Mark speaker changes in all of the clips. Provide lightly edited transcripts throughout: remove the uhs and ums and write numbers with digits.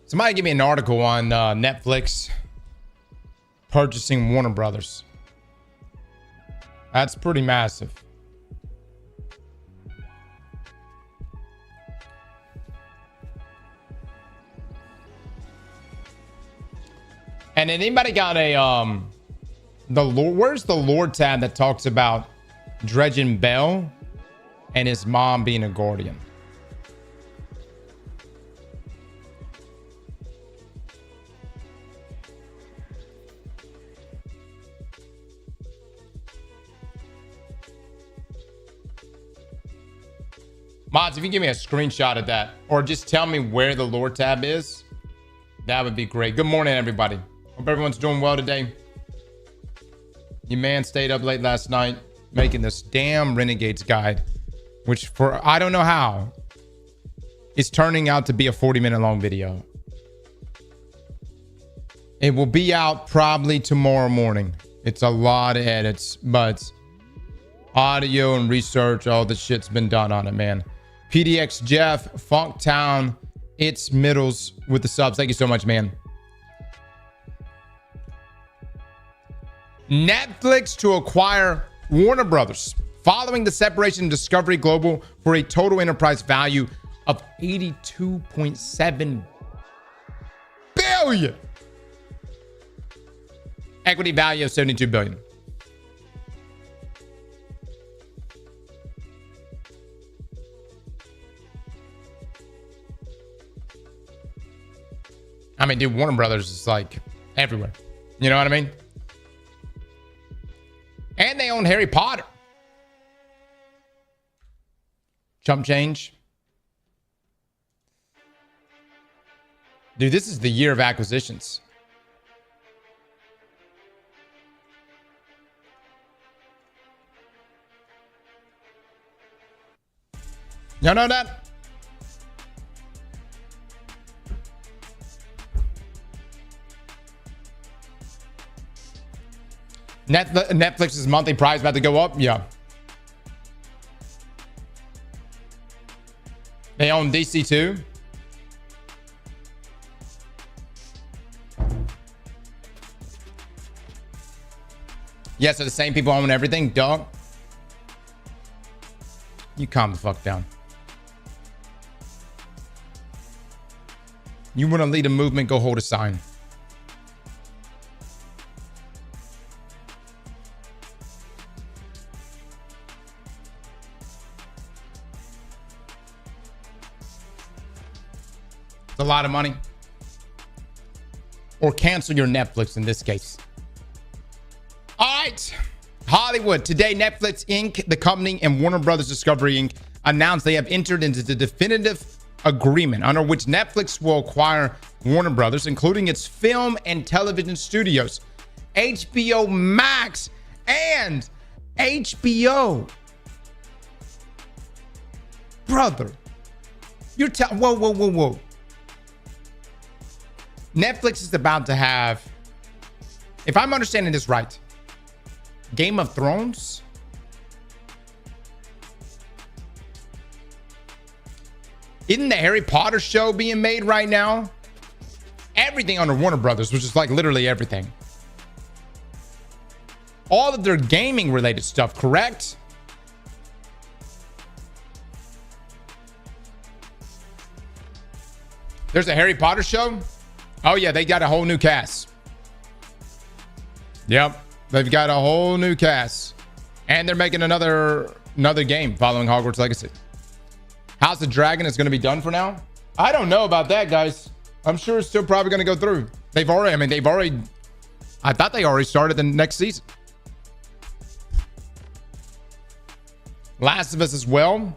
Speaker 1: Somebody give me an article on Netflix purchasing Warner Brothers. That's pretty massive. And anybody got a the Lord? Where's the Lord tab that talks about dredging Belle and his mom being a guardian? Mods, if you can give me a screenshot of that, or just tell me where the lore tab is, that would be great. Good morning, everybody. Hope everyone's doing well today. Your man stayed up late last night making this damn Renegades guide, which for I don't know how, is turning out to be a 40-minute long video. It will be out probably tomorrow morning. It's a lot of edits, but audio and research, all the shit's been done on it, man. PDX Jeff, Funktown, it's Middles with the subs. Thank you so much, man. Netflix to acquire Warner Brothers following the separation of Discovery Global for a total enterprise value of $82.7 billion. Equity value of $72 billion. I mean, dude, Warner Brothers is like everywhere. You know what I mean? And they own Harry Potter. Chump change. Dude, this is the year of acquisitions. Y'all know that? Netflix's monthly price about to go up. Yeah. They own DC too. Yeah, so the same people own everything, dog. You calm the fuck down. You want to lead a movement, go hold a sign. It's a lot of money. Or cancel your Netflix in this case. All right. Hollywood. Today, Netflix Inc., the company, and Warner Brothers Discovery Inc. announced they have entered into the definitive agreement under which Netflix will acquire Warner Brothers, including its film and television studios, HBO Max, and HBO. Brother, you're telling... Whoa. Netflix is about to have, if I'm understanding this right, Game of Thrones. Isn't the Harry Potter show being made right now? Everything under Warner Brothers, which is like literally everything. All of their gaming related stuff, correct? There's a Harry Potter show. Oh yeah, they got a whole new cast. Yep, they've got a whole new cast, and they're making another game following Hogwarts Legacy. House of Dragon is going to be done for now. I don't know about that, guys. I'm sure it's still probably going to go through. I thought they already started the next season. Last of Us as well.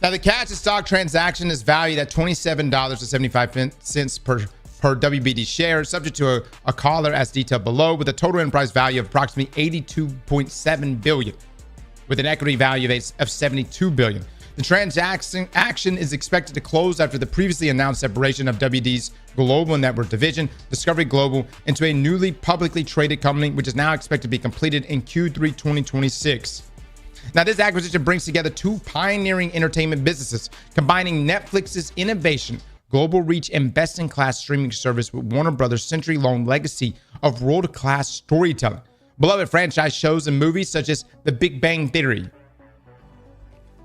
Speaker 1: Now the cash to stock transaction is valued at $27.75 per WBD share, subject to a collar as detailed below, with a total enterprise value of approximately $82.7 billion, with an equity value of $72 billion. The transaction is expected to close after the previously announced separation of WD's global network division, Discovery Global, into a newly publicly traded company, which is now expected to be completed in Q3 2026. Now, this acquisition brings together two pioneering entertainment businesses, combining Netflix's innovation, global reach, and best-in-class streaming service with Warner Brothers' century-long legacy of world-class storytelling. Beloved franchise shows and movies such as The Big Bang Theory,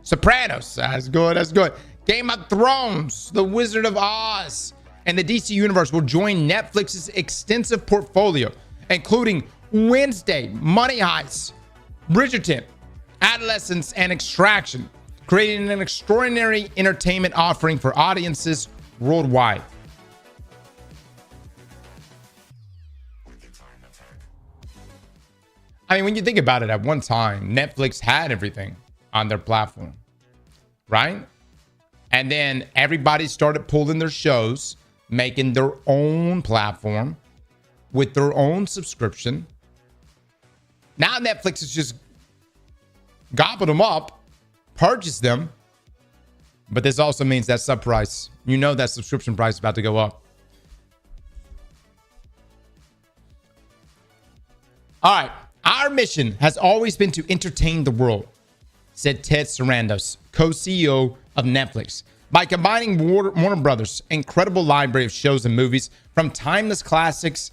Speaker 1: Sopranos, that's good. Game of Thrones, The Wizard of Oz, and the DC Universe will join Netflix's extensive portfolio, including Wednesday, Money Heist, Bridgerton, Adolescence, and Extraction, creating an extraordinary entertainment offering for audiences worldwide. I mean, when you think about it, at one time, Netflix had everything on their platform, right? And then everybody started pulling their shows, making their own platform with their own subscription. Now Netflix has just gobbled them up, purchased them. But this also means that sub price, you know, that subscription price is about to go up. All right. Our mission has always been to entertain the world, said Ted Sarandos, co-CEO of Netflix. By combining Warner Brothers' incredible library of shows and movies, from timeless classics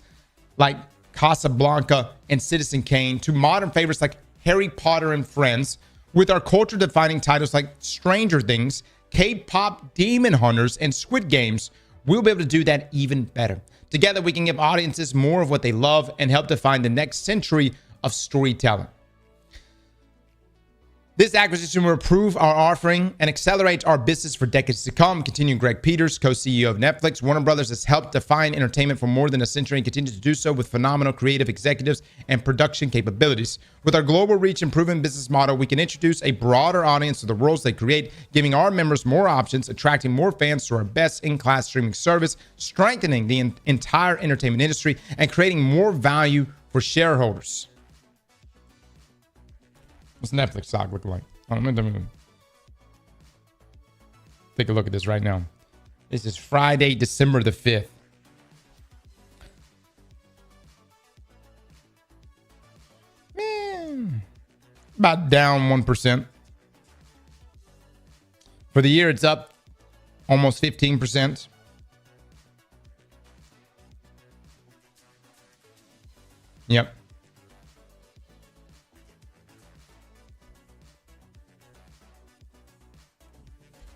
Speaker 1: like Casablanca and Citizen Kane to modern favorites like Harry Potter and Friends, with our culture-defining titles like Stranger Things, K-pop Demon Hunters, and Squid Games, we'll be able to do that even better. Together, we can give audiences more of what they love and help define the next century of storytelling. This acquisition will improve our offering and accelerate our business for decades to come. Continuing Greg Peters, co-CEO of Netflix, Warner Brothers has helped define entertainment for more than a century and continues to do so with phenomenal creative executives and production capabilities. With our global reach and proven business model, we can introduce a broader audience to the worlds they create, giving our members more options, attracting more fans to our best-in-class streaming service, strengthening the entire entertainment industry, and creating more value for shareholders. What's Netflix stock look like? Take a look at this right now. This is Friday, December the 5th. About down 1%. For the year, it's up almost 15%. Yep.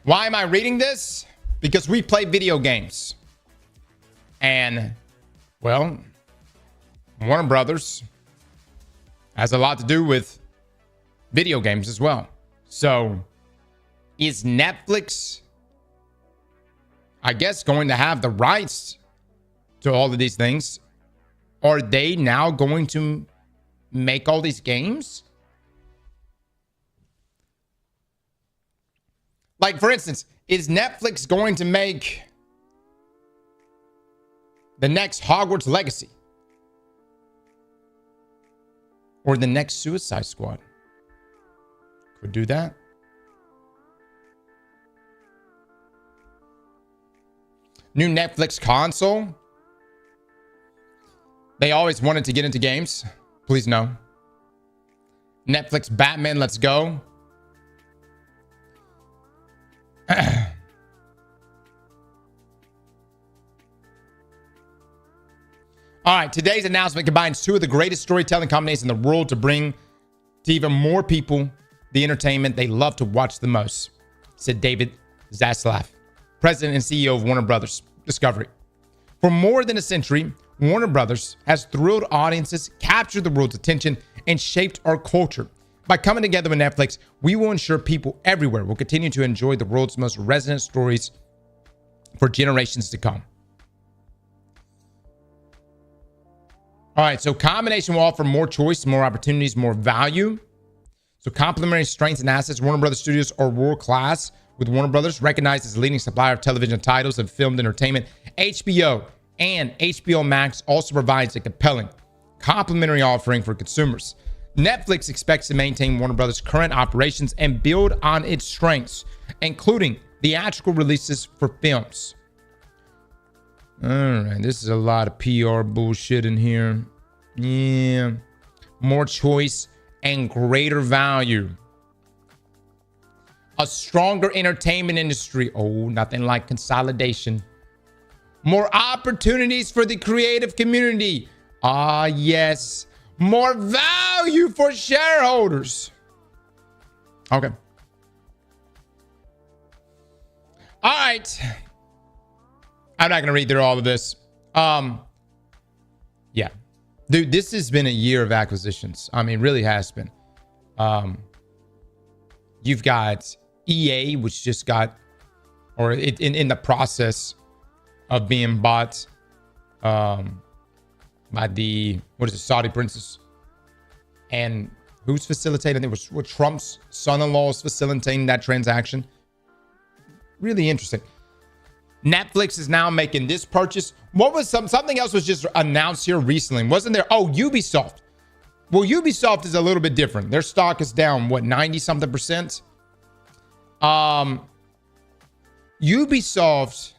Speaker 1: Why am I reading this? Because we play video games. And, well, Warner Brothers has a lot to do with video games as well. So, is Netflix, I guess, going to have the rights to all of these things? Are they now going to make all these games? Like, for instance, is Netflix going to make the next Hogwarts Legacy? Or the next Suicide Squad? Could do that. New Netflix console. They always wanted to get into games. Please no. Netflix Batman, let's go. All right, today's announcement combines two of the greatest storytelling companies in the world to bring to even more people the entertainment they love to watch the most, said David Zaslav, president and CEO of Warner Brothers Discovery. For more than a century, Warner Brothers has thrilled audiences, captured the world's attention, and shaped our culture. By coming together with Netflix, we will ensure people everywhere will continue to enjoy the world's most resonant stories for generations to come. All right, so combination will offer more choice, more opportunities, more value. So complementary strengths and assets. Warner Brothers Studios are world-class, with Warner Brothers recognized as a leading supplier of television titles and filmed entertainment. HBO and HBO Max also provides a compelling complementary offering for consumers. Netflix expects to maintain Warner Brothers' current operations and build on its strengths, including theatrical releases for films. All right, this is a lot of PR bullshit in here. Yeah, more choice and greater value. A stronger entertainment industry. Oh, nothing like consolidation. More opportunities for the creative community. Ah, yes. More value for shareholders. Okay. All right. I'm not going to read through all of this. Yeah. Dude, this has been a year of acquisitions. I mean, it really has been. You've got EA, which just got, or in the process of being bought by the, what is it, Saudi princess. And who's facilitating? It was Trump's son-in-law is facilitating that transaction. Really interesting. Netflix is now making this purchase. What was something else was just announced here recently? Wasn't there? Oh, Ubisoft. Well, Ubisoft is a little bit different. Their stock is down, what, 90-something%? Ubisoft,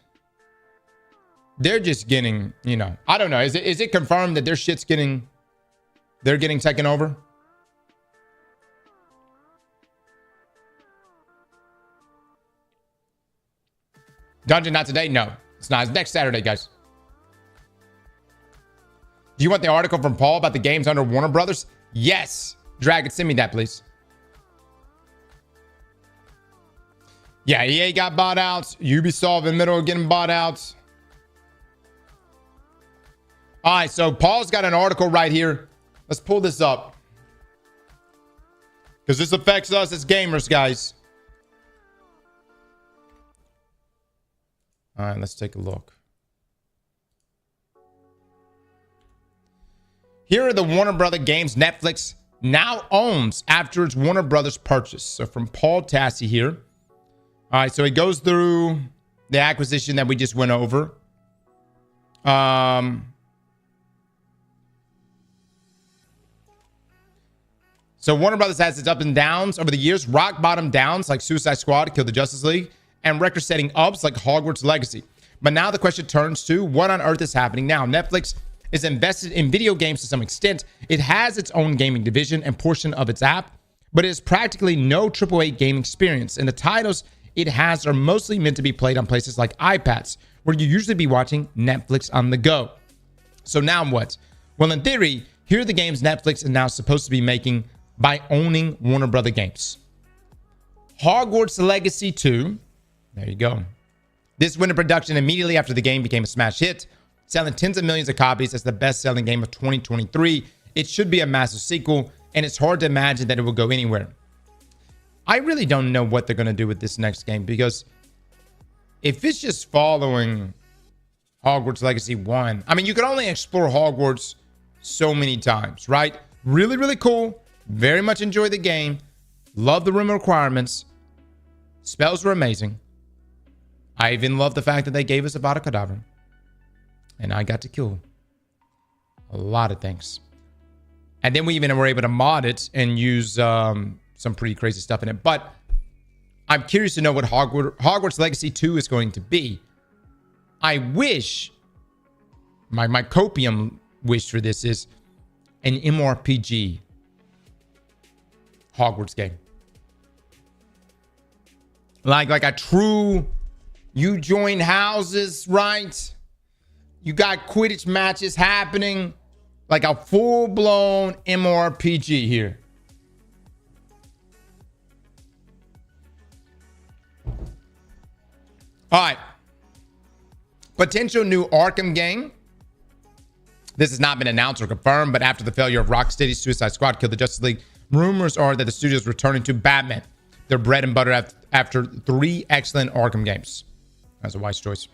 Speaker 1: they're just getting, you know, I don't know. Is it confirmed that their shit's they're getting taken over? Dungeon not today? No, it's not. It's next Saturday, guys. Do you want the article from Paul about the games under Warner Brothers? Yes. Dragon, send me that, please. Yeah, EA got bought out. Ubisoft in the middle of getting bought out. All right, so Paul's got an article right here. Let's pull this up. Because this affects us as gamers, guys. All right, let's take a look. Here are the Warner Brothers games Netflix now owns after its Warner Brothers purchase. So from Paul Tassi here. All right, so he goes through the acquisition that we just went over. So Warner Brothers has its up and downs over the years. Rock bottom downs like Suicide Squad, Kill the Justice League, and record-setting ups like Hogwarts Legacy. But now the question turns to what on earth is happening now? Netflix is invested in video games to some extent. It has its own gaming division and portion of its app, but it has practically no AAA game experience. And the titles it has are mostly meant to be played on places like iPads, where you usually be watching Netflix on the go. So now what? Well, in theory, here are the games Netflix is now supposed to be making by owning Warner Brothers games. Hogwarts Legacy 2. There you go. This went into production immediately after the game became a smash hit, selling tens of millions of copies as the best-selling game of 2023. It should be a massive sequel, and it's hard to imagine that it will go anywhere. I really don't know what they're going to do with this next game, because if it's just following Hogwarts Legacy 1, I mean, you can only explore Hogwarts so many times, right? Really, really cool. Very much enjoy the game. Love the room requirements. Spells were amazing. I even love the fact that they gave us a Vada Kedavra. And I got to kill a lot of things. And then we even were able to mod it and use some pretty crazy stuff in it. But I'm curious to know what Hogwarts Legacy 2 is going to be. I wish, my copium wish for this is an MMORPG Hogwarts game. Like a true, you join houses, right? You got Quidditch matches happening. Like a full-blown MMORPG here. All right. Potential new Arkham game. This has not been announced or confirmed, but after the failure of Rocksteady's Suicide Squad, Kill the Justice League, rumors are that the studio is returning to Batman, their bread and butter, after 3 excellent Arkham games. That's a wise choice.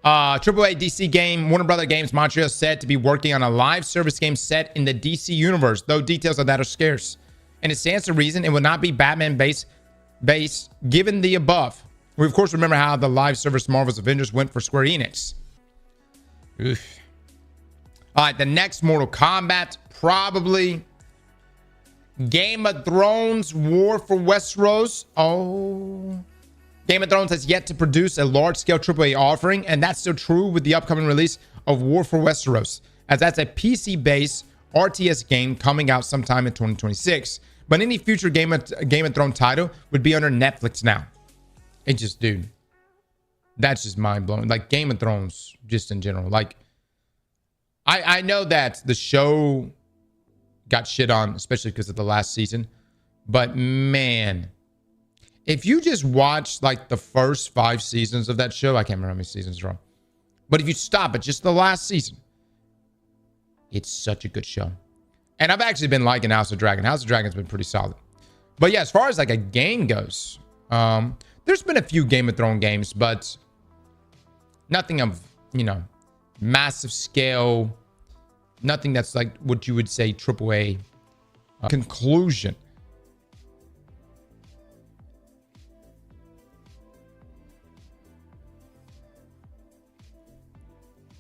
Speaker 1: AAA DC game, Warner Brothers Games Montreal said to be working on a live service game set in the DC universe, though details of that are scarce. And it stands to reason it will not be Batman-based given the above. We, of course, remember how the live service Marvel's Avengers went for Square Enix. Oof. All right, the next Mortal Kombat, probably Game of Thrones, War for Westeros. Oh. Game of Thrones has yet to produce a large-scale AAA offering, and that's still true with the upcoming release of War for Westeros, as that's a PC-based RTS game coming out sometime in 2026. But any future Game of Thrones title would be under Netflix now. It just, dude, that's just mind blowing. Like Game of Thrones, just in general. Like, I know that the show got shit on, especially because of the last season. But man, if you just watch like the first 5 seasons of that show, I can't remember how many seasons are on. But if you stop at just the last season, it's such a good show. And I've actually been liking House of Dragon. House of Dragon's been pretty solid. But yeah, as far as like a game goes, there's been a few Game of Thrones games, but nothing of, you know, massive scale. Nothing that's like what you would say AAA conclusion.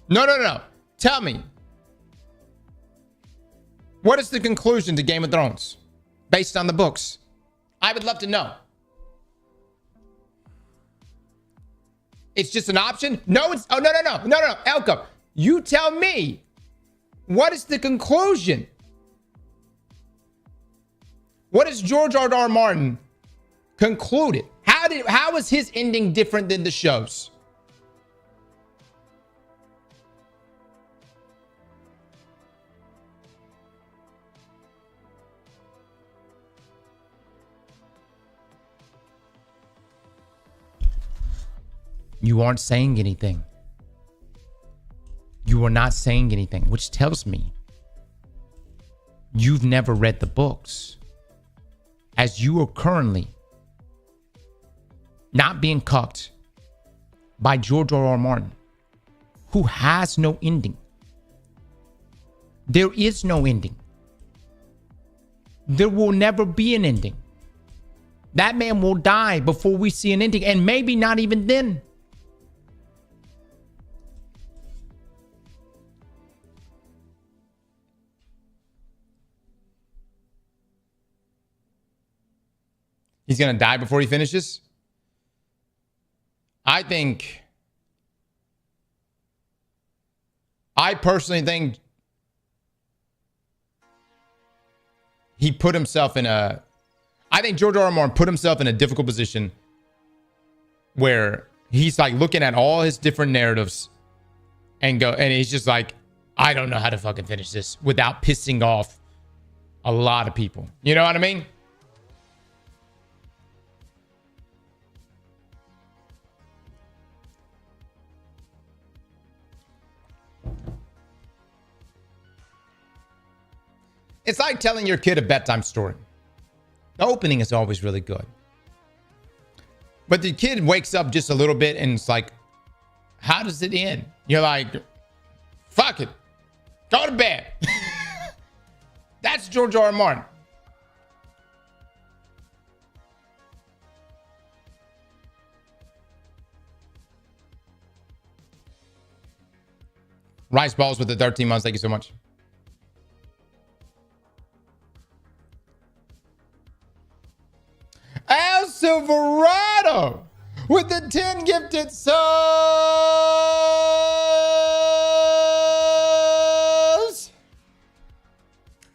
Speaker 1: No. Tell me. What is the conclusion to Game of Thrones based on the books? I would love to know. It's just an option? No, it's... Oh, no. Elko, you tell me. What is the conclusion? What is George R.R. Martin concluded? How is his ending different than the show's? You aren't saying anything. You are not saying anything, which tells me you've never read the books, as you are currently not being cucked by George R.R. Martin, who has no ending. There is no ending. There will never be an ending. That man will die before we see an ending, and maybe not even then. He's going to die before he finishes? I personally think he put himself in I think George R.R. Martin put himself in a difficult position where he's like looking at all his different narratives and he's just like, I don't know how to fucking finish this without pissing off a lot of people. You know what I mean? It's like telling your kid a bedtime story. The opening is always really good. But the kid wakes up just a little bit and it's like, how does it end? You're like, fuck it. Go to bed. That's George R.R. Martin. Rice balls with the 13 months. Thank you so much. El Silverado with the 10 gifted subs.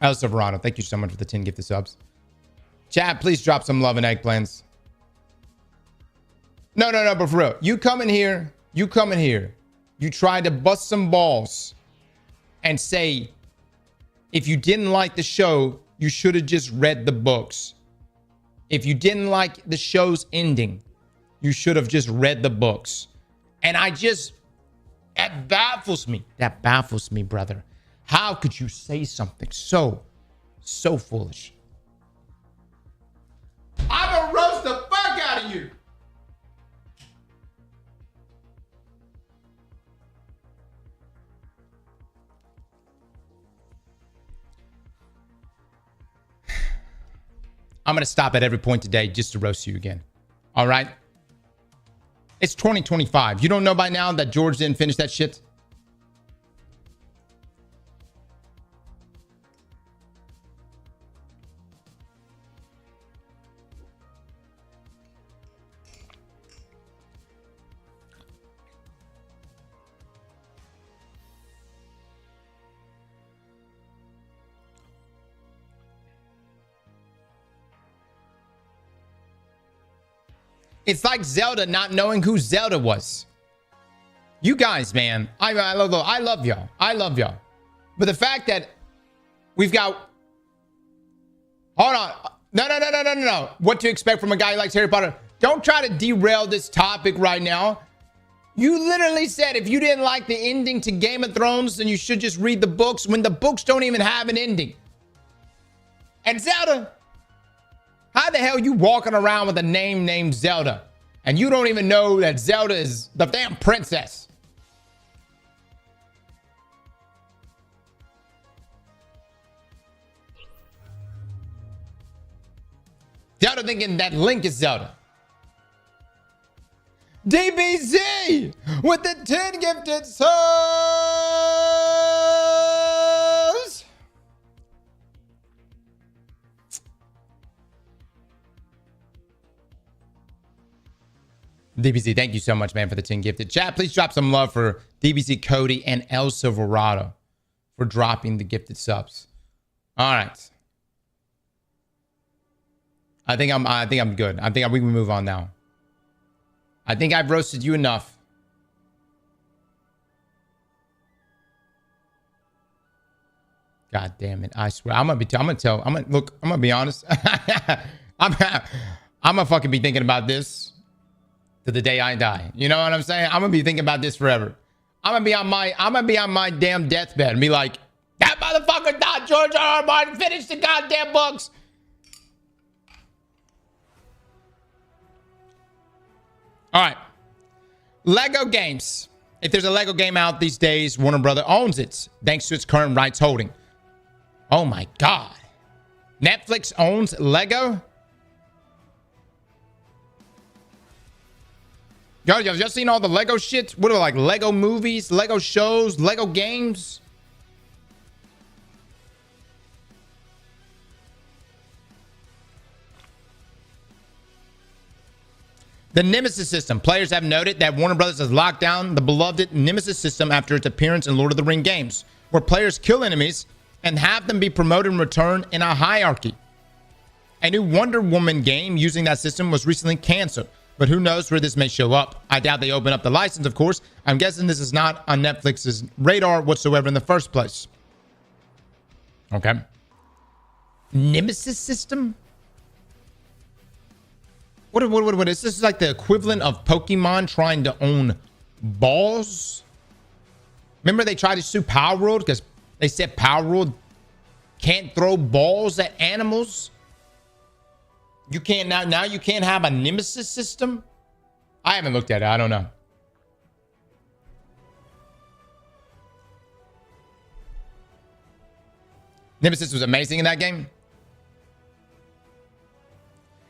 Speaker 1: El Silverado, thank you so much for the 10 gifted subs. Chat, please drop some love and eggplants. No, but for real. You come in here. You try to bust some balls and say, if you didn't like the show, you should have just read the books. If you didn't like the show's ending, you should have just read the books. And that baffles me. That baffles me, brother. How could you say something so foolish? I'm gonna roast the fuck out of you. I'm going to stop at every point today just to roast you again. All right? It's 2025. You don't know by now that George didn't finish that shit? It's like Zelda not knowing who Zelda was. You guys, man, I love y'all. I love y'all. But the fact that we've got... Hold on. No. What to expect from a guy who likes Harry Potter. Don't try to derail this topic right now. You literally said if you didn't like the ending to Game of Thrones, then you should just read the books when the books don't even have an ending. And Zelda, how the hell are you walking around with a name named Zelda and you don't even know that Zelda is the damn princess? Zelda thinking that Link is Zelda. DBZ with the 10 gifted subs. DBZ, thank you so much, man, for the 10 gifted. Chat, please drop some love for DBZ, Cody, and El Silverado for dropping the gifted subs. All right. I think I'm good. I think we can move on now. I think I've roasted you enough. God damn it. I swear. I'm gonna be honest. I'm gonna fucking be thinking about this to the day I die. You know what I'm saying? I'm gonna be thinking about this forever. I'm gonna be on my damn deathbed and be like, that motherfucker thought George R. R. Martin finished the goddamn books. All right. Lego games. If there's a Lego game out these days, Warner Brother owns it, thanks to its current rights holding. Oh my God. Netflix owns Lego? Yo, y'all just seen all the Lego shit? What are like Lego movies, Lego shows, Lego games? The Nemesis system. Players have noted that Warner Bros. Has locked down the beloved Nemesis system after its appearance in Lord of the Rings games, where players kill enemies and have them be promoted in return in a hierarchy. A new Wonder Woman game using that system was recently canceled, but who knows where this may show up. I doubt they open up the license, of course. I'm guessing this is not on Netflix's radar whatsoever in the first place. Okay. Nemesis system? What is this? Like the equivalent of Pokemon trying to own balls? Remember they tried to sue Power World because they said Power World can't throw balls at animals? You can't now you can't have a Nemesis system? I haven't looked at it. I don't know. Nemesis was amazing in that game.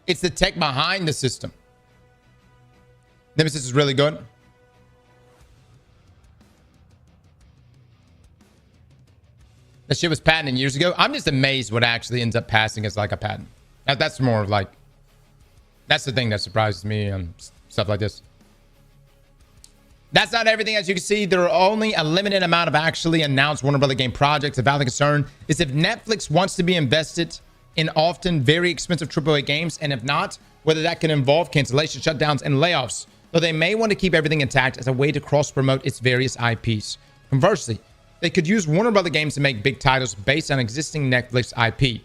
Speaker 1: It's the tech behind the system. Nemesis is really good. That shit was patented years ago. I'm just amazed what actually ends up passing as like a patent. That's more of like, that's the thing that surprises me and stuff like this. That's not everything. As you can see, there are only a limited amount of actually announced Warner Brother game projects. A valid concern is if Netflix wants to be invested in often very expensive AAA games, and if not, whether that can involve cancellation, shutdowns, and layoffs, though they may want to keep everything intact as a way to cross-promote its various IPs. Conversely, they could use Warner Brother games to make big titles based on existing Netflix IP.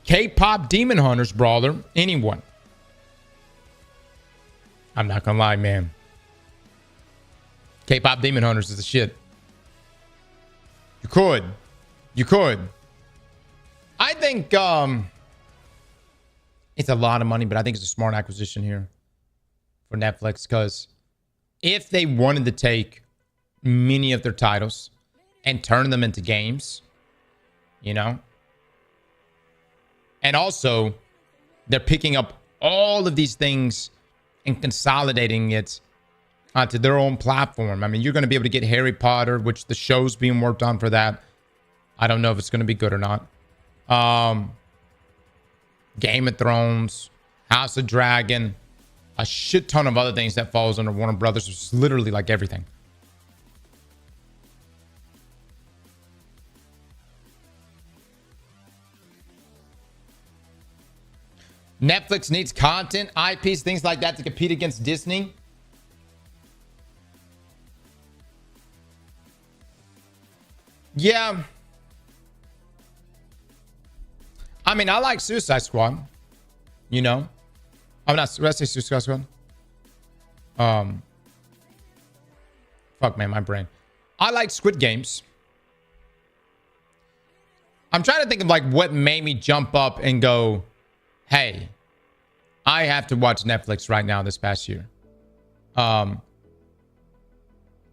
Speaker 1: K-pop Demon Hunters brawler, anyone. I'm not gonna lie, man. K-pop Demon Hunters is the shit. You could. I think it's a lot of money, but I think it's a smart acquisition here for Netflix, because if they wanted to take many of their titles and turn them into games, you know, and also they're picking up all of these things and consolidating it onto their own platform. I mean, you're going to be able to get Harry Potter, which the show's being worked on for that. I don't know if it's going to be good or not. Game of Thrones, House of Dragon, a shit ton of other things that falls under Warner Brothers, which is literally like everything. Netflix needs content, IPs, things like that to compete against Disney. Yeah. I mean, I like Suicide Squad. You know? I'm not, let's say Suicide Squad. Fuck, man, my brain. I like Squid Games. I'm trying to think of like what made me jump up and go, hey, I have to watch Netflix right now this past year.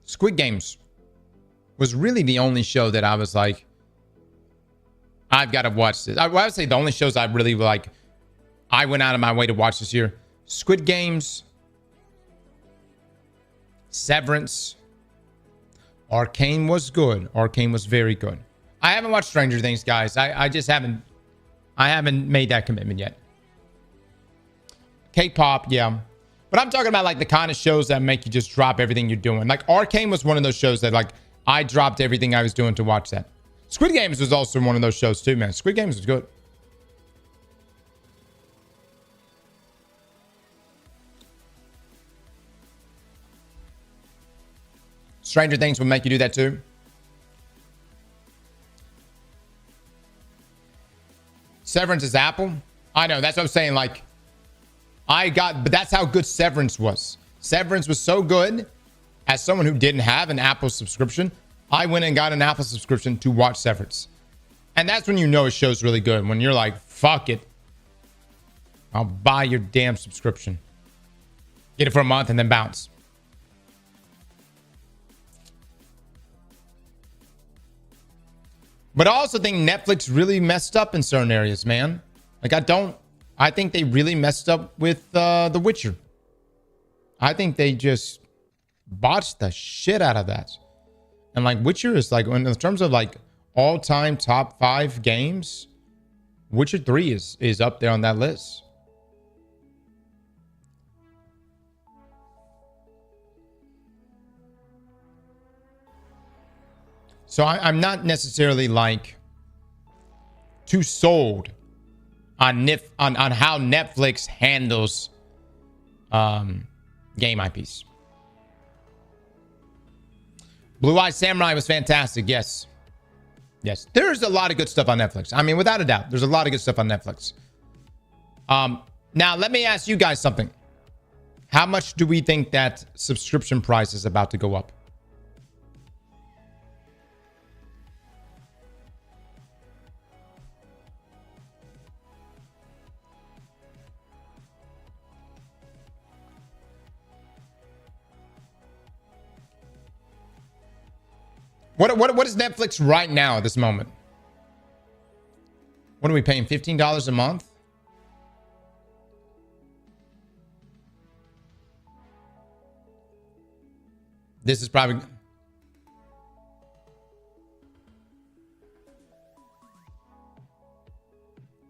Speaker 1: Squid Games was really the only show that I was like, I've got to watch this. I would say the only shows I really like, I went out of my way to watch this year. Squid Games, Severance, Arcane was good. Arcane was very good. I haven't watched Stranger Things, guys. I just haven't. I haven't made that commitment yet. K-pop, yeah. But I'm talking about like the kind of shows that make you just drop everything you're doing. Like Arcane was one of those shows that like I dropped everything I was doing to watch that. Squid Games was also one of those shows too, man. Squid Games was good. Stranger Things will make you do that too. Severance is Apple. I know. That's what I'm saying. Like, but that's how good Severance was. Severance was so good. As someone who didn't have an Apple subscription, I went and got an Apple subscription to watch Severance. And that's when you know a show's really good. When you're like, fuck it. I'll buy your damn subscription. Get it for a month and then bounce. But I also think Netflix really messed up in certain areas, man. Like, I think they really messed up with The Witcher. I think they just botched the shit out of that. And like, Witcher is like, in terms of like all-time top 5 games, Witcher 3 is up there on that list. So I'm not necessarily like too sold on how Netflix handles game IPs. Blue Eye Samurai was fantastic. Yes. Yes. There's a lot of good stuff on Netflix. I mean, without a doubt, there's a lot of good stuff on Netflix. Now, let me ask you guys something. How much do we think that subscription price is about to go up? What is Netflix right now at this moment? What are we paying? $15 a month? This is probably...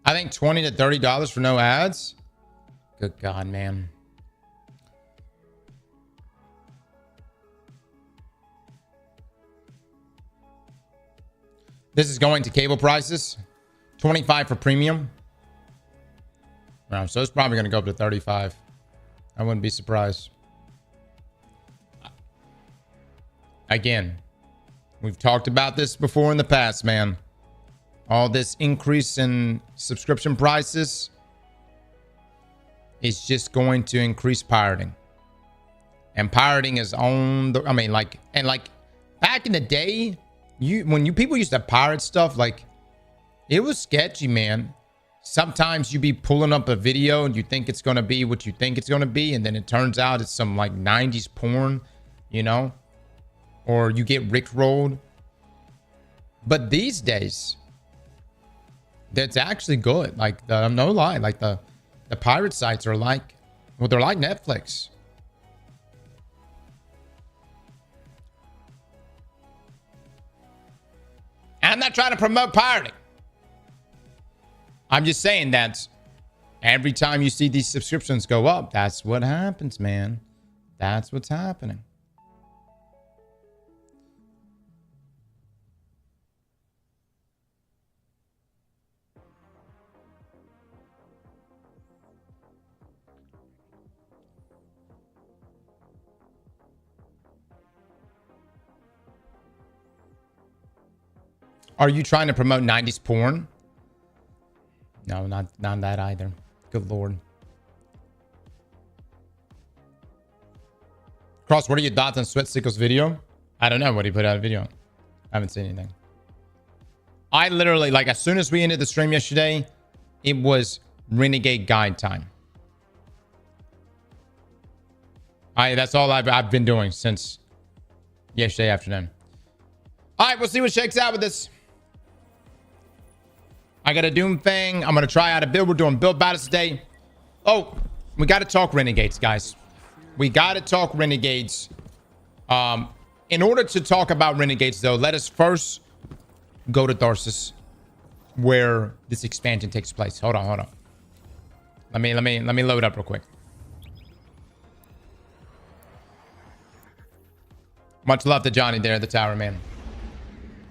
Speaker 1: I think $20 to $30 for no ads. Good God, man. This is going to cable prices. $25 for premium. So it's probably going to go up to $35. I wouldn't be surprised. Again, we've talked about this before in the past, man. All this increase in subscription prices is just going to increase pirating. And pirating is on the... I mean, like... And like, back in the day... When people used to pirate stuff, like, it was sketchy, man. Sometimes you be pulling up a video and you think it's going to be what you think it's going to be. And then it turns out it's some like 90s porn, you know, or you get rickrolled. But these days, that's actually good. Like, no lie, like the pirate sites are like, well, they're like Netflix. I'm not trying to promote pirating. I'm just saying that every time you see these subscriptions go up, that's what happens, man. That's what's happening. Are you trying to promote 90s porn? No, not that either. Good Lord. Cross, what are your thoughts on Sweat Sickle's video? I don't know what he put out a video on. I haven't seen anything. I literally, like, as soon as we ended the stream yesterday, it was Renegade Guide time. That's all I've been doing since yesterday afternoon. All right, we'll see what shakes out with this. I got a Doom thing. I'm going to try out a build. We're doing build battles today. Oh, we got to talk Renegades, guys. We got to talk Renegades. In order to talk about Renegades, though, let us first go to Tharsis, where this expansion takes place. Hold on. Let me load up real quick. Much love to Johnny there, the Tower Man.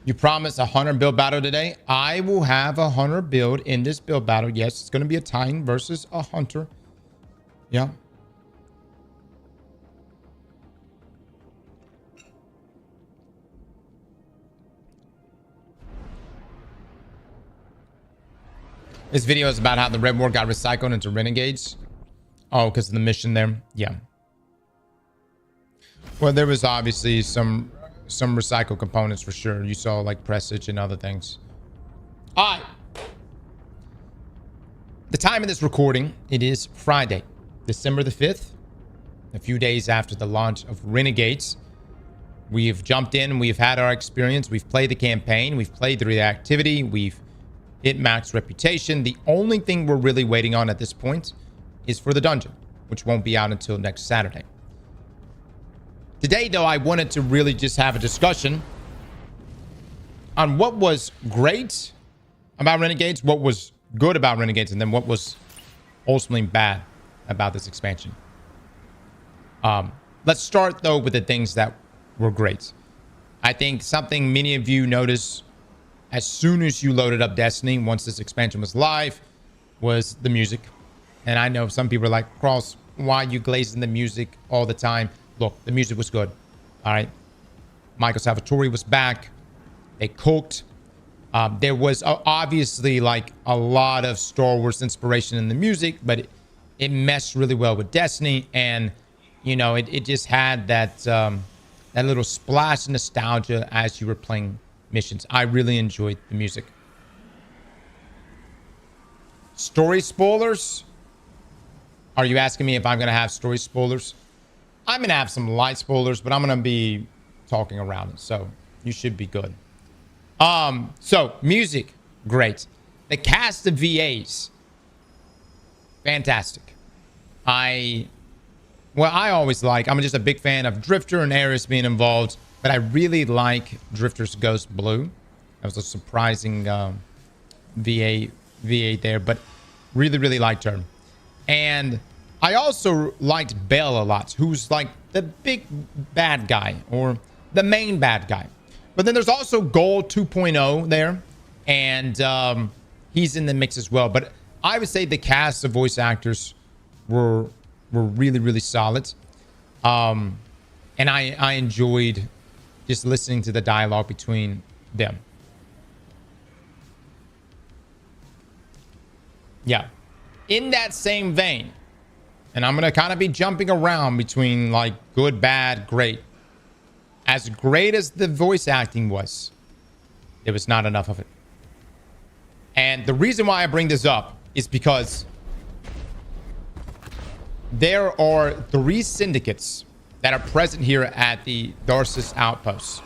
Speaker 1: You promised a hunter build battle today. I will have a hunter build in this build battle. Yes, it's going to be a Titan versus a hunter. Yeah. This video is about how the Red War got recycled into Renegades. Oh, because of the mission there. Yeah. Well, there was obviously some recycled components for sure. You saw like Presage and other things. All right. The time of this recording, it is Friday, December the 5th. A few days after the launch of Renegades. We've jumped in. We've had our experience. We've played the campaign. We've played the reactivity. We've hit max reputation. The only thing we're really waiting on at this point is for the dungeon, which won't be out until next Saturday. Today, though, I wanted to really just have a discussion on what was great about Renegades, what was good about Renegades, and then what was ultimately bad about this expansion. Let's start, though, with the things that were great. I think something many of you noticed as soon as you loaded up Destiny, once this expansion was live, was the music. And I know some people are like, Cross, why are you glazing the music all the time? Look, the music was good. All right. Michael Salvatore was back. They cooked. There was obviously like a lot of Star Wars inspiration in the music, but it meshed really well with Destiny. And, you know, it just had that, that little splash of nostalgia as you were playing missions. I really enjoyed the music. Story spoilers? Are you asking me if I'm going to have story spoilers? I'm going to have some light spoilers, but I'm going to be talking around it. So you should be good. So music, great. The cast of VAs, fantastic. I always like, I'm just a big fan of Drifter and Ares being involved, but I really like Drifter's Ghost Blue. That was a surprising VA there, but really liked her. And I also liked Belle a lot, who's like the big bad guy or the main bad guy. But then there's also Gold 2.0 there, and he's in the mix as well. But I would say the cast of voice actors were really solid. And I enjoyed just listening to the dialogue between them. Yeah. In that same vein, and I'm going to kind of be jumping around between like good, bad, great. As great as the voice acting was, there was not enough of it. And the reason why I bring this up is because there are 3 syndicates that are present here at the Tharsis outpost.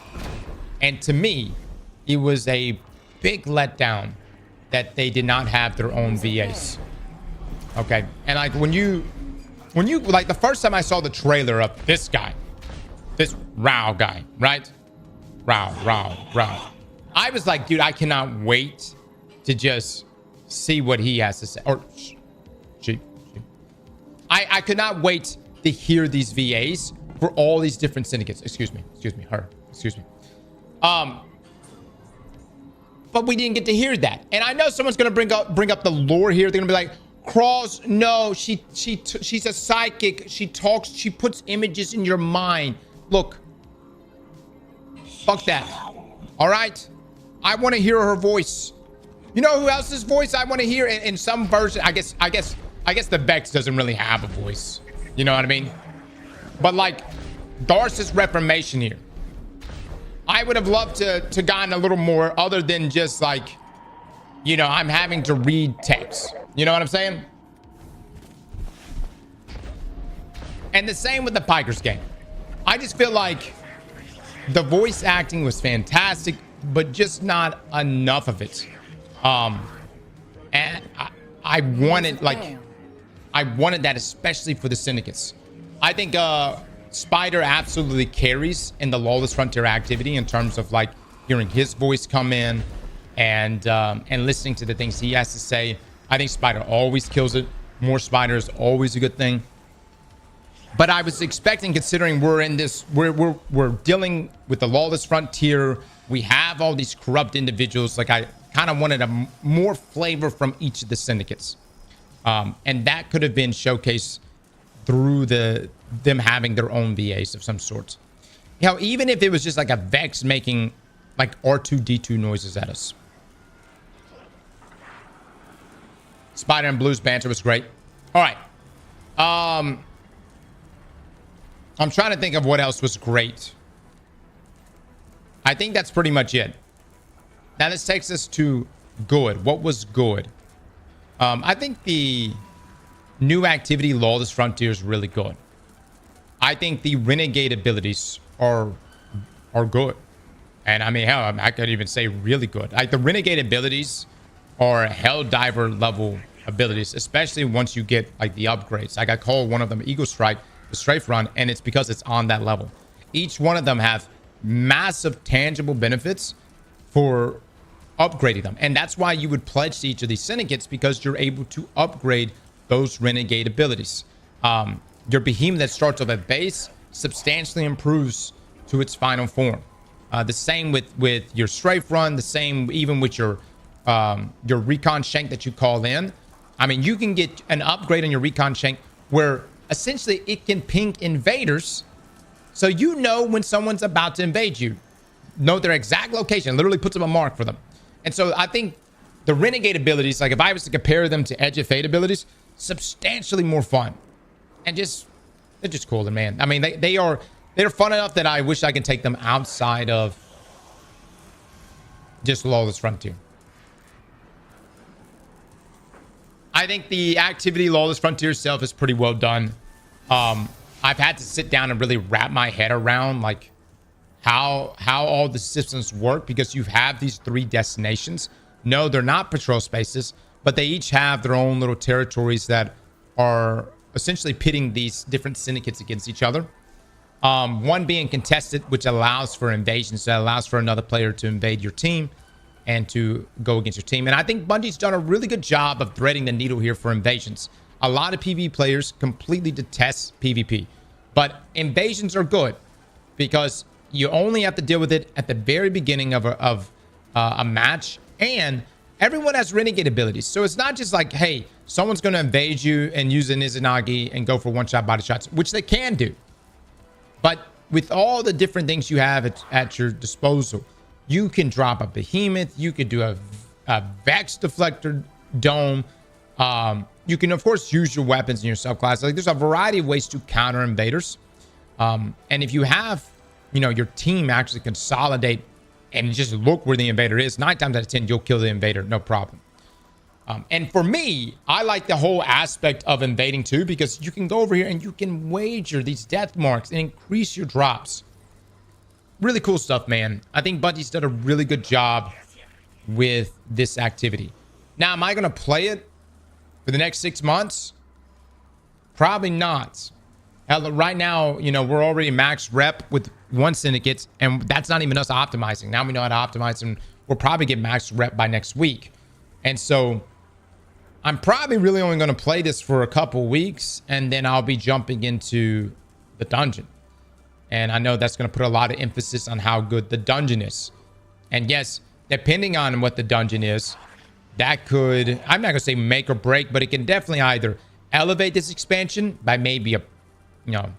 Speaker 1: And to me, it was a big letdown that they did not have their own VAs. Okay. And like when you like the first time I saw the trailer of this guy, this Rao guy, right? Rao. I was like, dude, I cannot wait to just see what he has to say. Or she. I could not wait to hear these VAs for all these different syndicates. Excuse me, her. But we didn't get to hear that. And I know someone's gonna bring up the lore here. They're gonna be like, Cross, no, she's a psychic. She talks, she puts images in your mind. Look, fuck that. All right, I want to hear her voice. You know who else's voice I want to hear in some version? I guess the Vex doesn't really have a voice. You know what I mean? But like Darcy's reformation here, I would have loved to gotten a little more other than just like, you know, I'm having to read text. You know what I'm saying? And the same with the Pikers game. I just feel like the voice acting was fantastic, but just not enough of it. And I wanted that, especially for the syndicates. I think Spider absolutely carries in the Lawless Frontier activity in terms of like hearing his voice come in and listening to the things he has to say. I think Spider always kills it. More Spider is always a good thing. But I was expecting, considering we're dealing with the Lawless Frontier, we have all these corrupt individuals. Like I kind of wanted a more flavor from each of the syndicates, and that could have been showcased through them having their own VAs of some sort. You know, even if it was just like a Vex making like R2D2 noises at us. Spider and Blue's banter was great. All right. I'm trying to think of what else was great. I think that's pretty much it. Now this takes us to good. What was good? I think the new activity Lawless Frontier is really good. I think the renegade abilities are good. And I mean, hell, I could even say really good. Like the renegade abilities are hell diver level abilities, especially once you get like the upgrades. Like I call one of them Eagle Strike, the strafe run, and it's because it's on that level. Each one of them have massive tangible benefits for upgrading them, and that's why you would pledge to each of these syndicates, because you're able to upgrade those renegade abilities. Your behemoth that starts off at base substantially improves to its final form. The same with your strafe run, the same even with your recon shank that you call in. I mean, you can get an upgrade on your recon shank where essentially it can ping invaders, so you know when someone's about to invade you, know their exact location, literally puts up a mark for them. And so I think the renegade abilities, like if I was to compare them to Edge of Fate abilities, substantially more fun, and they're just cooler, man. I mean, they're fun enough that I wish I could take them outside of just Lawless Frontier. I think the activity Lawless Frontier itself is pretty well done. I've had to sit down and really wrap my head around like how all the systems work, because you have these 3 destinations. No, they're not patrol spaces, but they each have their own little territories that are essentially pitting these different syndicates against each other. One being contested, which allows for invasions, so that allows for another player to invade your team and to go against your team. And I think Bungie's done a really good job of threading the needle here for invasions. A lot of PvP players completely detest PvP, but invasions are good because you only have to deal with it at the very beginning of a match, and everyone has renegade abilities. So it's not just like, hey, someone's going to invade you and use an Izanagi and go for one-shot body shots, which they can do. But with all the different things you have at your disposal, you can drop a behemoth, you could do a Vex deflector dome. You can, of course, use your weapons in your subclass. Like, there's a variety of ways to counter invaders. And if you have, you know, your team actually consolidate and just look where the invader is, 9 times out of 10, you'll kill the invader, no problem. And for me, I like the whole aspect of invading too, because you can go over here and you can wager these death marks and increase your drops. Really cool stuff, man. I think Bungie's done a really good job with this activity. Now, am I going to play it for the next 6 months? Probably not. Right now, you know, we're already max rep with one syndicate, and that's not even us optimizing. Now we know how to optimize, and we'll probably get max rep by next week. And so I'm probably really only going to play this for a couple weeks, and then I'll be jumping into the dungeon. And I know that's going to put a lot of emphasis on how good the dungeon is. And yes, depending on what the dungeon is, that could, I'm not going to say make or break, but it can definitely either elevate this expansion by maybe a, you know,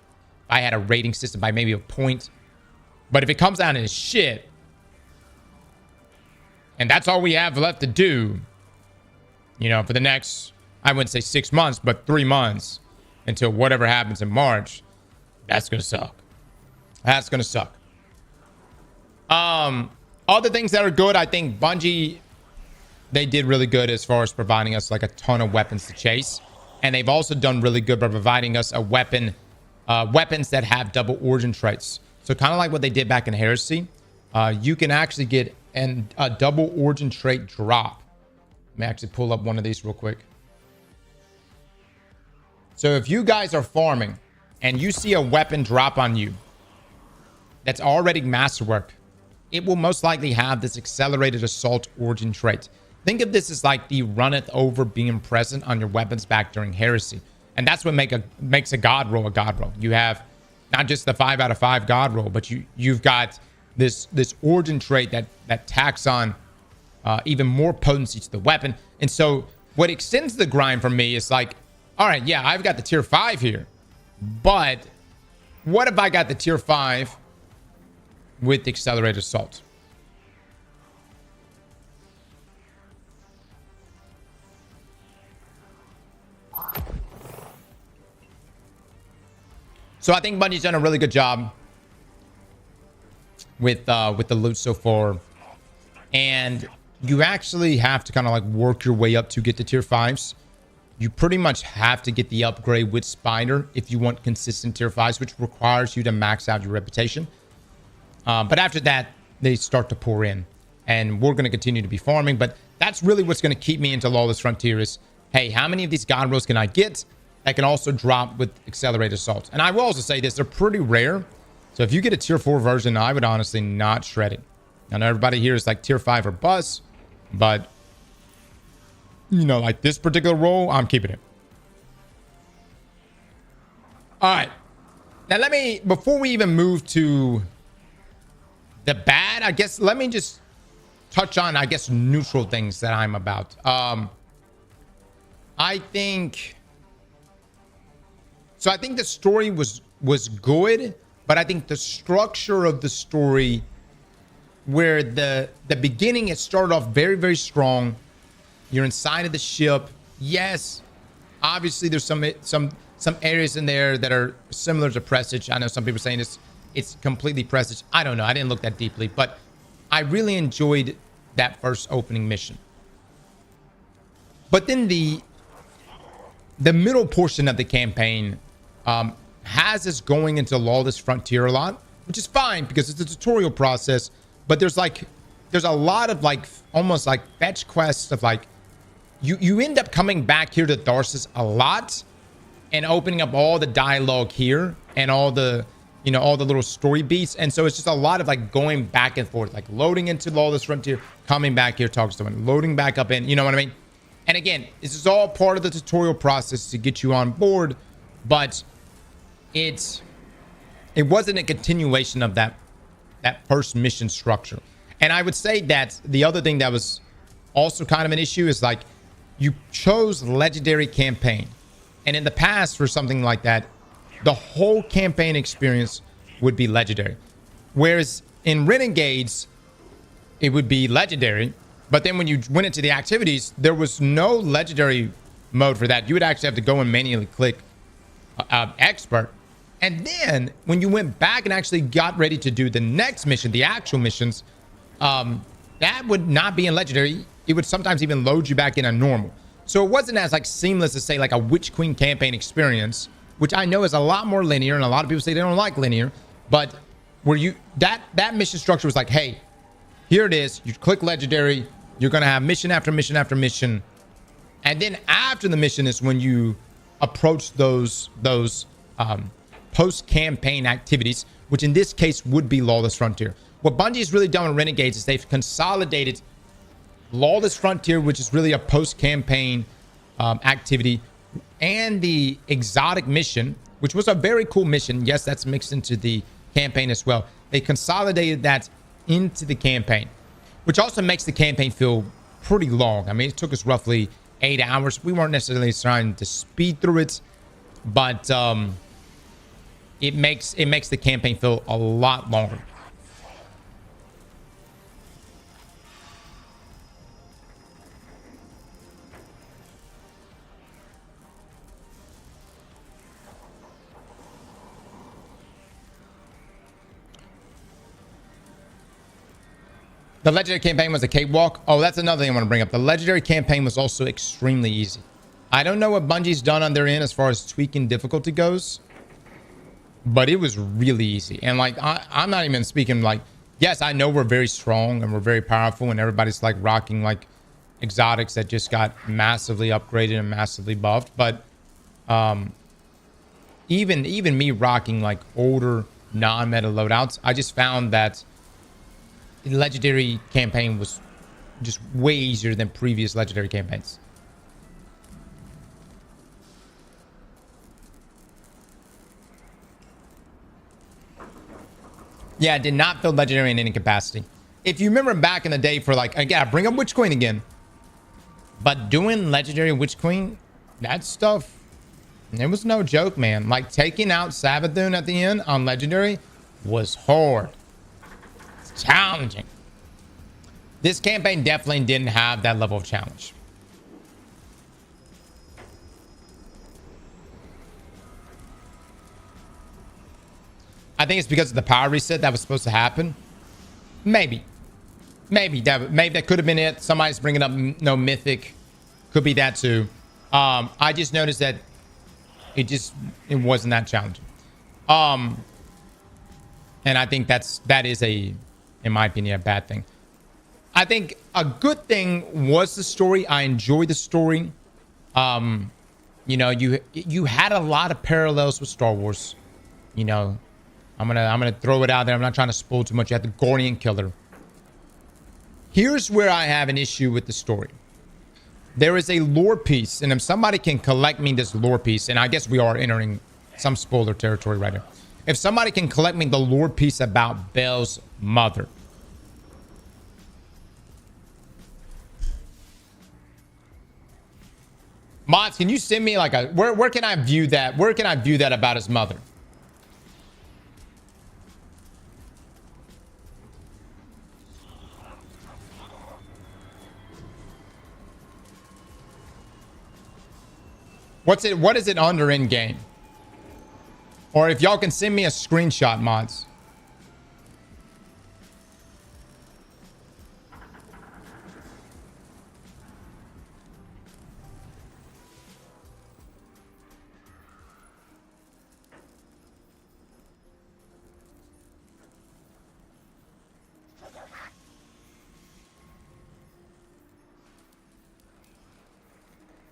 Speaker 1: I had a rating system by maybe a point. But if it comes down and it's shit, And that's all we have left to do, you know, for the next, I wouldn't say 6 months, but 3 months until whatever happens in March. That's going to suck. That's going to suck. Other things that are good, I think Bungie, they did really good as far as providing us like a ton of weapons to chase. And they've also done really good by providing us a weapons that have double origin traits. So kind of like what they did back in Heresy, you can actually get a double origin trait drop. Let me actually pull up one of these real quick. So if you guys are farming and you see a weapon drop on you that's already masterwork, it will most likely have this accelerated assault origin trait. Think of this as like the runneth over being present on your weapons back during Heresy. And that's what makes a god roll a god roll. You have not just the 5 out of 5 god roll, but you've got this origin trait that tacks on even more potency to the weapon. And so what extends the grind for me is like, all right, yeah, I've got the tier 5 here, but what if I got the tier 5 with accelerated assault? So I think Bungie's done a really good job with the loot so far. And you actually have to kind of like work your way up to get to tier 5s. You pretty much have to get the upgrade with Spider if you want consistent tier 5s, which requires you to max out your reputation. But after that, they start to pour in. And we're going to continue to be farming. But that's really what's going to keep me into Lawless Frontier is, hey, how many of these god rolls can I get that can also drop with accelerated assault? And I will also say this, they're pretty rare. So if you get a tier 4 version, I would honestly not shred it. I know everybody here is like tier 5 or bust, but you know, like this particular roll, I'm keeping it. All right. Now let me, before we even move to the bad, I guess, let me just touch on, I guess, neutral things that I'm about. I think the story was good, but I think the structure of the story, where the beginning, it started off very, very strong. You're inside of the ship. Yes, obviously there's some areas in there that are similar to Prestige. I know some people are saying it's completely Prestige. I don't know. I didn't look that deeply, but I really enjoyed that first opening mission. But then the middle portion of the campaign has us going into Lawless Frontier a lot, which is fine because it's a tutorial process. But there's a lot of like almost like fetch quests of like you end up coming back here to Tharsis a lot and opening up all the dialogue here and all the little story beats. And so it's just a lot of like going back and forth, like loading into Lawless Frontier, coming back here, talking to someone, loading back up in, you know what I mean? And again, this is all part of the tutorial process to get you on board, but it wasn't a continuation of that first mission structure. And I would say that the other thing that was also kind of an issue is like you chose legendary campaign, and in the past for something like that, the whole campaign experience would be legendary, whereas in Renegades it would be legendary, but then when you went into the activities, there was no legendary mode for that. You would actually have to go and manually click expert. And then when you went back and actually got ready to do the next mission, the actual missions, that would not be in legendary. It would sometimes even load you back in a normal. So it wasn't as like seamless as say like a Witch Queen campaign experience, which I know is a lot more linear, and a lot of people say they don't like linear, but where you that mission structure was like, hey, here it is. You click legendary, you're gonna have mission after mission after mission, and then after the mission is when you approach those post-campaign activities, which in this case would be Lawless Frontier. What Bungie's really done with Renegades is they've consolidated Lawless Frontier, which is really a post-campaign activity, and the exotic mission, which was a very cool mission. Yes, that's mixed into the campaign as well. They consolidated that into the campaign, which also makes the campaign feel pretty long. I mean, it took us roughly 8 hours. We weren't necessarily trying to speed through it, but it makes the campaign feel a lot longer. The legendary campaign was a cakewalk. Oh, that's another thing I want to bring up. The legendary campaign was also extremely easy. I don't know what Bungie's done on their end as far as tweaking difficulty goes, but it was really easy. And like, I'm not even speaking like, yes, I know we're very strong and we're very powerful and everybody's like rocking like exotics that just got massively upgraded and massively buffed. But even me rocking like older non-meta loadouts, I just found that the legendary campaign was just way easier than previous legendary campaigns. Yeah, I did not feel legendary in any capacity. If you remember back in the day for like, again, I bring up Witch Queen again, but doing legendary Witch Queen, that stuff, it was no joke, man. Like taking out Savathun at the end on legendary was hard. It's challenging. This campaign definitely didn't have that level of challenge. I think it's because of the power reset that was supposed to happen. Maybe that could have been it. Somebody's bringing up no mythic. Could be that too. I just noticed that it wasn't that challenging. And I think that is in my opinion, a bad thing. I think a good thing was the story. I enjoyed the story. You know, you had a lot of parallels with Star Wars. You know, I'm gonna throw it out there. I'm not trying to spoil too much. You had the Gordian Killer. Here's where I have an issue with the story. There is a lore piece, and if somebody can collect me this lore piece, and I guess we are entering some spoiler territory right now. If somebody can collect me the lore piece about Belle's mother. Mods, can you send me like a where can I view that? Where can I view that about his mother? What is it under in game? Or if y'all can send me a screenshot, mods.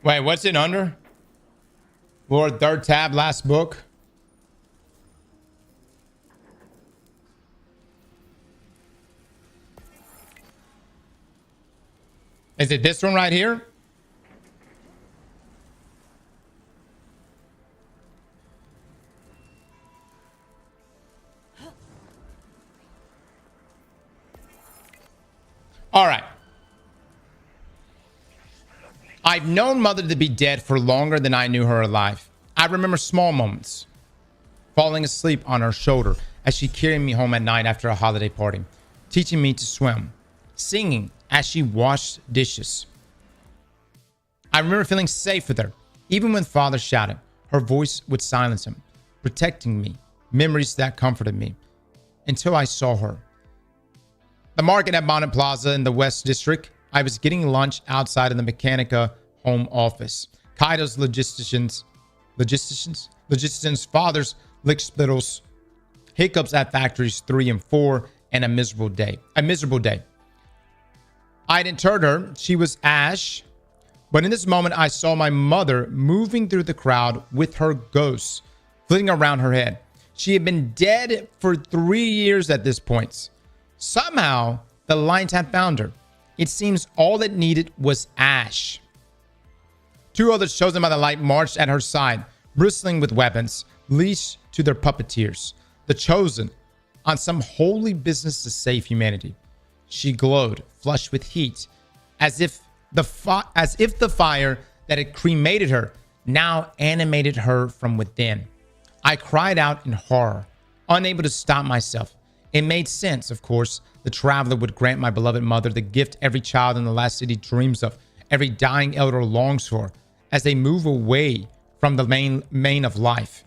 Speaker 1: Wait, what's it under? Lord, third tab, last book. Is it this one right here? All right. I've known Mother to be dead for longer than I knew her alive. I remember small moments. Falling asleep on her shoulder as she carried me home at night after a holiday party. Teaching me to swim. Singing as she washed dishes. I remember feeling safe with her. Even when Father shouted, her voice would silence him. Protecting me. Memories that comforted me. Until I saw her. The market at Bonnet Plaza in the West District. I was getting lunch outside of the Mechanica home office. Kaido's logistician's father's lick spittles, hiccups at factories 3 and 4, and a miserable day. I'd interred her. She was ash. But in this moment, I saw my mother moving through the crowd with her ghost flitting around her head. She had been dead for 3 years at this point. Somehow, the lines had found her. It seems all it needed was ash. 2 others chosen by the light marched at her side, bristling with weapons, leashed to their puppeteers. The chosen, on some holy business to save humanity. She glowed, flushed with heat, as if the fire that had cremated her now animated her from within. I cried out in horror, unable to stop myself. It made sense, of course. The traveler would grant my beloved mother the gift every child in the last city dreams of, every dying elder longs for, as they move away from the main of life,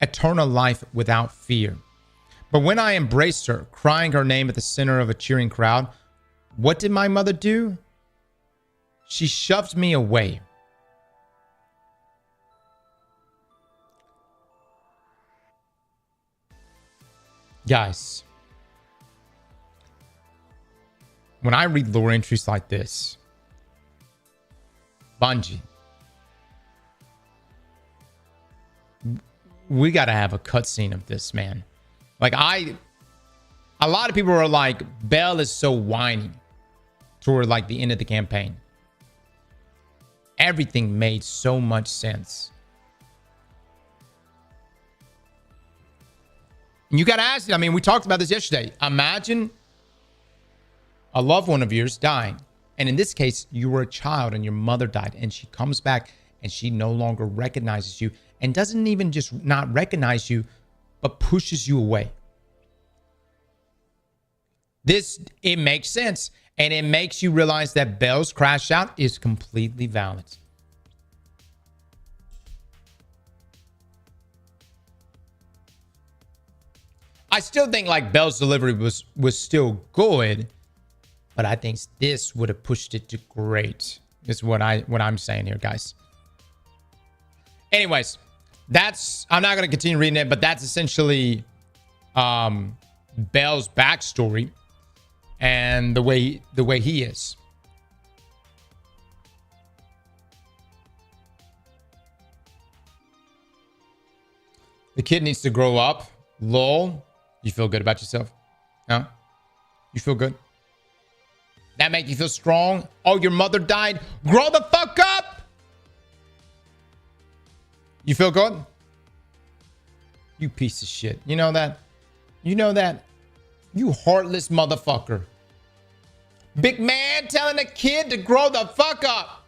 Speaker 1: eternal life without fear. But when I embraced her, crying her name at the center of a cheering crowd, What did my mother do? She shoved me away. Guys, when I read lore entries like this, Bungie, we got to have a cutscene of this, man. Like, a lot of people are like, Belle is so whiny toward like the end of the campaign. Everything made so much sense. And you got to ask, I mean, we talked about this yesterday. Imagine a loved one of yours dying. And in this case, you were a child and your mother died. And she comes back and she no longer recognizes you. And doesn't even just not recognize you, but pushes you away. It makes sense. And it makes you realize that Belle's crash out is completely valid. I still think like Belle's delivery was still good, but I think this would have pushed it to great. Is what I'm saying here, guys. Anyways, I'm not going to continue reading it, but that's essentially Belle's backstory and the way he is. The kid needs to grow up. Lol. You feel good about yourself? Huh? You feel good? That make you feel strong? Oh, your mother died? Grow the fuck up! You feel good? You piece of shit. You know that? You know that? You heartless motherfucker. Big man telling a kid to grow the fuck up.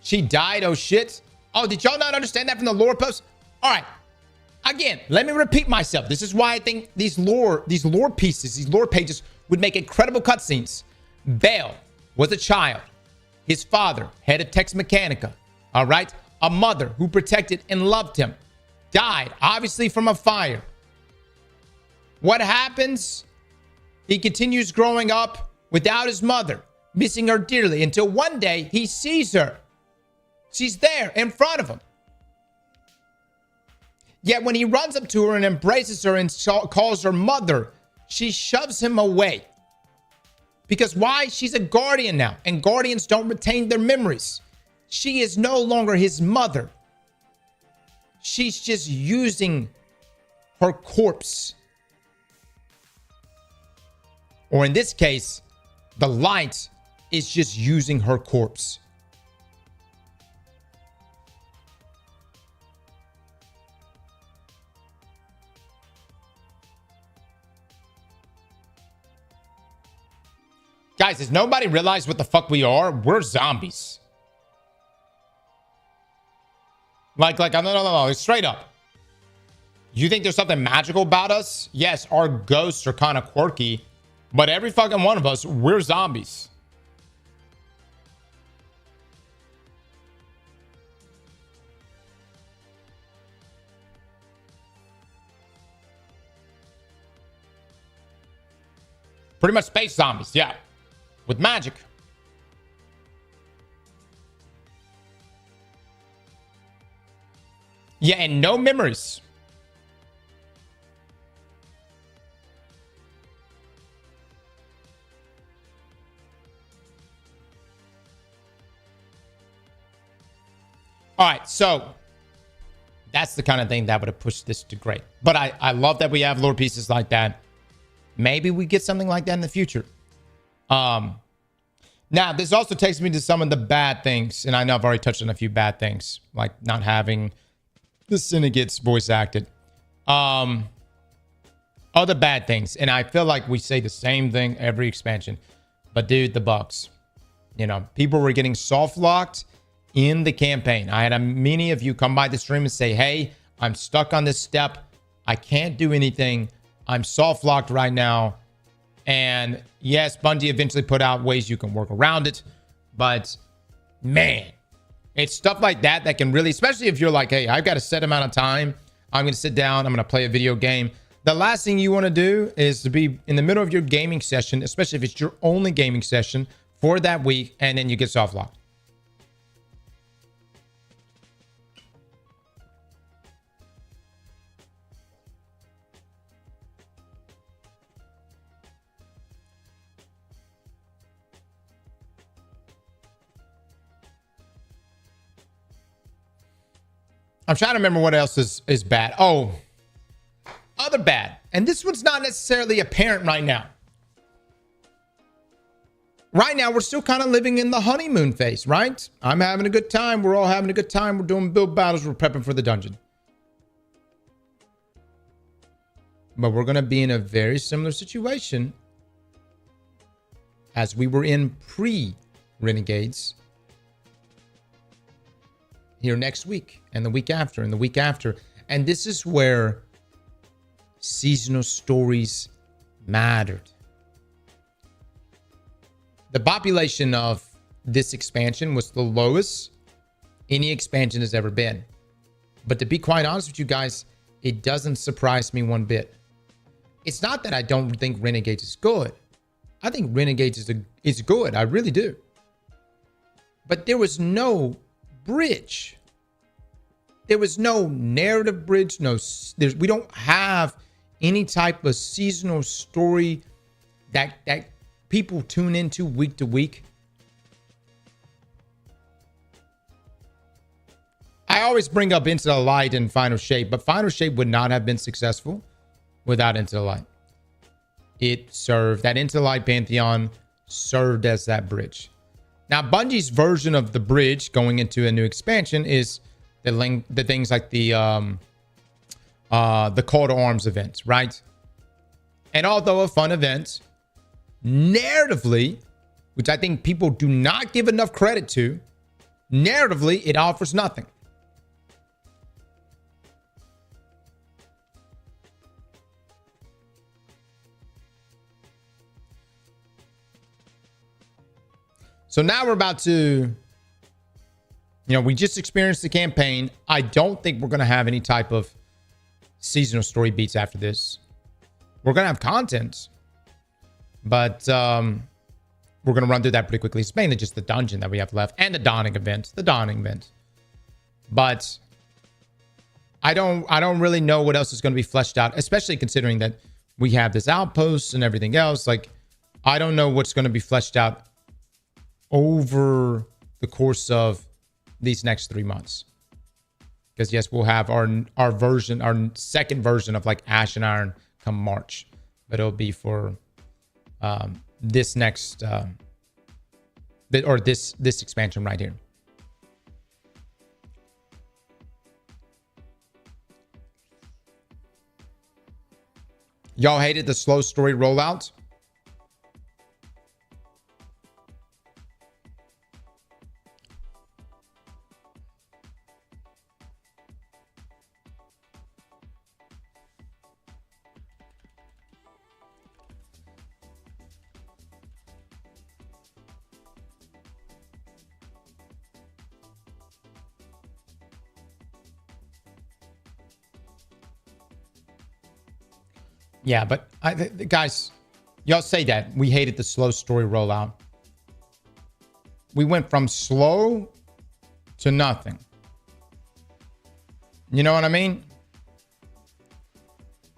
Speaker 1: She died, oh shit. Oh, did y'all not understand that from the lore post? All right. Again, let me repeat myself. This is why I think these lore pieces, these lore pages would make incredible cutscenes. Belle was a child. His father, head of Tex Mechanica. All right. A mother who protected and loved him. Died, obviously, from a fire. What happens? He continues growing up without his mother, missing her dearly, until one day he sees her. She's there in front of him. Yet when he runs up to her and embraces her and calls her mother, she shoves him away. Because why? She's a guardian now, and guardians don't retain their memories. She is no longer his mother. She's just using her corpse. Or in this case, the light is just using her corpse. Guys, does nobody realize what the fuck we are? We're zombies. Like, no, straight up. You think there's something magical about us? Yes, our ghosts are kind of quirky, but every fucking one of us, we're zombies. Pretty much space zombies, yeah. With magic. Yeah, and no memories. All right, so that's the kind of thing that would have pushed this to great. But I love that we have lore pieces like that. Maybe we get something like that in the future. Now, this also takes me to some of the bad things. And I know I've already touched on a few bad things, like not having the Syndicate voice acted. Other bad things. And I feel like we say the same thing every expansion. But dude, the bugs. You know, people were getting soft locked in the campaign. I had many of you come by the stream and say, hey, I'm stuck on this step. I can't do anything. I'm soft locked right now. And yes, Bungie eventually put out ways you can work around it. But man, It's stuff like that that can really, especially if you're like, hey, I've got a set amount of time. I'm going to sit down. I'm going to play a video game. The last thing you want to do is to be in the middle of your gaming session, especially if it's your only gaming session for that week, and then you get soft locked. I'm trying to remember what else is bad. Oh, other bad. And this one's not necessarily apparent right now. Right now, we're still kind of living in the honeymoon phase, right? I'm having a good time. We're all having a good time. We're doing build battles. We're prepping for the dungeon. But we're going to be in a very similar situation as we were in pre-Renegades here next week and the week after and the week after. And this is where seasonal stories mattered. The population of this expansion was the lowest any expansion has ever been. But to be quite honest with you guys, it doesn't surprise me one bit. It's not that I don't think Renegades is good. I think Renegades is good. I really do. But there was no bridge. There was no narrative bridge. We don't have any type of seasonal story that people tune into week to week. I always bring up Into the Light and Final Shape, but Final Shape would not have been successful without Into the Light. It served, that Into the Light Pantheon served as that bridge. Now, Bungie's version of the bridge going into a new expansion is the things like the Call to Arms events, right? And although a fun event, narratively, which I think people do not give enough credit to, narratively, it offers nothing. So now we're about to, we just experienced the campaign. I don't think we're going to have any type of seasonal story beats after this. We're going to have content, but we're going to run through that pretty quickly. It's mainly just the dungeon that we have left and the dawning event, But I don't really know what else is going to be fleshed out, especially considering that we have this outpost and everything else. Like, I don't know what's going to be fleshed out over the course of these next 3 months. Because yes, we'll have our second version of like Ash and Iron come March, but it'll be for this next this expansion right here. Y'all hated the slow story rollout? Yeah, but guys, y'all say that we hated the slow story rollout. We went from slow to nothing. You know what I mean?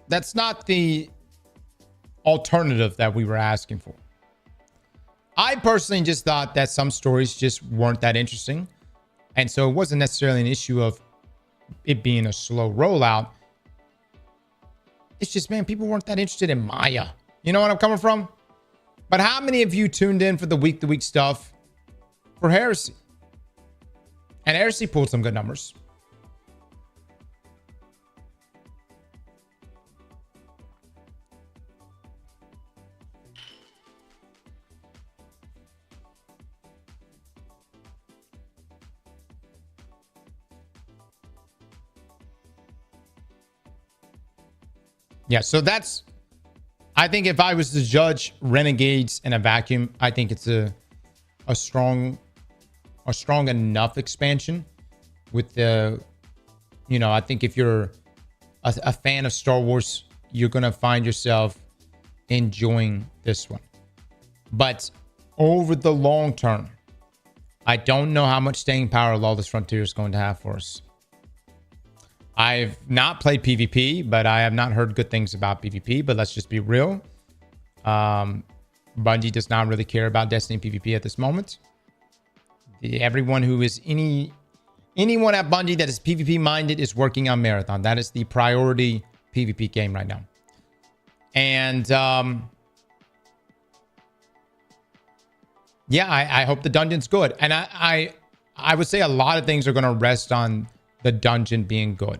Speaker 1: That's not the alternative that we were asking for. I personally just thought that some stories just weren't that interesting. And so it wasn't necessarily an issue of it being a slow rollout. It's just, man, people weren't that interested in Maya. You know what I'm coming from? But how many of you tuned in for the week-to-week stuff for Heresy? And Heresy pulled some good numbers. Yeah, so that's, I think if I was to judge Renegades in a vacuum, I think it's a strong a strong enough expansion with the, you know, I think if you're a fan of Star Wars, you're going to find yourself enjoying this one. But over the long term, I don't know how much staying power Lawless Frontier is going to have for us. I've not played PvP, but I have not heard good things about PvP. But let's just be real. Bungie does not really care about Destiny PvP at this moment. Everyone who is anyone at Bungie that is PvP minded is working on Marathon. That is the priority PvP game right now. And yeah, I hope the dungeon's good. And I would say a lot of things are going to rest on the dungeon being good.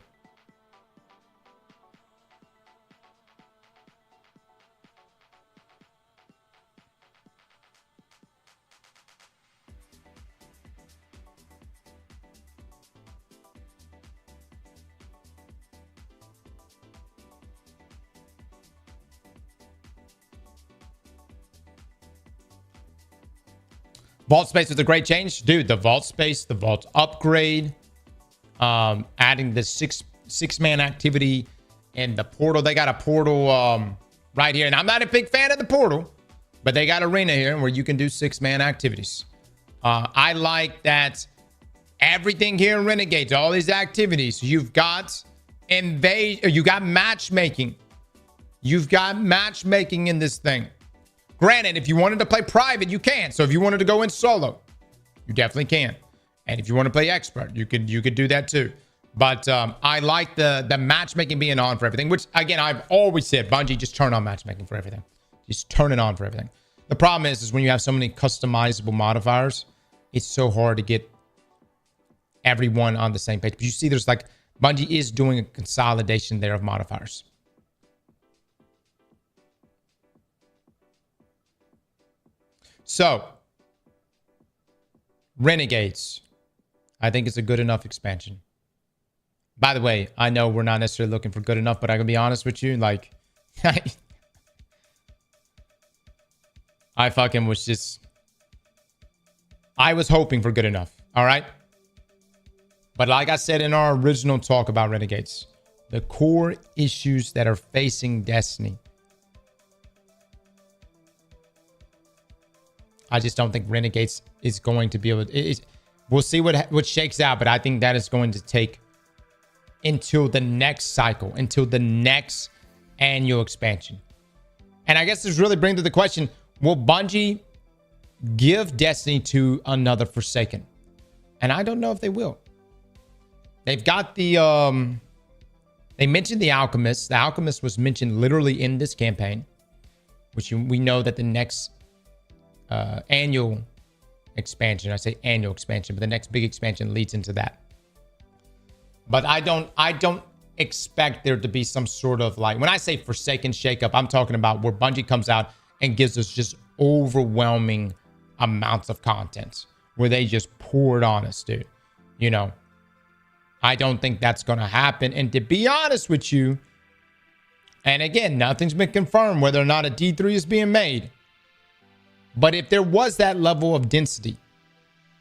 Speaker 1: Vault space was a great change. Dude, the vault space, the vault upgrade, adding the six-man activity and the portal. They got a portal right here. And I'm not a big fan of the portal, but they got arena here where you can do six-man activities. I like that everything here in Renegades, all these activities, you've got you got matchmaking. You've got matchmaking in this thing. Granted, if you wanted to play private, you can. So if you wanted to go in solo, you definitely can. And if you want to play expert, you could do that too. But I like the matchmaking being on for everything, which again, I've always said, Bungie, just turn on matchmaking for everything. Just turn it on for everything. The problem is when you have so many customizable modifiers, it's so hard to get everyone on the same page. But you see, there's like, Bungie is doing a consolidation there of modifiers. So, Renegades, I think it's a good enough expansion. By the way, I know we're not necessarily looking for good enough, but I can be honest with you, like, I fucking was just, I was hoping for good enough, all right? But like I said in our original talk about Renegades, the core issues that are facing Destiny, I just don't think Renegades is going to be able to... We'll see what shakes out, but I think that is going to take until the next cycle, until the next annual expansion. And I guess this really brings to the question, will Bungie give Destiny to another Forsaken? And I don't know if they will. They've got the... They mentioned the Alchemist. The Alchemist was mentioned literally in this campaign, which we know that the next... annual expansion. I say annual expansion, but the next big expansion leads into that. But I don't expect there to be some sort of like, when I say Forsaken shakeup, I'm talking about where Bungie comes out and gives us just overwhelming amounts of content where they just pour it on us, dude. You know, I don't think that's going to happen. And to be honest with you, and again, nothing's been confirmed whether or not a D3 is being made. But if there was that level of density,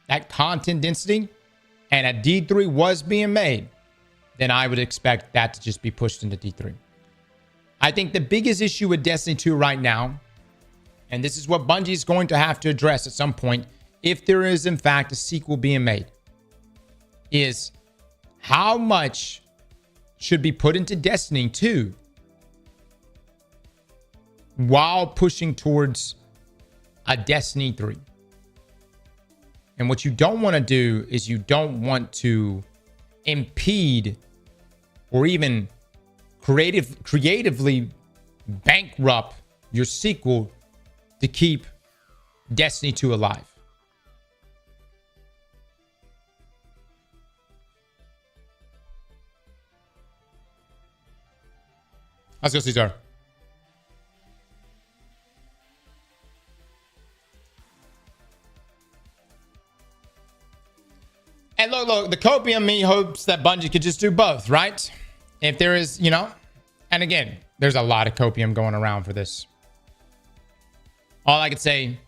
Speaker 1: that content density, and a D3 was being made, then I would expect that to just be pushed into D3. I think the biggest issue with Destiny 2 right now, and this is what Bungie is going to have to address at some point, if there is in fact a sequel being made, is how much should be put into Destiny 2 while pushing towards a Destiny 3. And what you don't want to do is you don't want to impede or even creatively bankrupt your sequel to keep Destiny 2 alive. Let's go, Cesar. And look, the copium me hopes that Bungie could just do both, right? If there is, you know, and again, there's a lot of copium going around for this. All I could say,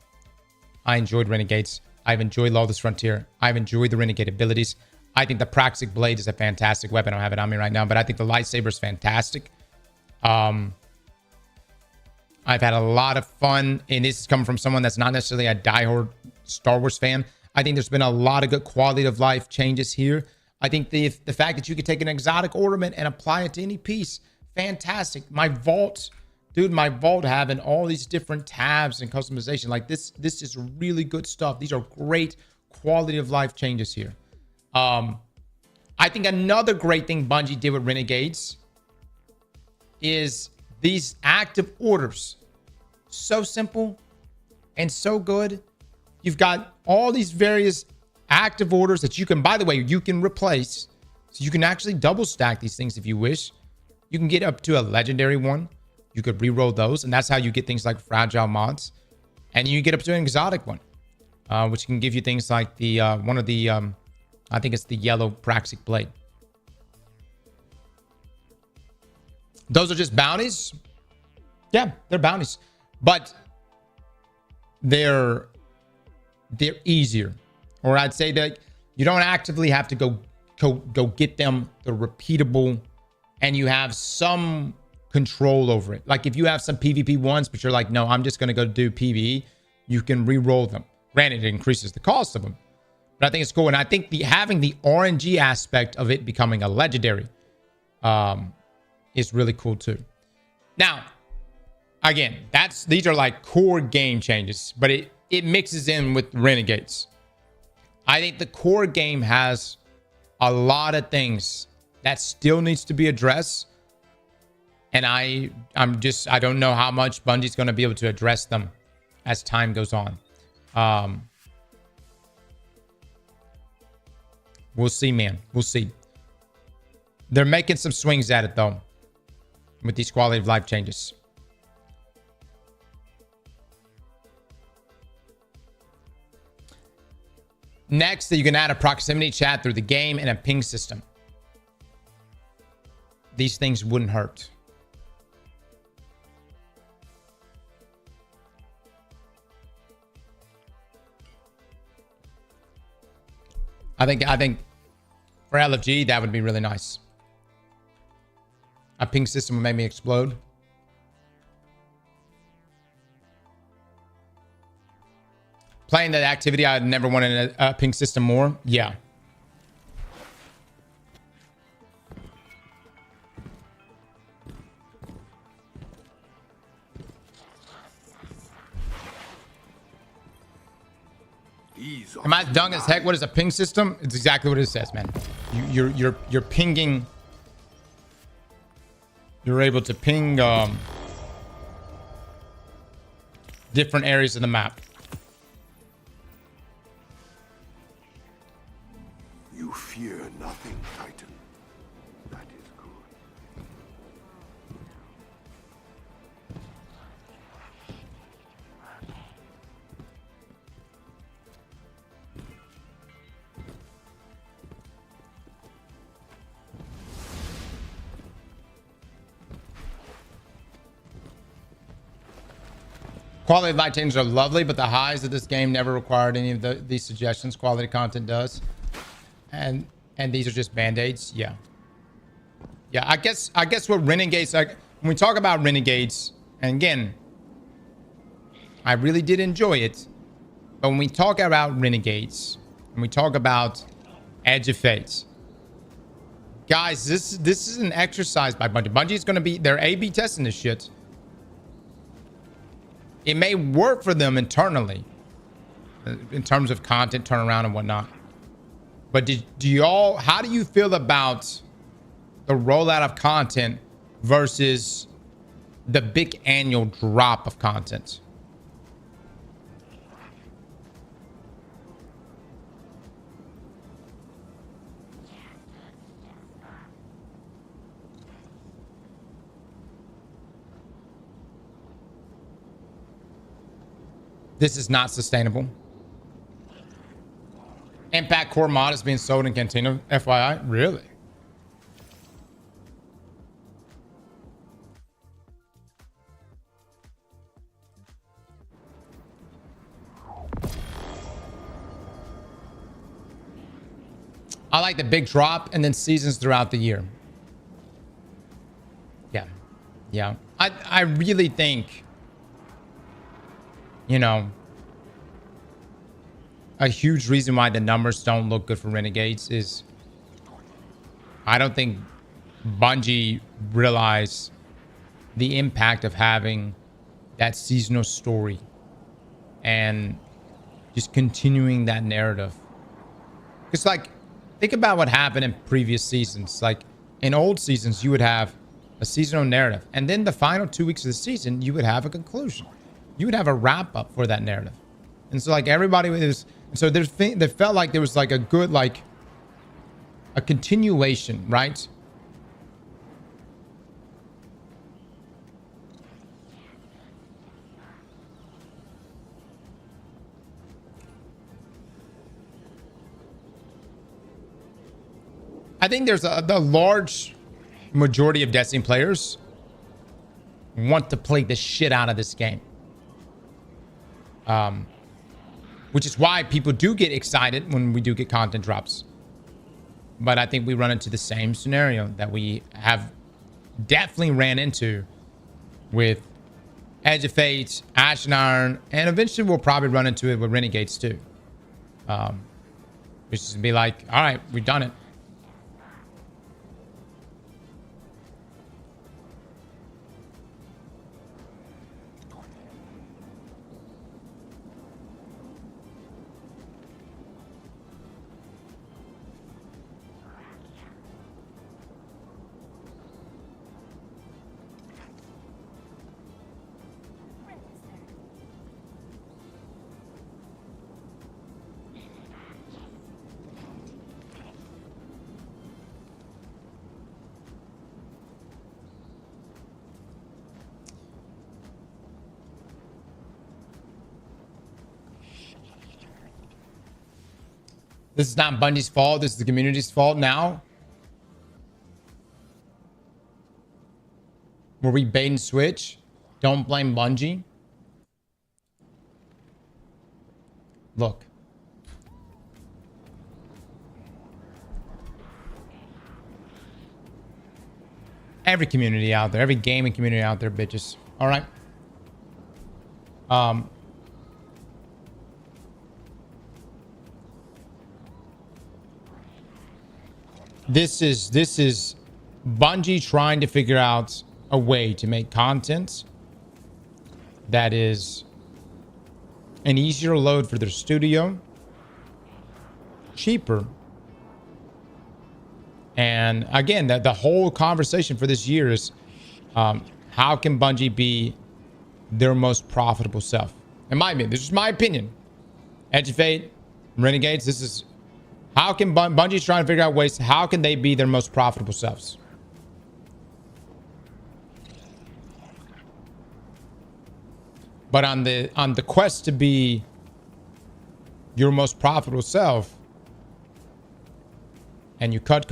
Speaker 1: I enjoyed Renegades. I've enjoyed Lawless Frontier. I've enjoyed the Renegade abilities. I think the Praxic Blade is a fantastic weapon. I don't have it on me right now, but I think the lightsaber is fantastic. I've had a lot of fun, and this is coming from someone that's not necessarily a diehard Star Wars fan. I think there's been a lot of good quality of life changes here. I think the fact that you could take an exotic ornament and apply it to any piece, fantastic. My vault, dude, my vault having all these different tabs and customization, like this is really good stuff. These are great quality of life changes here. I think another great thing Bungie did with Renegades is these active orders. So simple and so good. You've got all these various active orders that you can, by the way, you can replace. So you can actually double stack these things if you wish. You can get up to a legendary one. You could re-roll those, and that's how you get things like fragile mods. And you get up to an exotic one, which can give you things like the one of the I think it's the yellow Praxic Blade. Those are just bounties. Yeah, they're bounties, but they're easier, or I'd say that you don't actively have to go get them. They're repeatable, and you have some control over it. Like if you have some PvP ones, but you're like, no, I'm just gonna go do PvE, you can re-roll them. Granted, it increases the cost of them, but I think it's cool. And I think having the RNG aspect of it becoming a legendary is really cool too. Now, again, these are like core game changes, but it mixes in with Renegades. I think the core game has a lot of things that still needs to be addressed. And I don't know how much Bungie's going to be able to address them as time goes on. We'll see, man. We'll see. They're making some swings at it, though, with these quality of life changes. Next, you can add a proximity chat through the game and a ping system. These things wouldn't hurt. I think for LFG, that would be really nice. A ping system would make me explode. Playing that activity, I'd never wanted a ping system more. Yeah. Am I dumb as heck? What is a ping system? It's exactly what it says, man. You're pinging. You're able to ping different areas of the map.
Speaker 2: You fear nothing, Titan. That is good.
Speaker 1: Quality of life changes are lovely, but the highs of this game never required any of these suggestions. Quality content does. And these are just band-aids. Yeah. I guess what Renegades, like when we talk about Renegades, and again, I really did enjoy it, but when we talk about Renegades and we talk about Edge of Fates, guys, this is an exercise by Bungie. Bungie's going to be, they're A/B testing this shit. It may work for them internally in terms of content turnaround and whatnot. But how do you feel about the rollout of content versus the big annual drop of content? This is not sustainable. Impact Core mod is being sold in Cantina, FYI. Really? I like the big drop and then seasons throughout the year. Yeah. Yeah. I really think, you know, a huge reason why the numbers don't look good for Renegades is I don't think Bungie realized the impact of having that seasonal story and just continuing that narrative. It's like, think about what happened in previous seasons. Like in old seasons, you would have a seasonal narrative, and then the final 2 weeks of the season, you would have a conclusion. You would have a wrap up for that narrative. And so like everybody was, so there felt like there was like a good, like a continuation, right? I think there's the large majority of Destiny players want to play the shit out of this game. Which is why people do get excited when we do get content drops. But I think we run into the same scenario that we have definitely ran into with Edge of Fate, Ash and Iron, and eventually we'll probably run into it with Renegades too. Which is to be like, all right, we've done it. This is not Bungie's fault. This is the community's fault now. Were we bait and switch? Don't blame Bungie. Look. Every community out there, every gaming community out there, bitches. All right. This is Bungie trying to figure out a way to make content that is an easier load for their studio, cheaper, and again, the whole conversation for this year is how can Bungie be their most profitable self? In my opinion, this is my opinion. Edge of Fate, Renegades, this is how can Bungie's trying to figure out ways, how can they be their most profitable selves? But on the quest to be your most profitable self, and you cut,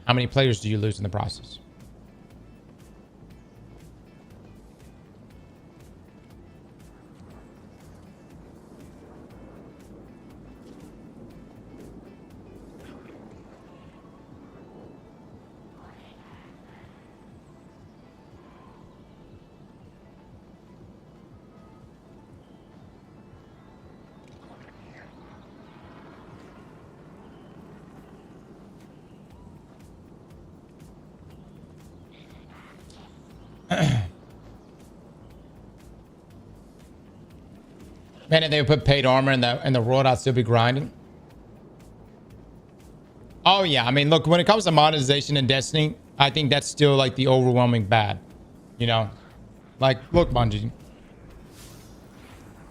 Speaker 1: how many players do you lose in the process? Man, if they would put paid armor in the world, I'd still be grinding. Oh yeah, I mean, look, when it comes to monetization in Destiny, I think that's still like the overwhelming bad. You know, like, look, Bungie.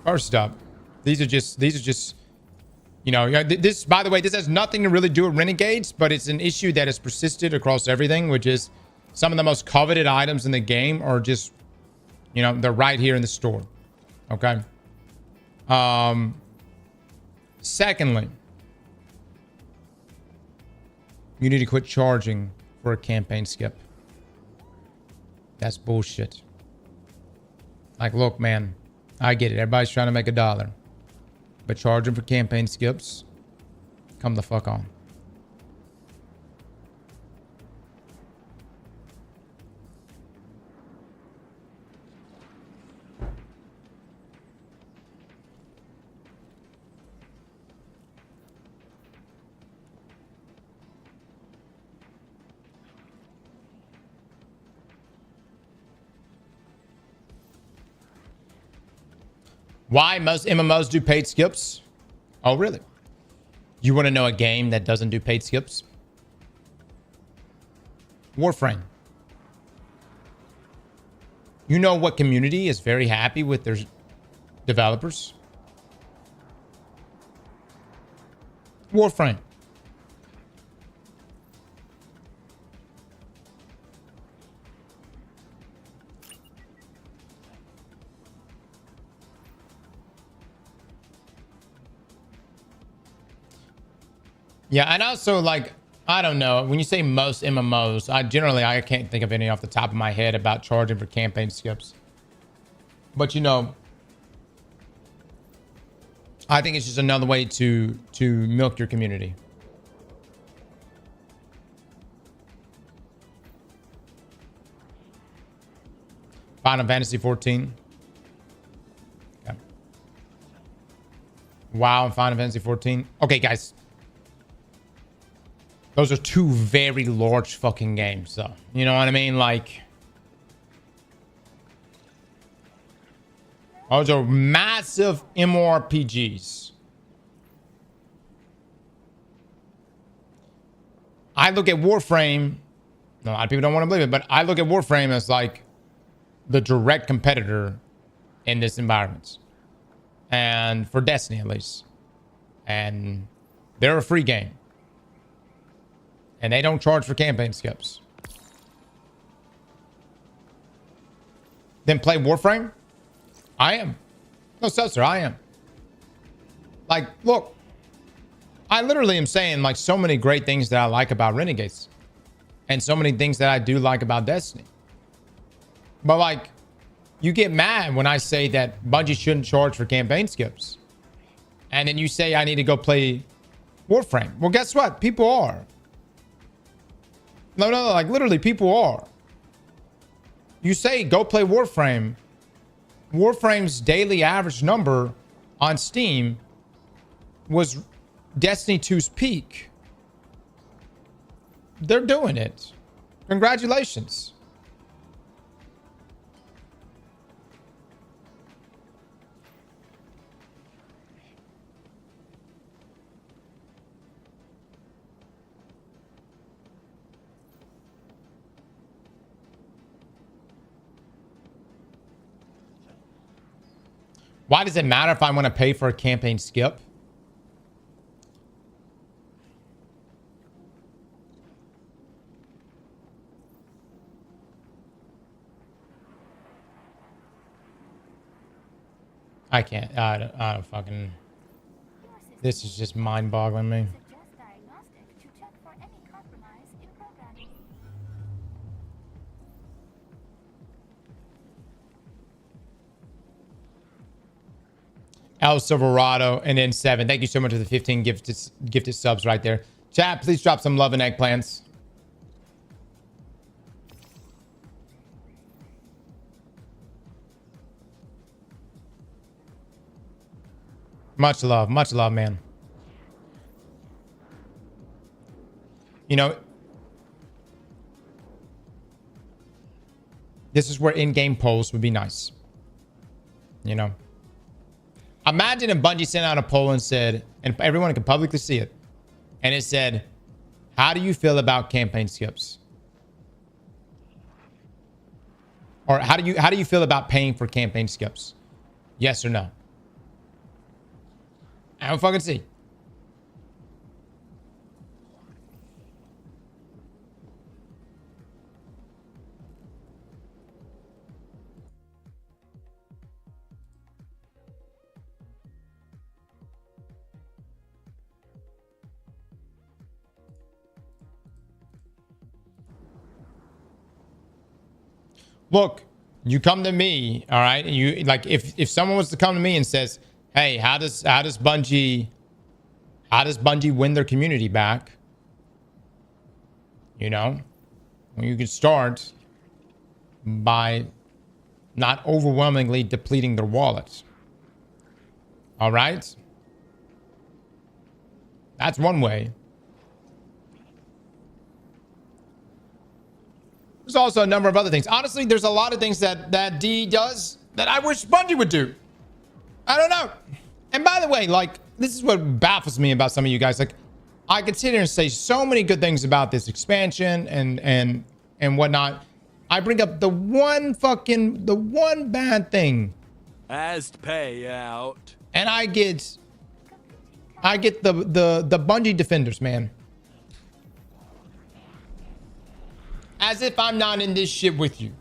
Speaker 1: First up, these are just, you know, this, by the way, this has nothing to really do with Renegades, but it's an issue that has persisted across everything, which is some of the most coveted items in the game are just, you know, they're right here in the store. Okay. Secondly, you need to quit charging for a campaign skip. That's bullshit. Like, look, man, I get it. Everybody's trying to make $1. But charging for campaign skips, come the fuck on. Why most MMOs do paid skips? Oh, really? You want to know a game that doesn't do paid skips? Warframe. You know what community is very happy with their developers? Warframe. Yeah, and also, like, I don't know. When you say most MMOs, I can't think of any off the top of my head about charging for campaign skips. But, you know, I think it's just another way to milk your community. Final Fantasy 14. Okay. WoW and Final Fantasy 14. Okay, guys. Those are two very large fucking games, though. You know what I mean? Like, those are massive MMORPGs. I look at Warframe. A lot of people don't want to believe it, but I look at Warframe as like the direct competitor in this environment. And for Destiny, at least. And they're a free game. And they don't charge for campaign skips. Then play Warframe? I am. No, Seltzer, I am. Like, look. I literally am saying, like, so many great things that I like about Renegades. And so many things that I do like about Destiny. But, like, you get mad when I say that Bungie shouldn't charge for campaign skips. And then you say I need to go play Warframe. Well, guess what? People are. No, like literally people are. You say go play Warframe. Warframe's daily average number on Steam was Destiny 2's peak. They're doing it. Congratulations. Why does it matter if I want to pay for a campaign skip? I can't. I don't fucking. This is just mind-boggling me. El Silverado and then 7. Thank you so much for the 15 gifted subs right there. Chat, please drop some love and eggplants. Much love, man. You know, this is where in-game polls would be nice. You know. Imagine if Bungie sent out a poll and said, and everyone can publicly see it, and it said, how do you feel about campaign skips? Or how do you feel about paying for campaign skips? Yes or no? I don't fucking see. Look, you come to me, all right? And you like if someone was to come to me and says, Hey, how does Bungie win their community back? You know, when you can start by not overwhelmingly depleting their wallets. All right, that's one way. There's also a number of other things. Honestly, there's a lot of things that D does that I wish Bungie would do. I don't know. And by the way, like, this is what baffles me about some of you guys. Like, I could sit here and say so many good things about this expansion and whatnot. I bring up the one bad thing.
Speaker 3: As payout.
Speaker 1: And I get the Bungie defenders, man. As if I'm not in this shit with you.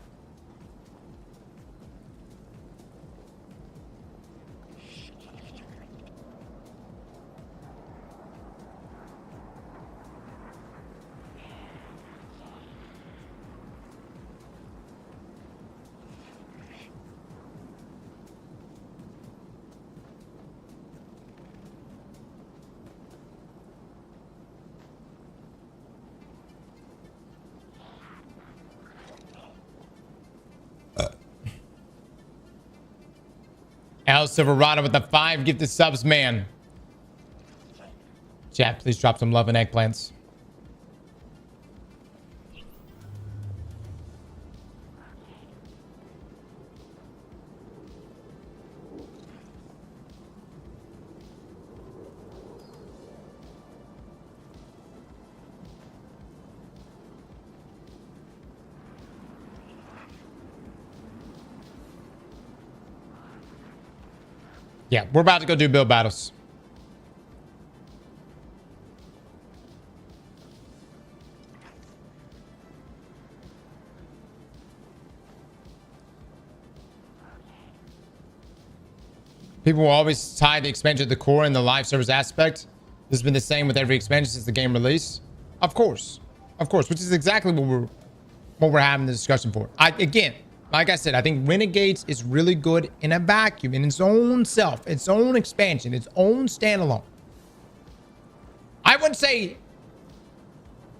Speaker 1: El Silverado with the 5 gifted subs, man. Chat, please drop some love and eggplants. Yeah, we're about to go do build battles. People will always tie the expansion to the core and the live service aspect. This has been the same with every expansion since the game release. Of course, which is exactly what we're having the discussion for. Again, like I said, I think Renegades is really good in a vacuum, in its own self, its own expansion, its own standalone. I wouldn't say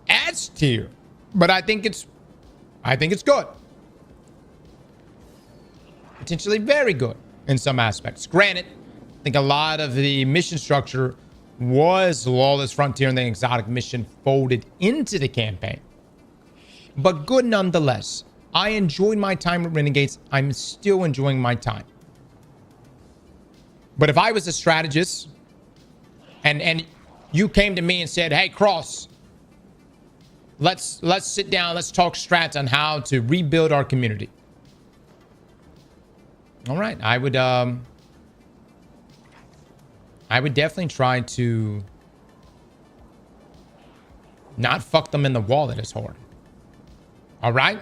Speaker 1: S tier, but I think it's good. Potentially very good in some aspects. Granted, I think a lot of the mission structure was Lawless Frontier and the exotic mission folded into the campaign. But good nonetheless. I enjoyed my time with Renegades. I'm still enjoying my time. But if I was a strategist and you came to me and said, "Hey, Cross, let's sit down, let's talk strats on how to rebuild our community." All right, I would definitely try to not fuck them in the wallet as hard. All right?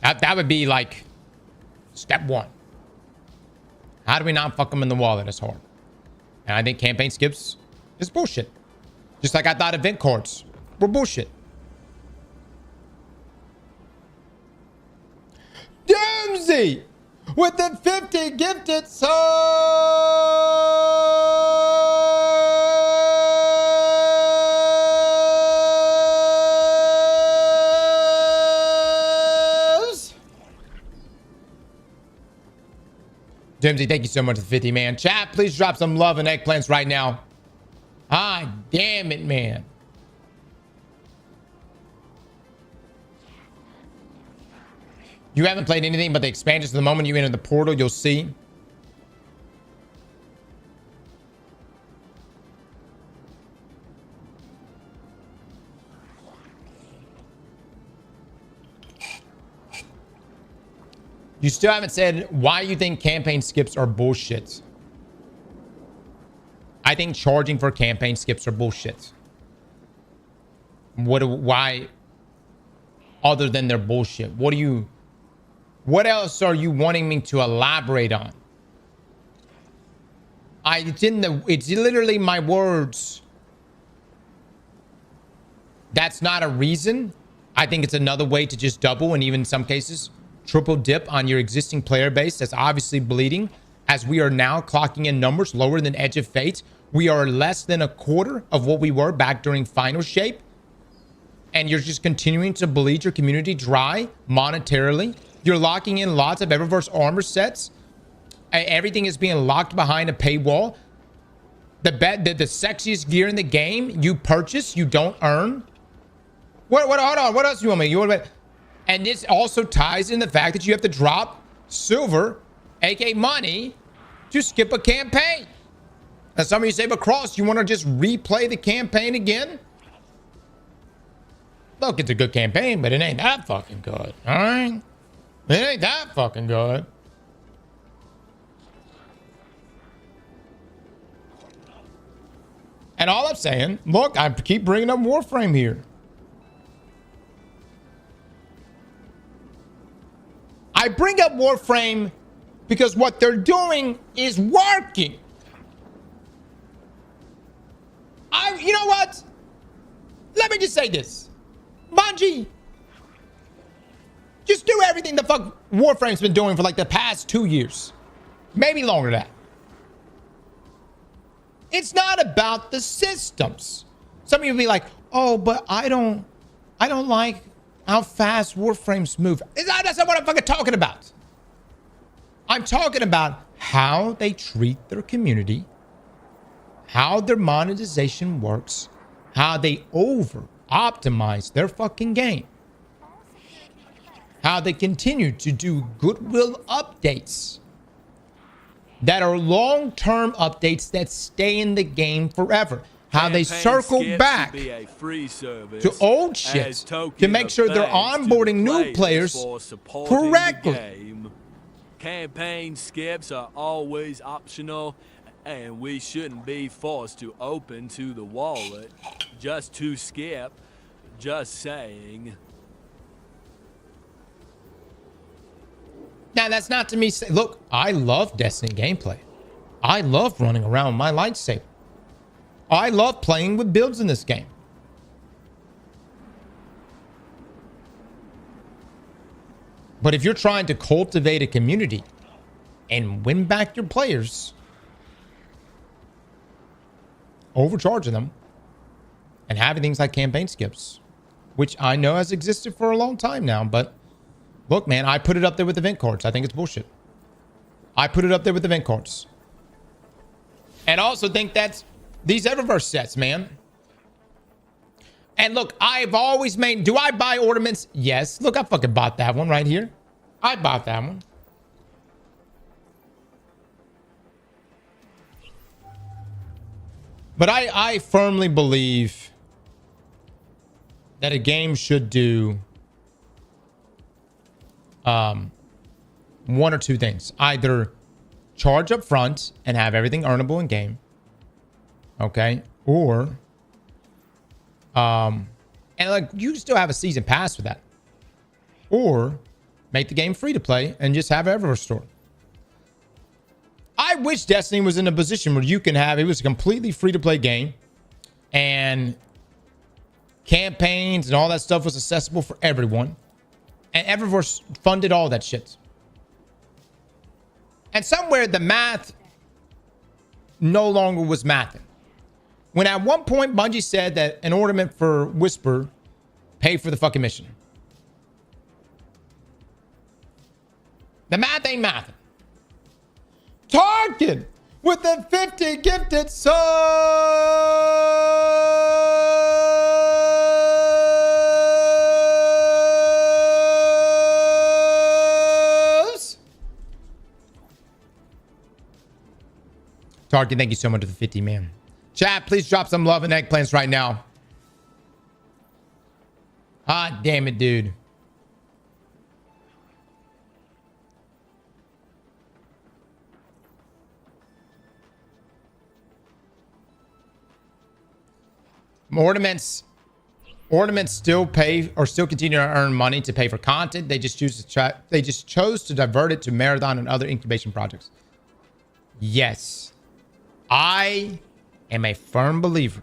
Speaker 1: That would be like step one. How do we not fuck them in the wallet as hard? And I think campaign skips is bullshit. Just like I thought event cards were bullshit. Dempsey with the 50 gifted Jimsy, thank you so much for the 50, man. Chat, please drop some love and eggplants right now. Ah, damn it, man. You haven't played anything but the expansions. The moment you enter the portal, you'll see. You still haven't said why you think campaign skips are bullshit. I think charging for campaign skips are bullshit. Why? Other than their bullshit, what else are you wanting me to elaborate on? It's literally my words. That's not a reason. I think it's another way to just double and even in some cases triple dip on your existing player base that's obviously bleeding as we are now clocking in numbers lower than Edge of Fate. We are less than a quarter of what we were back during Final Shape. And you're just continuing to bleed your community dry monetarily. You're locking in lots of Eververse armor sets. Everything is being locked behind a paywall. The sexiest gear in the game, you purchase, you don't earn. Hold on, what else do you want me? And this also ties in the fact that you have to drop silver, aka money, to skip a campaign. And some of you say, but Cross, you want to just replay the campaign again? Look, it's a good campaign, but it ain't that fucking good. All right? It ain't that fucking good. And all I'm saying, look, I keep bringing up Warframe here. I bring up Warframe because what they're doing is working. You know what? Let me just say this. Bungie, just do everything the fuck Warframe's been doing for like the past 2 years. Maybe longer than that. It's not about the systems. Some of you will be like, oh, but I don't like how fast Warframes move. That's not what I'm fucking talking about. I'm talking about how they treat their community, how their monetization works, how they over-optimize their fucking game, how they continue to do goodwill updates that are long-term updates that stay in the game forever. How they circle back to old shit to make sure they're onboarding new players correctly.
Speaker 3: Campaign skips are always optional, and we shouldn't be forced to open to the wallet just to skip. Just saying.
Speaker 1: Now, that's not to me say, look, I love Destiny gameplay. I love running around with my lightsaber. I love playing with builds in this game. But if you're trying to cultivate a community and win back your players, overcharging them and having things like campaign skips, which I know has existed for a long time now, but look, man, I put it up there with event cards. I think it's bullshit. I put it up there with event cards. And I also think that's these Eververse sets, man. And look, I've always made... Do I buy ornaments? Yes. Look, I fucking bought that one right here. I bought that one. But I firmly believe that a game should do one or two things. Either charge up front and have everything earnable in game. Okay. Or and like you still have a season pass for that. Or make the game free to play and just have Eververse store. I wish Destiny was in a position where you can have it was a completely free to play game and campaigns and all that stuff was accessible for everyone. And Eververse funded all that shit. And somewhere the math no longer was mathing. When at one point Bungie said that an ornament for Whisper paid for the fucking mission. The math ain't mathing. Tarkin with the 50 gifted subs. Tarkin, thank you so much for the 50, man. Chat, please drop some love and eggplants right now. Ah, damn it, dude. Ornaments still pay or still continue to earn money to pay for content. They just chose to divert it to Marathon and other incubation projects. Yes, I am a firm believer.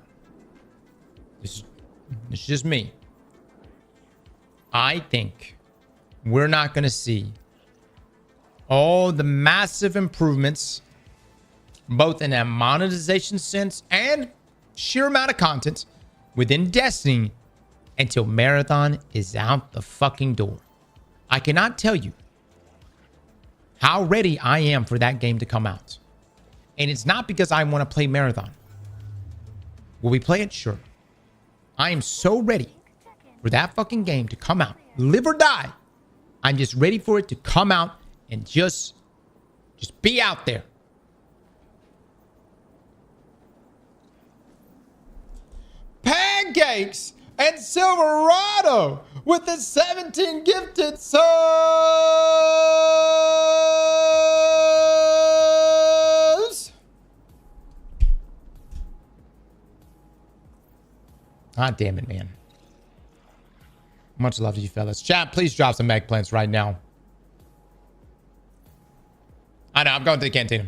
Speaker 1: This is just me. I think we're not going to see all the massive improvements, both in a monetization sense and sheer amount of content within Destiny until Marathon is out the fucking door. I cannot tell you how ready I am for that game to come out. And it's not because I want to play Marathon. Will we play it? Sure. I am so ready for that fucking game to come out. Live or die. I'm just ready for it to come out and just be out there. Pancakes and Silverado with the 17 gifted subs. God damn it, man. Much love to you fellas. Chat, please drop some egg plants right now. I know, I'm going to the cantina.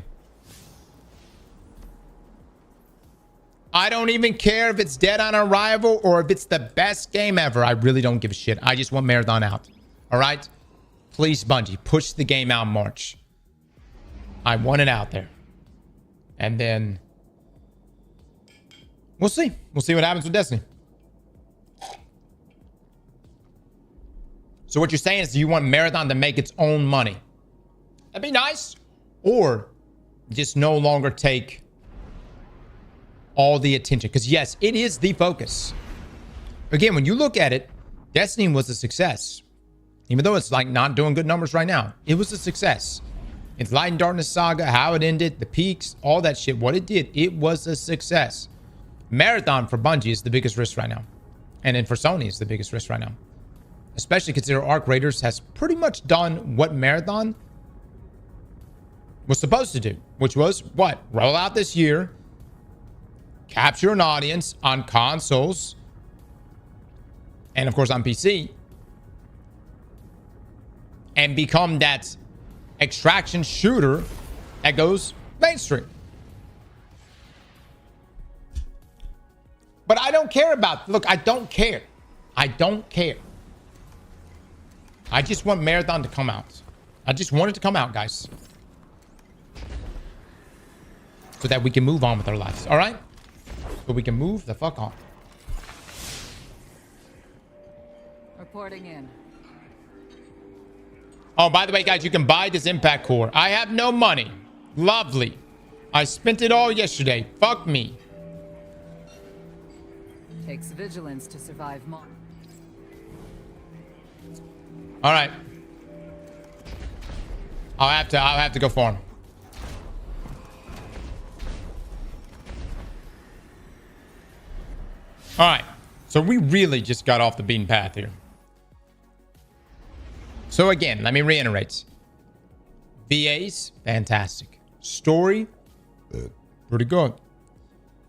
Speaker 1: I don't even care if it's dead on arrival or if it's the best game ever. I really don't give a shit. I just want Marathon out. All right? Please, Bungie, push the game out in March. I want it out there. And then we'll see. We'll see what happens with Destiny. So what you're saying is you want Marathon to make its own money. That'd be nice. Or just no longer take all the attention. Because yes, it is the focus. Again, when you look at it, Destiny was a success. Even though it's like not doing good numbers right now, it was a success. It's Light and Darkness Saga, how it ended, the peaks, all that shit, what it did, it was a success. Marathon for Bungie is the biggest risk right now. And then for Sony is the biggest risk right now. Especially consider Arc Raiders has pretty much done what Marathon was supposed to do. Which was what? Roll out this year. Capture an audience on consoles. And of course on PC. And become that extraction shooter that goes mainstream. But I don't care about... Look, I don't care. I don't care. I just want Marathon to come out. I just want it to come out, guys. So that we can move on with our lives. All right? So we can move the fuck on.
Speaker 4: Reporting in.
Speaker 1: Oh, by the way, guys, you can buy this impact core. I have no money. Lovely. I spent it all yesterday. Fuck me.
Speaker 4: Takes vigilance to survive more.
Speaker 1: All right. I'll have to go for him. All right. So we really just got off the beaten path here. So again, let me reiterate. VAs, fantastic. Story, pretty good.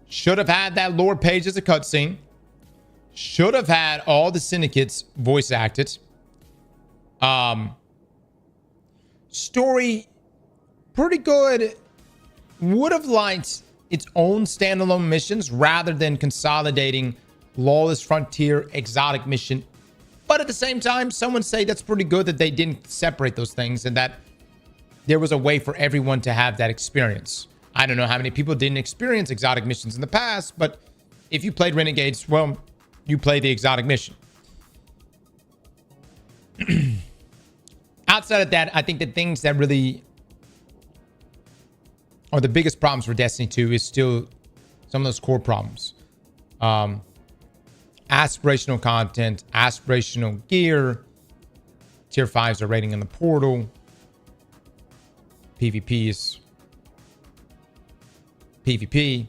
Speaker 1: Should have had that lore page as a cutscene. Should have had all the syndicates voice acted. Story, pretty good. Would have liked its own standalone missions rather than consolidating Lawless Frontier, Exotic Mission. But at the same time, someone say that's pretty good that they didn't separate those things and that there was a way for everyone to have that experience. I don't know how many people didn't experience exotic missions in the past, but if you played Renegades, well, you play the exotic mission. Outside of that, I think the things that really are the biggest problems for Destiny 2 is still some of those core problems. Aspirational content, aspirational gear, tier 5s are rating in the portal, PvPs, PvP.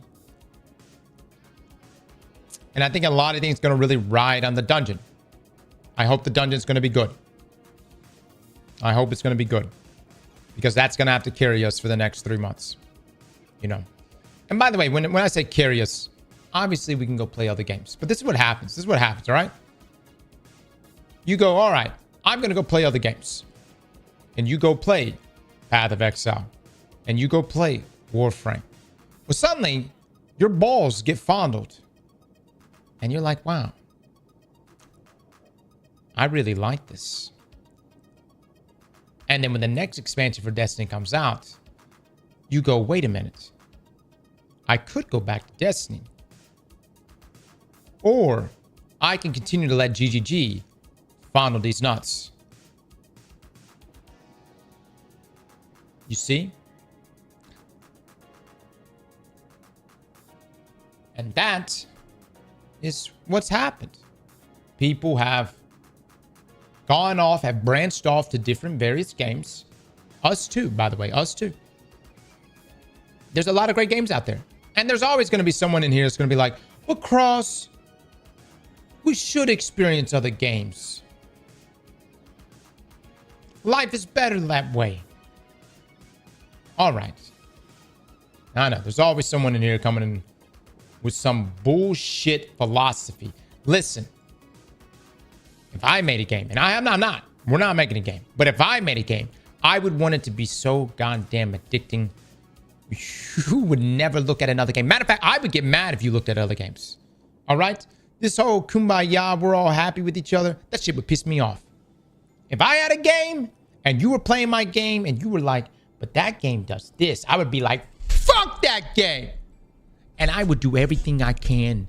Speaker 1: And I think a lot of things going to really ride on the dungeon. I hope the dungeon's going to be good. I hope it's going to be good. Because that's going to have to carry us for the next 3 months. You know. And by the way, when I say carry us, obviously we can go play other games. But this is what happens. This is what happens, all right? You go, all right, I'm going to go play other games. And you go play Path of Exile. And you go play Warframe. Well, suddenly, your balls get fondled. And you're like, wow. I really like this. And then when the next expansion for Destiny comes out, you go, wait a minute. I could go back to Destiny. Or I can continue to let GGG fondle these nuts. You see? And that is what's happened. People have gone off, have branched off to different various games. Us too, by the way, us too. There's a lot of great games out there. And there's always going to be someone in here that's going to be like, well, Cross, we should experience other games. Life is better that way. All right. I know. There's always someone in here coming in with some bullshit philosophy. Listen. If I made a game, and I'm not. We're not making a game. But if I made a game, I would want it to be so goddamn addicting. You would never look at another game. Matter of fact, I would get mad if you looked at other games. All right? This whole kumbaya, we're all happy with each other. That shit would piss me off. If I had a game and you were playing my game and you were like, but that game does this, I would be like, fuck that game. And I would do everything I can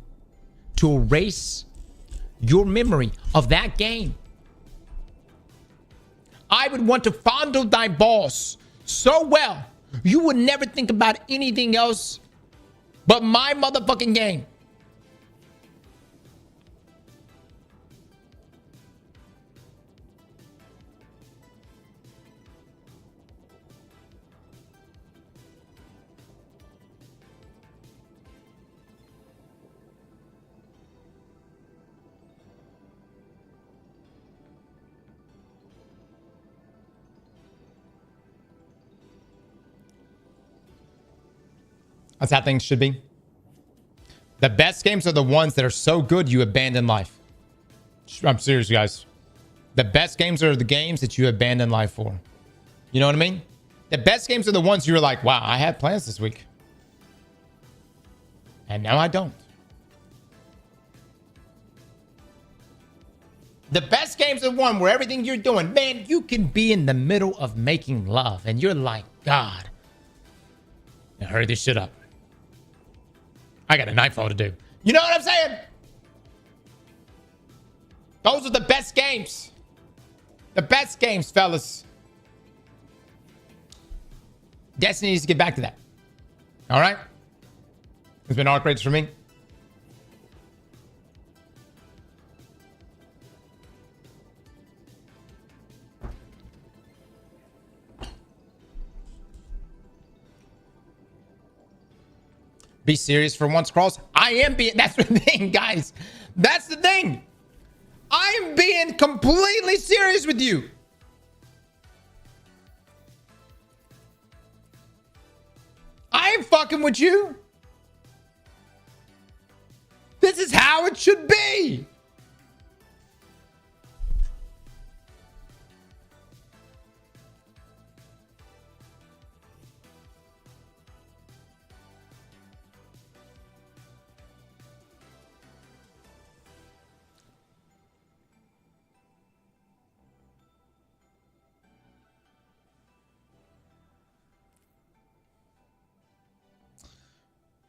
Speaker 1: to erase your memory of that game. I would want to fondle thy boss so well, you would never think about anything else but my motherfucking game. That's how things should be. The best games are the ones that are so good you abandon life. I'm serious, guys. The best games are the games that you abandon life for. You know what I mean? The best games are the ones you're like, wow, I had plans this week. And now I don't. The best games are the one where everything you're doing, man, you can be in the middle of making love. And you're like, God, now hurry this shit up. I got a nightfall to do. You know what I'm saying? Those are the best games. The best games, fellas. Destiny needs to get back to that. All right? It's been arc rates for me. Be serious for once, Cross. I am being... That's the thing, guys. That's the thing. I am being completely serious with you. I ain't fucking with you. This is how it should be.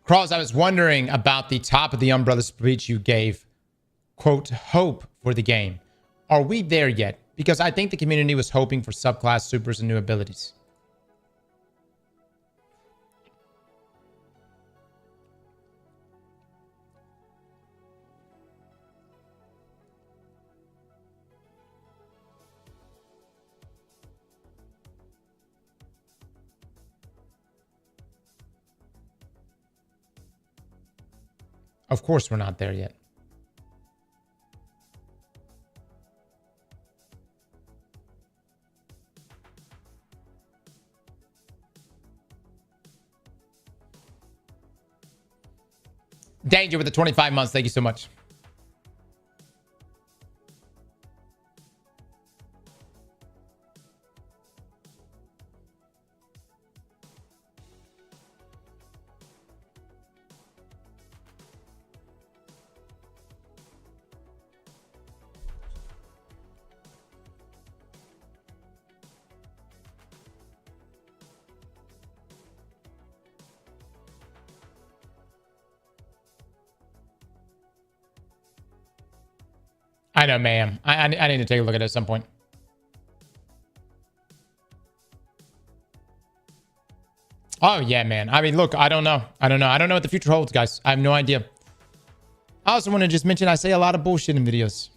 Speaker 1: Cross, I was wondering about the top of the umbrella speech you gave, quote, hope for the game. Are we there yet? Because I think the community was hoping for subclass supers and new abilities. Of course, we're not there yet. Danger with the 25 months. Thank you so much. I know, ma'am. I need to take a look at it at some point. Oh, yeah, man. I mean, look, I don't know. I don't know what the future holds, guys. I have no idea. I also want to just mention I say a lot of bullshit in videos.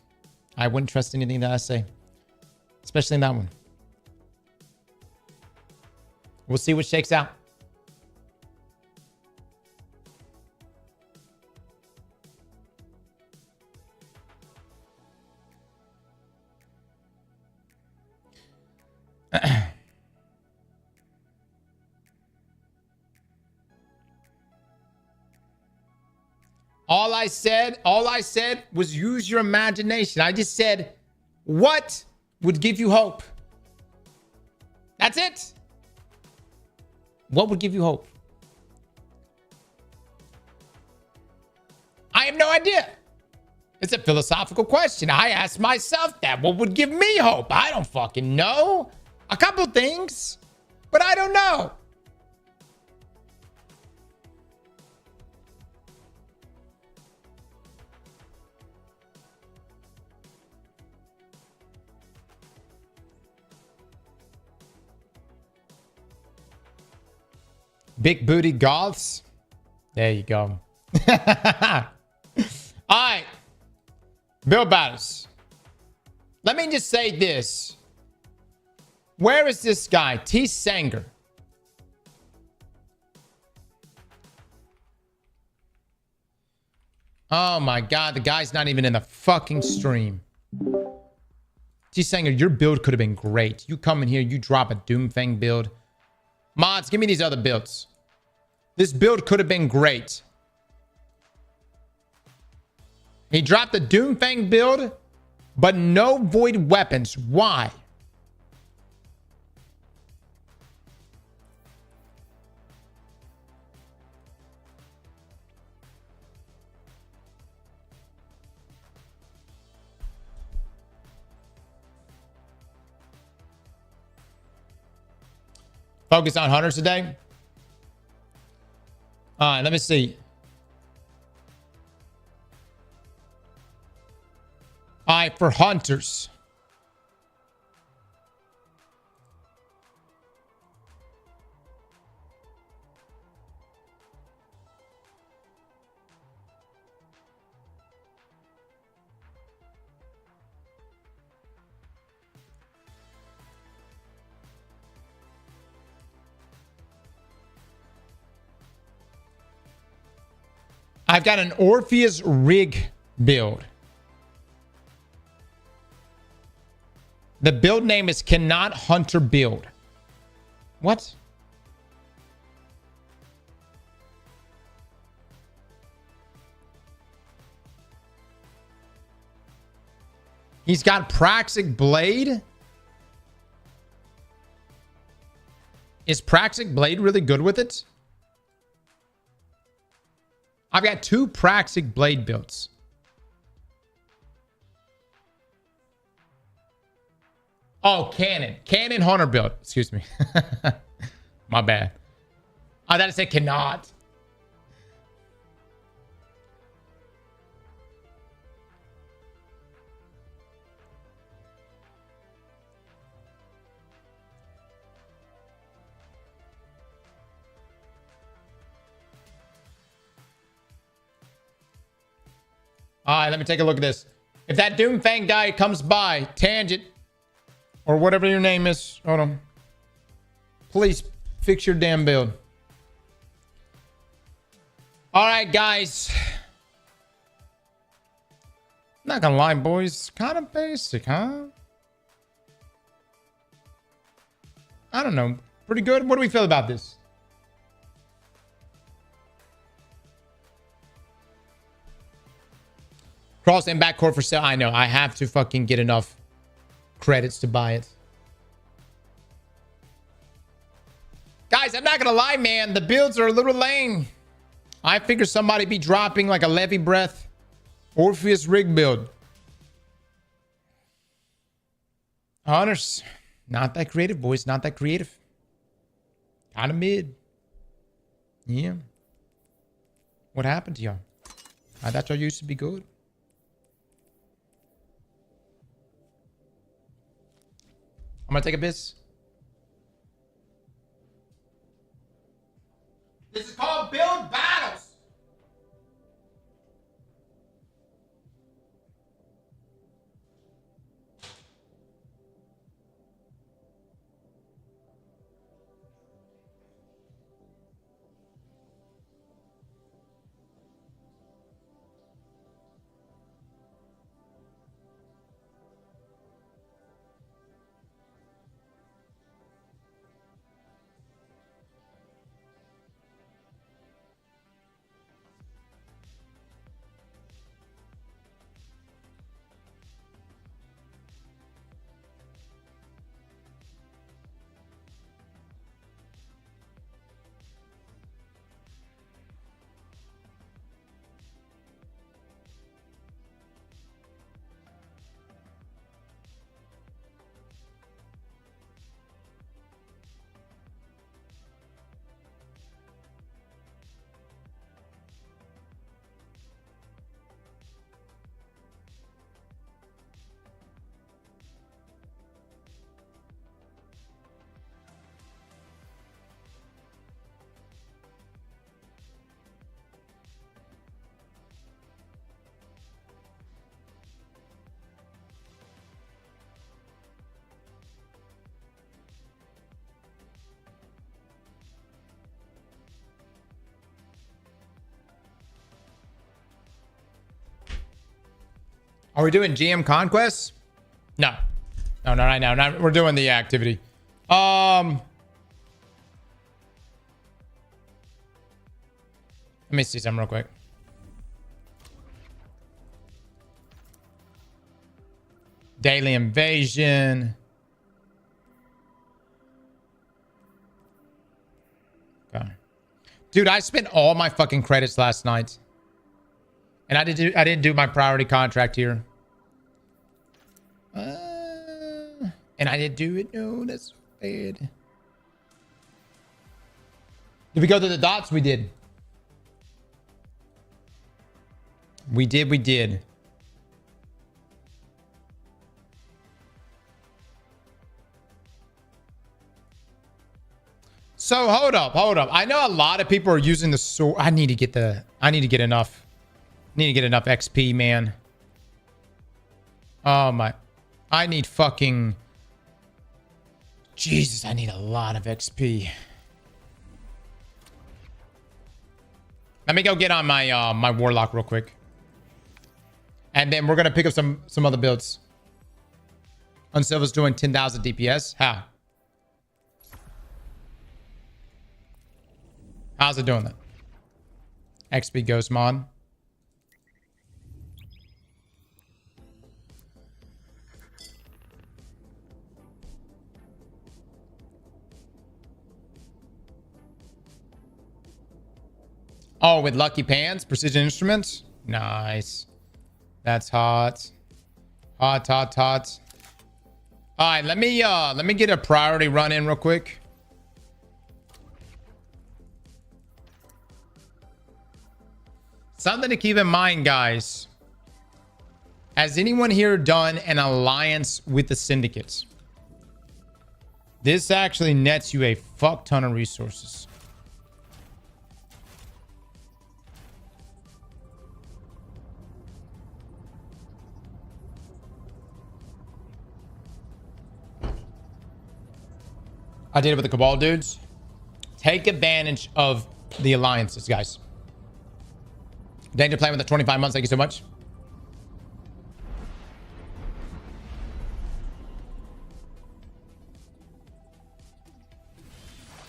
Speaker 1: I wouldn't trust anything that I say. Especially in that one. We'll see what shakes out. All I said was use your imagination. I just said, what would give you hope? That's it. What would give you hope? I have no idea. It's a philosophical question. I ask myself that. What would give me hope? I don't fucking know. A couple things, but I don't know. Big booty goths. There you go. All right. Bill Batters. Let me just say this. Where is this guy? T. Sanger. Oh my God. The guy's not even in the fucking stream. T. Sanger, your build could have been great. You come in here, you drop a Doomfang build. Mods, give me these other builds. This build could have been great. He dropped the Doomfang build, but no void weapons. Why? Focus on hunters today. All right, let me see. All right, for hunters. I've got an Orpheus rig build. The build name is Cannot Hunter Build. What? He's got Praxic Blade. Is Praxic Blade really good with it? I've got 2 Praxic Blade builds. Oh, Cannon. Cannon Hunter build. Excuse me. My bad. I thought it said cannot. All right, let me take a look at this. If that Doomfang guy comes by, Tangent, or whatever your name is, hold on. Please fix your damn build. All right, guys. Not gonna lie, boys. Kind of basic, huh? I don't know. Pretty good. What do we feel about this? Cross and backcourt for sale. I know. I have to fucking get enough credits to buy it. Guys, I'm not going to lie, man. The builds are a little lame. I figure somebody be dropping like a Levy Breath Orpheus rig build. Honors. Not that creative, boys. Not that creative. Kind of mid. Yeah. What happened to y'all? I thought y'all used to be good. I'm gonna take a piss. This is called build battles. Are we doing GM Conquest? No. No, not right now. We're doing the activity. Let me see something real quick. Daily Invasion. Okay. Dude, I spent all my fucking credits last night. And I didn't do my priority contract here. And I didn't do it. No, that's bad. Did we go to the dots? We did. We did. So hold up. I know a lot of people are using the sword. I need to get enough XP, man. Oh my. I need fucking... Jesus, I need a lot of XP. Let me go get on my my warlock real quick. And then we're gonna pick up some other builds. Unsilver's doing 10,000 DPS. How? How's it doing that? XP Ghost mod. Oh, with Lucky Pants, precision instruments. Nice. That's hot. Hot. All right, let me get a priority run in real quick. Something to keep in mind, guys. Has anyone here done an alliance with the syndicates? This actually nets you a fuck ton of resources. I did it with the Cabal dudes. Take advantage of the alliances, guys. Danger playing with the 25 months. Thank you so much.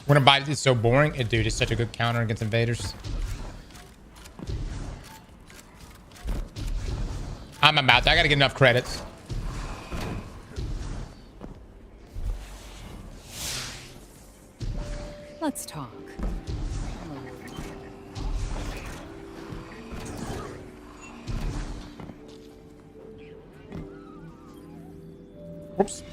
Speaker 1: Winter Bite is so boring. Dude, it's such a good counter against invaders. I'm about to. I gotta get enough credits.
Speaker 4: Let's talk.
Speaker 1: Whoops.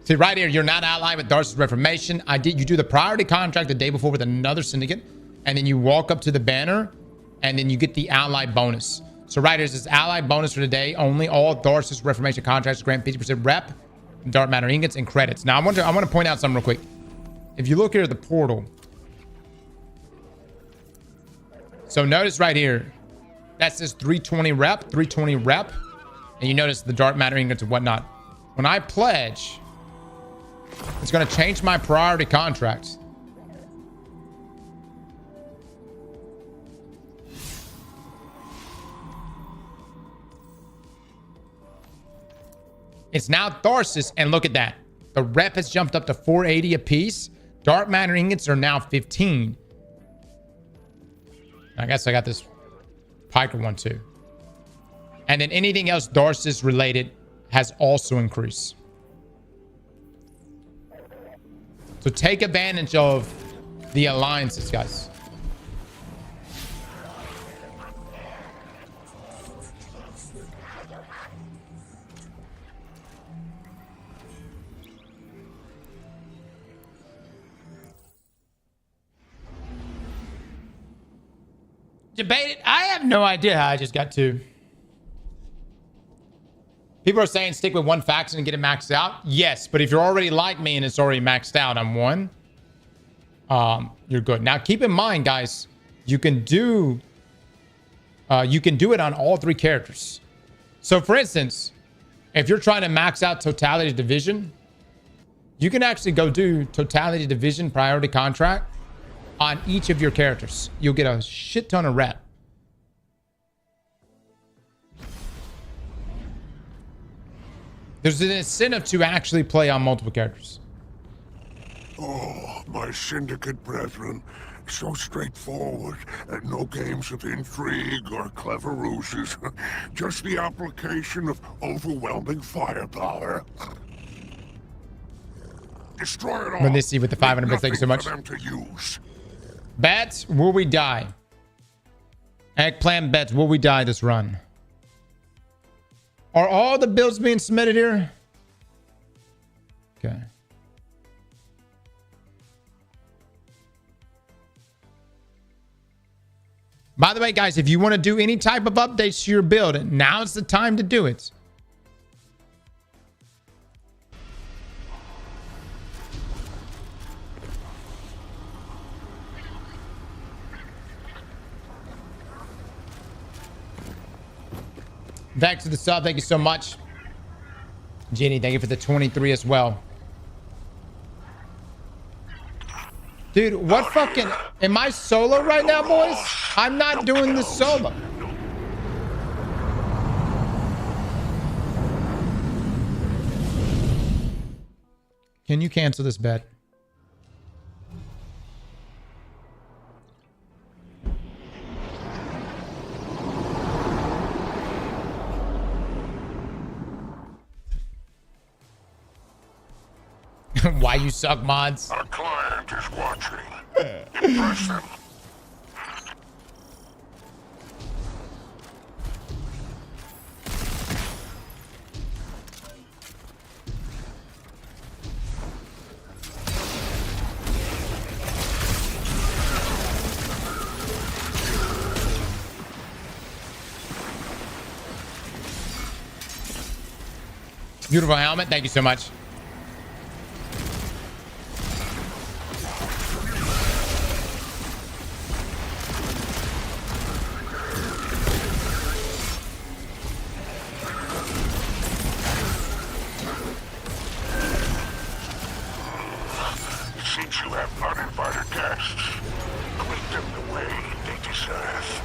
Speaker 1: See right here, you're not allied with Darcy's Reformation. You do the priority contract the day before with another syndicate, and then you walk up to the banner, and then you get the ally bonus. So right here's this allied bonus for today. Only all Darcis Reformation contracts grant 50% rep, dark matter ingots, and credits. Now I want to point out something real quick. If you look here at the portal, so notice right here, that says 320 rep, 320 rep, and you notice the dark matter ingots and whatnot. When I pledge, it's going to change my priority contracts. It's now Darcis, and look at that. The rep has jumped up to 480 a piece. Dark matter ingots are now 15. I guess I got this Piker one too. And then anything else Darcis related has also increased. So take advantage of the alliances, guys. Debate it. I have no idea how I just got two. People are saying stick with one faction and get it maxed out. Yes, but if you're already like me and it's already maxed out on one, you're good. Now keep in mind, guys, you can do it on all three characters. So for instance, if you're trying to max out Totality Division, you can actually go do Totality Division priority contract on each of your characters. You'll get a shit ton of rep. There's an incentive to actually play on multiple characters.
Speaker 2: Oh, my syndicate brethren, so straightforward, and no games of intrigue or clever ruses, just the application of overwhelming firepower. Destroy it all.
Speaker 1: Melissy with the 500 bits, thank you so much.
Speaker 2: For them to use.
Speaker 1: Bets, will we die? Eggplant bets, will we die this run? Are all the builds being submitted here? Okay. By the way, guys, if you want to do any type of updates to your build, now's the time to do it. Thanks for the sub. Thank you so much. Jenny, thank you for the 23 as well. Dude, what fucking... Am I solo right now, boys? I'm not doing this solo. Can you cancel this bet? Why you suck, mods?
Speaker 2: Our client is watching. Impress them.
Speaker 1: Beautiful helmet. Thank you so much.
Speaker 2: Since you have uninvited guests, treat them the way they deserve.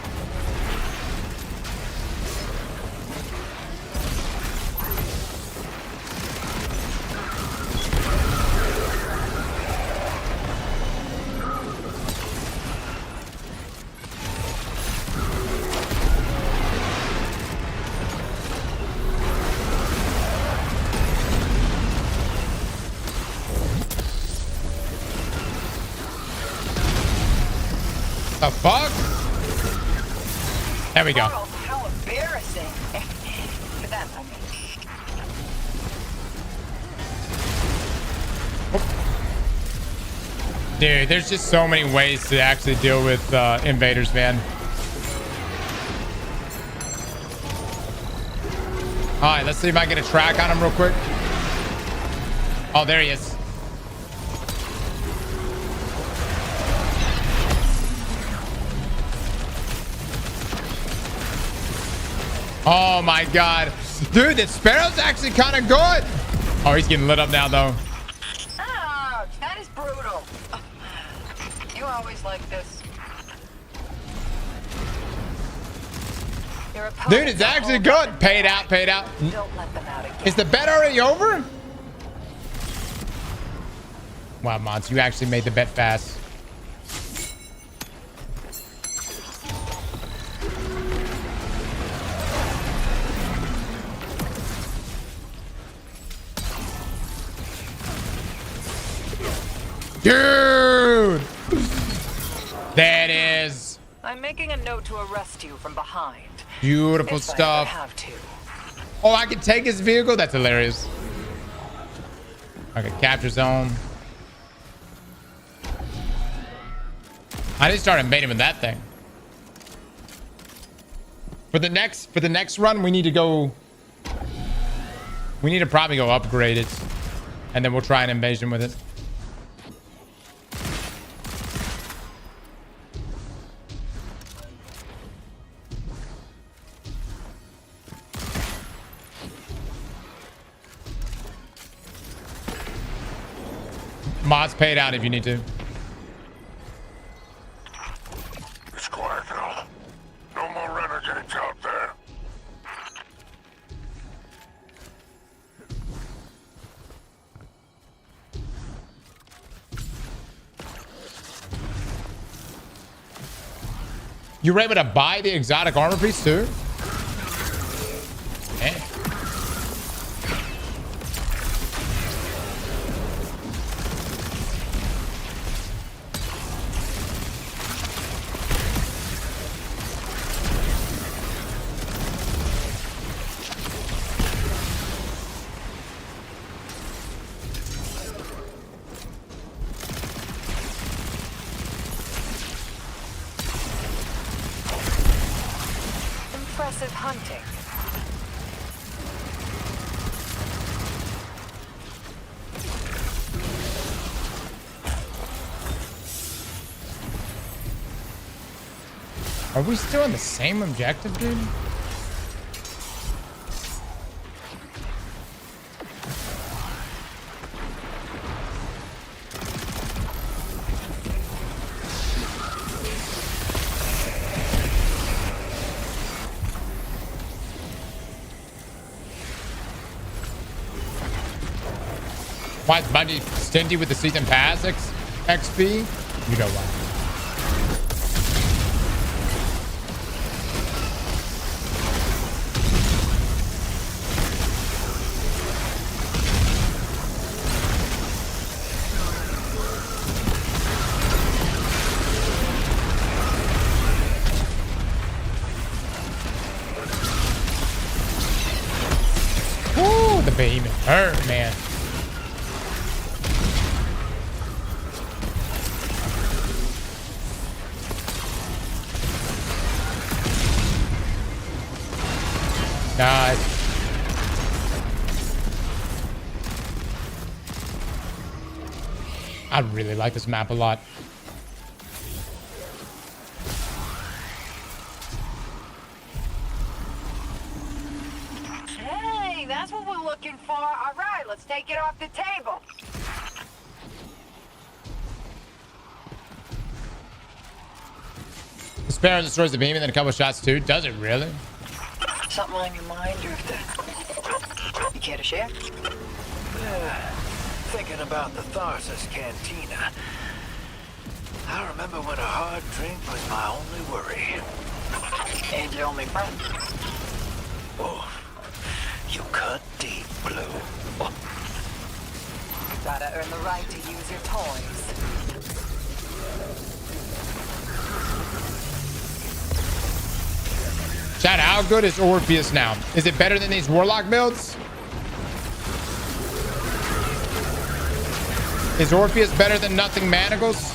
Speaker 1: The fuck? There we go.
Speaker 5: Oh, how embarrassing. For them, I mean.
Speaker 1: Dude, there's just so many ways to actually deal with invaders, man. All right, let's see if I get a track on him real quick. Oh, there he is. Oh my god. Dude, the Sparrow's actually kind of good. Oh, he's getting lit up now, though.
Speaker 5: Ouch, that is brutal. You always like this.
Speaker 1: Dude, it's actually good. Paid out, paid out.
Speaker 5: Don't let them out again.
Speaker 1: Is the bet already over? Wow, Mons, you actually made the bet fast. Dude! That is
Speaker 5: I'm making a note to arrest you from behind.
Speaker 1: beautiful
Speaker 5: If I ever
Speaker 1: stuff.
Speaker 5: have to.
Speaker 1: Oh, I can take his vehicle? That's hilarious. Okay, capture zone. I didn't start invading with that thing. For the next run, we need to go. We need to probably go upgrade it, and then we'll try an invasion with it. Mods paid out if you need to.
Speaker 2: It's quiet now. No more renegades out there.
Speaker 1: You were able to buy the exotic armor piece too? Eh.
Speaker 5: Impressive hunting.
Speaker 1: Are we still on the same objective, dude? Why is Bungie stingy with the season pass XP? You know why. Ooh, the behemoth hurt, man. Nice. I really like this map a lot.
Speaker 5: Hey, that's what we're looking for. All right, let's take it off the table.
Speaker 1: The Sparrow destroys the beam and then a couple shots too. Does it really?
Speaker 5: Something on your mind, Drifter? You care to share?
Speaker 6: Thinking about the Tharsis Cantina. I remember when a hard drink was my only worry.
Speaker 5: And your only friend.
Speaker 6: Oh, you cut deep, Blue. Oh.
Speaker 4: Gotta earn the right to use your toys.
Speaker 1: Chad, how good is Orpheus now? Is it better than these Warlock builds? Is Orpheus better than Nothing Manacles?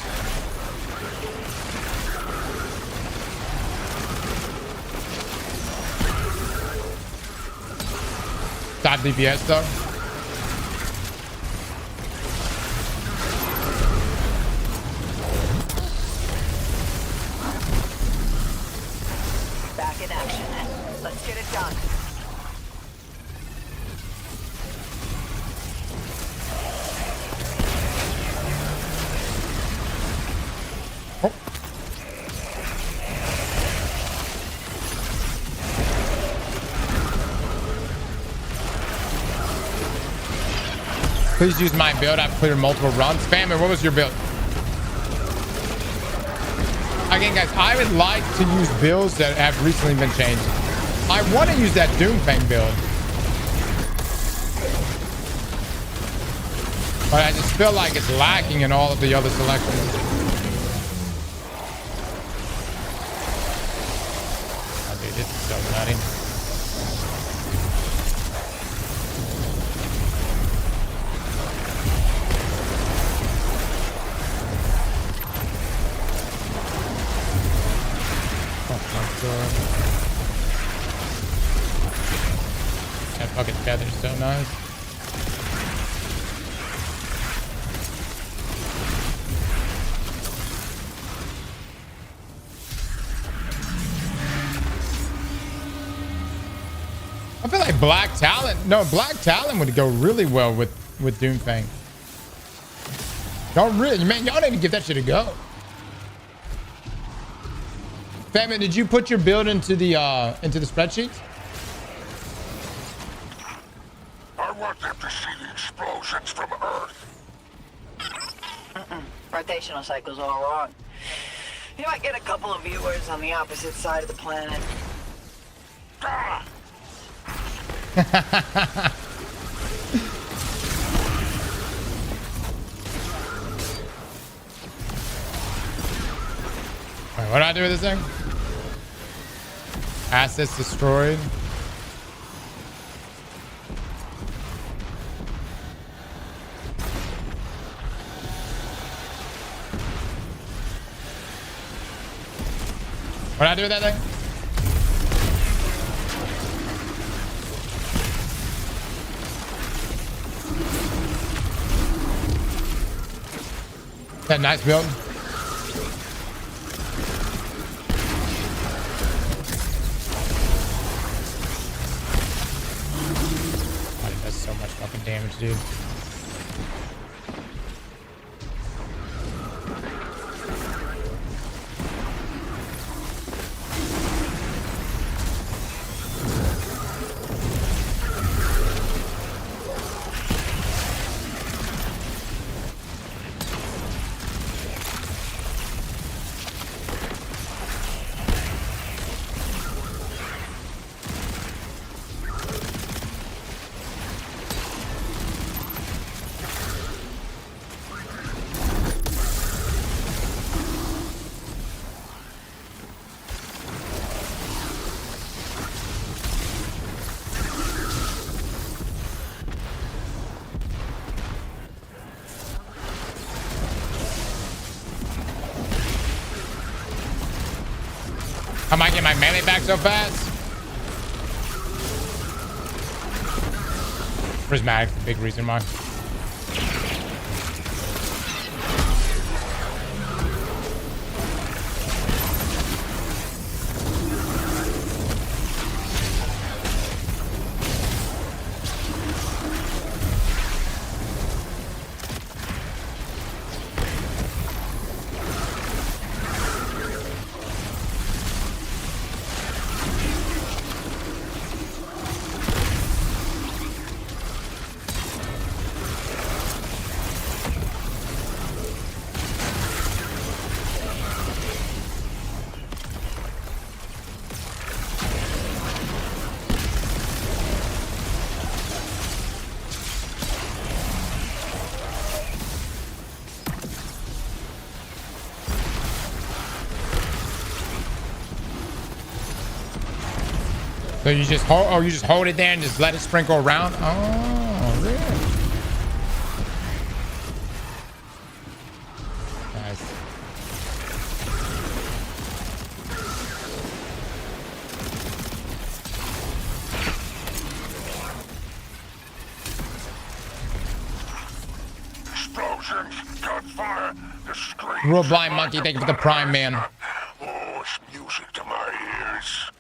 Speaker 1: Top DPS though.
Speaker 4: Back in action. Let's get it done.
Speaker 1: Oh. Please use my build. I've cleared multiple runs. Famine, what was your build? Again, guys, I would like to use builds that have recently been changed. I want to use that Doomfang build. But I just feel like it's lacking in all of the other selections. Oh, dude, this is so nutty. That fucking feather's so nice. I feel like Black Talon. No, Black Talon would go really well with Doomfang. Don't really, man. Y'all need to give that shit a go. Famine, did you put your build into the spreadsheet?
Speaker 2: I want them to see the explosions from Earth.
Speaker 4: Rotational cycle's all wrong. You might get a couple of viewers on the opposite side of the planet.
Speaker 2: Ah!
Speaker 1: Alright, what do I do with this thing? Assets destroyed. What do I do with that thing? That nice build. God, it does so much fucking damage, dude. I might get my melee back so fast. Prismatic, the big reason why. So you just hold, oh, you just hold it there and just let it sprinkle around? Oh, really? Nice. Real blind monkey, thank you for the prime, man.
Speaker 2: Oh, it's music to my ears.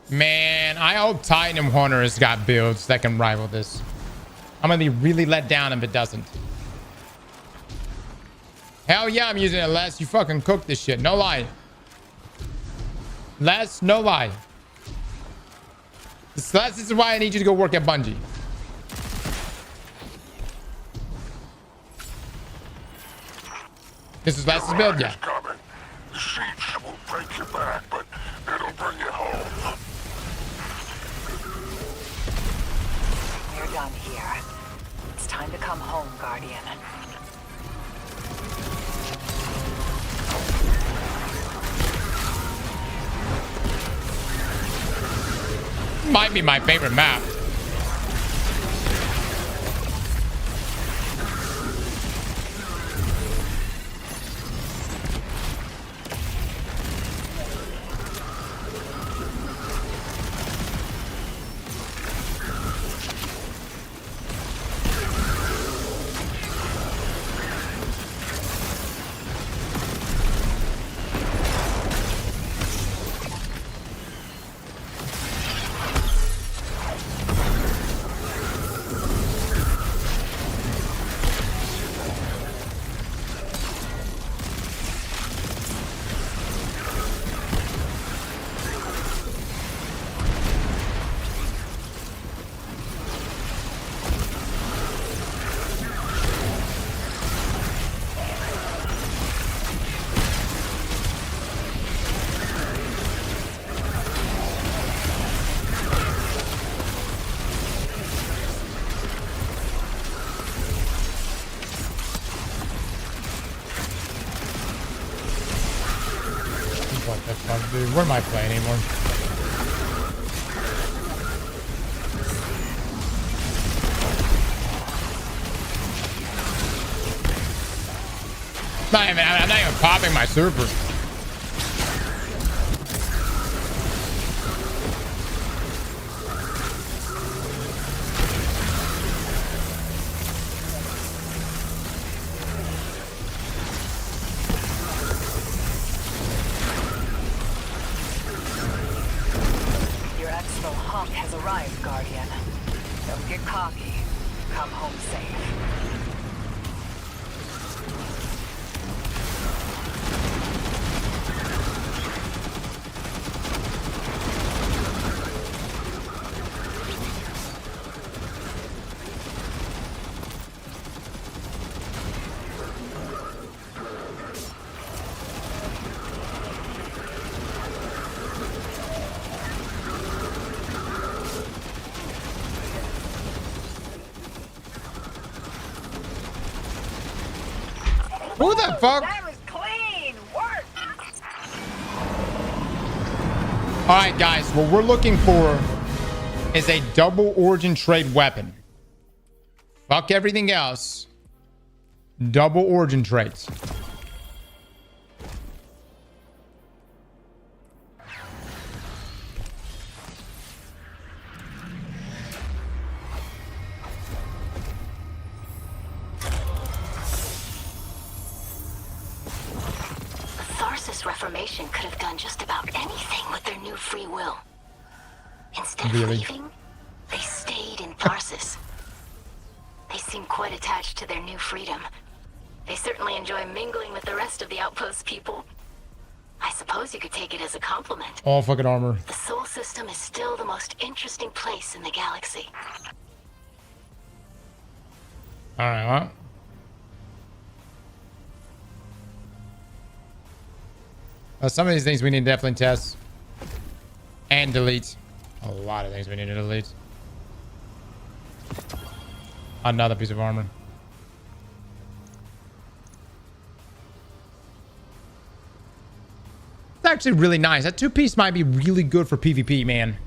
Speaker 1: Man, I hope Titan Hunter has got builds that can rival this. I'm gonna be really let down if it doesn't. Hell yeah, I'm using it, Les. You fucking cook this shit. No lie. Les, no lie. Les, this is why I need you to go work at Bungie. This is Les's build, yeah.
Speaker 2: Coming. The siege will break your back, but it'll bring you home.
Speaker 4: You're done here. It's time to come home, Guardian.
Speaker 1: Might be my favorite map. What the fuck, dude? What am I playing anymore? I'm not even popping my super.
Speaker 4: Your exfil hunk has arrived, Guardian. Don't get cocky. Come home safe.
Speaker 1: Who the fuck?
Speaker 5: That was clean work.
Speaker 1: All right, guys. What we're looking for is a double origin trade weapon. Fuck everything else. Double origin trades.
Speaker 7: Tharsis Reformation could have done just about anything with their new free will. Instead of
Speaker 1: Really?
Speaker 7: leaving, they stayed in Tharsis. They seem quite attached to their new freedom. They certainly enjoy mingling with the rest of the Outpost people. I suppose you could take it as a compliment.
Speaker 1: All fucking armor.
Speaker 7: The Sol system is still the most interesting place in the galaxy.
Speaker 1: All right, well. Some of these things we need to definitely test and delete. A lot of things we need to delete. Another piece of armor. It's actually really nice. That 2-piece might be really good for PvP, man.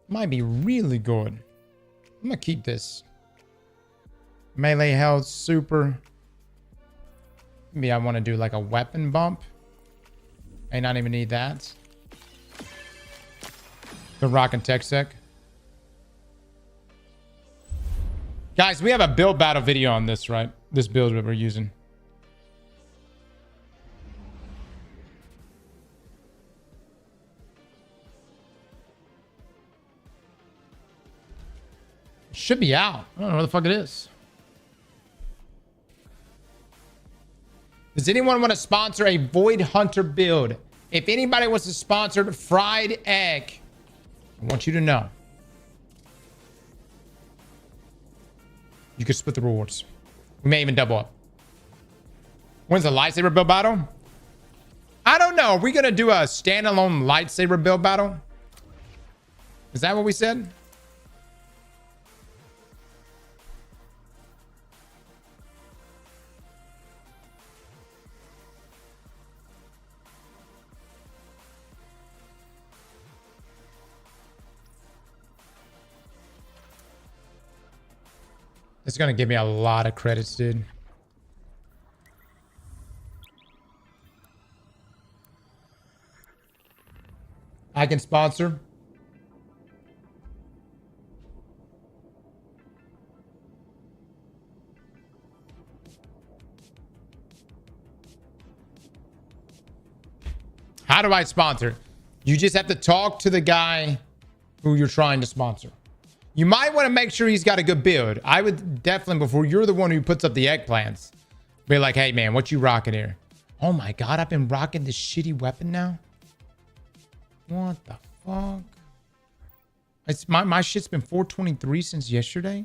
Speaker 1: Might be really good. I'm gonna keep this. Melee health, super. Maybe I want to do like a weapon bump. May not even need that. The rock and tech sec. Guys, we have a build battle video on this, right? This build that we're using. It should be out. I don't know where the fuck it is. Does anyone want to sponsor a Void Hunter build? If anybody wants to sponsor Fried Egg, I want you to know. You can split the rewards. We may even double up. When's the lightsaber build battle? I don't know. Are we going to do a standalone lightsaber build battle? Is that what we said? It's going to give me a lot of credits, dude. I can sponsor. How do I sponsor? You just have to talk to the guy who you're trying to sponsor. You might want to make sure he's got a good build. I would definitely, before you're the one who puts up the eggplants, be like, hey, man, what you rocking here? Oh, my God. I've been rocking this shitty weapon now. What the fuck? It's my shit's been 423 since yesterday.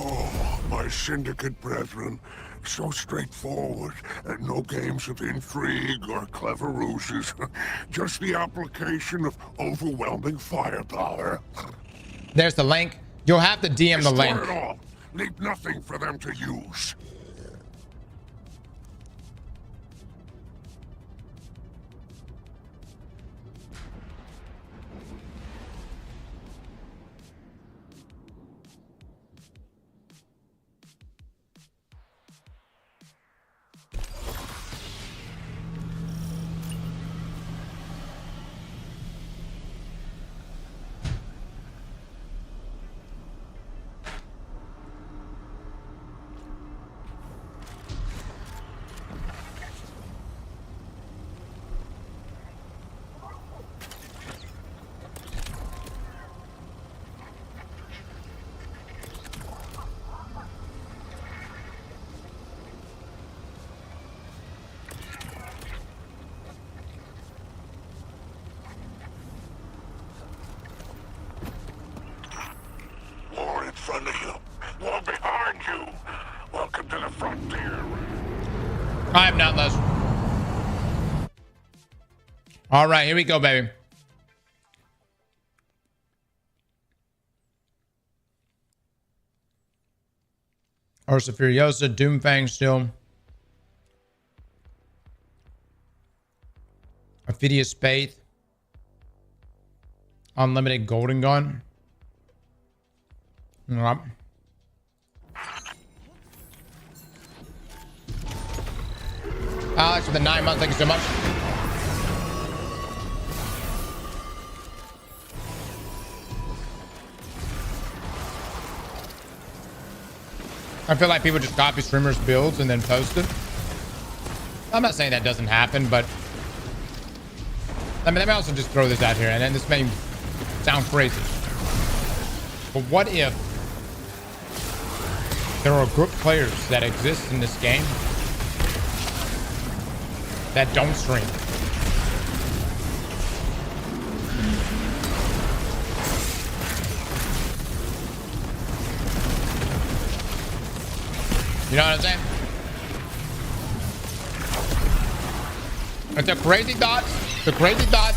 Speaker 2: Oh, my syndicate brethren. So straightforward, and no games of intrigue or clever ruses. Just the application of overwhelming firepower.
Speaker 1: There's the link. You'll have to DM the link.
Speaker 2: Destroy it all. Leave nothing for them to use.
Speaker 1: I am not less. All right, here we go, baby. Ursa Furiosa, Doomfang still. Ophidius Spathe. Unlimited Golden Gun. Yep. Alex with the 9 months, thank you so much. I feel like people just copy streamers' builds and then post it. I'm not saying that doesn't happen, but let me also just throw this out here, and then this may sound crazy. But what if there are group players that exist in this game that don't stream? You know what I'm saying? It's a crazy thought. It's a crazy thought.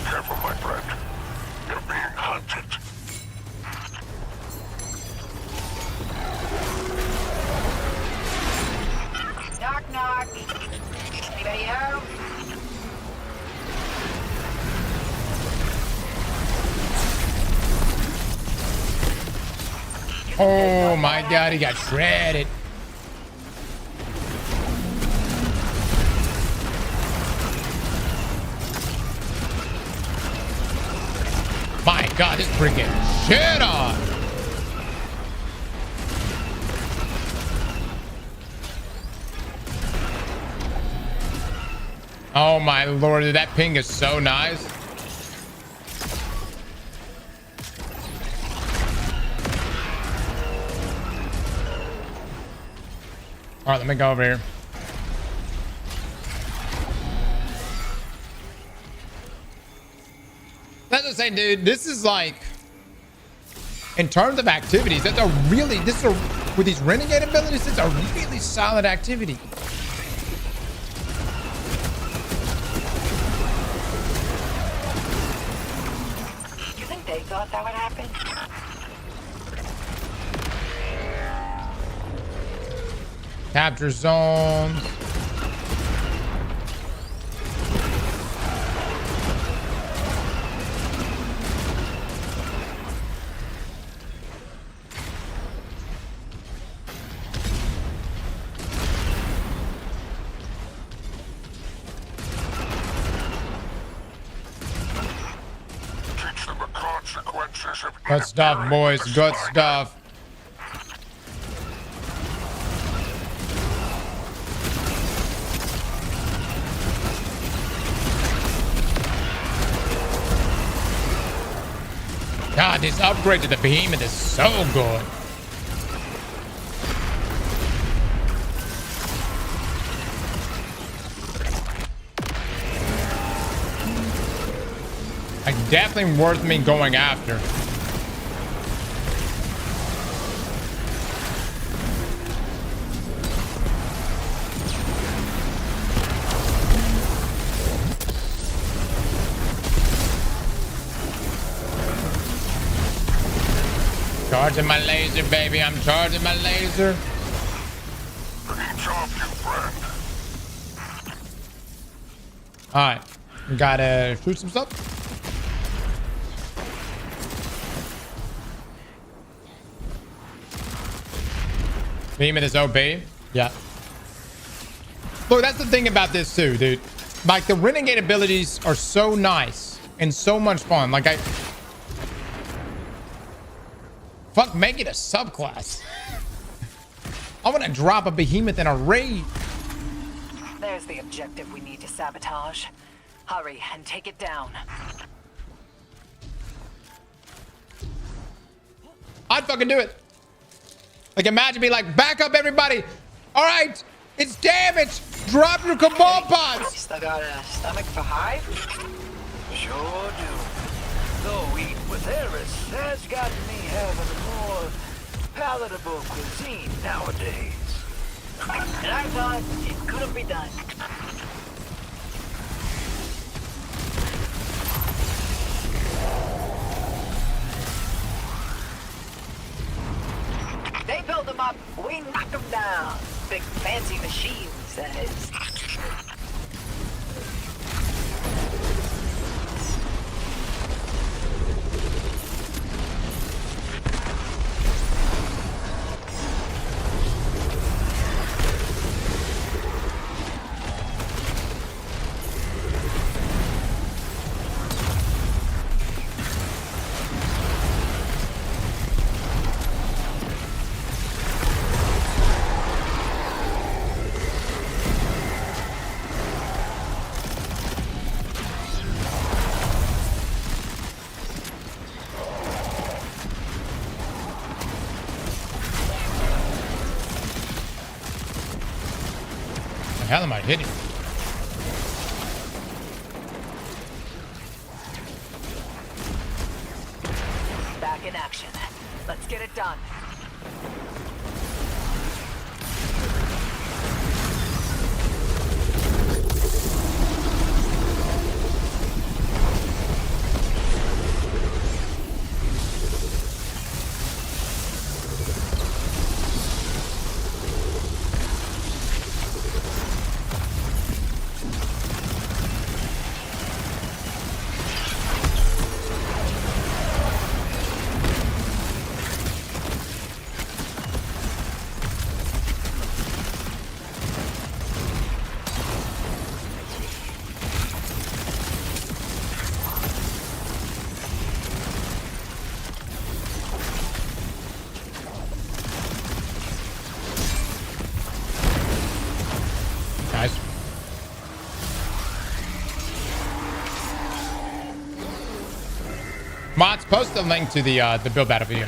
Speaker 2: Careful, my friend. You're being hunted.
Speaker 5: Knock, knock. Anybody home?
Speaker 1: Oh my god, he got shredded. My god, this freaking shit on. Oh my lord, that ping is so nice. All right, let me go over here. That's what I'm saying, dude. This is like, in terms of activities, that's a really, with these renegade abilities, it's a really solid activity.
Speaker 5: You think they thought that would happen?
Speaker 1: Capture zones.
Speaker 2: Teach them the consequences of
Speaker 1: Good stuff, boys. Good stuff. God, this upgrade to the behemoth is so good. Like, definitely worth me going after. Charging my laser, baby. I'm charging my laser.
Speaker 2: It's off you, friend.
Speaker 1: All right, we gotta shoot some stuff. Behemoth is OP. Yeah. Look, that's the thing about this too, dude. Like, the renegade abilities are so nice and so much fun. Like, fuck, make it a subclass. I want to drop a behemoth in a raid.
Speaker 4: There's the objective we need to sabotage. Hurry and take it down.
Speaker 1: I'd fucking do it. Like, imagine me like, back up everybody. All right, it's damaged. Drop your cabal pods.
Speaker 5: Still got a stomach for Hive?
Speaker 6: Sure do. Though eating with Eris has gotten me having a more palatable cuisine nowadays.
Speaker 5: And I thought it couldn't be done. They build them up, we knock them down. Big fancy machines, that is.
Speaker 1: The hell am I hitting?
Speaker 4: Back in action. Let's get it done.
Speaker 1: Post a link to the build battle video.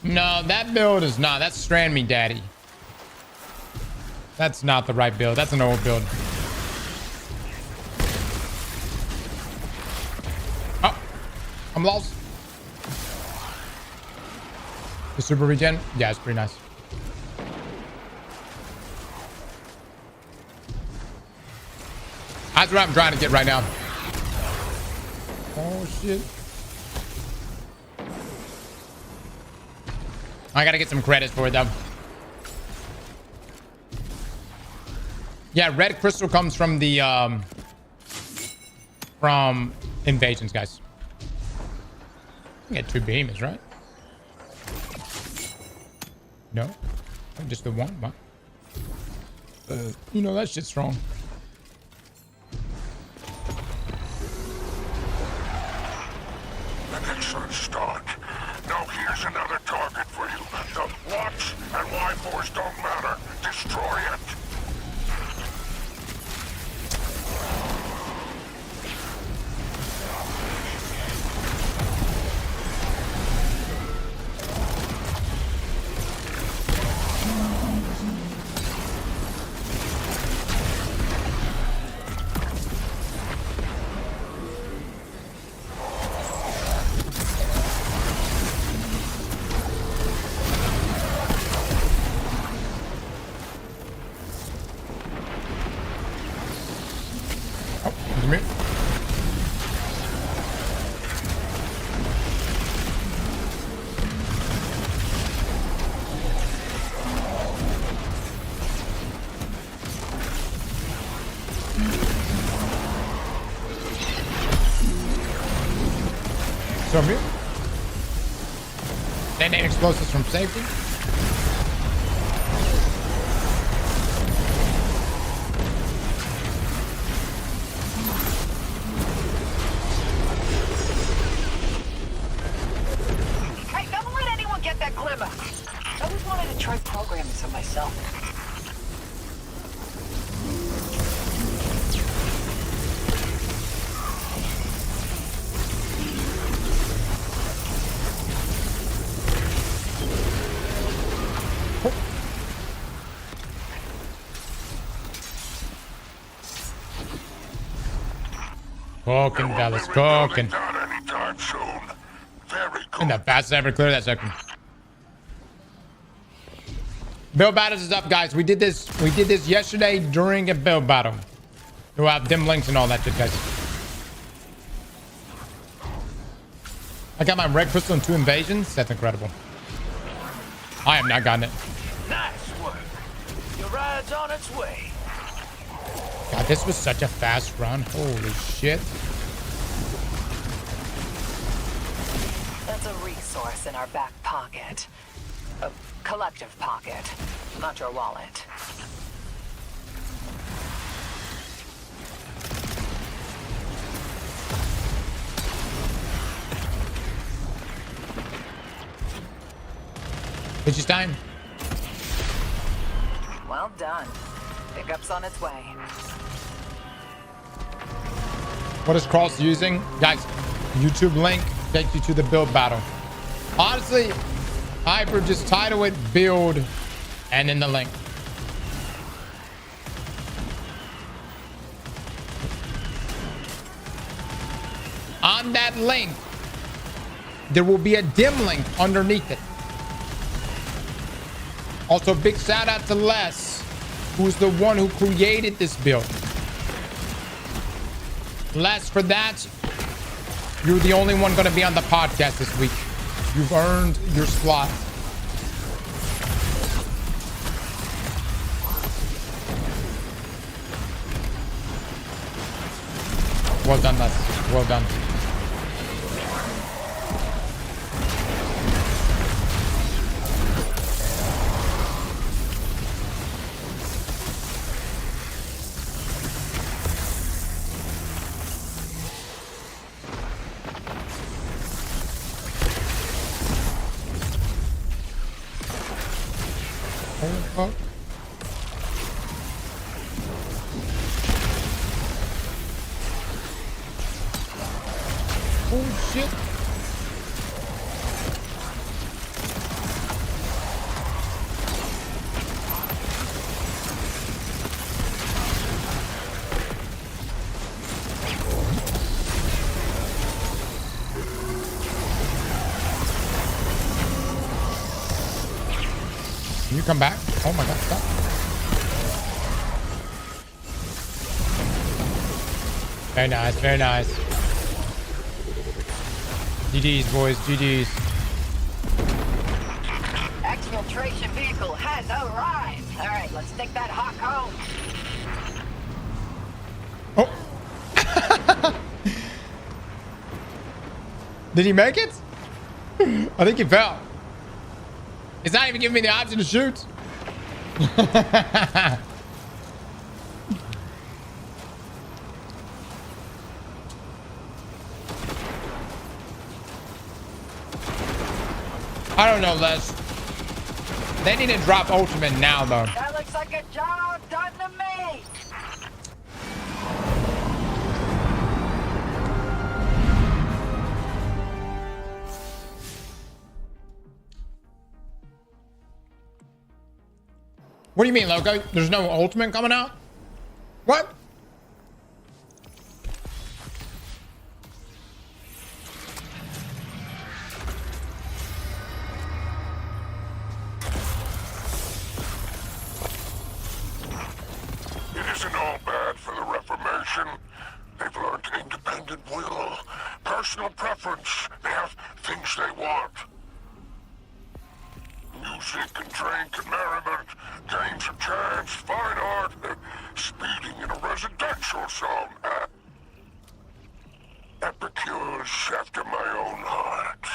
Speaker 1: No, that build is not. That's Strand Me Daddy. That's not the right build. That's an old build. Oh, I'm lost. The super regen? Yeah, it's pretty nice. That's what I'm trying to get right now. Oh, shit. I gotta get some credits for it, though. Yeah, red crystal comes from the, from invasions, guys. I get 2 beams, right? No? Just the one? What? You know, that shit's strong.
Speaker 2: An excellent start. Now here's another target for you. The Watts and Y-Force don't matter. Destroy it.
Speaker 1: So here. Detonate explosives from safety.
Speaker 5: Hey, don't let anyone get that glimmer. I always wanted to try programming some myself.
Speaker 1: Cooking, fellas, cooking.
Speaker 2: Not anytime soon. Very good.
Speaker 1: And the fastest ever clear that second. Build battles is up, guys. We did this yesterday during a build battle. We'll have dim links and all that shit, guys. I got my red crystal and 2 invasions. That's incredible. I have not gotten it.
Speaker 6: Nice work. Your ride's on its way.
Speaker 1: God, this was such a fast run. Holy shit.
Speaker 4: That's a resource in our back pocket. A collective pocket, not your wallet.
Speaker 1: It's just time.
Speaker 4: Well done. Pickup's on its way.
Speaker 1: What is Cross using? Guys, YouTube link takes you to the build battle. Honestly, Hyper, just title it build and then the link. On that link, there will be a dim link underneath it. Also, big shout out to Les, who's the one who created this build. Les, for that, you're the only one going to be on the podcast this week. You've earned your slot. Well done, Les. Well done. shit. Can you come back? Oh my god, stop. Very nice, very nice. GG's, boys, GG's.
Speaker 5: Exfiltration vehicle has arrived. All right, let's take that hawk home.
Speaker 1: Oh. Did he make it? I think he fell. It's not even giving me the option to shoot. I don't know, Les. They need to drop ultimate now, though.
Speaker 5: That looks like a job done to me.
Speaker 1: What do you mean, Loco? There's no ultimate coming out? What?
Speaker 2: It isn't all bad for the Reformation. They've learned independent will, personal preference. They have things they want. Music and drink and merriment, games of chance, fine art, speeding in a residential zone. Epicures after my own heart.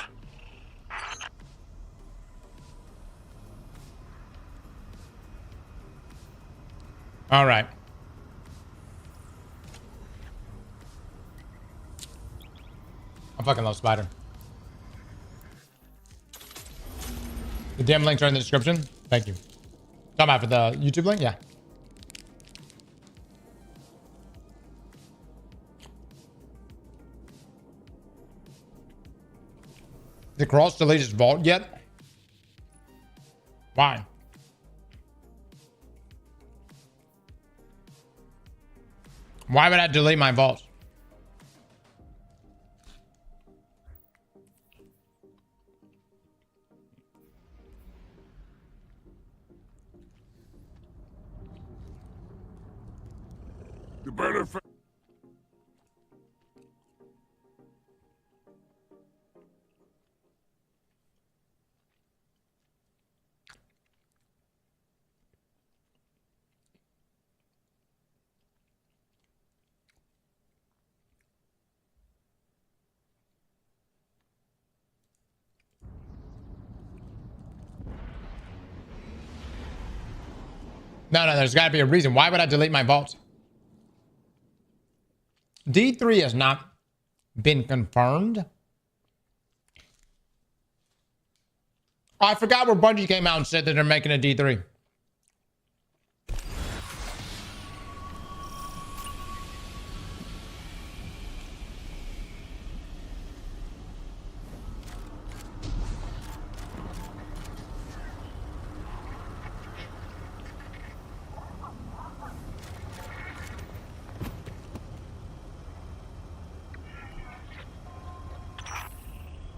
Speaker 1: All right. I fucking love Spider. The damn links are in the description. Thank you. Talking about for the YouTube link? Yeah. Did Cross delete his vault yet? Why? Why would I delete my vault?
Speaker 2: The benefit.
Speaker 1: No, there's got to be a reason. Why would I delete my vault? D3 has not been confirmed. Oh, I forgot where Bungie came out and said that they're making a D3.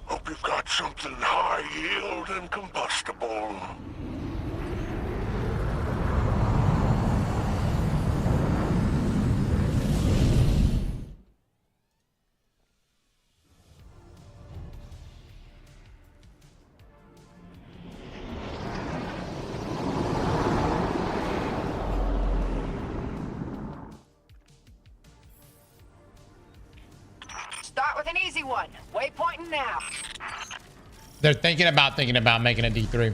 Speaker 2: Hope you've got something high yield and combustible.
Speaker 5: Start with an easy one. Waypointing now.
Speaker 1: They're thinking about making a D3.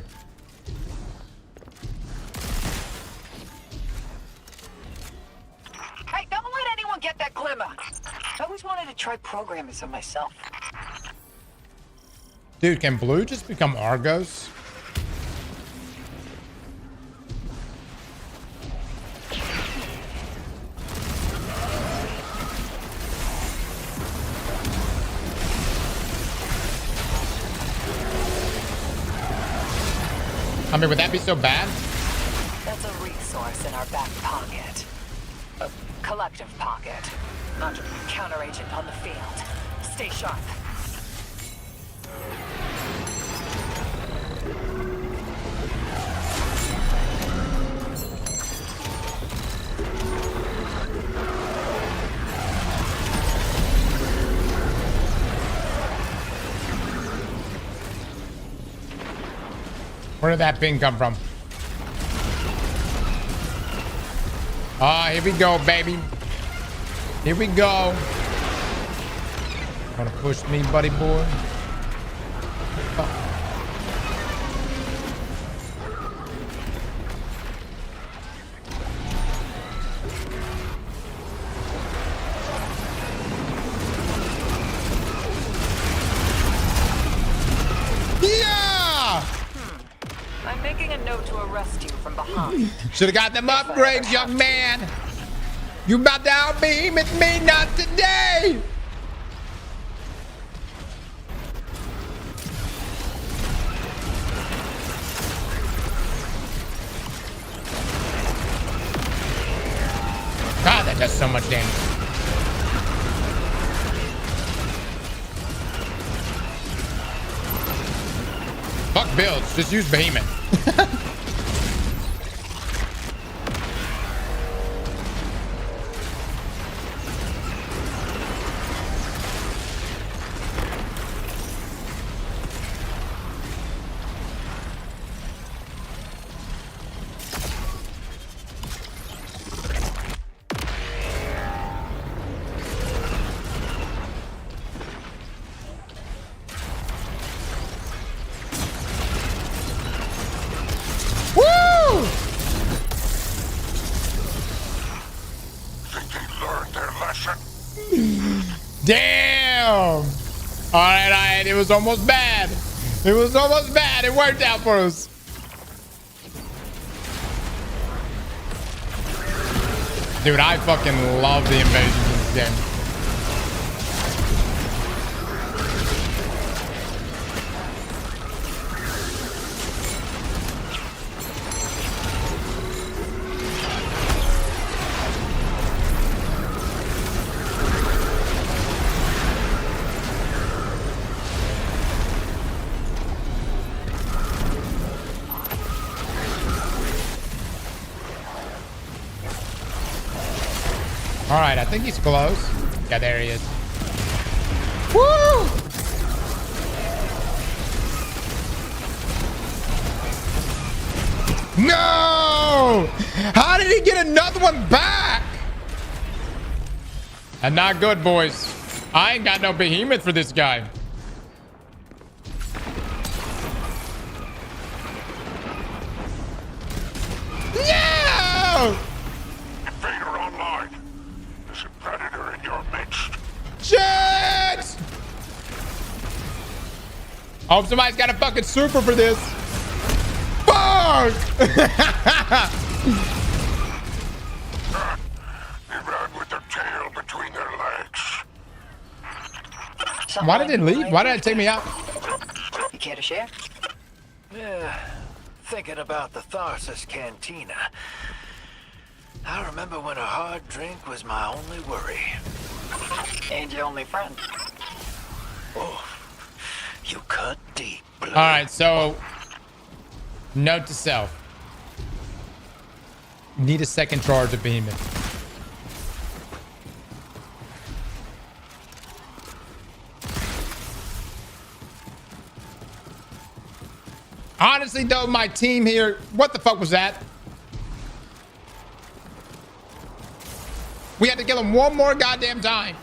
Speaker 5: Hey, don't let anyone get that glimmer. I always wanted to try programming some myself.
Speaker 1: Dude, can Blue just become Argos? I mean, would that be so bad?
Speaker 4: That's a resource in our back pocket. A collective pocket. Not a counteragent on the field. Stay sharp.
Speaker 1: Where did that ping come from? Ah, here we go, baby. Here we go. Wanna push me, buddy boy? Oh. Yeah!
Speaker 4: I'm making a note to arrest you from behind.
Speaker 1: Should have got them upgrades, young man. You about to outbeam at me? Not today. God, that does so much damage. Fuck builds, just use Behemoth. Damn! All right. It was almost bad. It was almost bad. It worked out for us. Dude, I fucking love the invasions in this game. All right, I think he's close. Yeah, there he is. Woo! No! How did he get another one back? And not good, boys. I ain't got no behemoth for this guy. No!
Speaker 2: Invader online. There's a predator in your midst.
Speaker 1: Shit! I hope somebody's got a fucking super for this. Fuck!
Speaker 2: They ran with their tail between their legs.
Speaker 1: Why did it leave? Why did it take me out?
Speaker 4: You care to share?
Speaker 6: Yeah, thinking about the Tharsis Cantina. I remember when a hard drink was my only worry.
Speaker 4: And your only friend.
Speaker 6: Oh, you cut deep, blood.
Speaker 1: All right, so note to self. Need a second charge of behemoth. Honestly, though, my team here, what the fuck was that? We had to kill him one more goddamn time.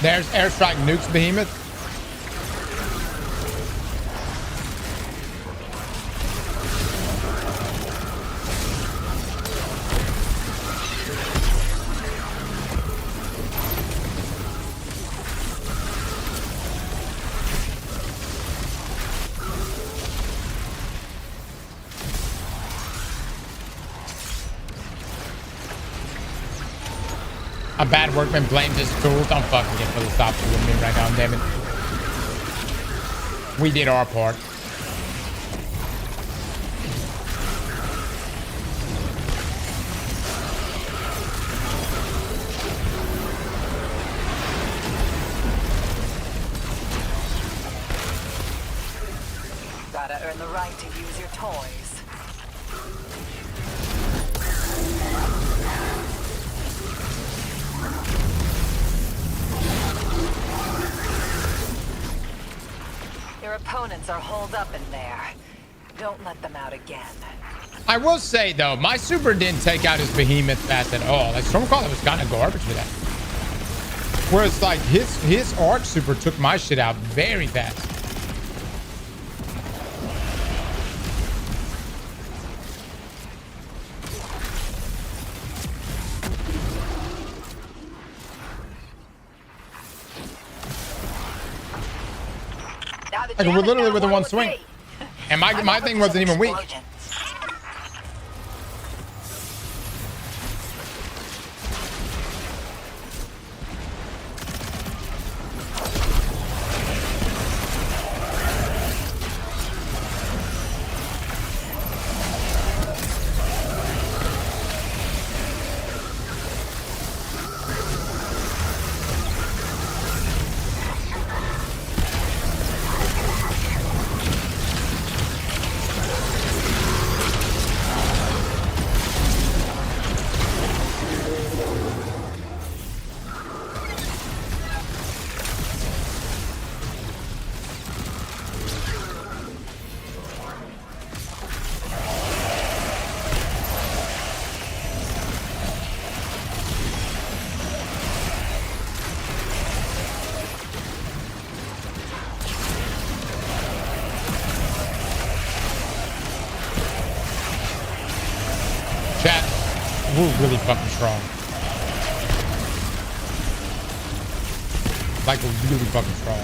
Speaker 1: There's airstrike nukes behemoth. A bad workman blames his tools. Don't fucking get philosophical with me right now, damn it. We did our part.
Speaker 4: Gotta earn the right to use your toys. Your opponents are holed up in there. Don't let them out again.
Speaker 1: I will say, though, my super didn't take out his behemoth fast at all. Like, Stormcaller was kind of garbage for that. Whereas, like, his arc super took my shit out very fast. Like, we're literally with the one swing. And my thing wasn't even weak. Chat, we're really fucking strong. Like, we're really fucking strong.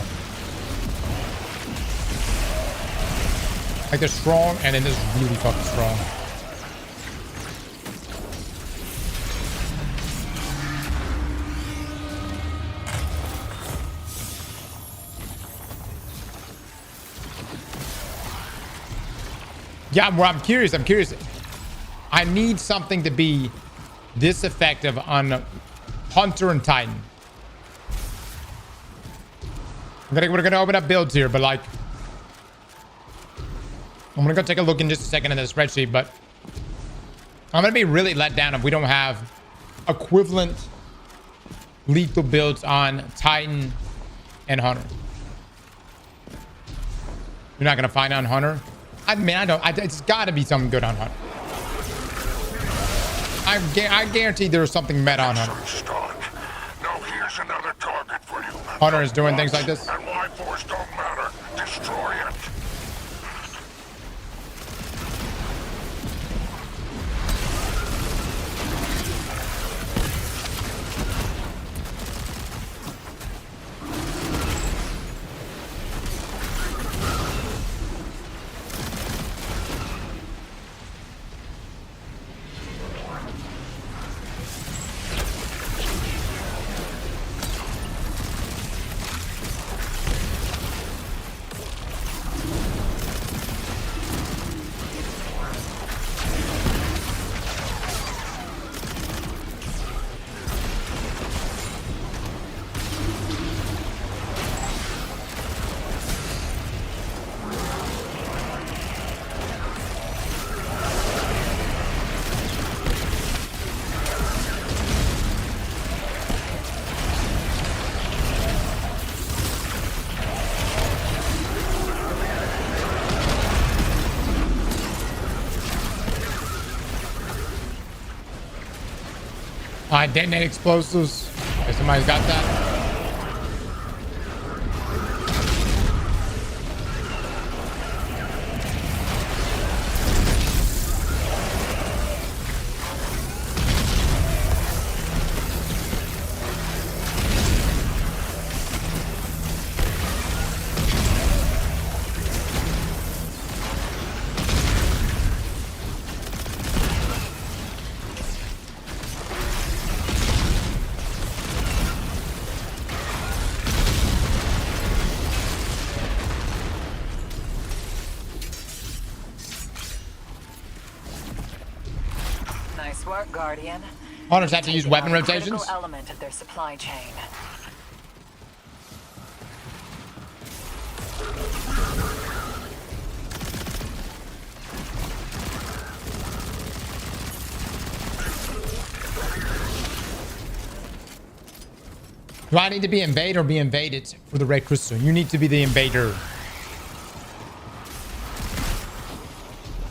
Speaker 1: Like, they're strong, and then they're really fucking strong. Yeah, well, I'm curious. I need something to be this effective on Hunter and Titan. We're gonna open up builds here, but like, I'm gonna go take a look in just a second in the spreadsheet, but I'm gonna be really let down if we don't have equivalent lethal builds on Titan and Hunter. You're not gonna find on Hunter? I mean, it's gotta be something good on Hunter. I guarantee there's something meta on Hunter.
Speaker 2: Now here's another target for you.
Speaker 1: Hunter is doing things like this.
Speaker 2: And life force don't matter. Destroy it.
Speaker 1: Detonate explosives. Okay, somebody's got that.
Speaker 4: Nice work, Guardian.
Speaker 1: Hunters have to use
Speaker 4: Taking
Speaker 1: weapon
Speaker 4: out a
Speaker 1: rotations.
Speaker 4: critical element of their supply chain.
Speaker 1: Do I need to be invaded or be invaded for the red crystal? You need to be the invader.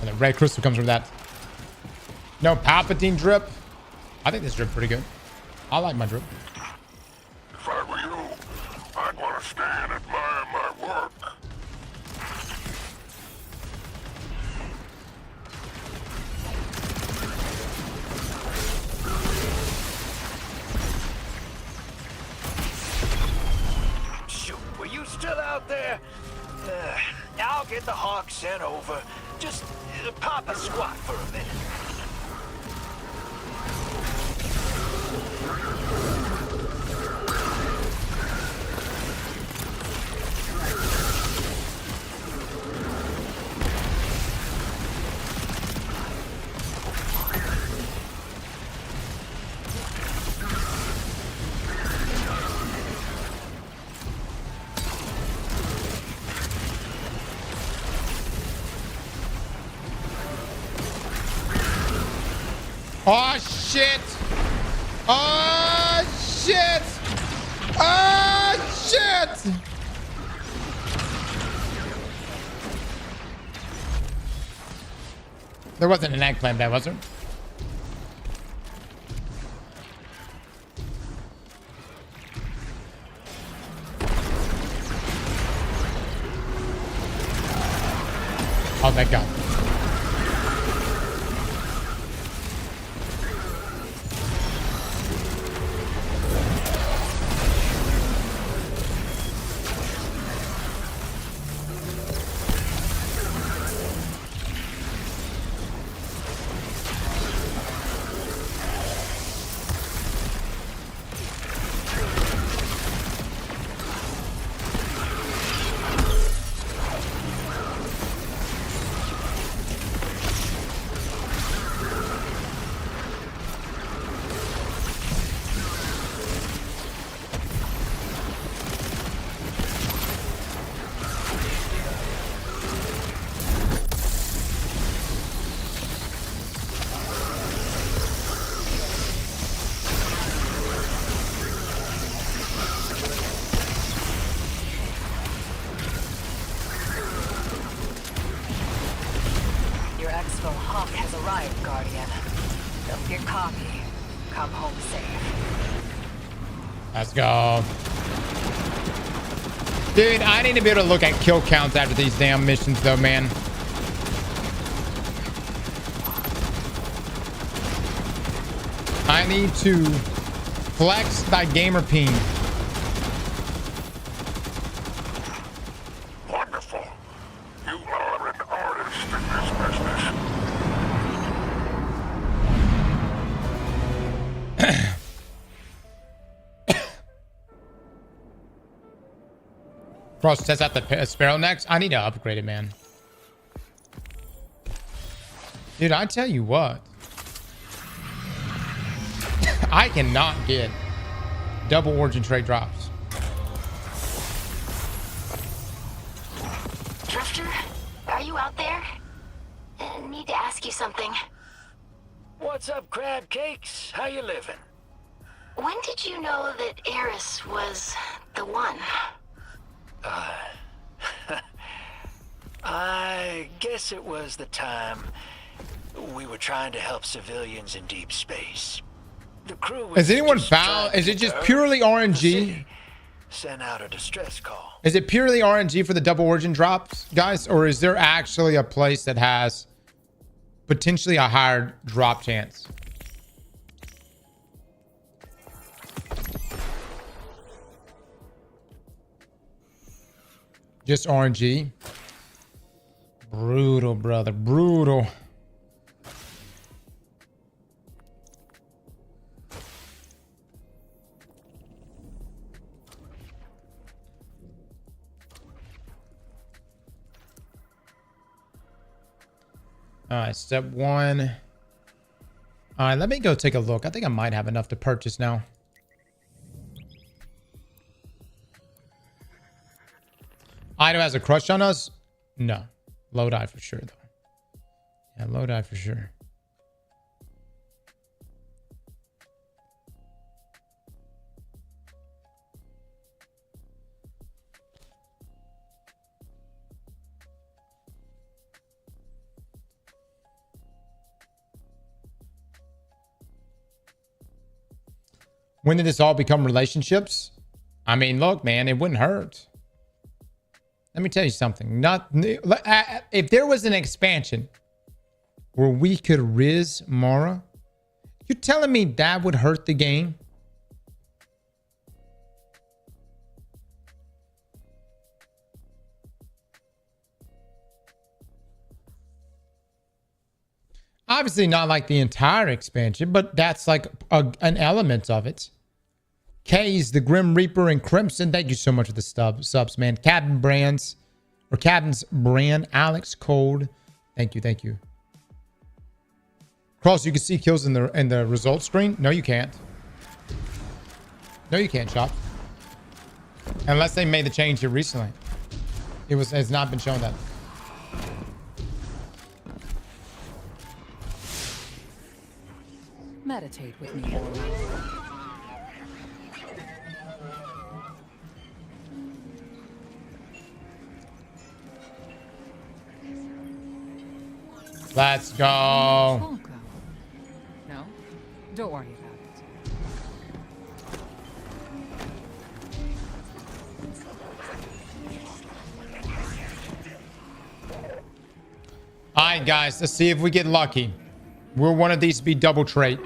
Speaker 1: And the red crystal comes from that. No Palpatine drip. I think this drip pretty good. I like my drip.
Speaker 2: If I were you, I'd want to stay and admire my work.
Speaker 6: Shoot, were you still out there? I'll get the Hawk sent over. Just pop a squat for a minute.
Speaker 1: Oh shit! Oh shit! Oh shit! There wasn't an eggplant there, was there? Oh, thank God.
Speaker 4: Your exfil Hawk has arrived, Guardian. Don't get cocky. Come home safe.
Speaker 1: Let's go. Dude, I need to be able to look at kill counts after these damn missions though, man. I need to flex thy gamer ping.
Speaker 2: Wonderful. You are an artist in this business.
Speaker 1: Cross test out the Sparrow next. I need to upgrade it, man. Dude, I tell you what. I cannot get double origin trade drops.
Speaker 7: Drifter, are you out there? Need to ask you something.
Speaker 6: What's up, crab cakes? How you living?
Speaker 7: When did you know that Eris was the one?
Speaker 6: I guess it was the time we were trying to help civilians in deep space. The crew was
Speaker 1: Has anyone
Speaker 6: just
Speaker 1: found?
Speaker 6: trying
Speaker 1: Is
Speaker 6: to
Speaker 1: it just
Speaker 6: get
Speaker 1: purely
Speaker 6: Earth. The
Speaker 1: RNG?
Speaker 6: city sent out a distress call.
Speaker 1: Is it purely RNG for the double origin drops, guys? Or is there actually a place that has potentially a higher drop chance? Just RNG? Brutal, brother. Brutal. All right, step one. All right, let me go take a look. I think I might have enough to purchase now. Ido has a crush on us? No. Lodi for sure, though. Yeah, Lodi for sure. When did this all become relationships? I mean, look, man, it wouldn't hurt. Let me tell you something. If there was an expansion where we could Riz Mara, you're telling me that would hurt the game? Obviously not like the entire expansion, but that's like an element of it. K's, the Grim Reaper, and Crimson. Thank you so much for the subs, man. Captain Brands, or Captain's Brand, Alex Cold. Thank you, thank you. Cross, you can see kills in the results screen. No, you can't. No, you can't, Chop. Unless they made the change here recently. It's not been shown that.
Speaker 4: Meditate with me.
Speaker 1: Let's go.
Speaker 4: Won't go. No, don't worry about it.
Speaker 1: All right, guys, let's see if we get lucky. Will one of these be double trait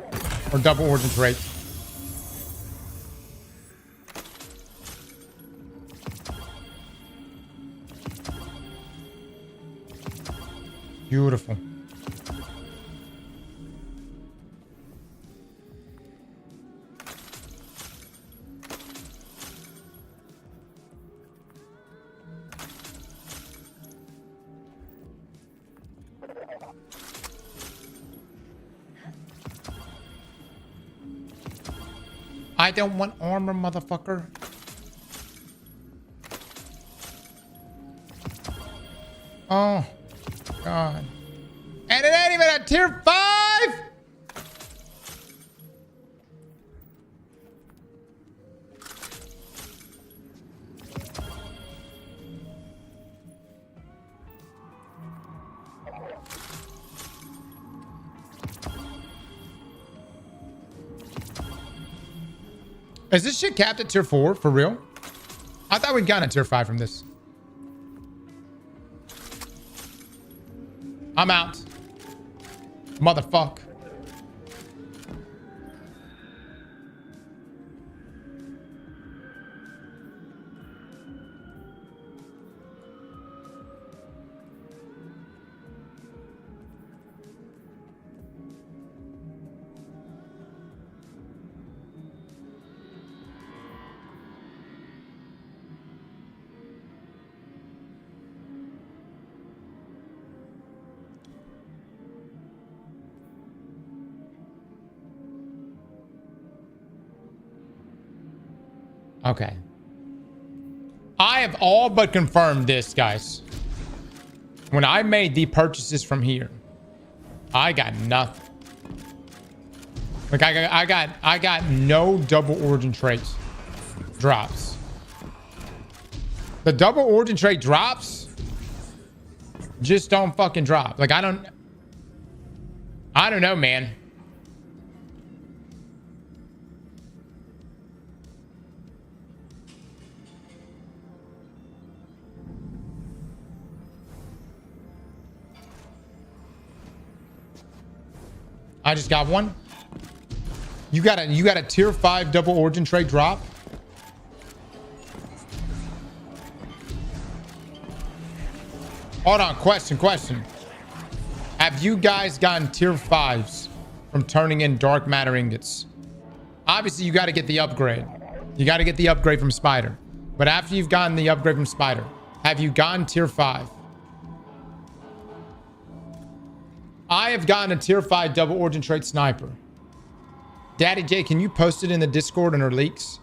Speaker 1: or double origin trait? Beautiful. I don't want armor, motherfucker. Oh, God. And it ain't even a tier 5? Is this shit capped at tier 4 for real? I thought we'd gotten a tier 5 from this. I'm out. Motherfuck. Okay. I have all but confirmed this, guys. When I made the purchases from here, I got nothing. Like I got no double origin traits drops. The double origin trait drops just don't fucking drop. Like I don't know, man. I just got one. You got a tier 5 double origin trait drop? Hold on, question. Have you guys gotten tier 5s from turning in dark matter ingots? Obviously, you got to get the upgrade. You got to get the upgrade from Spider. But after you've gotten the upgrade from Spider, have you gotten tier 5? I have gotten a tier 5 double origin trait sniper. Daddy J, can you post it in the Discord and our leaks?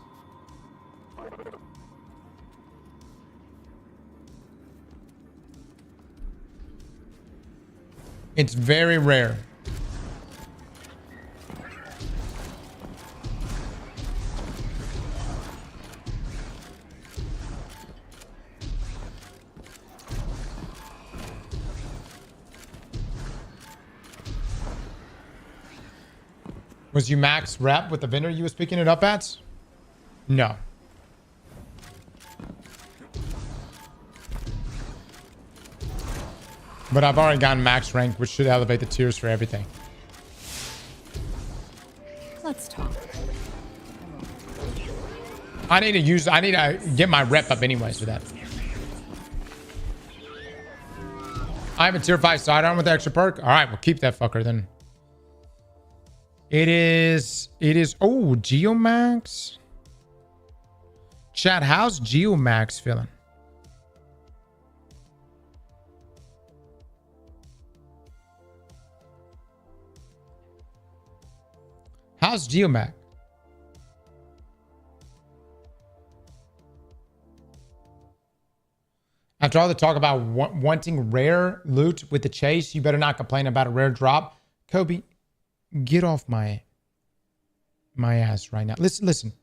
Speaker 1: It's very rare. Was you max rep with the vendor you was picking it up at? No. But I've already gotten max rank, which should elevate the tiers for everything.
Speaker 8: Let's talk.
Speaker 1: I need to get my rep up anyways for that. I have a tier 5 sidearm with the extra perk. All right, we'll keep that fucker then. It is, oh, Geomax. Chat, how's Geomax feeling? How's Geomax? After all the talk about wanting rare loot with the chase, you better not complain about a rare drop. Kobe, get off my ass right now. Listen.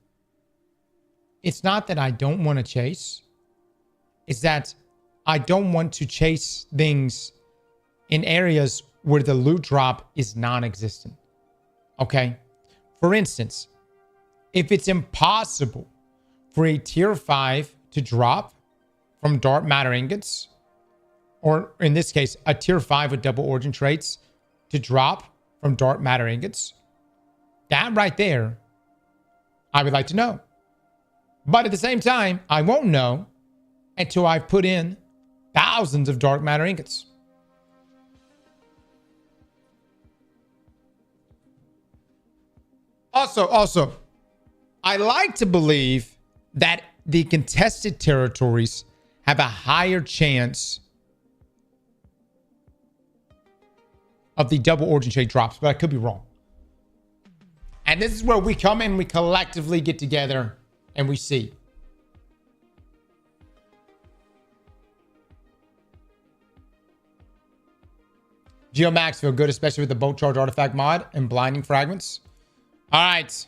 Speaker 1: It's not that I don't want to chase. It's that I don't want to chase things in areas where the loot drop is non-existent. Okay? For instance, if it's impossible for a tier 5 to drop from dark matter ingots, or in this case, a tier 5 with double origin traits to drop from dark matter ingots, that right there, I would like to know. But at the same time, I won't know until I've put in thousands of dark matter ingots. Also, I like to believe that the contested territories have a higher chance of the double origin trait drops, but I could be wrong. And this is where we come in, we collectively get together and we see. Geomax feel good, especially with the bolt charge artifact mod and blinding fragments. All right.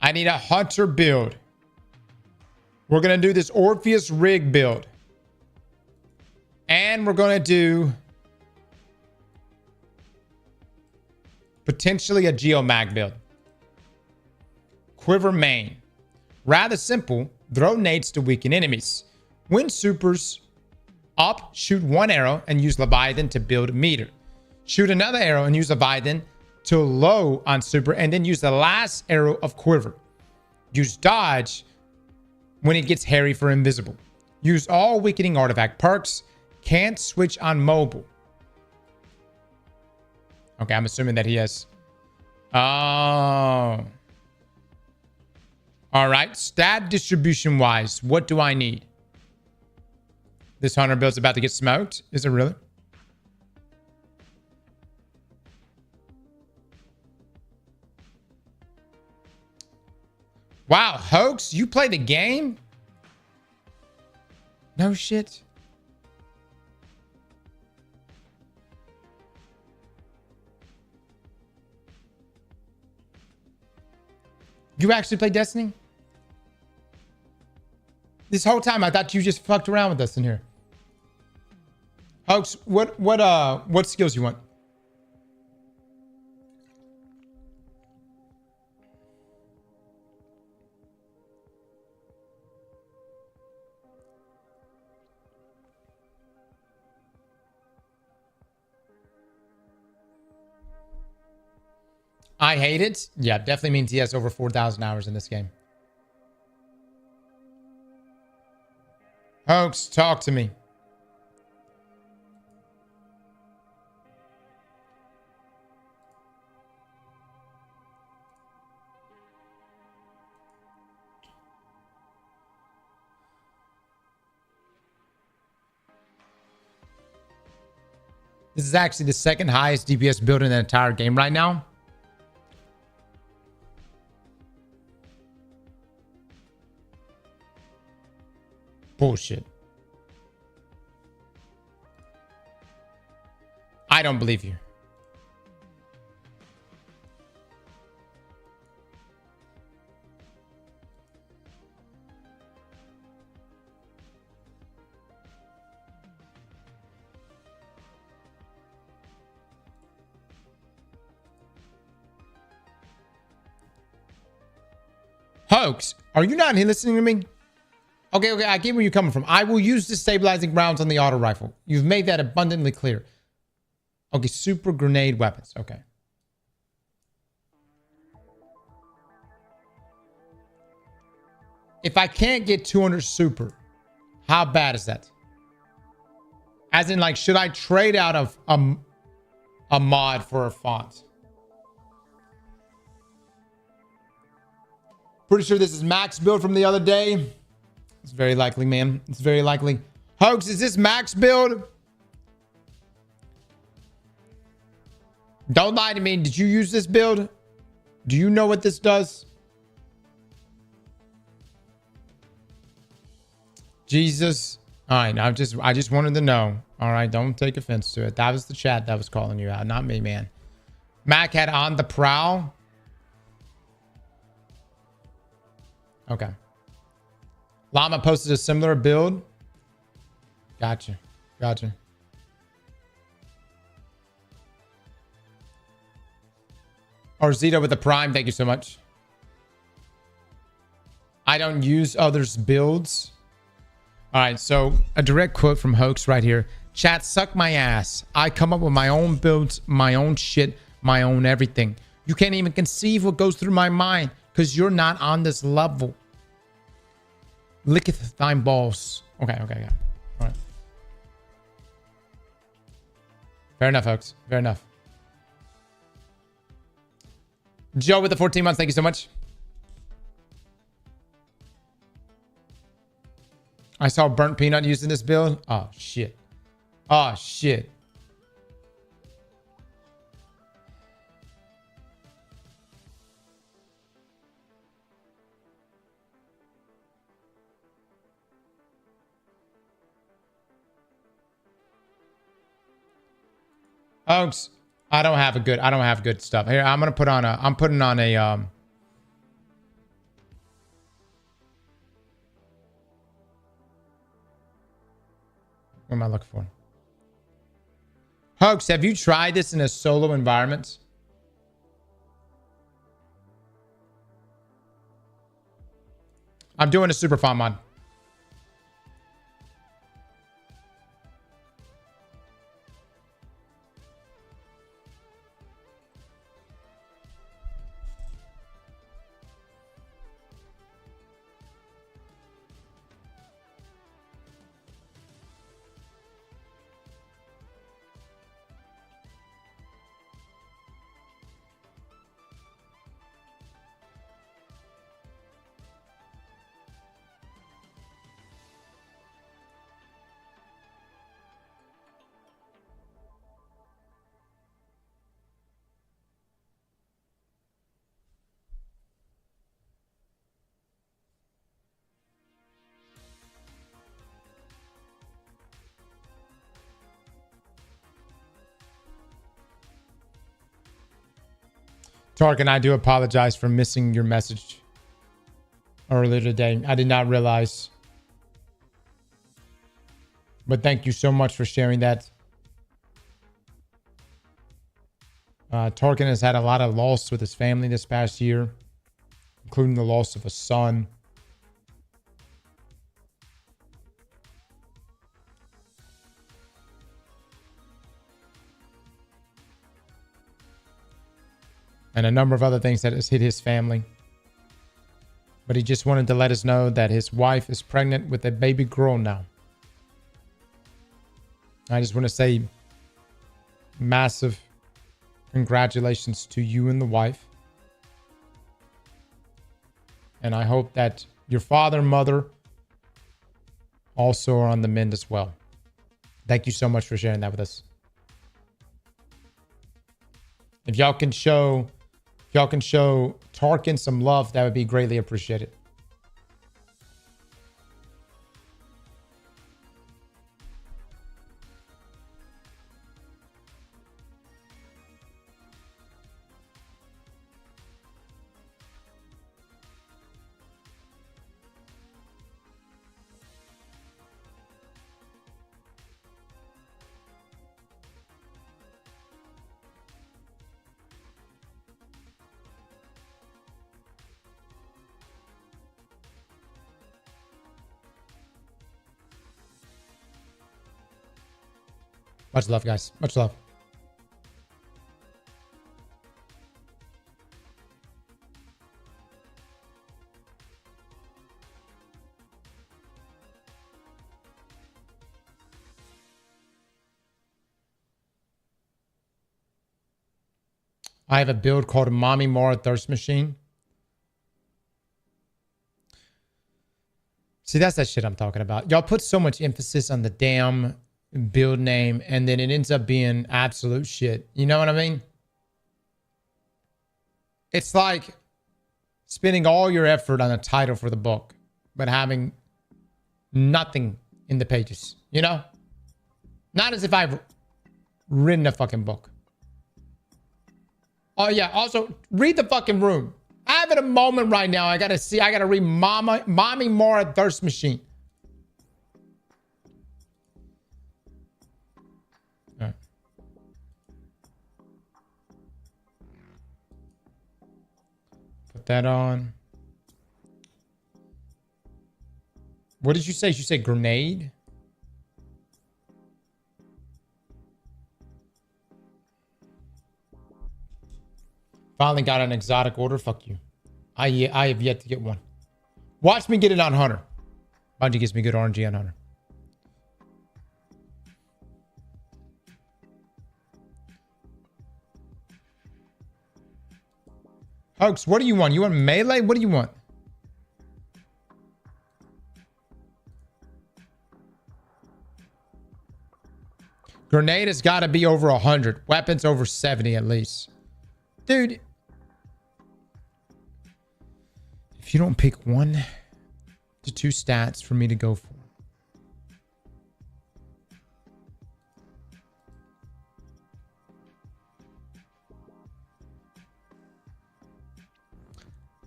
Speaker 1: I need a hunter build. We're going to do this Orpheus rig build. And we're going to do potentially a Geomag build. Quiver main. Rather simple. Throw nades to weaken enemies. When supers up, shoot one arrow and use Leviathan to build meter. Shoot another arrow and use Leviathan to low on super, and then use the last arrow of quiver. Use dodge when it gets hairy for invisible. Use all weakening artifact perks. Can't switch on mobile. Okay, I'm assuming that he has. Oh. All right. Stat distribution wise, what do I need? This hunter build's about to get smoked. Is it really? Wow, Hoax, you play the game? No shit. You actually play Destiny? This whole time I thought you just fucked around with us in here. Hoax, what skills you want? I hate it. Yeah, definitely means he has over 4,000 hours in this game. Hoax, talk to me. This is actually the second highest DPS build in the entire game right now. Bullshit. I don't believe you. Hoax, are you not listening to me? Okay, I get where you're coming from. I will use the stabilizing rounds on the auto rifle. You've made that abundantly clear. Okay, super grenade weapons. Okay. If I can't get 200 super, how bad is that? As in, like, should I trade out of a mod for a font? Pretty sure this is max build from the other day. It's very likely, man. It's very likely. Hoax, is this max build? Don't lie to me. Did you use this build? Do you know what this does? Jesus. All right. I just wanted to know. All right. Don't take offense to it. That was the chat that was calling you out, not me, man. Mac had on the prowl. Okay. Llama posted a similar build. Gotcha. Or Zeta with the Prime. Thank you so much. I don't use others' builds. All right. So a direct quote from Hoax right here. Chat, suck my ass. I come up with my own builds, my own shit, my own everything. You can't even conceive what goes through my mind because you're not on this level. Licketh thine balls. Okay, yeah. All right. Fair enough, folks. Fair enough. Joe with the 14 months. Thank you so much. I saw Burnt Peanut using this build. Oh, shit. Oh, shit. Folks, I don't have good stuff. Here, I'm putting on a what am I looking for? Hoax, have you tried this in a solo environment? I'm doing a super fun mod. Tarkin, I do apologize for missing your message earlier today. I did not realize. But thank you so much for sharing that. Tarkin has had a lot of loss with his family this past year, including the loss of a son. And a number of other things that has hit his family. But he just wanted to let us know that his wife is pregnant with a baby girl now. I just want to say massive congratulations to you and the wife. And I hope that your father and mother also are on the mend as well. Thank you so much for sharing that with us. If y'all can show Tarkin some love, that would be greatly appreciated. Much love, guys. Much love. I have a build called Mommy Mara Thirst Machine. See, that's that shit I'm talking about. Y'all put so much emphasis on the damn build name, and then it ends up being absolute shit. You know what I mean? It's like spending all your effort on a title for the book, but having nothing in the pages. You know? Not as if I've written a fucking book. Oh yeah, also read the fucking room. I have a moment right now. I gotta read Mommy Mara Thirst Machine. All right. Put that on. What did you say? You said grenade? Finally got an exotic order. Fuck you. I have yet to get one. Watch me get it on Hunter. Bungie gives me good RNG on Hunter. Hoax, what do you want? You want melee? What do you want? Grenade has got to be over 100. Weapons over 70 at least. Dude. If you don't pick 1 to 2 stats for me to go for.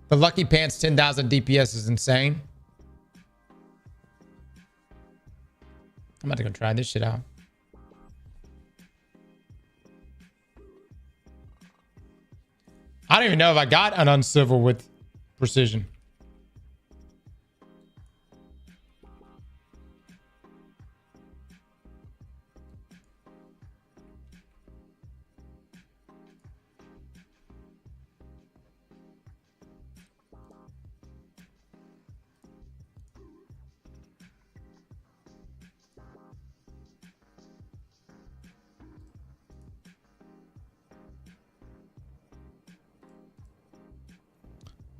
Speaker 1: The Lucky Pants 10,000 DPS is insane. I'm about to go try this shit out. I don't even know if I got an uncivil with precision.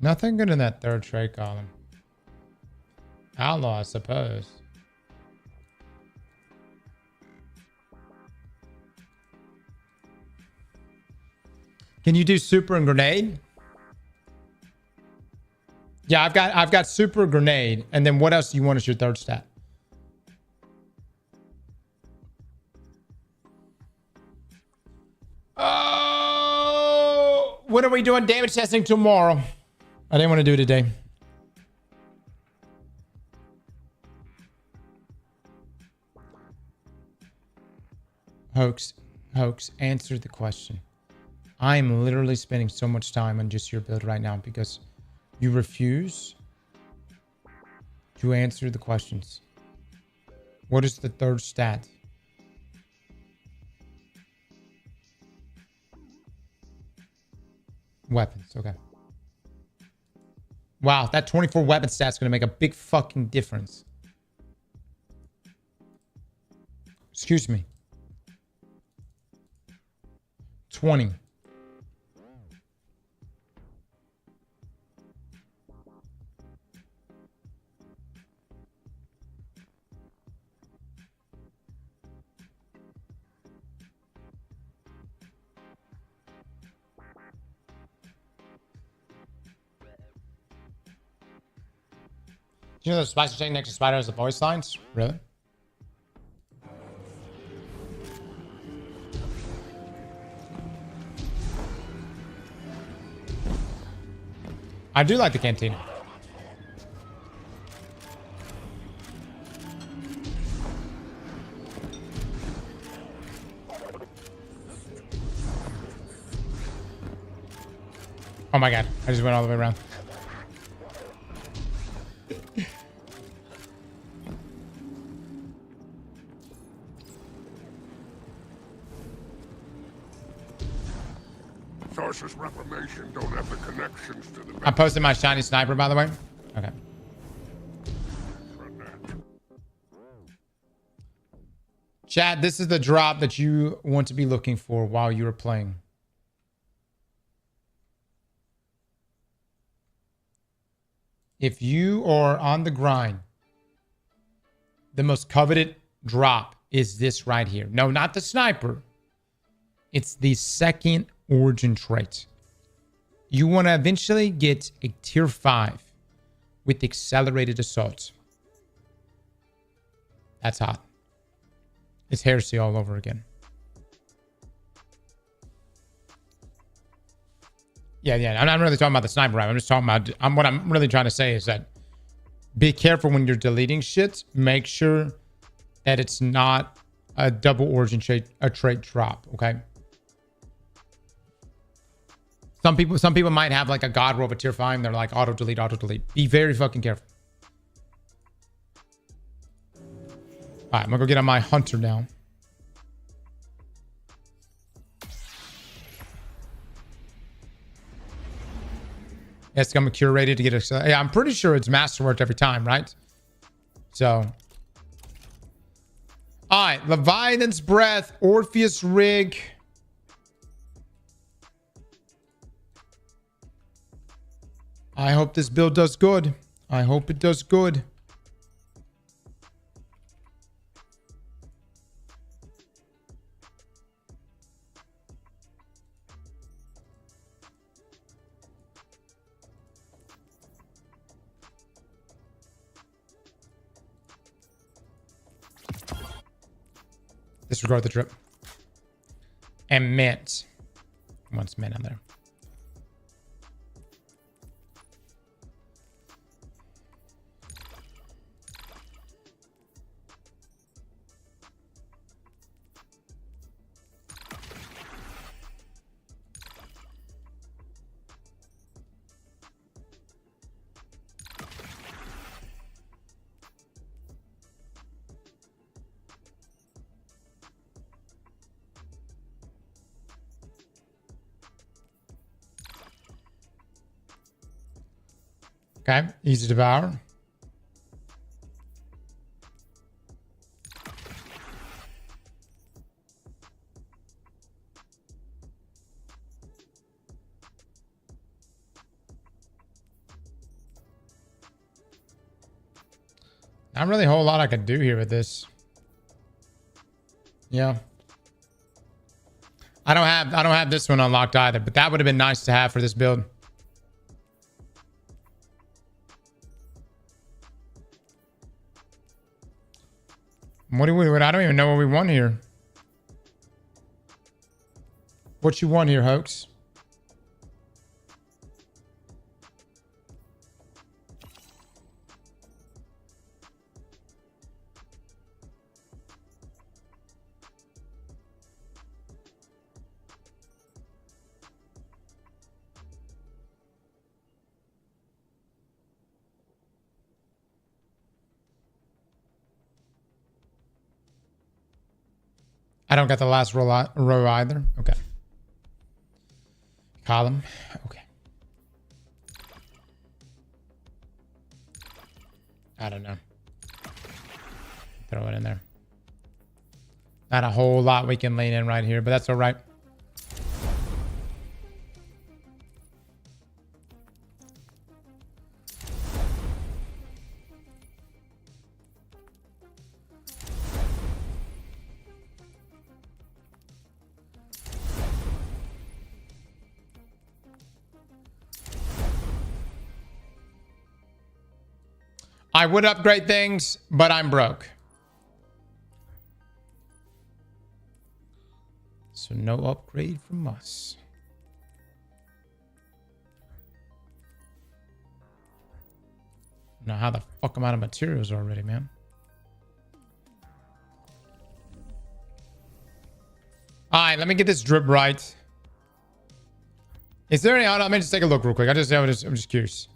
Speaker 1: Nothing good in that third trade column. Outlaw, I suppose. Can you do super and grenade? Yeah, I've got super grenade, and then what else do you want as your third stat? Oh, when are we doing damage testing tomorrow? I didn't want to do it today. Hoax, answer the question. I am literally spending so much time on just your build right now because you refuse to answer the questions. What is the third stat? Weapons, okay. Wow, that 24 weapon stat's gonna make a big fucking difference. Excuse me. 20. You know the spicer saying next to spider has the voice lines? Really? I do like the cantina. Oh my god, I just went all the way around.
Speaker 2: Tarsus Reformation don't have the connections to the...
Speaker 1: I posted my shiny sniper, by the way. Okay. Chad, this is the drop that you want to be looking for while you are playing. If you are on the grind, the most coveted drop is this right here. No, not the sniper. It's the second origin trait. You want to eventually get a tier 5 with accelerated assault. That's hot. It's heresy all over again. Yeah. I'm not really talking about the sniper rifle. I'm just talking about... what I'm really trying to say is that be careful when you're deleting shit. Make sure that it's not a double origin trait drop, okay? Some people might have like a god roll of a tier 5 and they're like auto delete. Be very fucking careful. All right, I'm gonna go get on my hunter now. It's gonna be curated to get a... Yeah, I'm pretty sure it's masterworked every time, right? So... All right, Leviathan's Breath, Orpheus Rig. I hope this build does good. I hope it does good. Disregard the drip. And mint. Once mint on there. Okay, easy to devour. Not really a whole lot I could do here with this. Yeah. I don't have this one unlocked either, but that would have been nice to have for this build. What do we... I don't even know what we want here. What you want here, Hoax? I don't get the last row either. Okay. Column. Okay. I don't know. Throw it in there. Not a whole lot we can lean in right here, but that's all right. I would upgrade things, but I'm broke. So no upgrade from us. Now how the fuck I'm out of materials already, man. Alright, let me get this drip right. Is there any... Let me just take a look real quick. I'm just curious.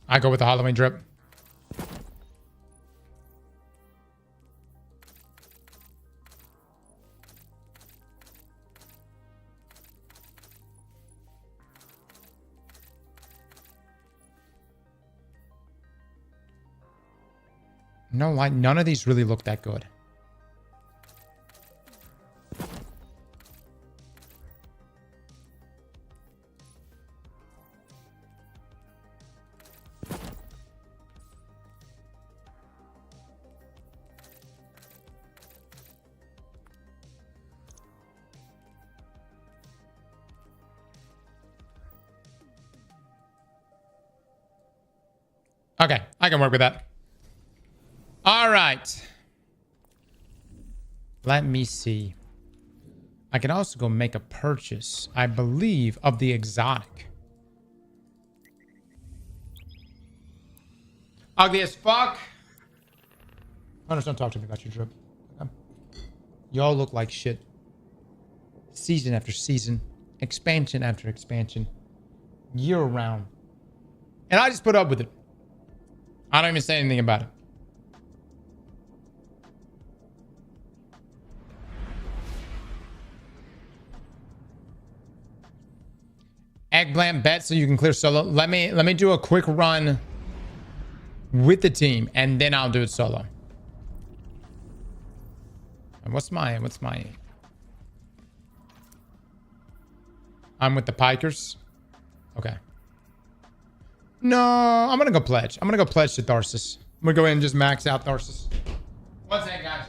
Speaker 1: I go with the Halloween drip. No, like none of these really look that good. Okay, I can work with that. All right. Let me see. I can also go make a purchase, I believe, of the exotic. Ugly as fuck. Hunters, don't talk to me about your drip. Y'all look like shit. Season after season. Expansion after expansion. Year round. And I just put up with it. I don't even say anything about it. Eggplant bet so you can clear solo. Let me do a quick run with the team and then I'll do it solo. And what's my I'm with the Pikers. Okay. No, I'm gonna go pledge. I'm gonna go pledge to Tharsis. I'm gonna go in and just max out Tharsis. One second, guys.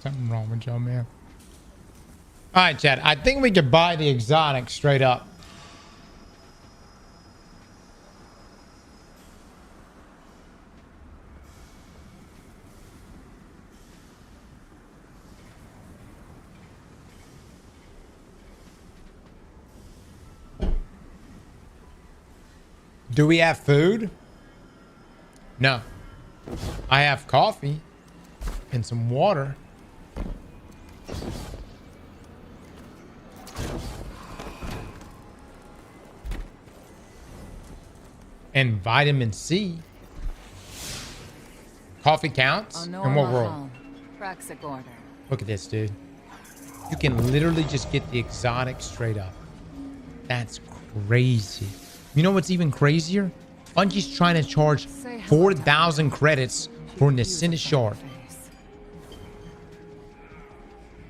Speaker 1: Something wrong with y'all, man. All right, Chad. I think we could buy the exotic straight up. Do we have food? No. I have coffee and some water. And vitamin C. Coffee counts? In what world? Look at this, dude. You can literally just get the exotic straight up. That's crazy. You know what's even crazier? Bungie's trying to charge 4,000 credits for an Ascended Shard.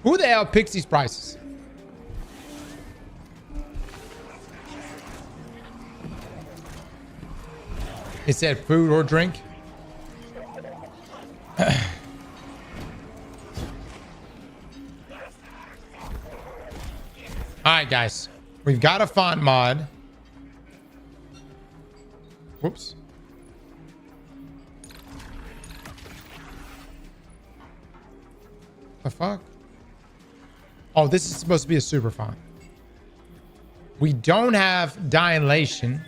Speaker 1: Who the hell picks these prices? It said food or drink. All right, guys. We've got a font mod. Whoops. The fuck? Oh, this is supposed to be a super font. We don't have dilation,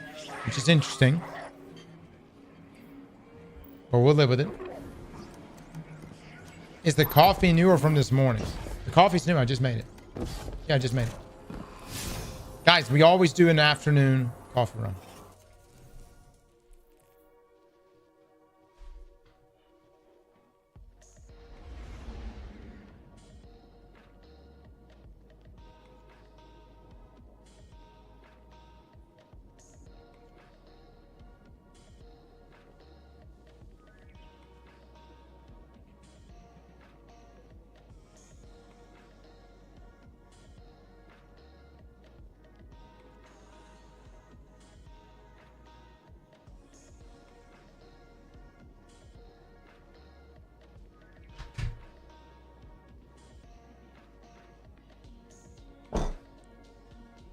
Speaker 1: which is interesting. But we'll live with it. Is the coffee new or from this morning? The coffee's new. I just made it. Yeah, I just made it. Guys, we always do an afternoon coffee run.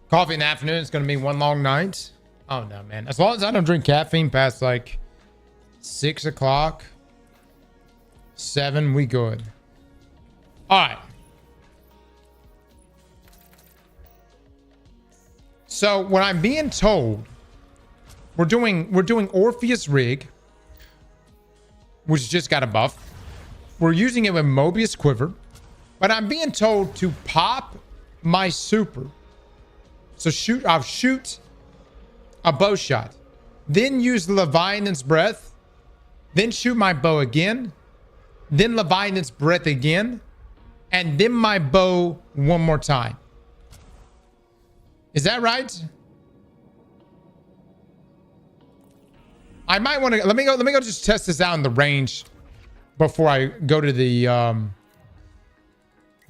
Speaker 1: Coffee in the afternoon is going to be one long night. Oh, no, man. As long as I don't drink caffeine past like 6 o'clock, 7, we good. All right. So what I'm being told, we're doing Orpheus Rig, which just got a buff. We're using it with Mobius Quiver, but I'm being told to pop my super. So I'll shoot a bow shot, then use Leviathan's Breath, then shoot my bow again, then Leviathan's Breath again, and then my bow one more time. Is that right? I might want to let me go just test this out in the range before I go to the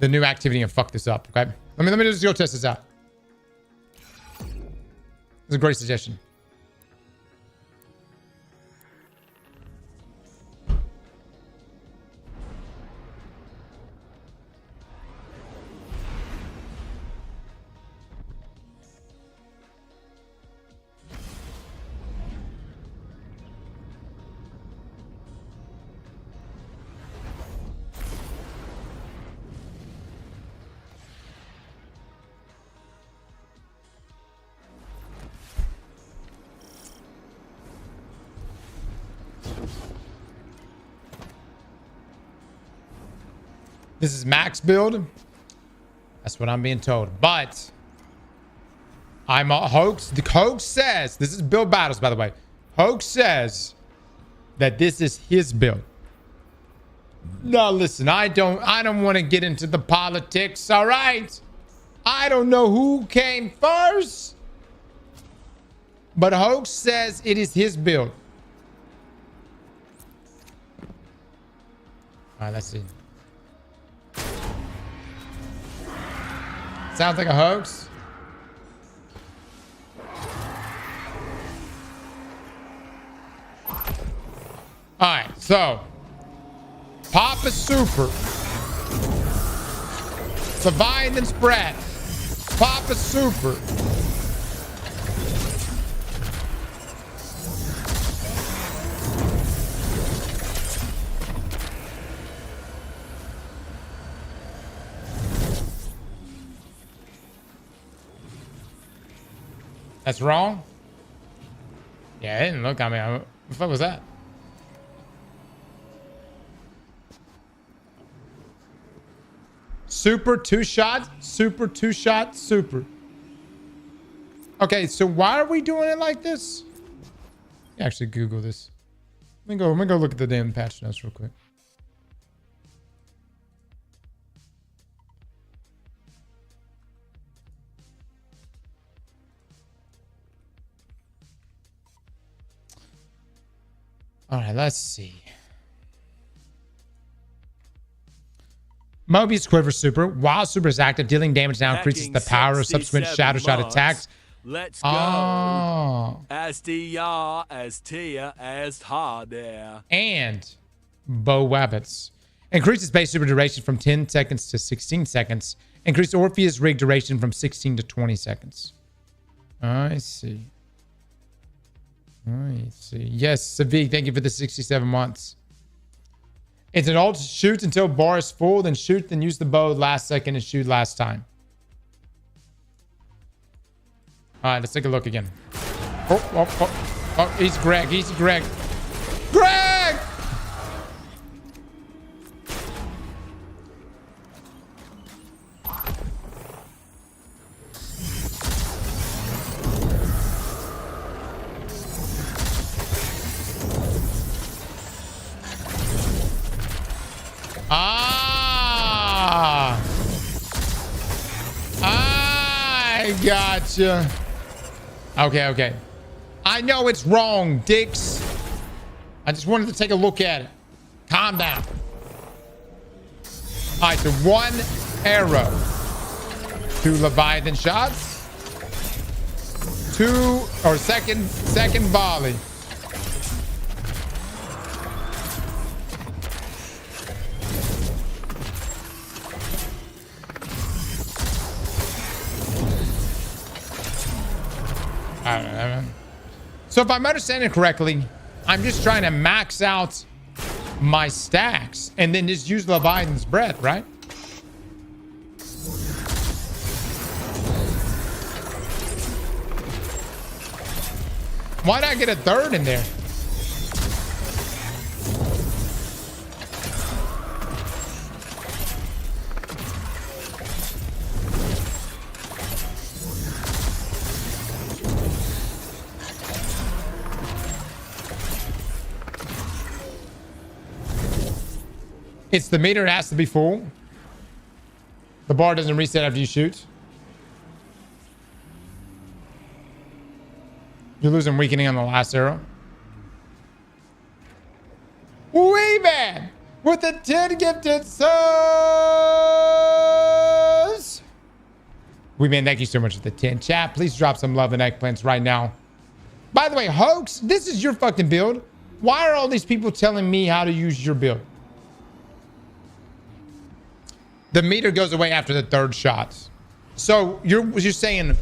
Speaker 1: new activity and fuck this up. Okay, let me just go test this out. It's a great suggestion. This is max build. That's what I'm being told. But I'm a hoax. The hoax says, this is build battles, by the way. Hoax says that this is his build. Now listen, I don't want to get into the politics, all right? I don't know who came first. But Hoax says it is his build. All right, let's see. Sounds like a hoax. All right, so pop a super. Leviathan spread. Pop a super. That's wrong? Yeah, it didn't look. I mean, what the fuck was that? Super 2-shot, super 2-shot, super. Okay, so why are we doing it like this? Actually, Google this. Let me go look at the damn patch notes real quick. All right, let's see. Mobius Quiver Super. While Super is active, dealing damage now increases the power of subsequent Shadow Shot attacks.
Speaker 3: Let's go.
Speaker 1: Oh.
Speaker 3: SDR, as Tia, as Harder.
Speaker 1: And Bow Wabbits. Increases base super duration from 10 seconds to 16 seconds. Increase Orpheus rig duration from 16 to 20 seconds. I see. I see. Yes, Savig, thank you for the 67 months. It's an ult, shoot until bar is full, then shoot, then use the bow last second and shoot last time. All right, let's take a look again. Oh, he's Greg. He's Greg. Greg! I gotcha. Okay. I know it's wrong, dicks. I just wanted to take a look at it. Calm down. All right, so one arrow. 2 Leviathan shots. 2 or second volley. I don't know. So if I'm understanding correctly, I'm just trying to max out my stacks and then just use Leviathan's breath, right? Why not get a third in there? It's the meter, it has to be full. The bar doesn't reset after you shoot. You're losing weakening on the last arrow. Wee man with the 10 gifted subs. Wee man, thank you so much for the 10. Chat, please drop some love and eggplants right now. By the way, Hoax, this is your fucking build. Why are all these people telling me how to use your build? The meter goes away after the 3rd shot. So you're saying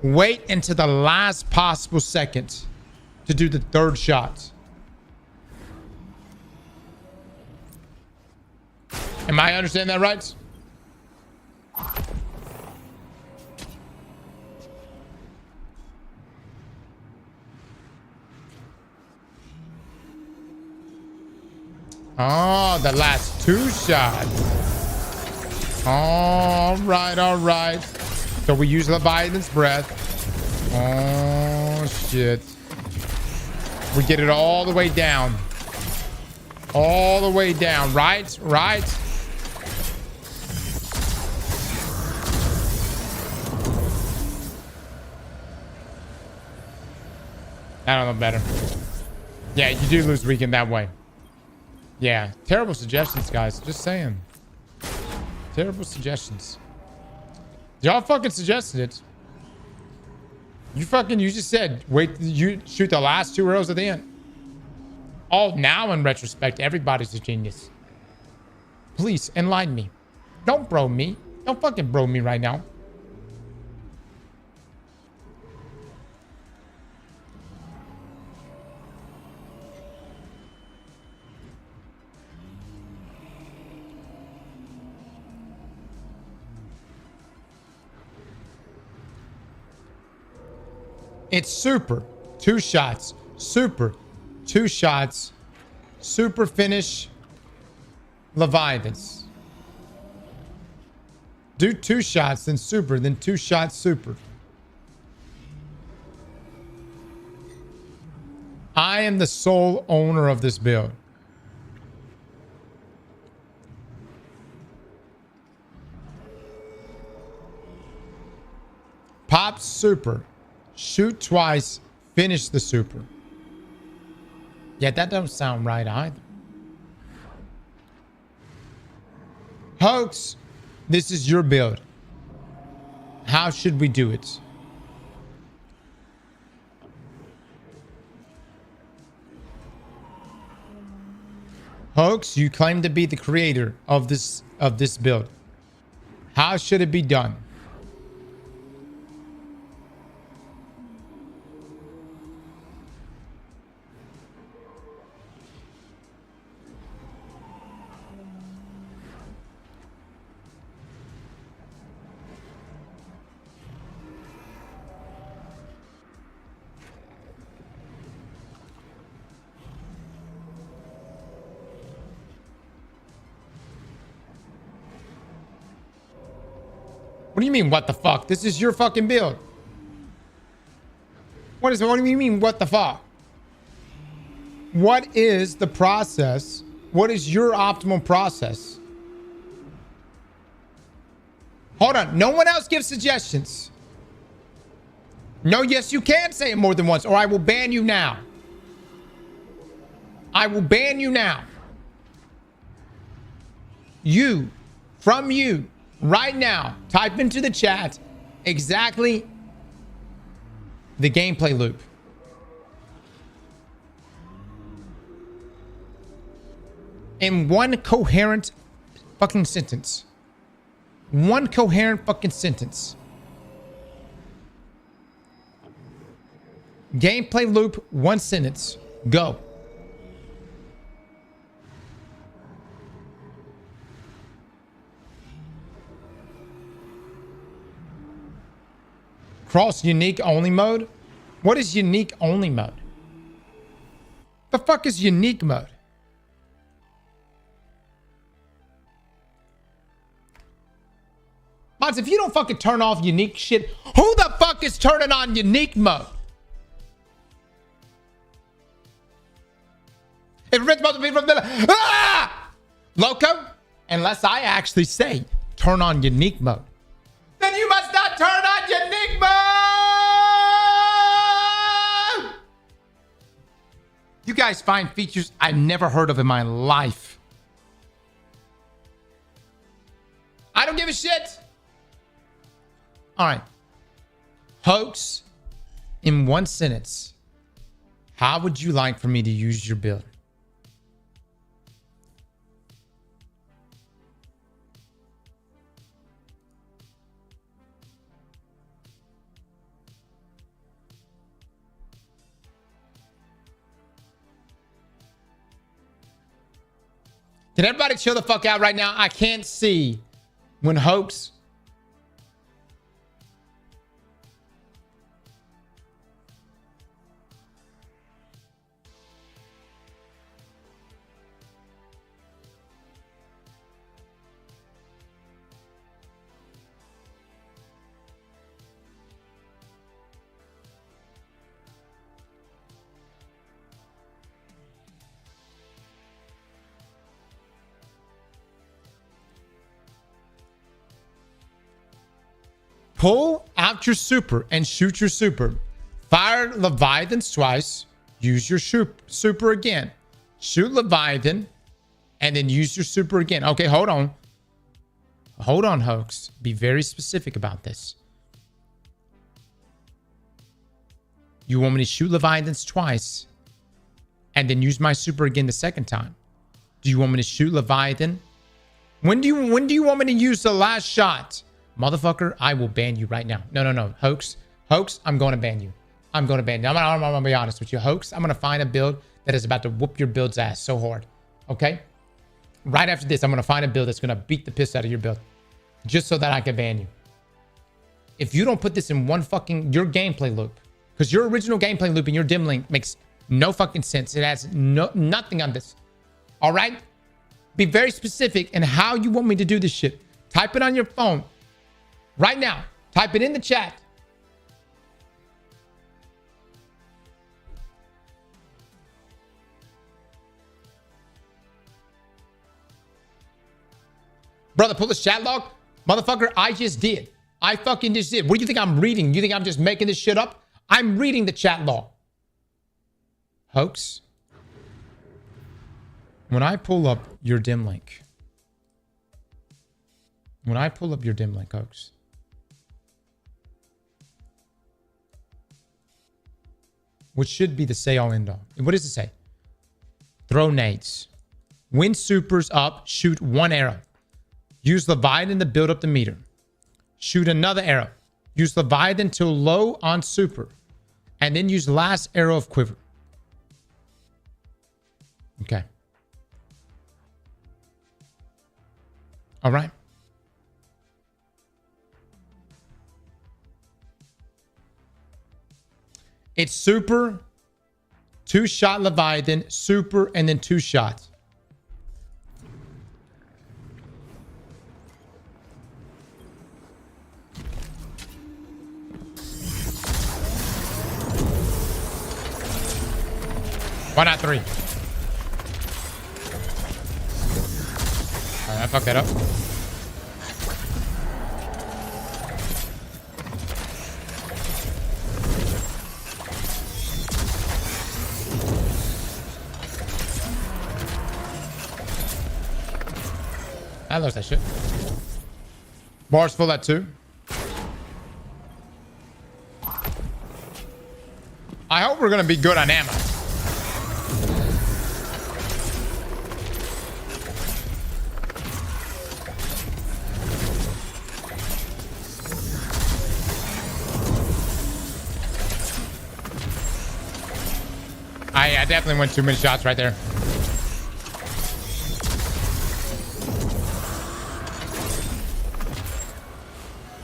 Speaker 1: wait until the last possible second to do the 3rd shot. Am I understanding that right? Oh, the last 2 shots. All right. So we use Leviathan's breath. Oh, shit. We get it all the way down. All the way down. Right. I don't know better. Yeah, you do lose weekend that way. Yeah, terrible suggestions, guys. Just saying. Terrible suggestions. Y'all fucking suggested it. You just said, wait, you shoot the last 2 arrows at the end. Oh, now in retrospect, everybody's a genius. Please enlighten me. Don't bro me. Don't fucking bro me right now. It's super. 2 shots. Super. 2 shots. Super finish. Leviathans. Do 2 shots, then super, then 2 shots, super. I am the sole owner of this build. Pop super. Shoot twice, finish the super. Yeah, that don't sound right either. Hoax, this is your build. How should we do it? Hoax, you claim to be the creator of this build. How should it be done? What do you mean, what the fuck? This is your fucking build. What do you mean, what the fuck? What is the process? What is your optimal process? Hold on. No one else gives suggestions. No, yes, you can say it more than once, or I will ban you now. I will ban you now. You, from you, right now, type into the chat exactly the gameplay loop. In one coherent fucking sentence. One coherent fucking sentence. Gameplay loop, 1 sentence. Go. Cross unique only mode? What is unique only mode? The fuck is unique mode? Mods, if you don't fucking turn off unique shit, who the fuck is turning on unique mode? If it's supposed to be from the Loco, unless I actually say turn on unique mode, then you must not turn on unique mode. You guys find features I've never heard of in my life. I don't give a shit. All right. Hoax, in 1 sentence, how would you like for me to use your build? Can everybody chill the fuck out right now? I can't see when Hoax. Pull out your super and shoot your super. Fire Leviathans twice. Use your super again. Shoot Leviathan. And then use your super again. Okay, hold on. Hold on, Hoax. Be very specific about this. You want me to shoot Leviathans twice and then use my super again the second time? Do you want me to shoot Leviathan When do you want me to use the last shot? Motherfucker, I will ban you right now. No. Hoax, I'm going to ban you. I'm going to ban you. I'm going to be honest with you. Hoax, I'm going to find a build that is about to whoop your build's ass so hard. Okay? Right after this, I'm going to find a build that's going to beat the piss out of your build. Just so that I can ban you. If you don't put this in your gameplay loop, because your original gameplay loop in your dim link makes no fucking sense. It has nothing on this. All right? Be very specific in how you want me to do this shit. Type it on your phone right now. Type it in the chat. Brother, pull this chat log. Motherfucker, I just did. I fucking just did. What do you think I'm reading? You think I'm just making this shit up? I'm reading the chat log. Hoax. When I pull up your dim link. Hoax. What should be the say all end all? What does it say? Throw nades. When supers up, shoot one arrow. Use Leviathan to build up the meter. Shoot another arrow. Use Leviathan till low on super. And then use last arrow of quiver. Okay. All right. It's super, 2-shot Leviathan, super, and then 2 shots. Why not 3? All right, I fucked that up. I lost that shit. Bar's full at 2. I hope we're gonna be good on ammo. I definitely went too many shots right there.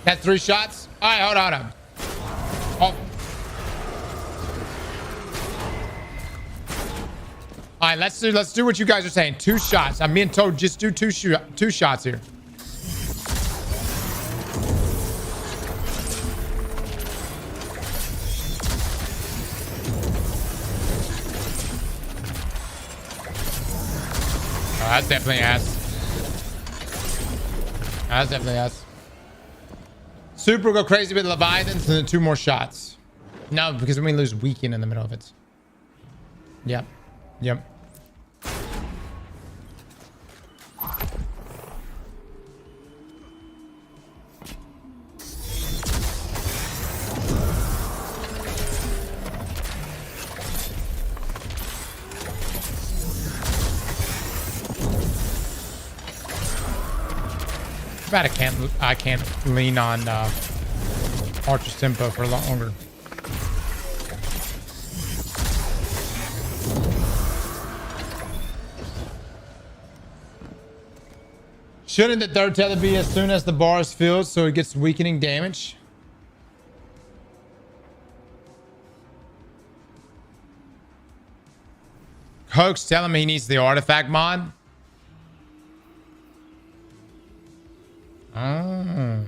Speaker 1: That's 3 shots. All right, hold on. Oh. All right, let's do what you guys are saying. 2 shots. I'm being told just do 2 shots here. Oh, that's definitely ass. That's definitely ass. Super go crazy with Leviathans and then 2 more shots. No, because we lose weekend in the middle of it. Yep. I can't lean on Archer's tempo for a lot longer. Shouldn't the third tether be as soon as the bar is filled so it gets weakening damage? Hoax telling me he needs the artifact mod. Oh.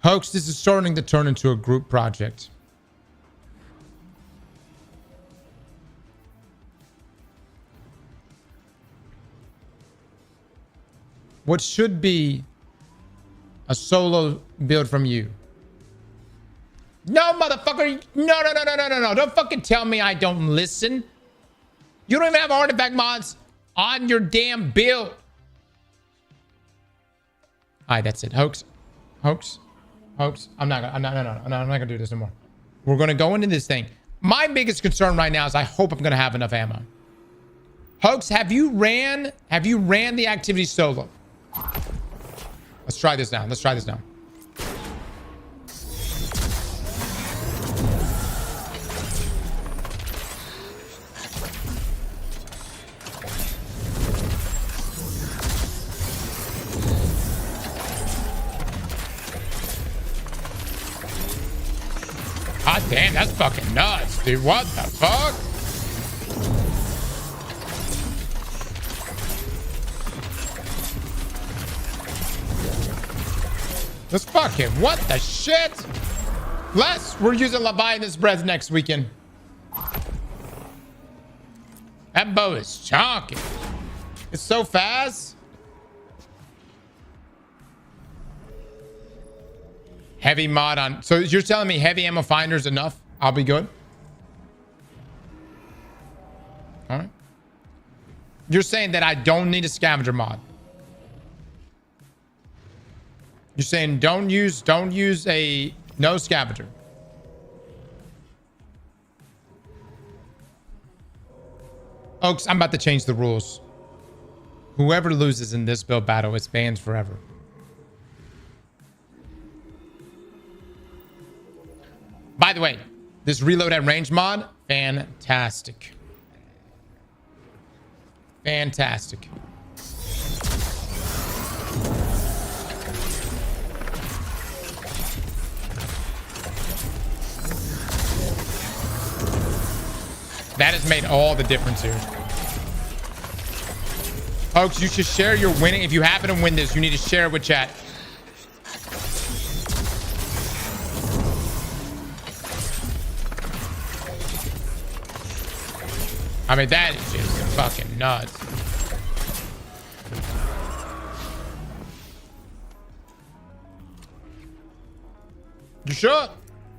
Speaker 1: Hoax, this is starting to turn into a group project. What should be a solo build from you? No, motherfucker. No. Don't fucking tell me I don't listen. You don't even have artifact mods on your damn build. All right, that's it. Hoax. I'm not gonna do this anymore. We're gonna go into this thing. My biggest concern right now is I hope I'm gonna have enough ammo. Hoax, have you ran the activity solo? Let's try this now. Let's try this now. God damn, that's fucking nuts, dude. What the fuck? Let's fucking, what the shit? We're using Leviathan's Breath next weekend. That bow is chonky. It's so fast. Heavy mod on. So you're telling me heavy ammo finder's enough? I'll be good. All right. You're saying that I don't need a scavenger mod. You're saying don't use a no scavenger. Oaks, I'm about to change the rules. Whoever loses in this build battle is banned forever. By the way, this reload at range mod, fantastic. Fantastic. That has made all the difference here. Folks, you should share your winning. If you happen to win this, you need to share it with chat. I mean, that is just fucking nuts. You should.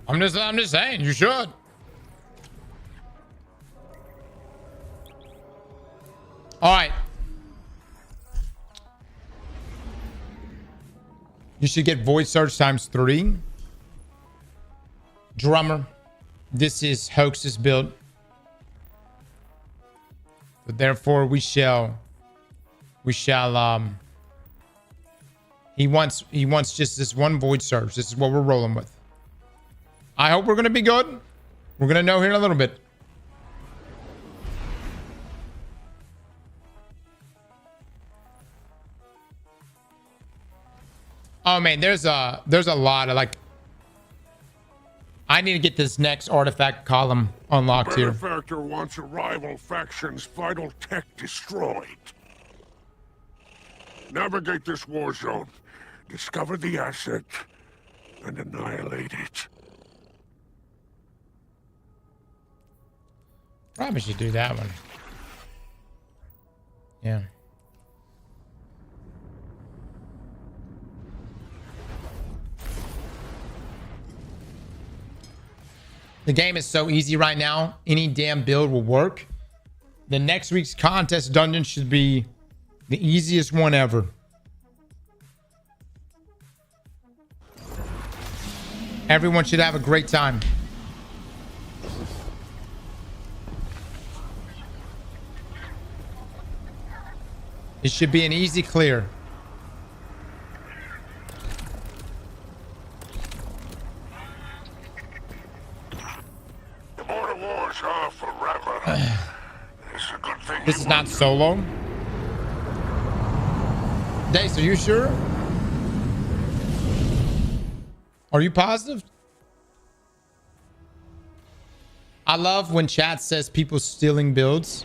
Speaker 1: I'm just saying, you should. All right. You should get void search ×3. Drummer. This is Hoax's build. But therefore we shall he wants just this one void search. This is what we're rolling with. I hope we're gonna be good. We're gonna know here in a little bit. Oh man, there's a lot of like, I need to get this next artifact column unlocked here.
Speaker 2: Benefactor wants a rival faction's vital tech destroyed. Navigate this war zone, discover the asset, and annihilate it.
Speaker 1: Probably should do that one. Yeah. The game is so easy right now. Any damn build will work. The next week's contest dungeon should be the easiest one ever. Everyone should have a great time. It should be an easy clear.
Speaker 2: The border wars are forever. It's a good thing.
Speaker 1: This is not solo. Dace, are you sure? Are you positive? I love when chat says people stealing builds.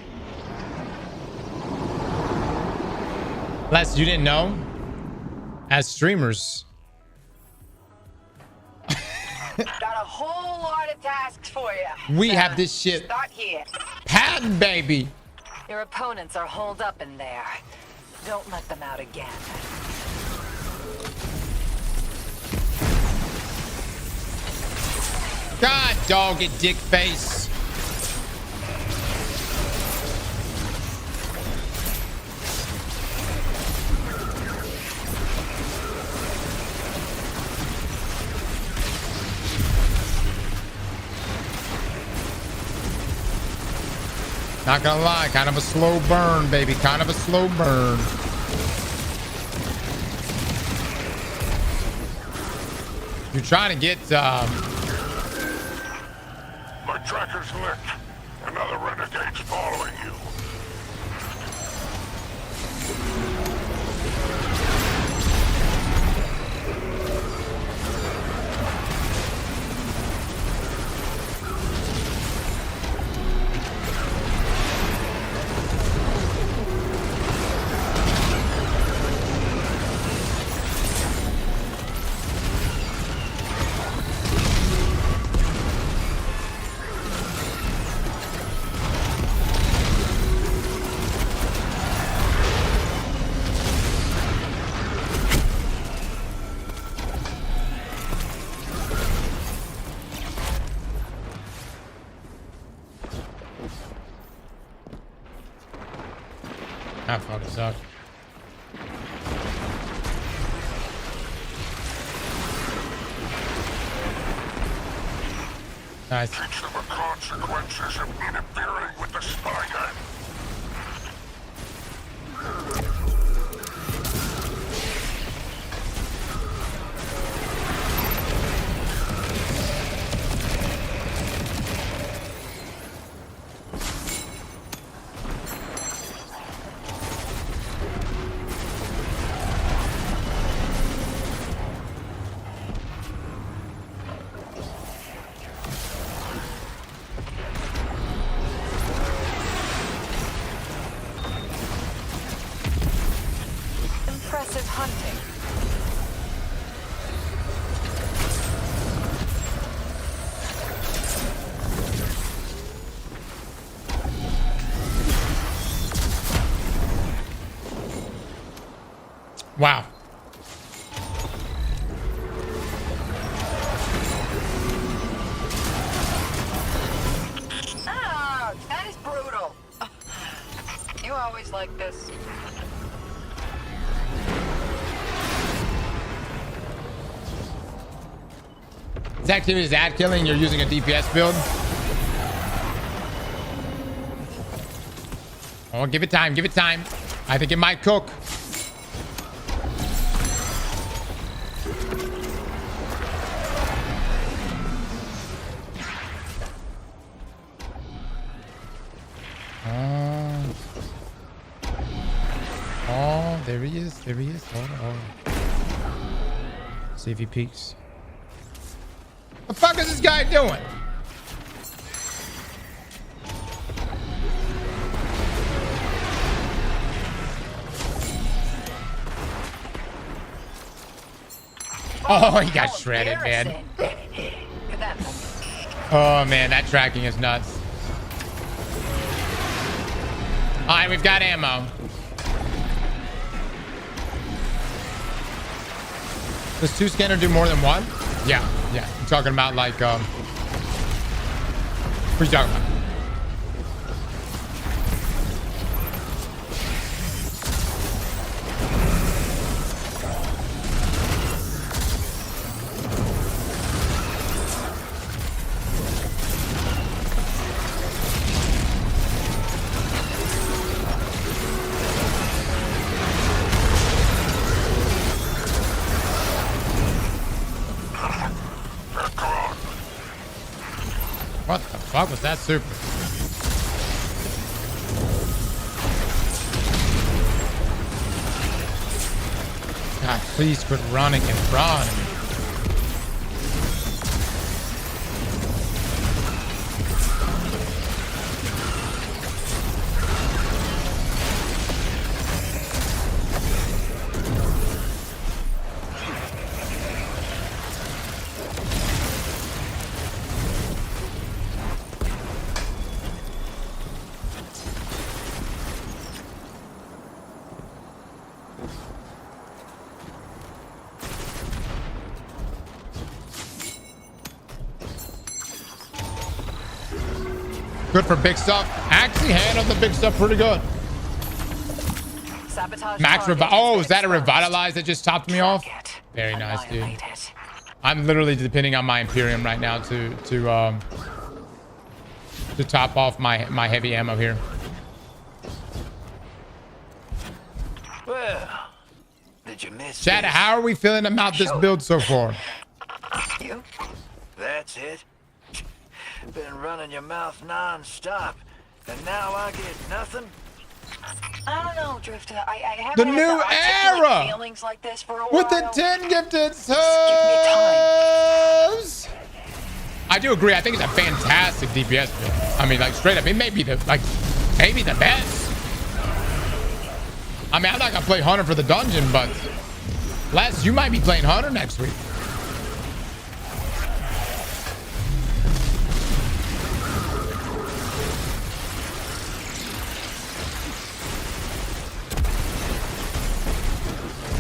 Speaker 1: Unless you didn't know, as streamers.
Speaker 5: Got a whole lot of tasks for you.
Speaker 1: We have this shit.
Speaker 5: Start here.
Speaker 1: Patent, baby.
Speaker 4: Your opponents are holed up in there. Don't let them out again.
Speaker 1: God dog it, dick face. Not gonna lie, kind of a slow burn, baby. Kind of a slow burn. You're trying to get,
Speaker 2: My tracker's lit. Another renegade's following you.
Speaker 1: That fucking sucks. Nice.
Speaker 2: Teach them the consequences of interfering with the spy gang.
Speaker 4: Impressive hunting.
Speaker 1: Wow.
Speaker 5: Ah, that is brutal. You always like this.
Speaker 1: This activity is ad killing. You're using a DPS build. Oh, give it time. Give it time. I think it might cook. Oh, there he is. There he is. Hold on. See if he peeks. The fuck is this guy doing? Oh, he got shredded, man. Oh, man, that tracking is nuts. All right, we've got ammo. Does 2 scanner do more than 1? Yeah, yeah. I'm talking about like, what are you talking about? What the fuck was that super? God, please quit running and run. Good for big stuff. Actually handled the big stuff pretty good.
Speaker 4: Sabotage
Speaker 1: Max
Speaker 4: target
Speaker 1: oh, is
Speaker 4: is
Speaker 1: that a
Speaker 4: exposed.
Speaker 1: revitalize that just topped me off?
Speaker 4: Target
Speaker 1: Very nice, dude.
Speaker 4: annihilated.
Speaker 1: I'm literally depending on my Imperium right now to top off my heavy ammo here.
Speaker 6: Well, did you miss
Speaker 1: Chad,
Speaker 6: this?
Speaker 1: how are we feeling about this build so far?
Speaker 6: You? That's it? Been running your mouth non-stop, and now I get nothing?
Speaker 5: I don't know, Drifter. I haven't
Speaker 1: The
Speaker 5: had
Speaker 1: new
Speaker 5: to articulate
Speaker 1: era!
Speaker 5: feelings like this for a
Speaker 1: With
Speaker 5: while.
Speaker 1: the 10 gifted
Speaker 5: Just give me time.
Speaker 1: subs. I do agree. I think it's a fantastic DPS build. I mean, like, straight up, it may be the best. I mean, I'm not gonna play Hunter for the dungeon, but Les, you might be playing Hunter next week.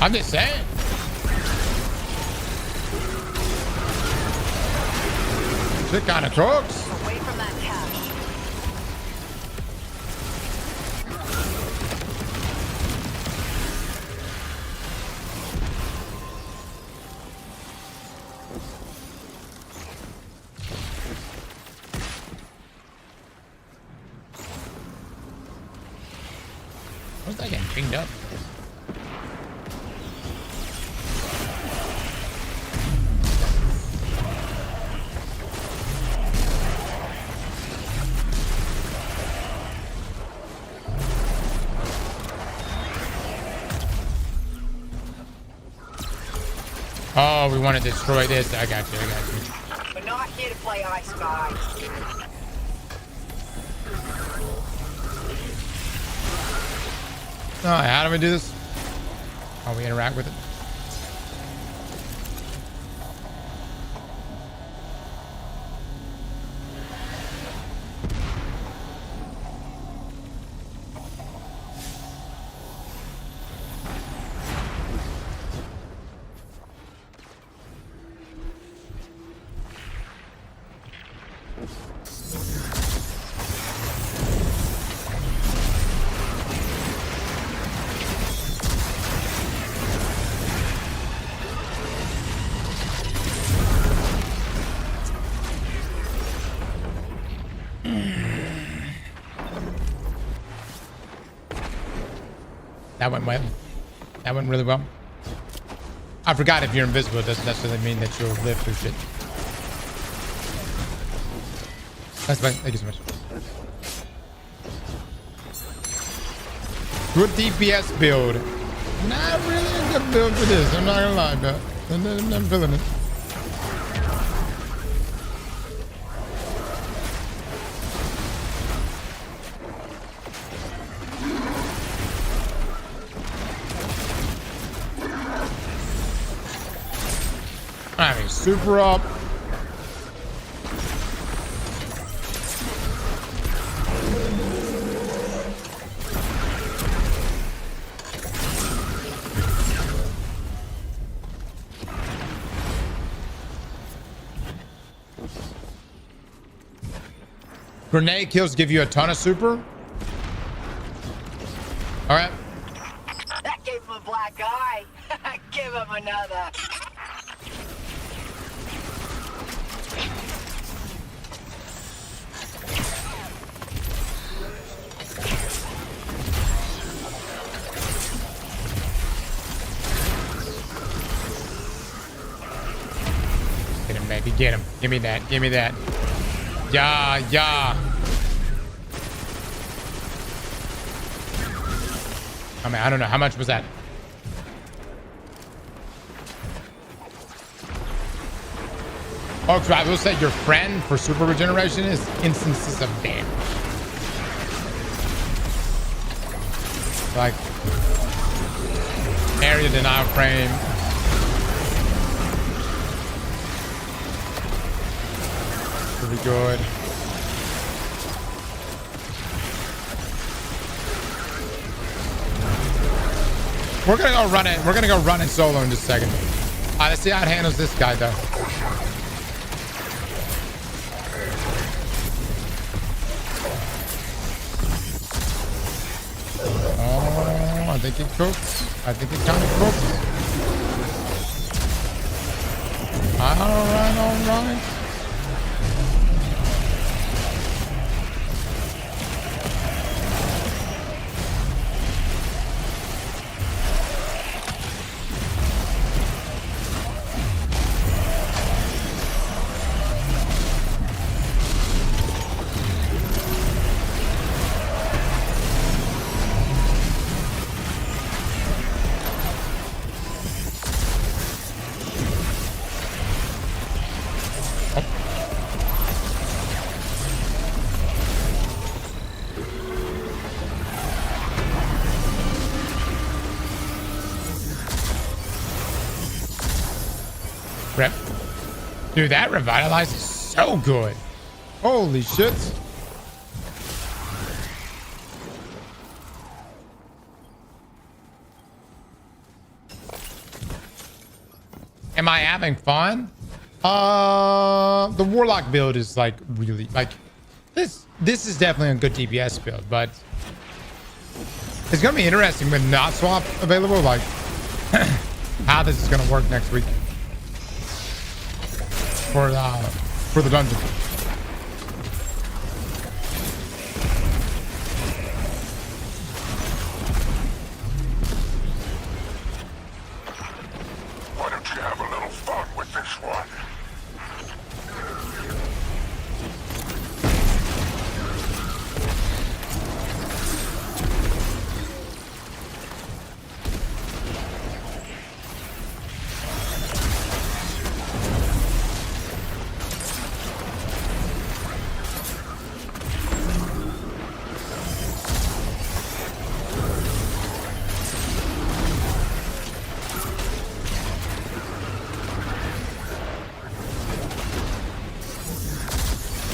Speaker 1: I'm just saying. Shit kind of cooks.
Speaker 5: Away from that cash.
Speaker 1: What's that getting pinged up? Oh, we want to destroy this. I got you.
Speaker 5: We're not here to play I Spy.
Speaker 1: All right, how do we do this? How we interact with it? That went well. That went really well. I forgot if you're invisible, it doesn't necessarily mean that you'll live through shit. That's fine. Thank you so much. Good DPS build. Not really a good build for this. I'm not gonna lie, but I'm feeling it. I mean, super up. Grenade kills give you a ton of super. All right.
Speaker 5: That gave him a black eye. Give him another.
Speaker 1: Get him, baby. Get him. Give me that. Give me that. Yeah, yeah. I mean, I don't know. How much was that? Oh, so I will say your friend for super regeneration is instances of damage. Like, area denial frame. Pretty good. We're gonna go run it. We're gonna go run it solo in just a second. Let's see how it handles this guy though. Oh, I think it cooks. I think it kind of cooks. All right, all right. Rep. Dude, that revitalize is so good. Holy shit. Am I having fun? The Warlock build is like really like this is definitely a good DPS build, but it's gonna be interesting with not swap available, like how this is gonna work next week for the dungeon.
Speaker 2: Why don't you have a little fun with this one?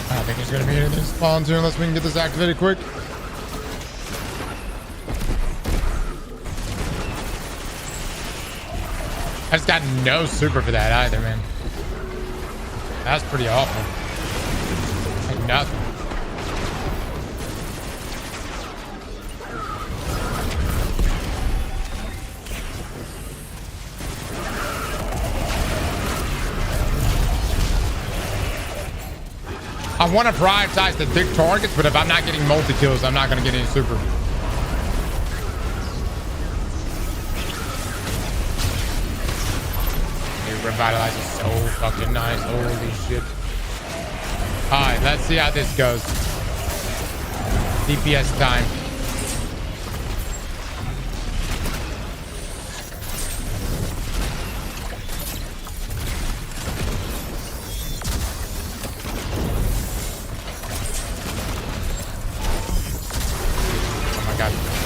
Speaker 1: I don't think there's gonna be anything spawns here unless we can get this activated quick. I just got no super for that either, man. That's pretty awful. Like nothing. I want to prioritize the big targets, but if I'm not getting multi-kills, I'm not going to get any super. Dude, revitalize is so fucking nice. Holy shit. Alright, let's see how this goes. DPS time.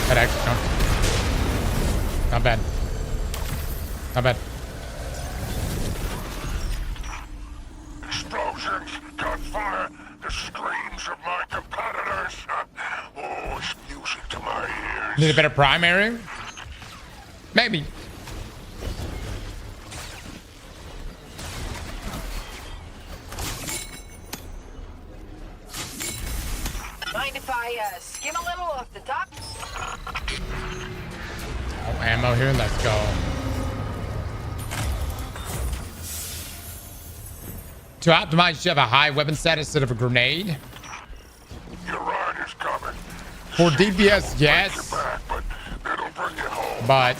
Speaker 1: That actually, no. Not bad. Not bad.
Speaker 2: Explosions, gunfire, the screams of my competitors. Oh, it's music to my ears.
Speaker 1: Need a better primary? Maybe.
Speaker 5: Mind if I skim a little off the top?
Speaker 1: Oh, ammo here. Let's go. To optimize, you should have a high weapon status instead of a grenade.
Speaker 2: Your ride is coming.
Speaker 1: For DPS, yes.
Speaker 2: Back, but it'll bring you home.
Speaker 1: But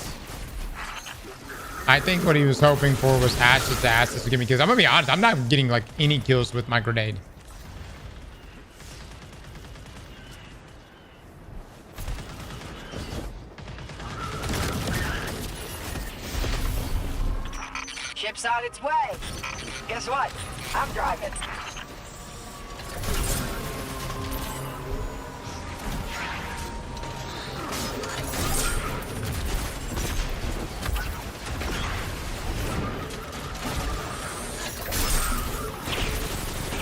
Speaker 1: I think what he was hoping for was Ashes to Ashes to give me kills. I'm gonna be honest, I'm not getting like any kills with my grenade.
Speaker 5: Ship's on its way. Guess what? I'm driving.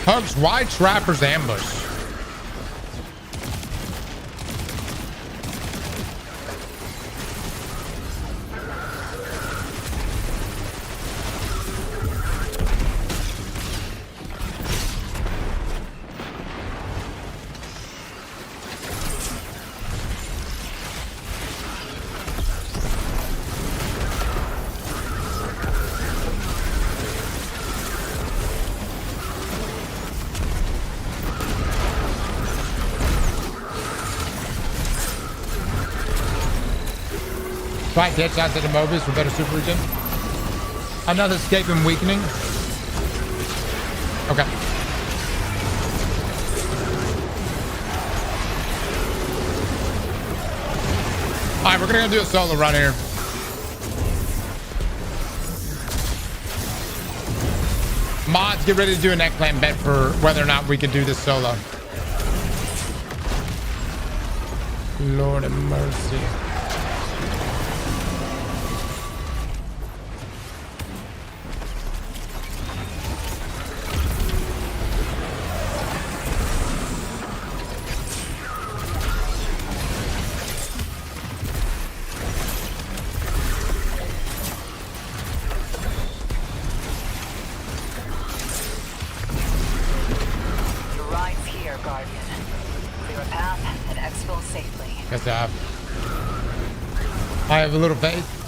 Speaker 1: Hugs, why Trapper's ambush? Fight headshots at the Mobius for better super regen. Another escape and weakening. Okay. Alright, we're gonna do a solo run here. Mods, get ready to do an eggplant bet for whether or not we can do this solo. Lord have mercy. Guess I have a little faith.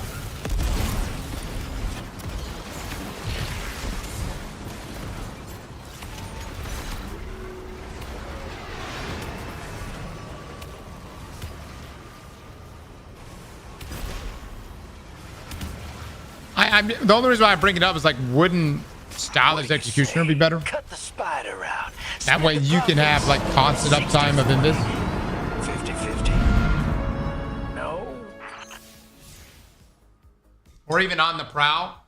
Speaker 1: The only reason why I bring it up is like, wouldn't Stylish Executioner be better?
Speaker 6: Cut the spider out.
Speaker 1: That way you can have like constant uptime of Invis.
Speaker 6: 50-50. No.
Speaker 1: Or even on the prowl.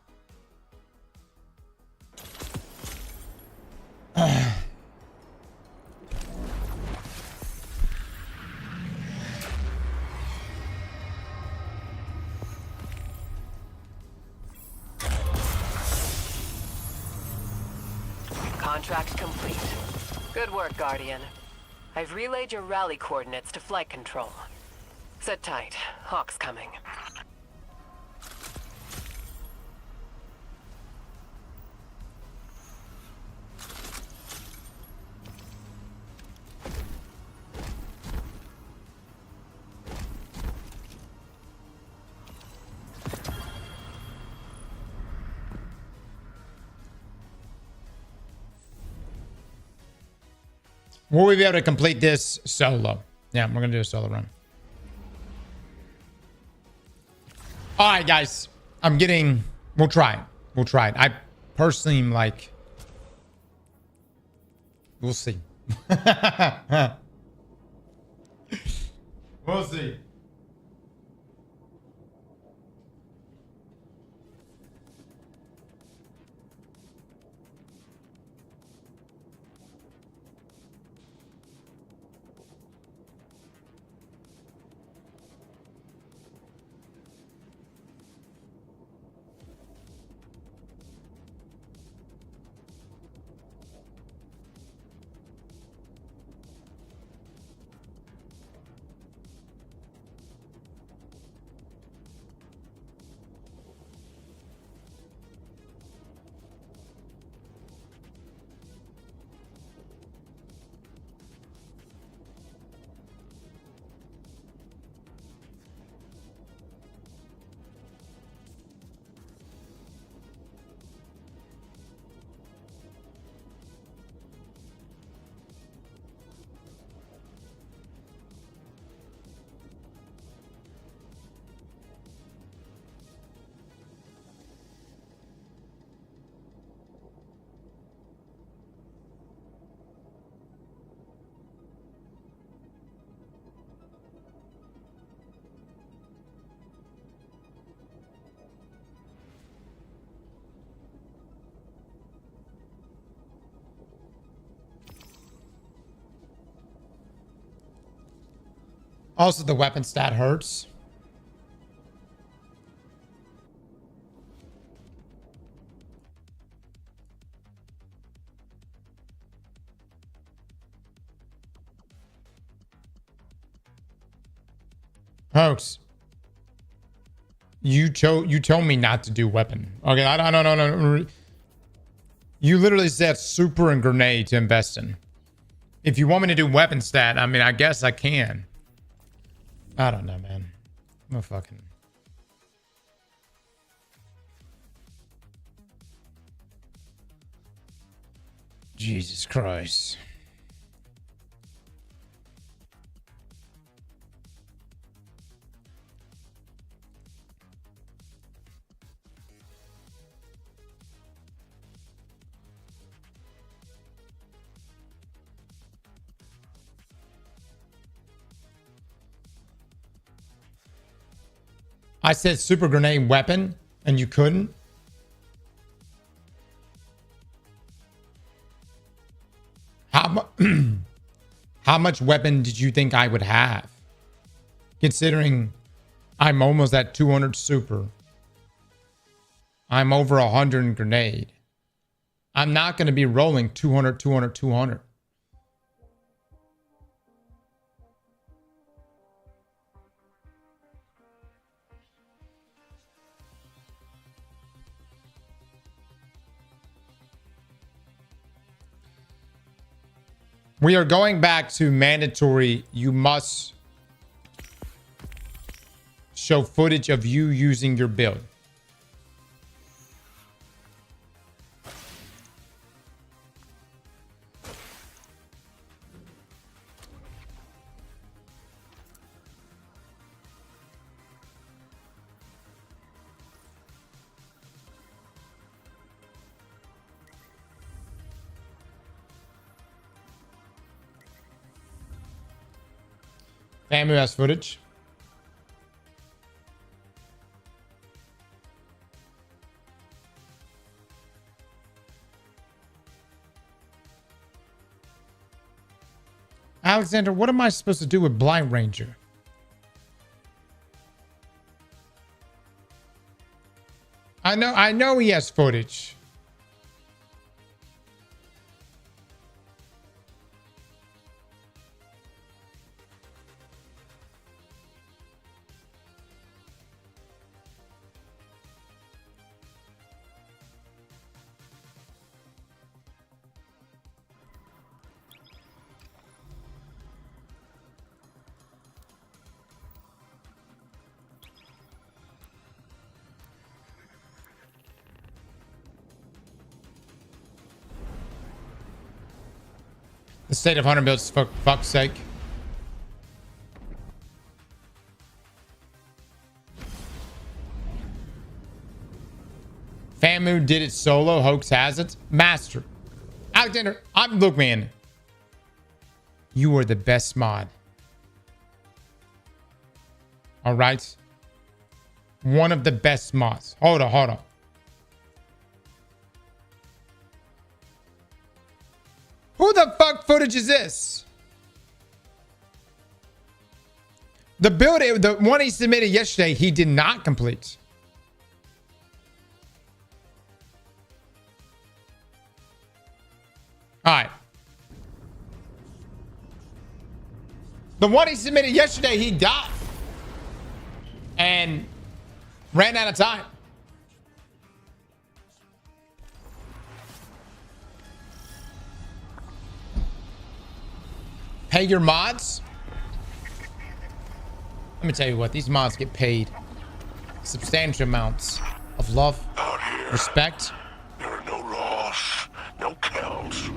Speaker 4: Contract complete. Good work, Guardian. I've relayed your rally coordinates to flight control. Sit tight. Hawk's coming.
Speaker 1: Will we be able to complete this solo? Yeah, we're going to do a solo run. All right, guys. We'll try it. We'll try it. I personally am like, we'll see. We'll see. Also, the weapon stat hurts. Folks, you told me not to do weapon. Okay, I don't know. You literally said super and grenade to invest in. If you want me to do weapon stat, I mean, I guess I can. I don't know, man. I'm a fucking... Jesus Christ. I said super grenade weapon and you couldn't? how much weapon did you think I would have? Considering I'm almost at 200 super. I'm over 100 in grenade. I'm not going to be rolling 200, 200, 200. We are going back to mandatory. You must show footage of you using your build. Famu has footage. Alexander, what am I supposed to do with Blind Ranger? I know he has footage. The state of 100 builds, for fuck's sake. Famu did it solo. Hoax has it. Master. Alexander, look, man. You are the best mod. All right. One of the best mods. Hold on. Who the fuck footage is this? The build, the one he submitted yesterday, he did not complete. All right. The one he submitted yesterday, he got. And ran out of time. Pay your mods? Let me tell you what, these mods get paid substantial amounts of love, respect.
Speaker 2: There are no laws, no kills.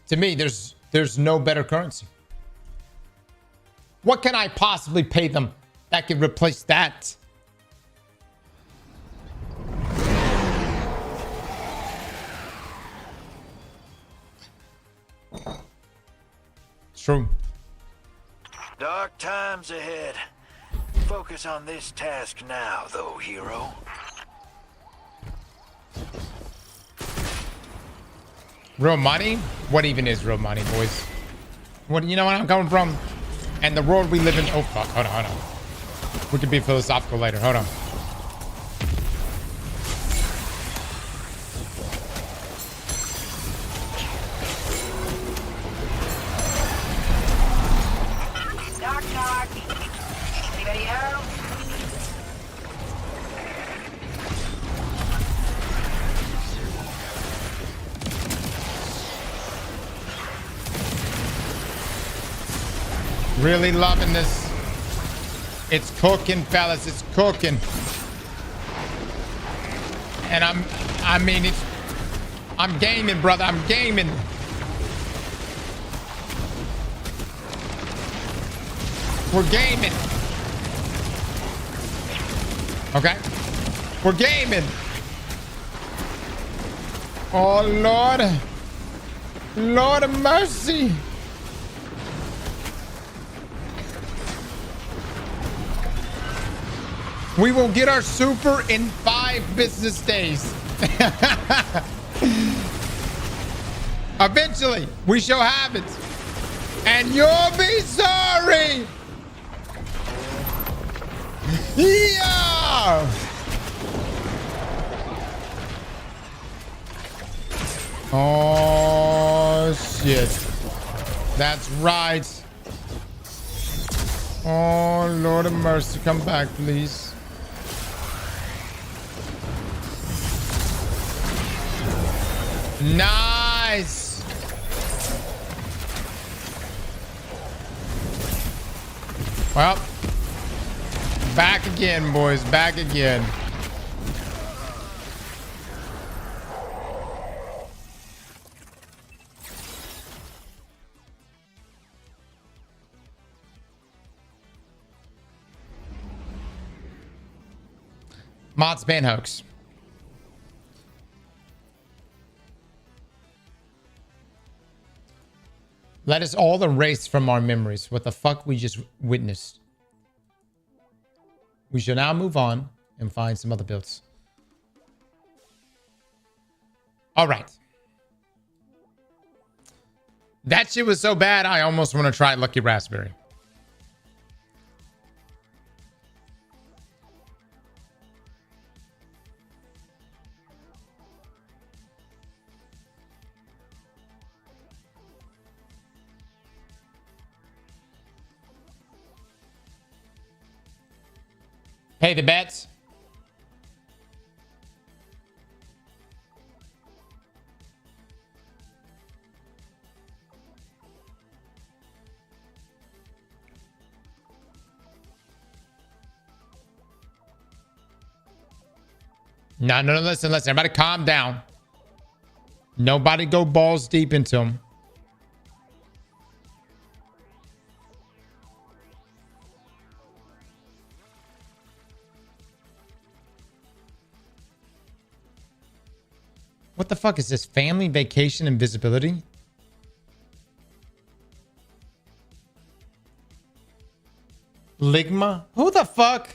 Speaker 1: To me, there's no better currency. What can I possibly pay them that could replace that? True.
Speaker 6: Dark times ahead. Focus on this task now, though, hero.
Speaker 1: Real money? What even is real money, boys? What, you know where I'm coming from? And the world we live in. Oh, fuck. Hold on. We could be philosophical later. Hold on.
Speaker 5: Knock. Anybody out?
Speaker 1: Really loving this. It's cooking, fellas. It's cooking. And I'm gaming, brother. I'm gaming. We're gaming. Okay. We're gaming. Oh, Lord. Lord of mercy. We will get our super in 5 business days. Eventually, we shall have it. And you'll be sorry. Yeah. Oh, shit. That's right. Oh, Lord of mercy. Come back, please. Nice. Well, back again, boys. Back again. Mods ban hoax. Let us all erase from our memories what the fuck we just witnessed. We shall now move on and find some other builds. All right. That shit was so bad, I almost want to try Lucky Raspberry. Pay the bets. No, listen. Everybody calm down. Nobody go balls deep into them. What the fuck is this? Family vacation invisibility? Ligma? Who the fuck?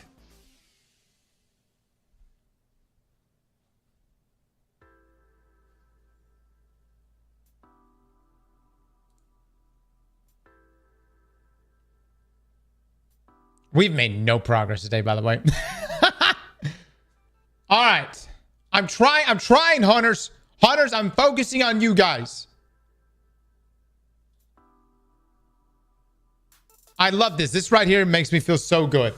Speaker 1: We've made no progress today, by the way. All right. I'm trying, hunters. Hunters, I'm focusing on you guys. I love this. This right here makes me feel so good.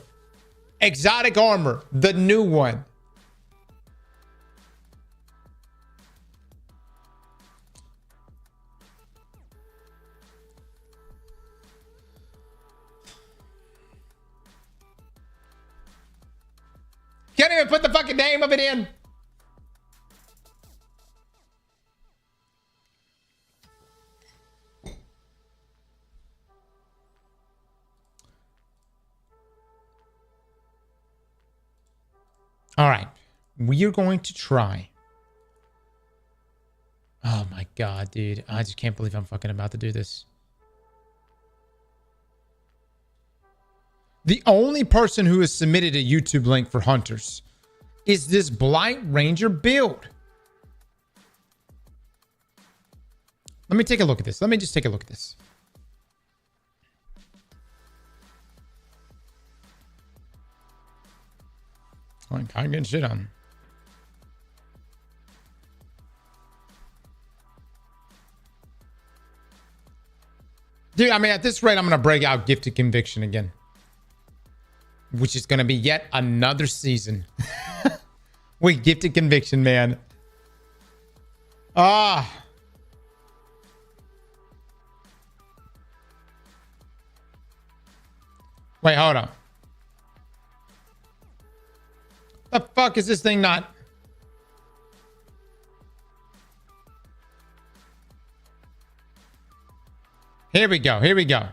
Speaker 1: Exotic armor, the new one. Can't even put the fucking name of it in. All right. We are going to try. Oh my God, dude. I just can't believe I'm fucking about to do this. The only person who has submitted a YouTube link for hunters is this Blight Ranger build. Let me take a look at this. Let me just take a look at this. I'm kind of getting shit on. Dude, I mean, at this rate, I'm going to break out Gifted Conviction again. Which is going to be yet another season. With Gifted Conviction, man. Ah. Wait, hold on. The fuck is this thing not? Here we go. Here we go.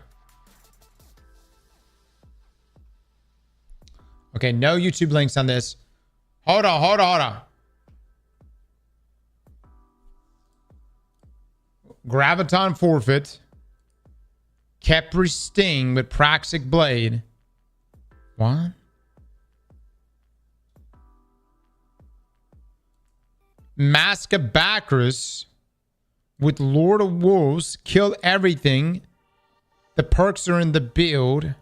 Speaker 1: Okay, no YouTube links on this. Hold on. Graviton Forfeit. Kepri Sting with Praxic Blade. What? Mask of Bacchus with Lord of Wolves. Kill everything. The perks are in the build.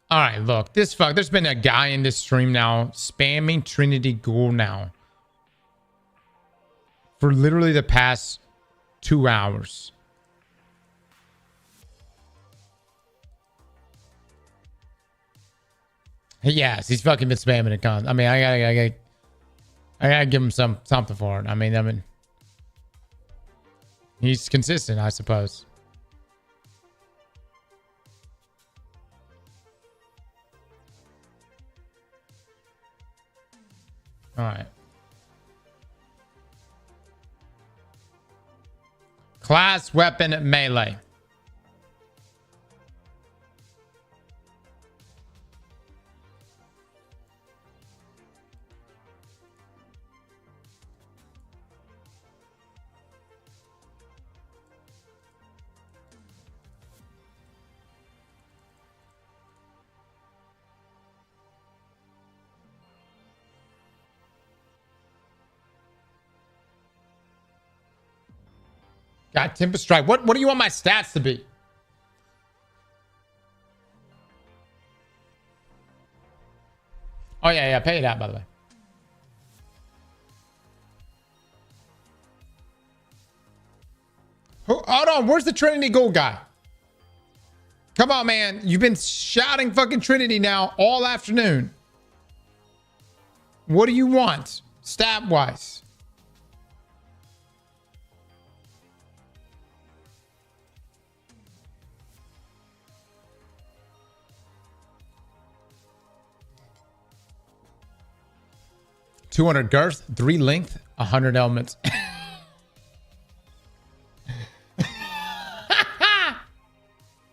Speaker 1: All right, look, this fuck. There's been a guy in this stream now spamming Trinity Ghoul now for literally the past 2 hours. Yes, he's fucking been spamming it. I mean, I gotta give him something for it. I mean, he's consistent, I suppose. All right. Class weapon melee. Got Tempest Strike. What do you want my stats to be? Oh, yeah. Pay it out, by the way. Hold on. Where's the Trinity Gold guy? Come on, man. You've been shouting fucking Trinity now all afternoon. What do you want? Stat-wise. $200 girth, 3 length, 100 elements.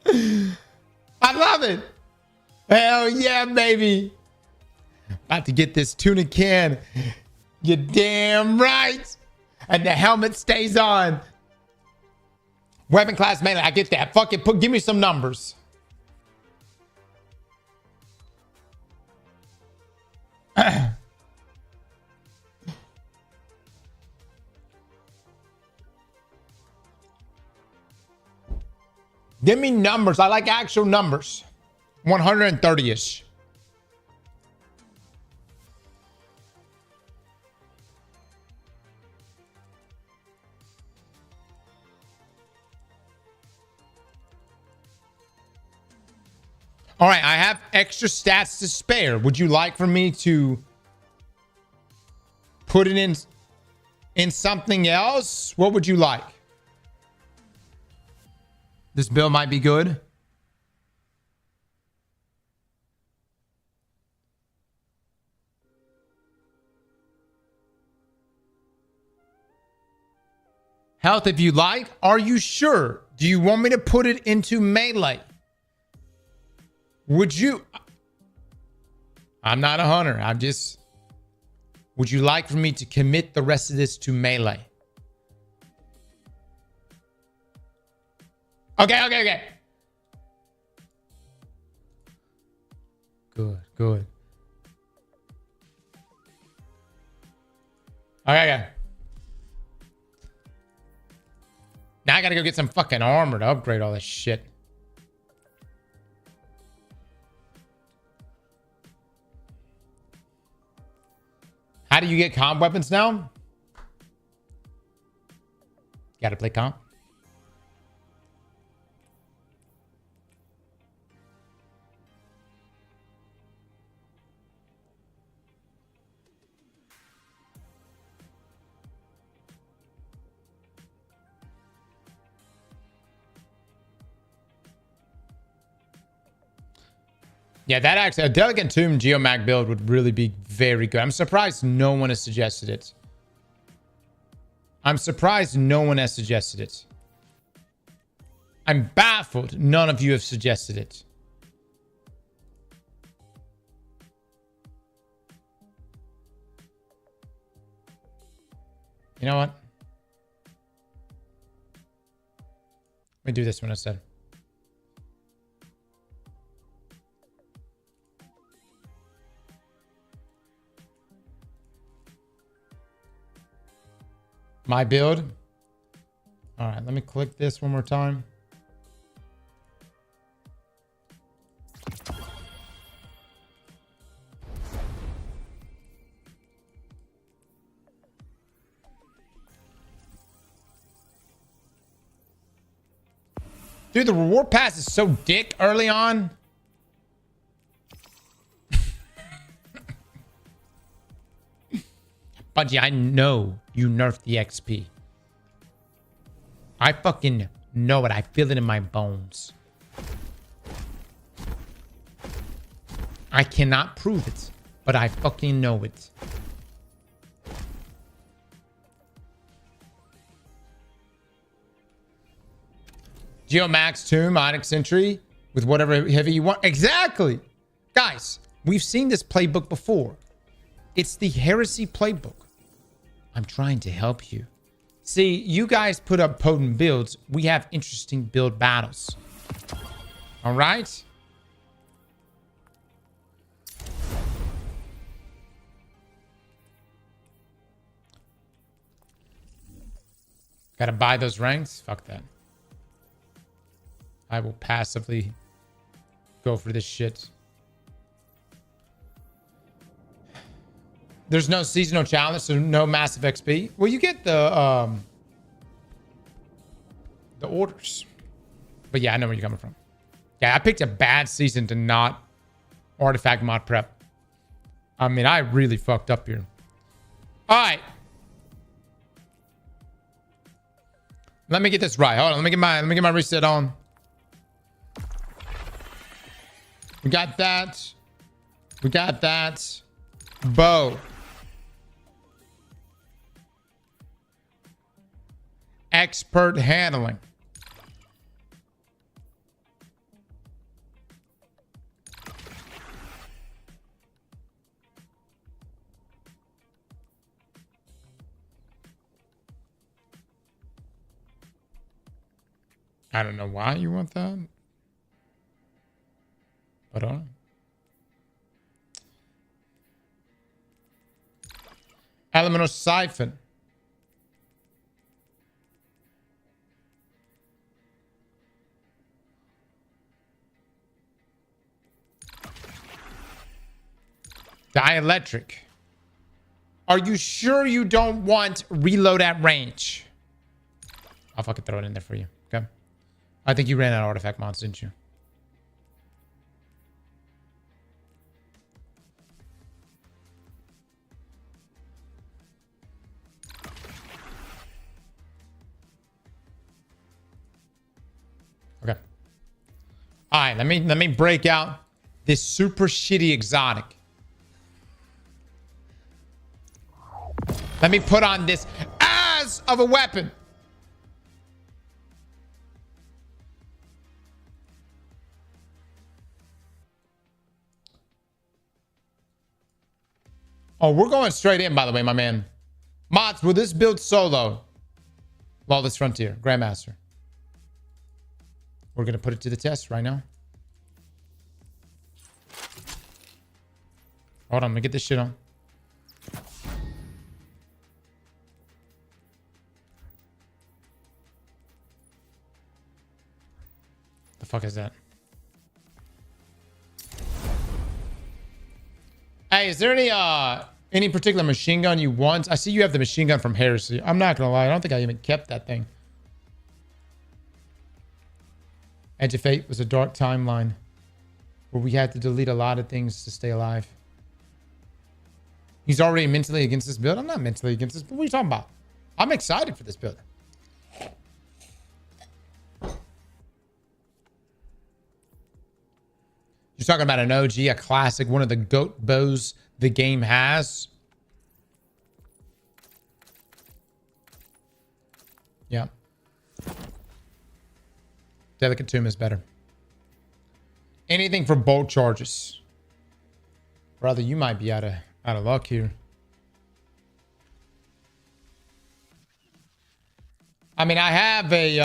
Speaker 1: I love it. Hell yeah, baby. About to get this tuna can. You're damn right. And the helmet stays on. Weapon class melee. I get that. Fuck it. Give me some numbers. Give me numbers. I like actual numbers. 130-ish. All right, I have extra stats to spare. Would you like for me to put it in something else? What would you like? This bill might be good. Health if you like. Are you sure? Do you want me to put it into melee? Would you? I'm not a hunter. I'm just. Would you like for me to commit the rest of this to melee? Okay. Good. Okay. Now I gotta go get some fucking armor to upgrade all this shit. How do you get comp weapons now? Gotta play comp. Yeah, that actually, a Delicate Tomb Geomag build would really be very good. I'm surprised no one has suggested it. I'm baffled none of you have suggested it. You know what? Let me do this one instead. My build. All right, let me click this one more time. Dude, the reward pass is so dick early on. Bungie, I know you nerfed the XP. I fucking know it. I feel it in my bones. I cannot prove it, but I fucking know it. Geomax Tomb, Onyx Entry, with whatever heavy you want. Exactly. Guys, we've seen this playbook before. It's the Heresy playbook. I'm trying to help you. See, you guys put up potent builds. We have interesting build battles. All right? Gotta buy those ranks? Fuck that. I will passively go for this shit. There's no seasonal challenge, so no massive XP. Well, you get the orders. But yeah, I know where you're coming from. Yeah, I picked a bad season to not artifact mod prep. I mean, I really fucked up here. All right. Let me get this right. Hold on. Let me get my reset on. We got that. We got that. Bow. Expert handling. I don't know why you want that. But Elemental Siphon. Dielectric. Are you sure you don't want reload at range? I'll fucking throw it in there for you. Okay. I think you ran out of artifact mods, didn't you? Okay. All right, let me break out this super shitty exotic. Let me put on this ass of a weapon. Oh, we're going straight in, by the way, my man. Mods, will this build solo? Lawless Frontier, Grandmaster. We're going to put it to the test right now. Hold on, let me get this shit on. The fuck is that? Hey, is there any particular machine gun you want? I see you have the machine gun from Heresy. I'm not gonna lie, I don't think I even kept that thing. Edge of Fate was a dark timeline where we had to delete a lot of things to stay alive. He's already mentally against this build. I'm not mentally against this, but what are you talking about? I'm excited for this build. You're talking about an OG, a classic, one of the GOAT bows the game has. Yeah. Delicate Tomb is better. Anything for bolt charges. Brother, you might be out of luck here. I mean, I have a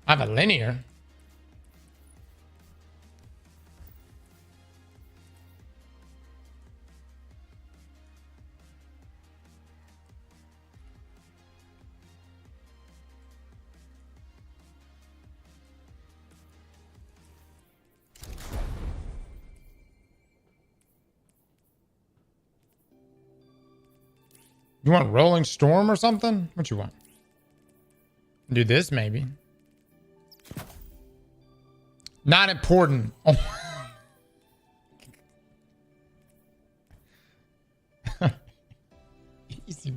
Speaker 1: I have a linear. You want Rolling Storm or something? What you want? Do this maybe. Not important. Oh. Easy.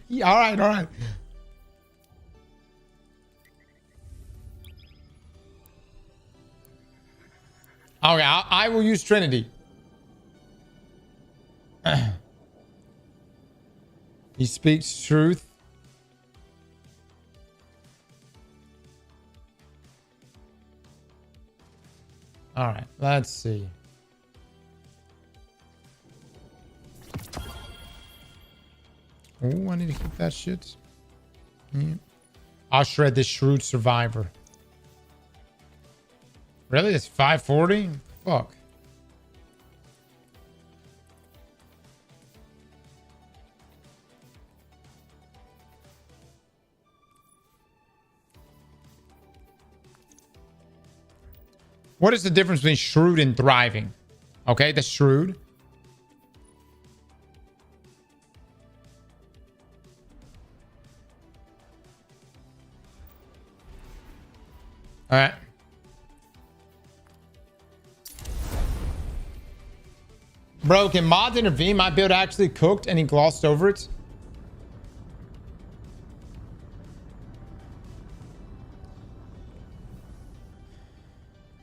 Speaker 1: Yeah, all right, all right. Okay, I will use Trinity. He speaks truth. All right, let's see. Oh, I need to keep that shit. Yeah. I'll shred this shrewd survivor. Really? It's 540? Fuck. What is the difference between shrewd and thriving? Okay, the shrewd. All right. Bro, can mods intervene? My build actually cooked and he glossed over it.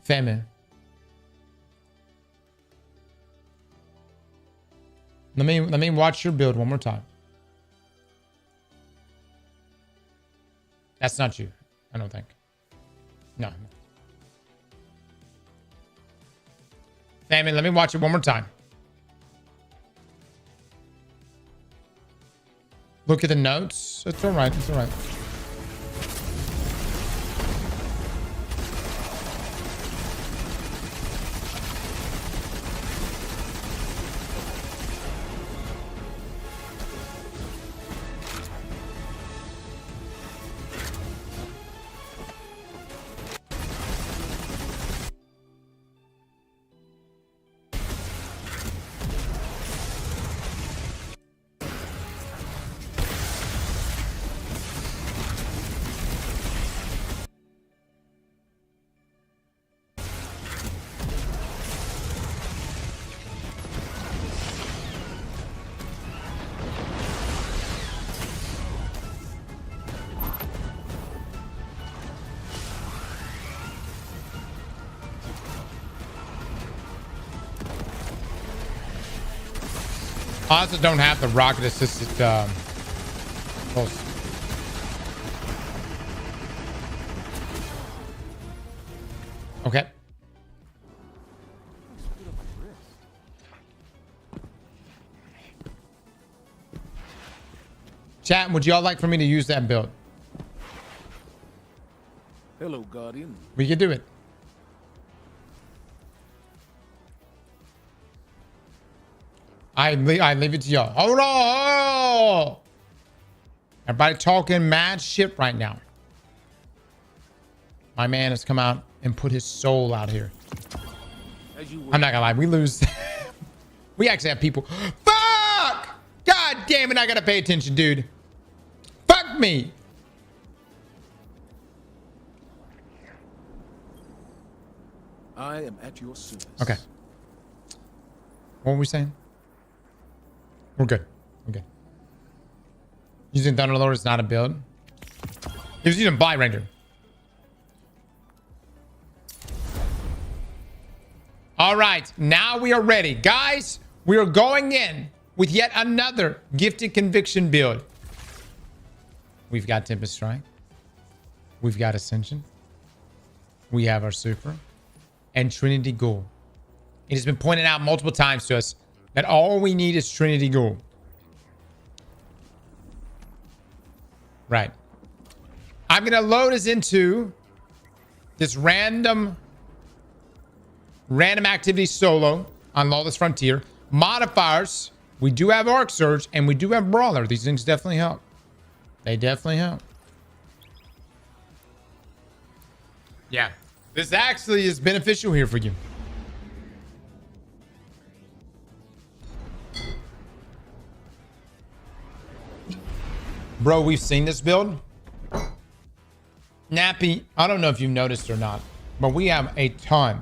Speaker 1: Famine. Let me watch your build one more time. That's not you, I don't think. No. Famine, let me watch it one more time. Look at the notes. It's all right. It's all right. I also don't have the rocket assisted pulse. Okay. Chat, would y'all like for me to use that build?
Speaker 8: Hello, Guardian.
Speaker 1: We can do it. I leave it to y'all. Hold on. Everybody talking mad shit right now. My man has come out and put his soul out here. I'm not gonna lie, we lose. We actually have people. Fuck! God damn it, I gotta pay attention, dude. Fuck me.
Speaker 8: I am at your service.
Speaker 1: Okay. What were we saying? We're good. We're good. Using Thunderlord is not a build. He was using Blight Ranger. All right. Now we are ready. Guys, we are going in with yet another Gifted Conviction build. We've got Tempest Strike. We've got Ascension. We have our Super. And Trinity Ghoul. It has been pointed out multiple times to us that all we need is Trinity Ghoul. Right. I'm going to load us into this random activity solo on Lawless Frontier. Modifiers. We do have Arc Surge and we do have Brawler. These things definitely help. They definitely help. Yeah. This actually is beneficial here for you. Bro, we've seen this build. Nappy, I don't know if you've noticed or not, but we have a ton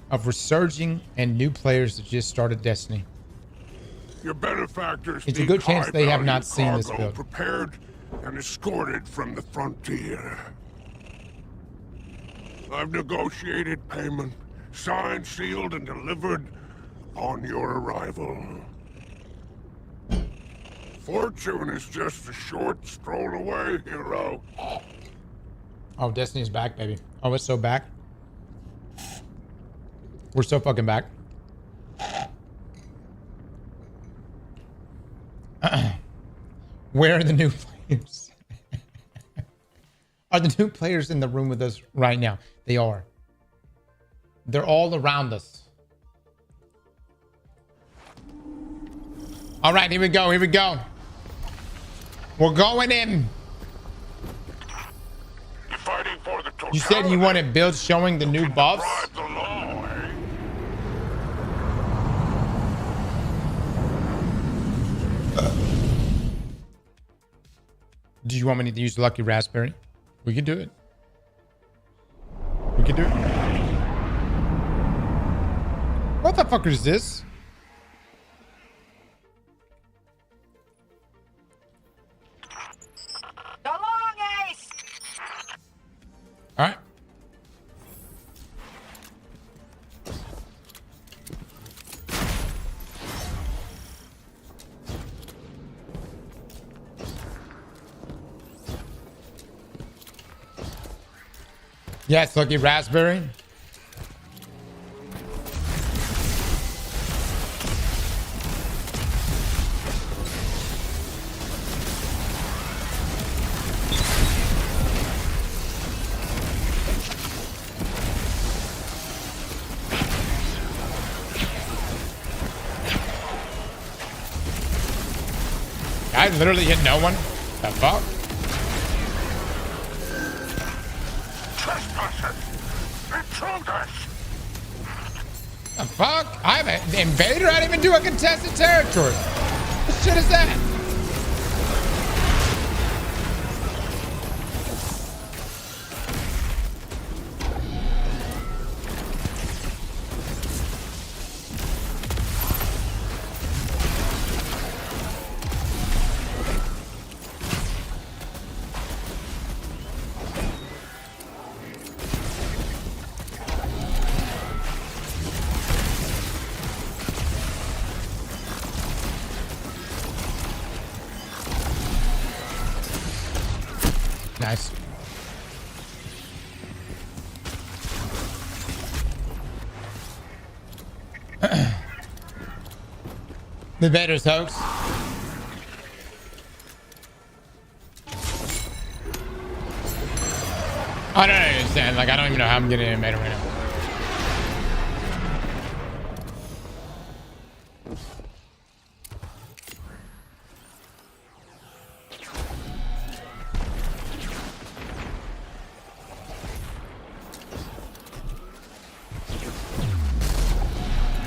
Speaker 1: of resurging and new players that just started Destiny.
Speaker 2: Your benefactors
Speaker 1: It's a good chance they have not
Speaker 2: high-value
Speaker 1: seen this
Speaker 2: cargo
Speaker 1: build.
Speaker 2: prepared and escorted from the frontier. I've negotiated payment, signed, sealed, and delivered on your arrival. Fortune is just a short stroll away, hero.
Speaker 1: Oh, Destiny's back, baby. Oh, it's so back. We're so fucking back. Where are the new players? Are the new players in the room with us right now? They are. They're all around us. All right, here we go. Here we go. We're going in.
Speaker 2: You're fighting for the
Speaker 1: You said you wanted builds showing the new buffs?
Speaker 2: Drive the law, eh?
Speaker 1: Do you want me to use Lucky Raspberry? We can do it. We can do it. What the fuck is this?
Speaker 5: So long, Ace!
Speaker 1: All right. Yes, Lucky Raspberry. I literally hit no one. The fuck?
Speaker 2: Trespassers! Intruders!
Speaker 1: The fuck? I'm an invader? I didn't even do a contested territory. What shit is that? Nice. The Vader's hoax. I don't understand. Like, I don't even know how I'm getting animated right now.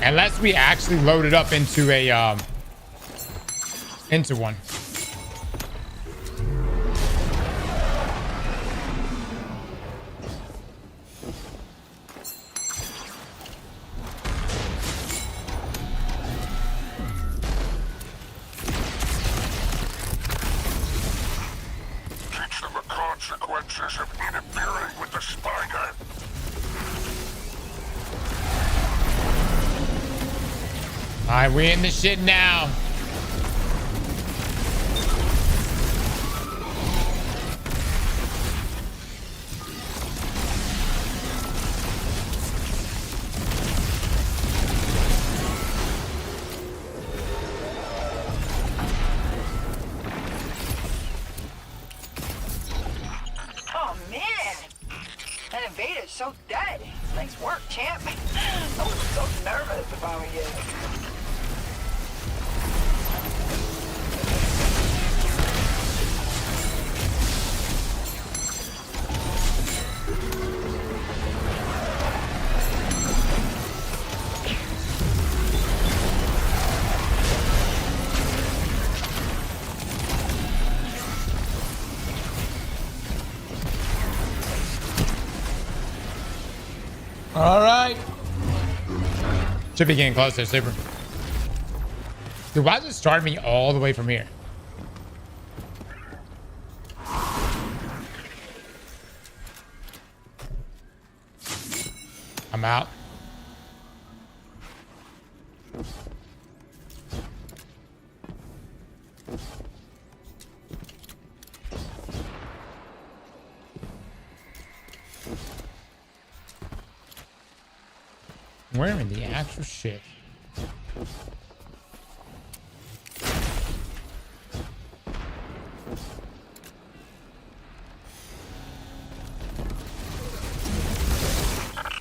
Speaker 1: Unless we actually load it up into a into one.
Speaker 2: Teach them the consequences of interfering with the spider.
Speaker 1: All right, we in the shit now.
Speaker 5: Oh, man! That invader's so dead. Nice work, champ. I was so nervous if I were you.
Speaker 1: All right. Should be getting closer, super. Dude, why does it start me all the way from here? I'm out. Where in the actual shit?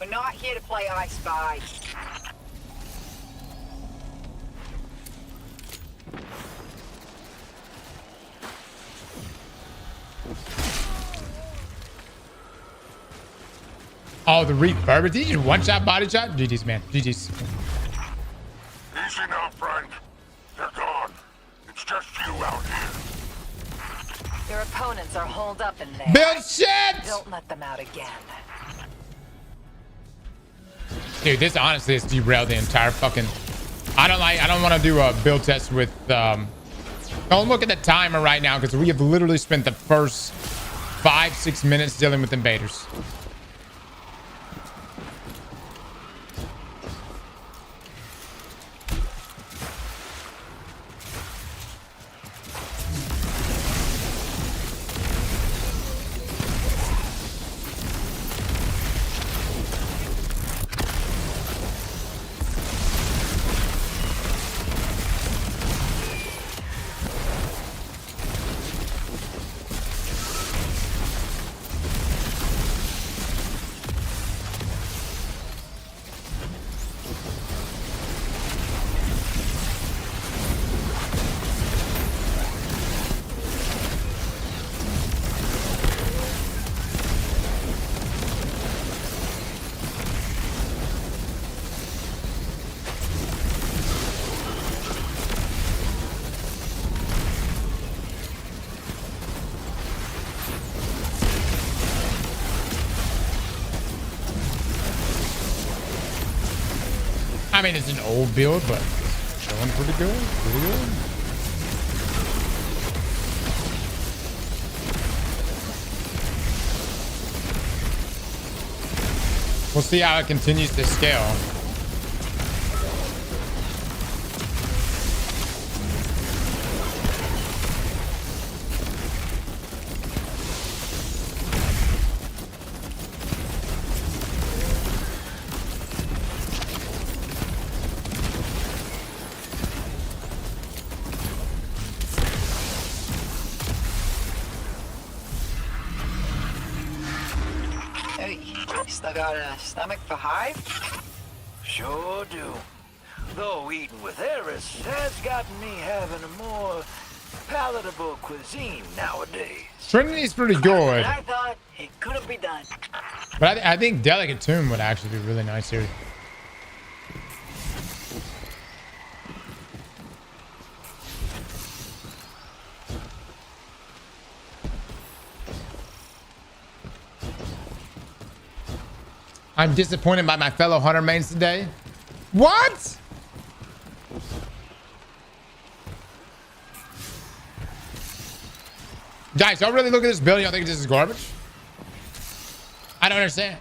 Speaker 5: We're not here to play I Spy.
Speaker 1: Oh, the refurb. Did he just one-shot body shot? GG's, man. GG's.
Speaker 2: Easy now, friend. They're gone. It's just you out here.
Speaker 4: Your opponents are holed up in there.
Speaker 1: Build shit!
Speaker 4: Don't let them out again.
Speaker 1: Dude, this honestly has derailed the entire fucking... I don't want to do a build test with... Don't look at the timer right now because we have literally spent the first 5-6 minutes dealing with invaders. I mean, it's an old build, but it's showing pretty good. Pretty good. We'll see how it continues to scale.
Speaker 5: Still got a stomach for Hive?
Speaker 6: Sure do. Though eating with Eris has gotten me having a more palatable cuisine nowadays.
Speaker 1: Trinity's pretty good.
Speaker 5: I thought it couldn't be done.
Speaker 1: But I think Delicate Tomb would actually be really nice here. I'm disappointed by my fellow hunter mains today. What? Guys, don't really look at this build. Y'all think this is garbage? I don't understand.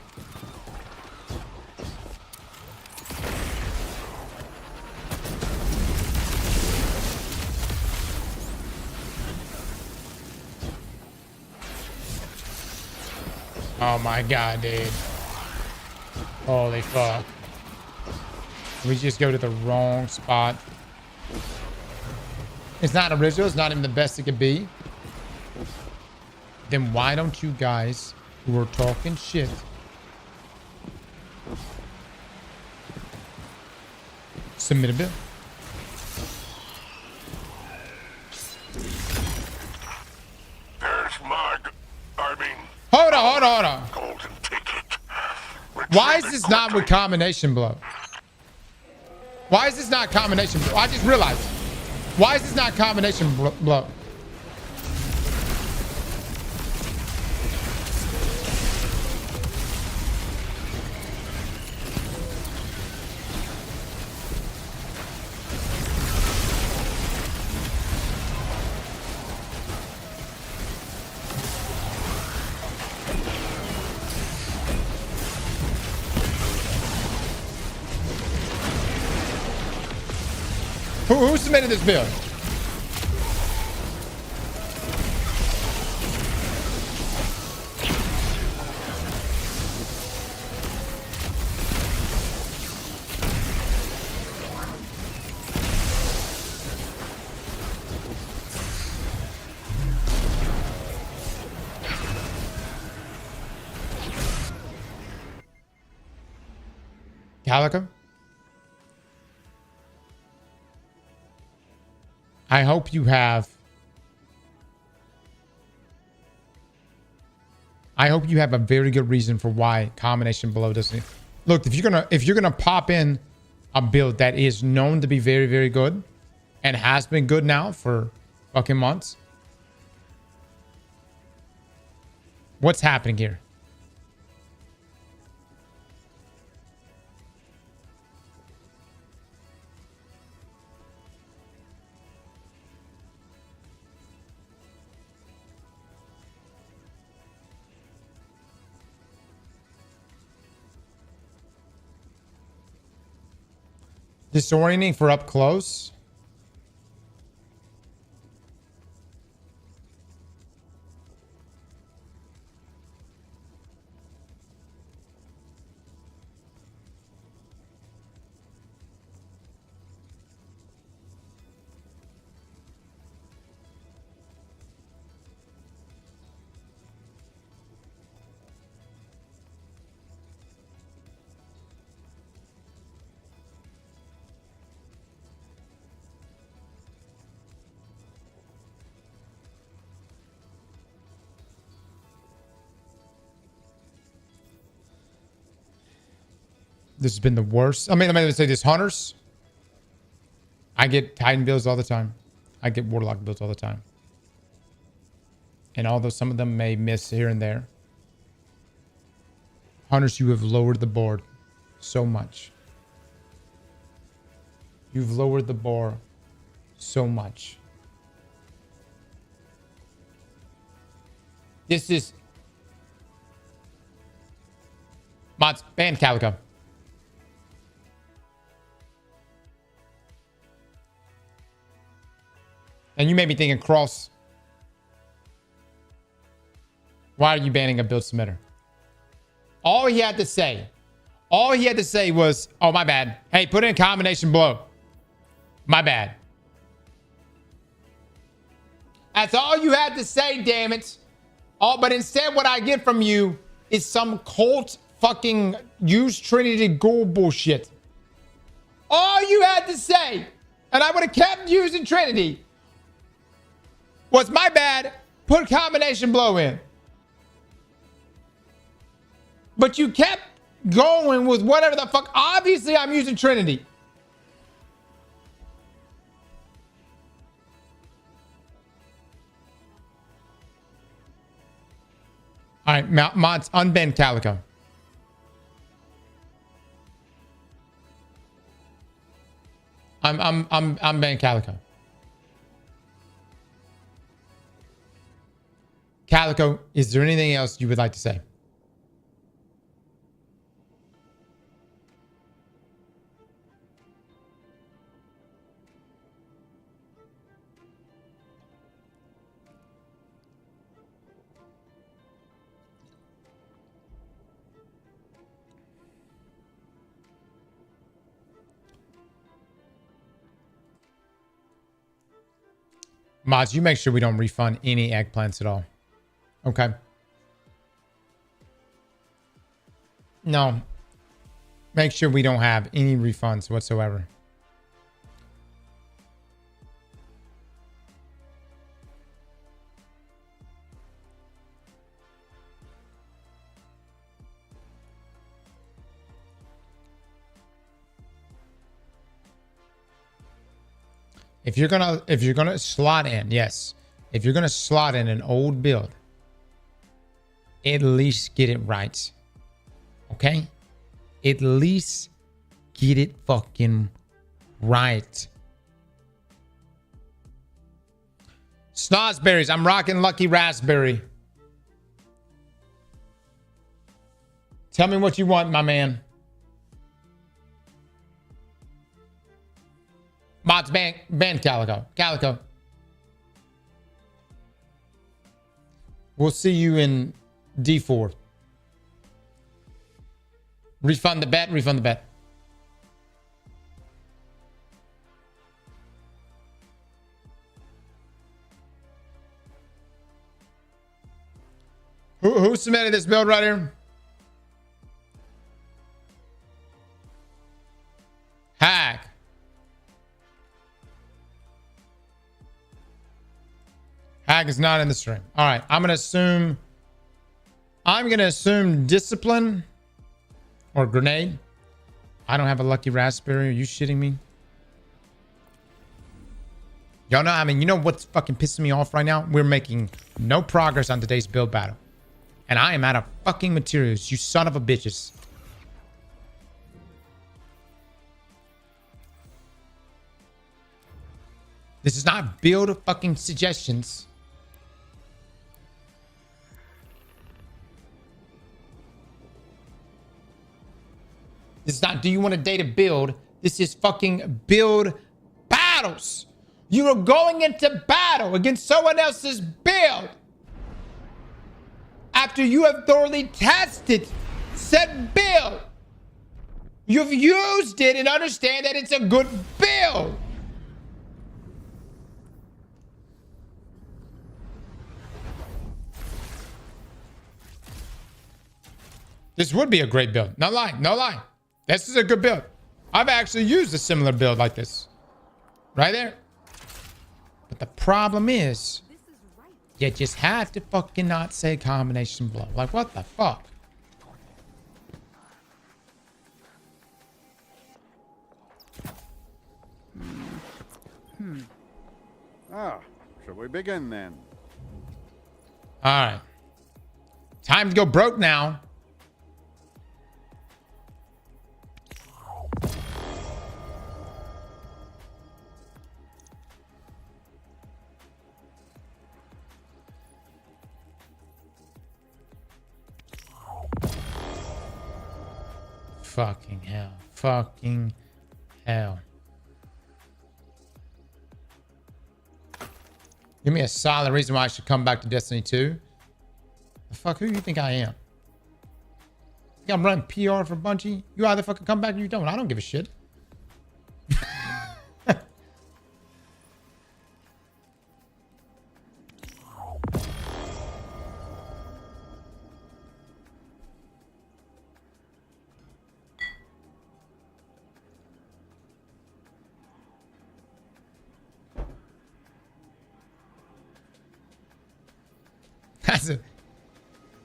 Speaker 1: Oh my god, dude. Holy fuck. We just go to the wrong spot. It's not original. It's not even the best it could be. Then why don't you guys who are talking shit submit a bill?
Speaker 2: There's my...
Speaker 1: Hold on.
Speaker 2: golden ticket.
Speaker 1: Why is this not with combination blow? Why is this not combination blow? I just realized. Why is this not combination blow? Who submitted this bill? Calico? I hope you have a very good reason for why combination below doesn't. Look, if you're gonna pop in a build that is known to be very, very good and has been good now for fucking months, what's happening here? Disorienting for up close. This has been the worst. I mean, let me say this. Hunters. I get Titan builds all the time. I get Warlock builds all the time. And although some of them may miss here and there, Hunters, you have lowered the board so much. You've lowered the bar so much. This is... Mods, ban Calico. And you may be thinking, Cross, why are you banning a build submitter? All he had to say was, oh, my bad. Hey, put in a combination below. My bad. That's all you had to say, damn it. But instead, what I get from you is some cult fucking use Trinity Ghoul bullshit. All you had to say, and I would have kept using Trinity, was my bad, put combination blow in. But you kept going with whatever the fuck. Obviously, I'm using Trinity. All right, mods, unban Calico. I'm ban Calico. Calico, is there anything else you would like to say? Mods, you make sure we don't refund any eggplants at all. Okay. No. Make sure we don't have any refunds whatsoever. If you're gonna slot in, yes. If you're gonna slot in an old build, at least get it right. Okay? At least get it fucking right. Snozberries, I'm rocking Lucky Raspberry. Tell me what you want, my man. Mods ban Calico. Calico. We'll see you in D4. Refund the bet. Refund the bet. Who submitted this build right here? Hack. Hack is not in the stream. All right. I'm going to assume discipline or grenade. I don't have a lucky raspberry. Are you shitting me? Y'all know, I mean, you know what's fucking pissing me off right now? We're making no progress on today's build battle. And I am out of fucking materials, you son of a bitches. This is not build fucking suggestions. This is not, do you want a day to build? This is fucking build battles. You are going into battle against someone else's build after you have thoroughly tested said build. You've used it and understand that it's a good build. This would be a great build. No lie, no lie. This is a good build. I've actually used a similar build like this. Right there. But the problem is, you just have to fucking not say combination blow. Like, what the fuck?
Speaker 9: Shall we begin then?
Speaker 1: All right. Time to go broke now. Fucking hell. Fucking hell. Give me a solid reason why I should come back to Destiny 2. The fuck, who do you think I am? Think I'm running PR for Bungie? You either fucking come back or you don't. I don't give a shit.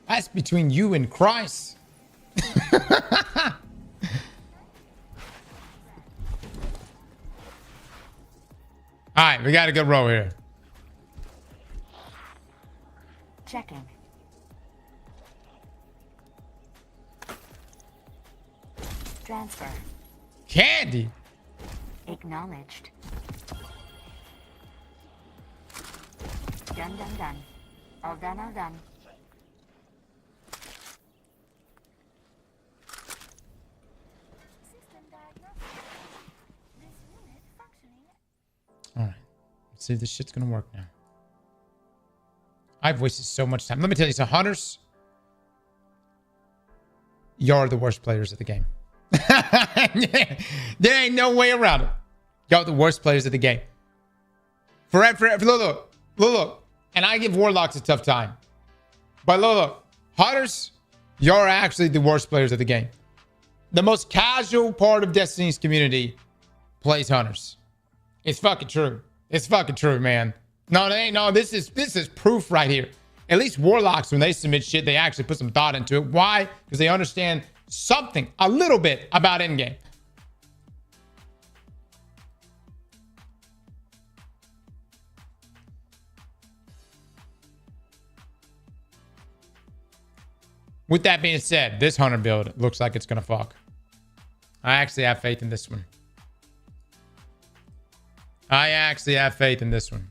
Speaker 1: That's between you and Christ. All right, we got a good roll here.
Speaker 7: Checking. Transfer.
Speaker 1: Candy.
Speaker 7: Acknowledged. Done, done, done. All done, all done.
Speaker 1: All right. Let's see if this shit's going to work now. I've wasted so much time. Let me tell you some hunters. You're the worst players of the game. There ain't no way around it. Y'all the worst players of the game. Look. And I give Warlocks a tough time. But look. Hunters, you're actually the worst players of the game. The most casual part of Destiny's community plays Hunters. It's fucking true. It's fucking true, man. No, they ain't. No, this is proof right here. At least Warlocks, when they submit shit, they actually put some thought into it. Why? Because they understand something, a little bit about endgame. With that being said, this Hunter build looks like it's gonna fuck. I actually have faith in this one. I actually have faith in this one.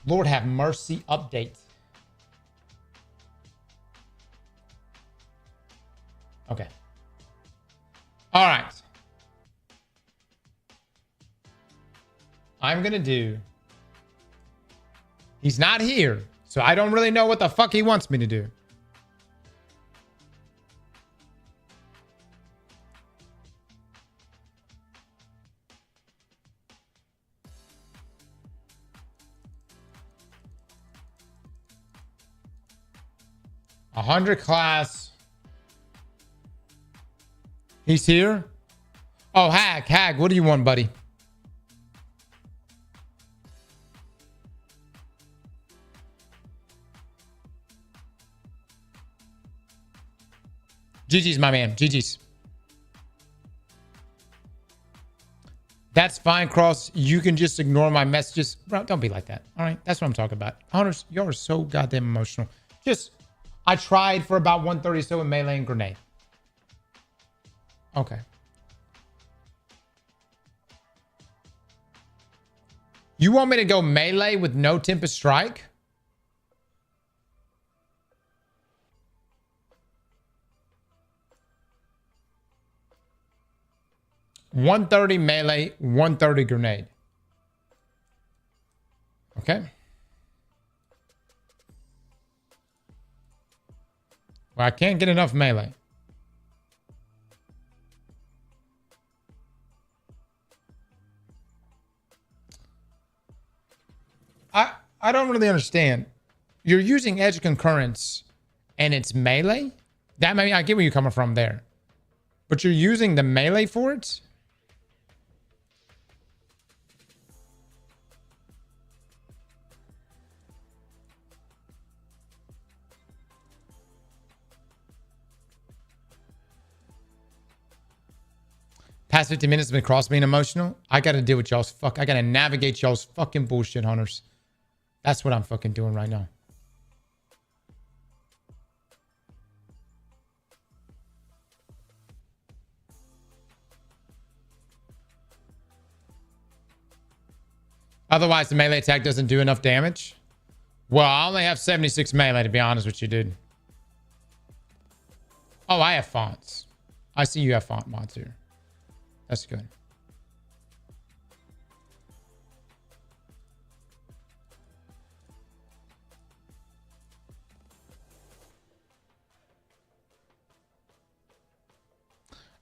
Speaker 1: Lord have mercy update. I'm going to do... He's not here, so I don't really know what the fuck he wants me to do. A 100 class. He's here. Oh, Hag, what do you want, buddy? GG's, my man. GG's. That's fine, Cross. You can just ignore my messages. Bro, don't be like that. All right? That's what I'm talking about. Hunters, y'all are so goddamn emotional. Just, I tried for about 130 so in melee and grenade. Okay. You want me to go melee with no Tempest Strike? $130 melee, $130 grenade. Okay. Well, I can't get enough melee. I don't really understand. You're using edge concurrence and it's melee? That I get where you're coming from there. But you're using the melee for it? Past 50 minutes has been Cross being emotional. I got to deal with y'all's fuck. I got to navigate y'all's fucking bullshit, Hunters. That's what I'm fucking doing right now. Otherwise, the melee attack doesn't do enough damage. Well, I only have 76 melee, to be honest with you, dude. Oh, I have fonts. I see you have font mods here. That's good.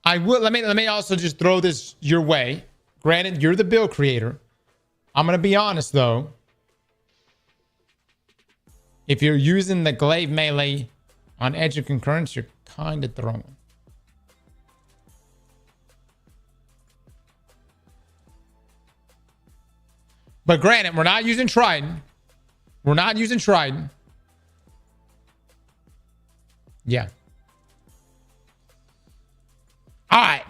Speaker 1: I will let me also just throw this your way. Granted, you're the build creator. I'm gonna be honest though. If you're using the glaive melee on edge of concurrence, you're kind of throwing. But granted, we're not using Trident. We're not using Trident. Yeah. All right.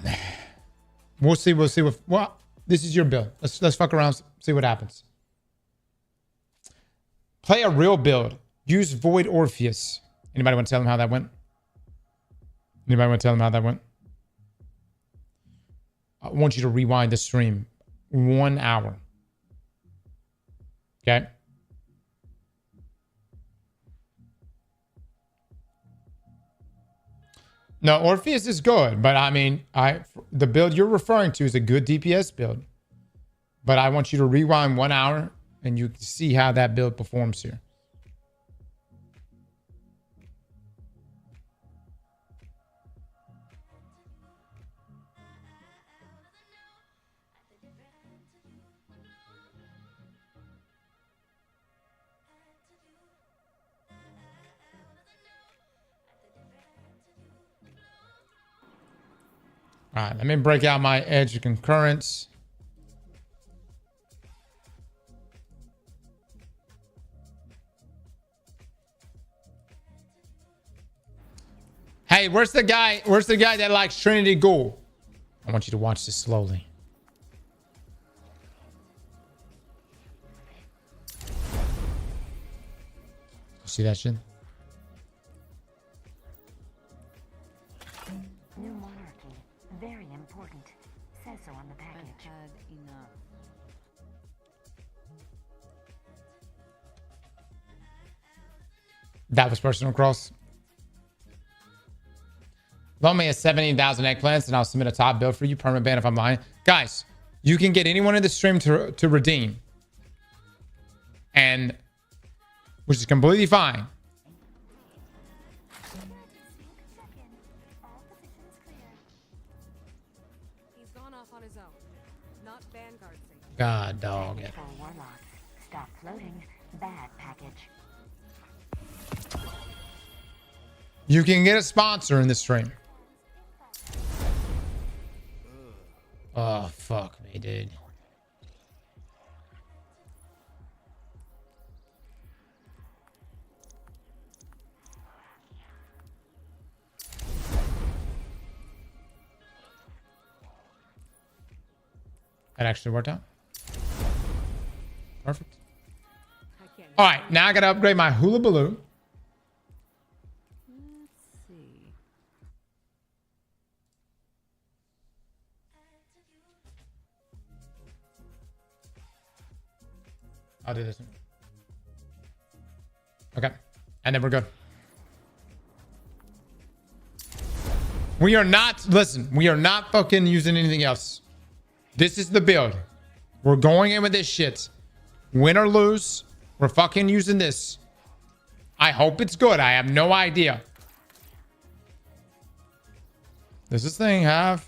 Speaker 1: We'll see. We'll see what. Well, this is your build. Let's fuck around. See what happens. Play a real build. Use Void Orpheus. Anybody want to tell them how that went? Anybody want to tell them how that went? I want you to rewind the stream 1 hour. Okay. No, Orpheus is good, but I mean, the build you're referring to is a good DPS build. But I want you to rewind 1 hour and you can see how that build performs here. All right, let me break out my edge of concurrence. Hey, where's the guy? Where's the guy that likes Trinity Ghoul? I want you to watch this slowly. See that shit?
Speaker 10: Very important. Says so on the package. I've had enough.
Speaker 1: That was personal, Cross. Loan me a 17,000 eggplants and I'll submit a top build for you. Permanent ban if I'm lying. Guys, You can get anyone in the stream to redeem. And which is completely fine.
Speaker 11: He's gone off on his own. Not Vanguard safe.
Speaker 1: God dog it.
Speaker 10: For warlocks. Stop floating. Bad package.
Speaker 1: You can get a sponsor in the stream. Oh, fuck me, dude. That actually worked out. Perfect. All right, now I gotta upgrade my hula baloo.
Speaker 11: Let's see.
Speaker 1: I'll do this one. Okay, and then we're good. We are not, listen, we are not fucking using anything else. This is the build. We're going in with this shit. Win or lose, we're fucking using this. I hope it's good. I have no idea. Does this thing have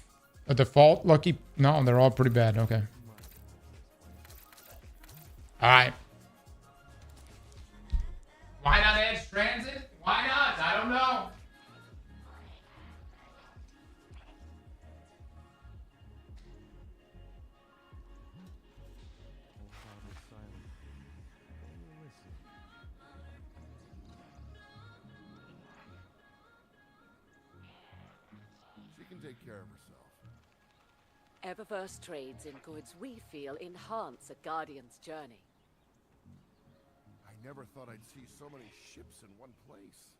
Speaker 1: a default lucky? No, they're all pretty bad. Okay. All right. Why not Edge Transit? Why not? I don't know.
Speaker 2: Take care of herself.
Speaker 12: Eververse trades in goods we feel enhance a Guardian's journey.
Speaker 2: I never thought I'd see so many ships in one place.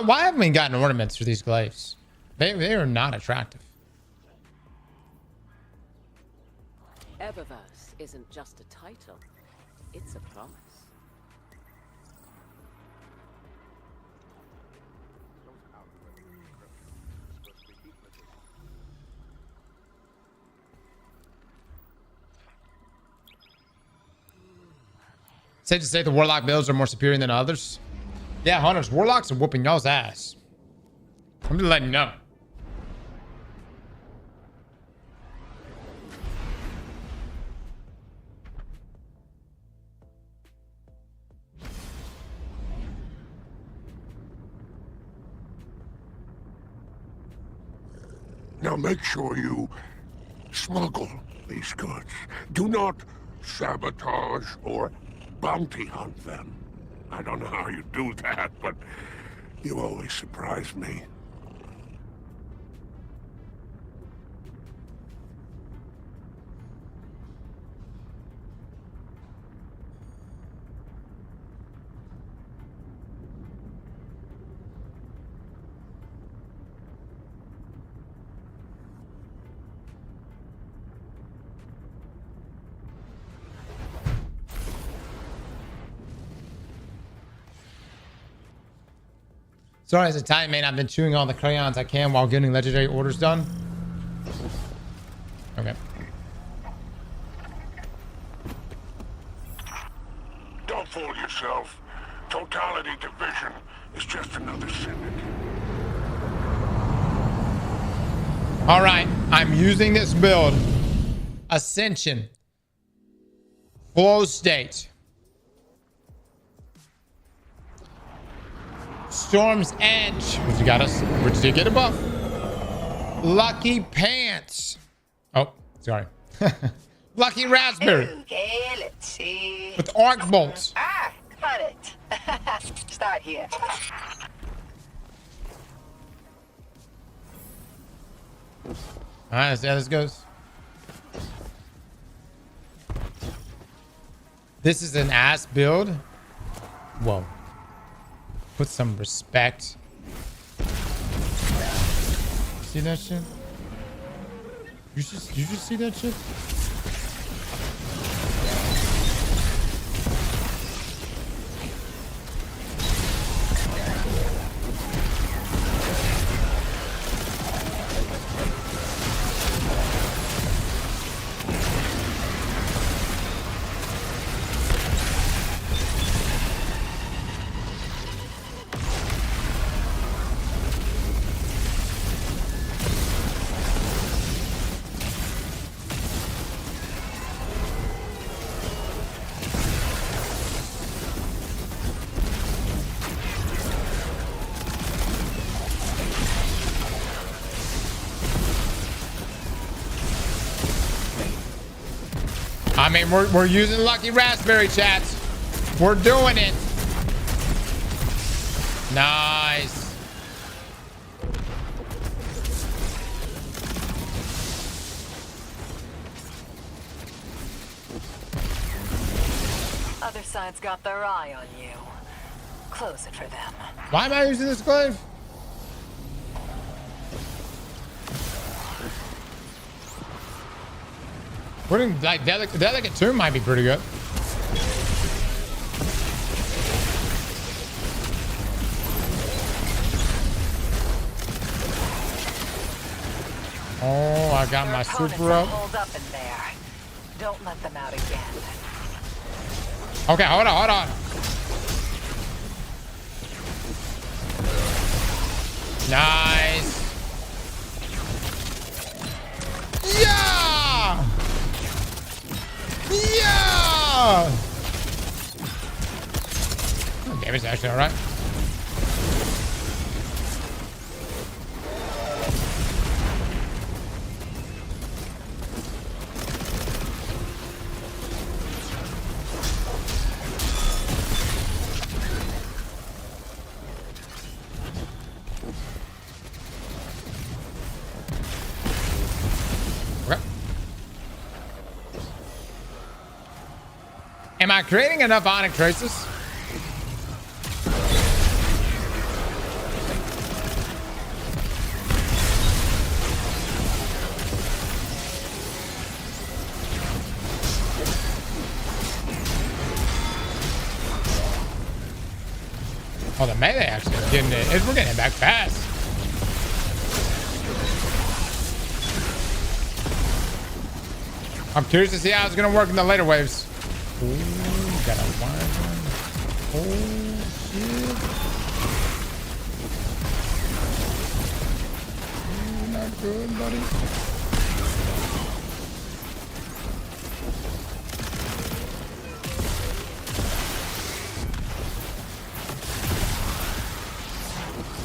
Speaker 1: Why haven't we gotten ornaments for these glaives? They are not attractive.
Speaker 12: Eververse isn't just a title, it's a promise.
Speaker 1: Safe to say the Warlock builds are more superior than others. Yeah, Hunters, Warlocks are whooping y'all's ass. I'm just letting you know.
Speaker 2: Now make sure you smuggle these goods. Do not sabotage or bounty hunt them. I don't know how you do that, but you always surprise me.
Speaker 1: Sorry, as a time man, I've been chewing all the crayons I can while getting legendary orders done. Okay.
Speaker 2: Don't fool yourself. Totality Division is just another syndicate.
Speaker 1: All right, I'm using this build. Ascension. Flow state. Storm's Edge. What you got us? Where did you get a buff? Lucky Pants. Oh, sorry. Lucky Raspberry.
Speaker 5: Okay, let's see.
Speaker 1: With arc bolts.
Speaker 5: Ah, got it. Start here.
Speaker 1: All right, let's see how this goes. This is an ass build. Whoa. Put some respect. See that shit? You just see that shit? I mean, we're using Lucky Raspberry, chats. We're doing it. Nice.
Speaker 4: Other side's got their eye on you. Close it for them.
Speaker 1: Why am I using this glaive? Putting like delicate tomb might be pretty good. Oh, I got my super up.
Speaker 4: Hold up in there. Don't let them out again.
Speaker 1: Okay, hold on. Nice. Yeah! Yeah! Oh, damage actually all right. Am I creating enough Onyx traces? Oh, the melee actually is getting it. We're getting it back fast. I'm curious to see how it's going to work in the later waves. Ooh, got a wide one. Oh, shit. Ooh, not good, buddy.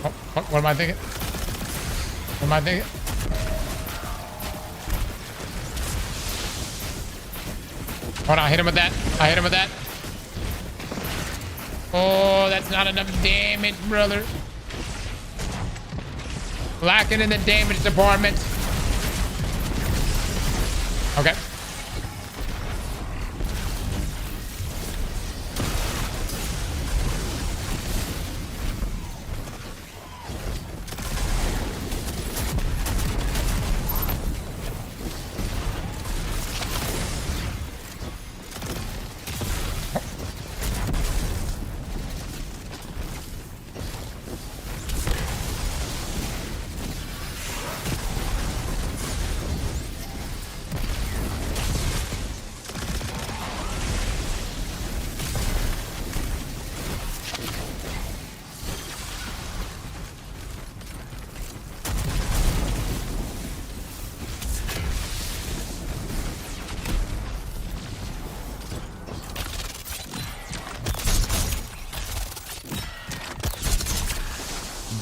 Speaker 1: Oh, what am I thinking? What am I thinking? Hold on, I hit him with that. Oh, that's not enough damage, brother. Lacking in the damage department. Okay.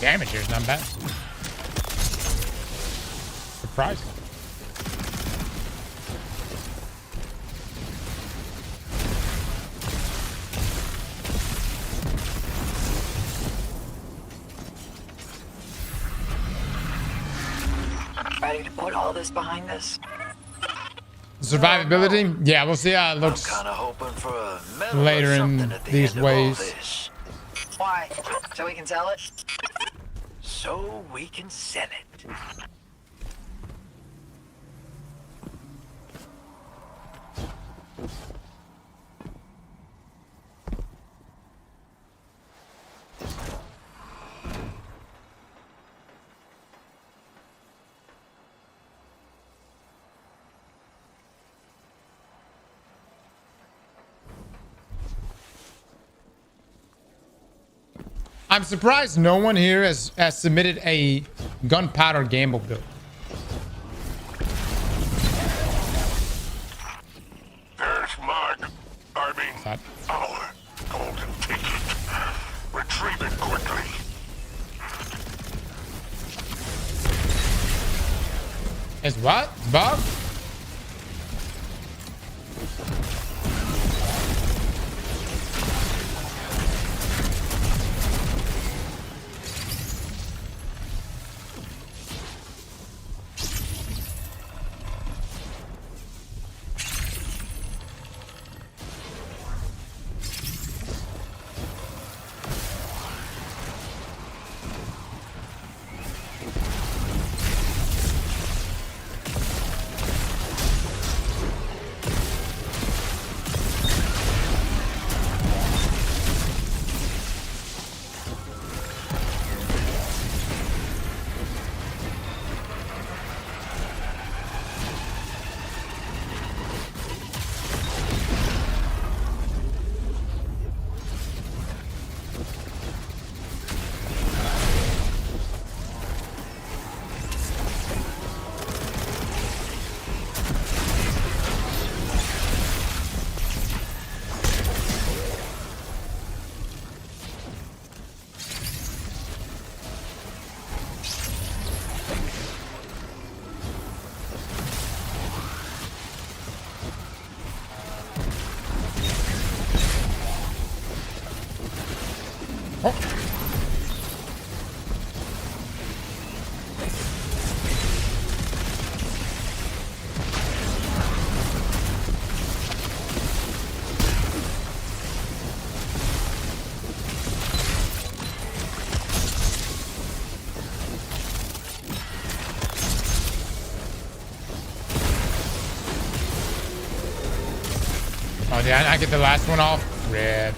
Speaker 1: damage here is not bad. Surprising.
Speaker 5: Ready to put all this behind us?
Speaker 1: Survivability? Yeah, we'll see how it looks
Speaker 6: Kind of hoping for a medal
Speaker 1: later
Speaker 6: or
Speaker 1: in
Speaker 6: something at the
Speaker 1: these
Speaker 6: end of all
Speaker 1: ways.
Speaker 6: this.
Speaker 5: Why? So we can sell it?
Speaker 6: So we can sell it.
Speaker 1: I'm surprised no one here has submitted a gunpowder gamble build.
Speaker 2: There's our golden ticket. Retrieve it quickly.
Speaker 1: Is what? Bug? Oh, yeah, I get the last one off. Red.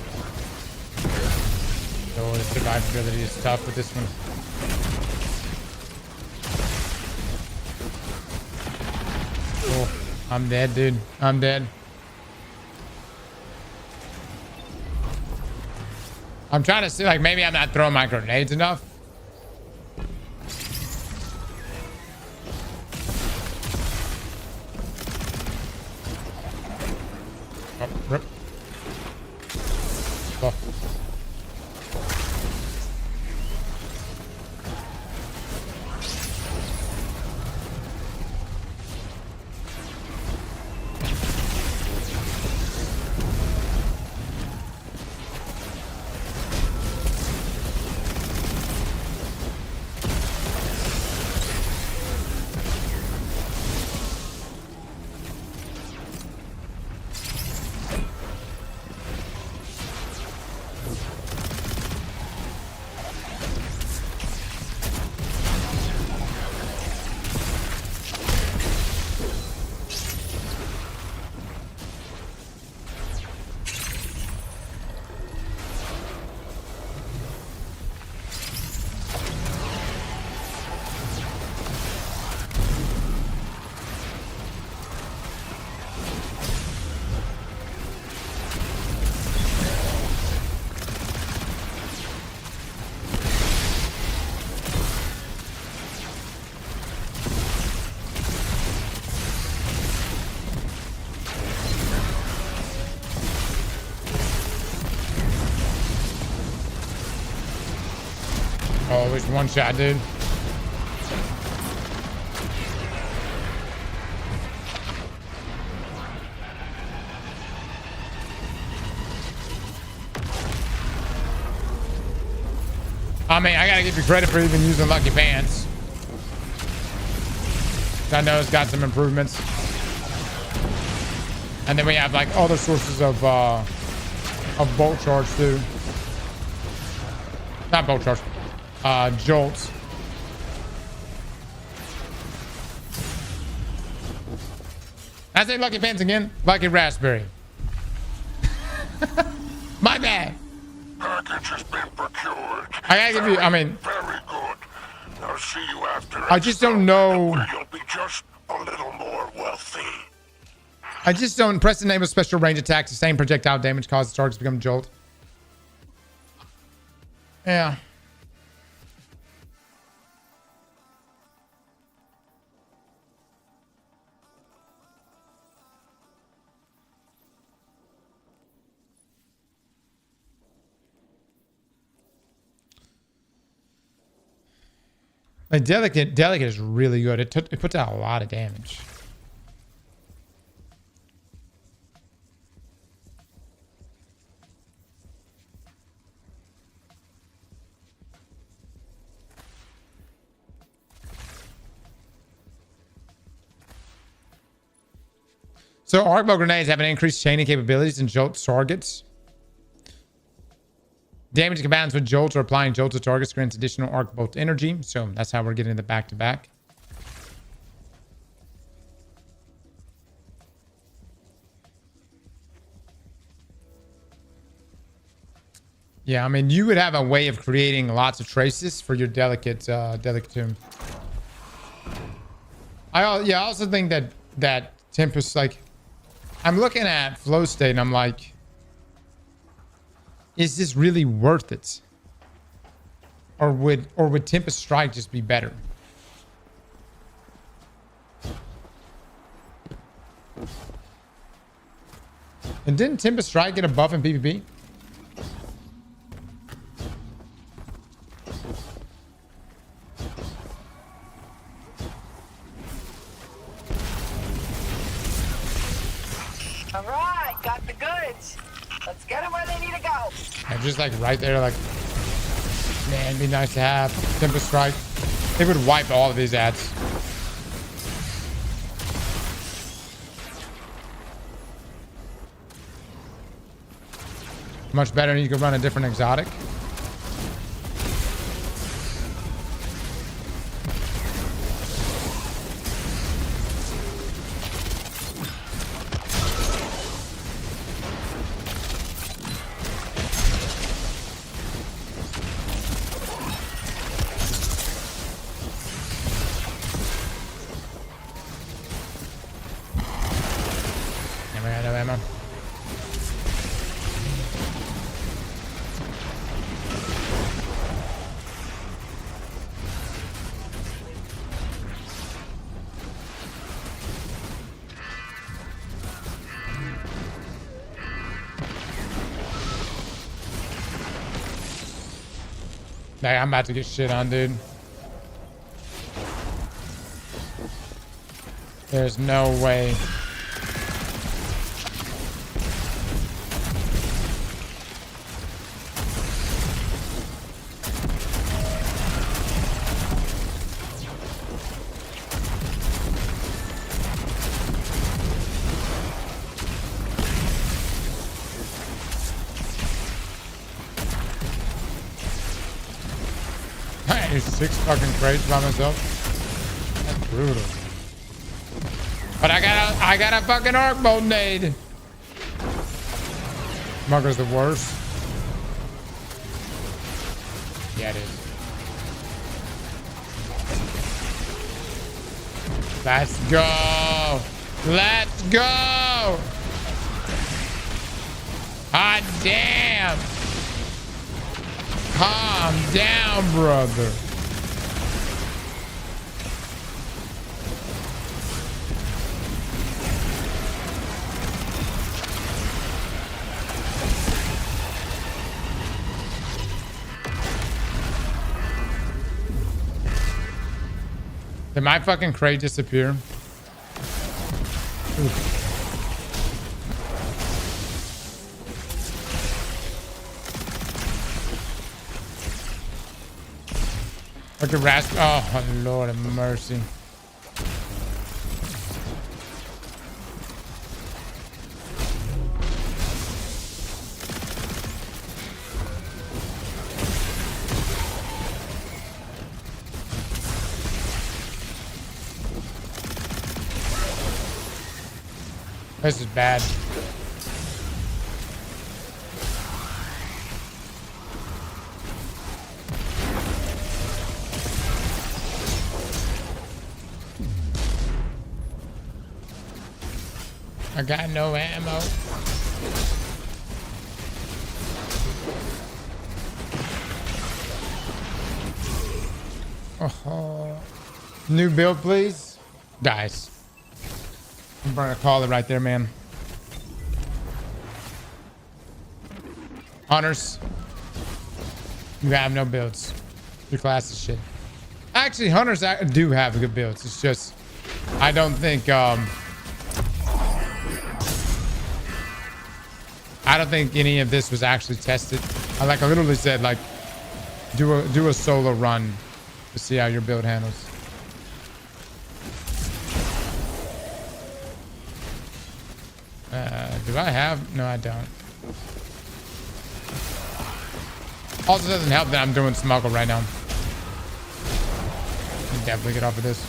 Speaker 1: Oh, the survivability is tough with this one. Oh, I'm dead, dude. I'm dead. I'm trying to see, like, maybe I'm not throwing my grenades enough. Oh, rip. Oh. Oh, it's one shot, dude. I mean, I gotta give you credit for even using Lucky Pants. I know it's got some improvements. And then we have like other sources of bolt charge too. Not bolt charge. Jolts. I say Lucky Pants again. Lucky Raspberry. My bad.
Speaker 2: Package has been procured.
Speaker 1: I gotta give you, I mean.
Speaker 2: Very good. I'll see you after.
Speaker 1: I just don't know.
Speaker 2: You'll be just a little more wealthy.
Speaker 1: I just don't press the name of special range attacks. The same projectile damage causes targets to become jolt. Yeah. Like delicate is really good. It puts out a lot of damage. So arcbow grenades have an increased chaining capabilities and jolt targets. Damage combines with jolts or applying jolts to targets grants additional arc bolt energy. So that's how we're getting the back-to-back. Yeah, I mean, you would have a way of creating lots of traces for your delicate tomb. I also think that Tempest, like, I'm looking at flow state and I'm like, is this really worth it? Or would Tempest Strike just be better? And didn't Tempest Strike get a buff in PvP?
Speaker 5: All right, got the goods. Let's get them where they need to go.
Speaker 1: And just like right there, like, man, it'd be nice to have Tempest Strike. It would wipe all of these ads. Much better. You could run a different exotic. Hey, I'm about to get shit on, dude. There's no way. I ate 6 fucking crates by myself. That's brutal. But I got a fucking arc bolt nade. Mugger's the worst. Yeah, it is. Let's go. Let's go. Hot damn. Calm down, brother. Did my fucking crate disappear? Oof. Look at rasp. Oh, Lord of mercy. This is bad. I got no ammo. Oh, new build, please, guys. I'm gonna call it right there, man. Hunters, you have no builds. Your class is shit. Actually, hunters do have good builds. It's just I don't think any of this was actually tested. I literally said like do a solo run to see how your build handles. Do I have? No, I don't. Also doesn't help that I'm doing smuggle right now. Can definitely get off of this.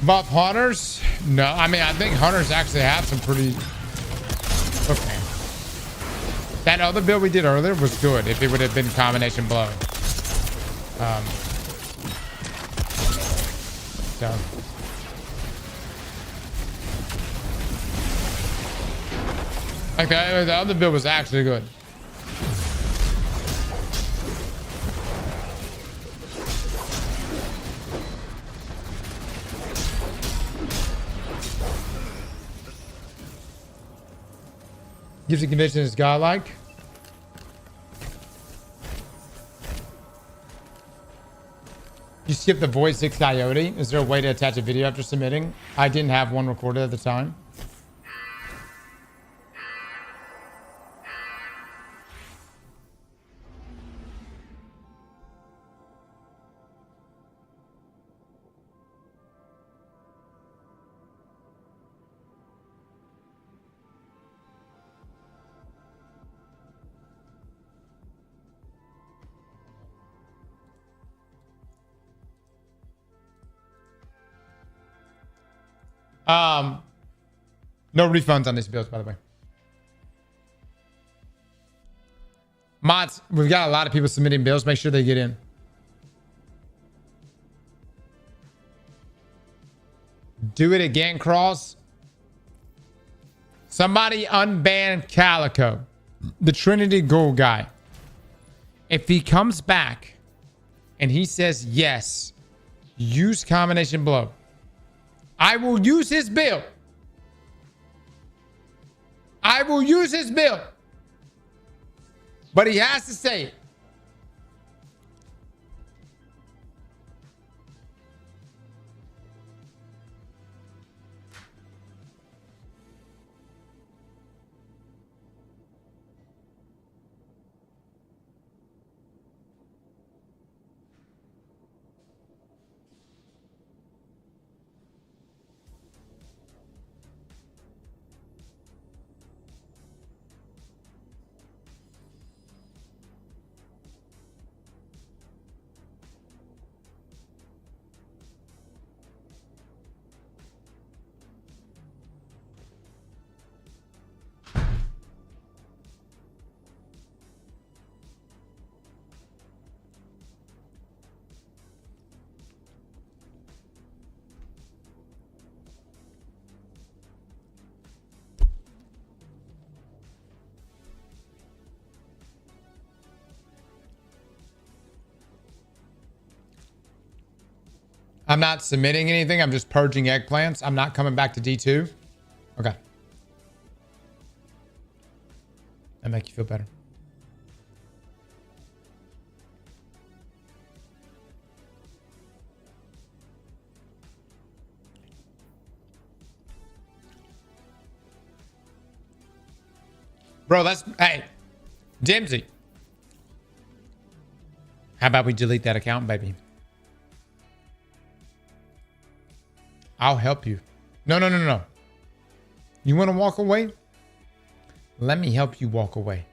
Speaker 1: Buff hunters? No, I mean I think hunters actually have some pretty. Okay. That other build we did earlier was good if it would have been combination blow. So. Like the other build was actually good. Gives the conviction is godlike. You skipped the Void 6 Coyote. Is there a way to attach a video after submitting? I didn't have one recorded at the time. No refunds on these bills, by the way. Mods, we've got a lot of people submitting bills. Make sure they get in. Do it again, Cross. Somebody unban Calico, the Trinity Gold guy. If he comes back and he says yes, use combination blow. I will use his build. I will use his build. But he has to say it. I'm not submitting anything. I'm just purging eggplants. I'm not coming back to D2. Okay. That make you feel better. Bro, hey, Dimsy. How about we delete that account, baby? I'll help you. No. You want to walk away? Let me help you walk away.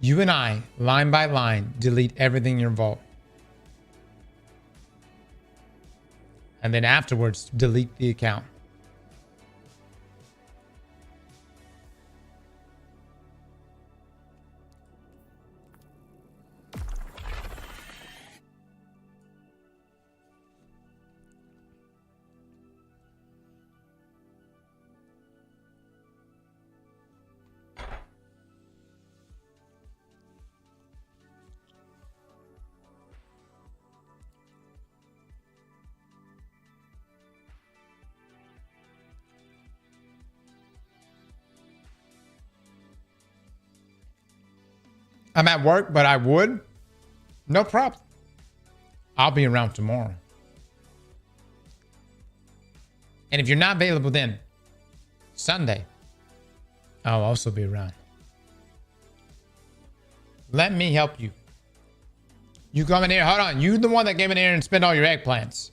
Speaker 1: You and I, line by line, delete everything in your vault. And then afterwards, delete the account. I'm at work, but I would. No problem. I'll be around tomorrow. And if you're not available then, Sunday, I'll also be around. Let me help you. You come in here. Hold on. You the one that came in here and spent all your eggplants.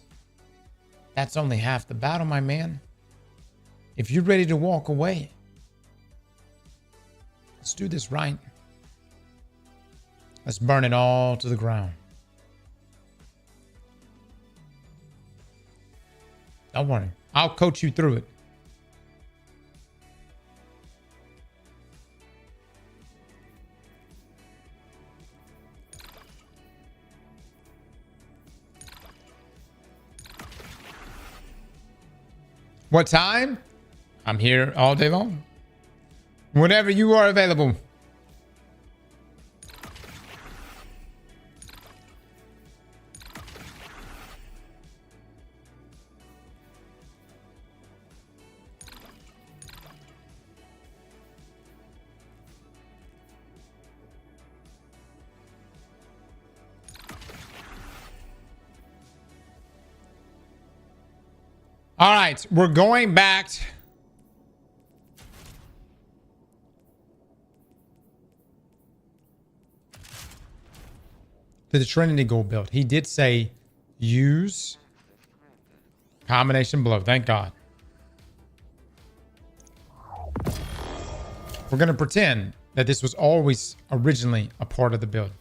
Speaker 1: That's only half the battle, my man. If you're ready to walk away, let's do this right. Let's burn it all to the ground. Don't worry. I'll coach you through it. What time? I'm here all day long. Whenever you are available. All right, we're going back to the Trinity Gold build. He did say use combination blow. Thank God. We're going to pretend that this was always originally a part of the build.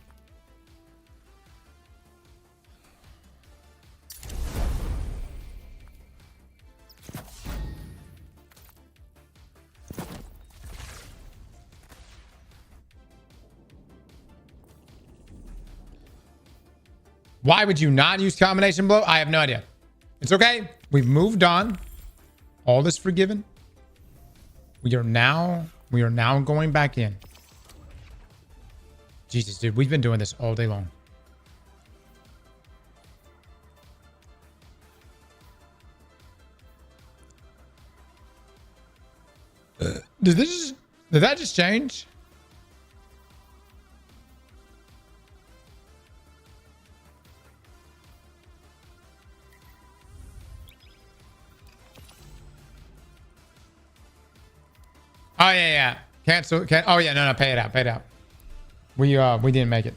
Speaker 1: Why would you not use combination blow? I have no idea. It's okay. We've moved on. All is forgiven. We are now going back in. Jesus, dude, we've been doing this all day long. Did that just change? Oh yeah. Cancel. Oh yeah, no, pay it out. Pay it out. We didn't make it.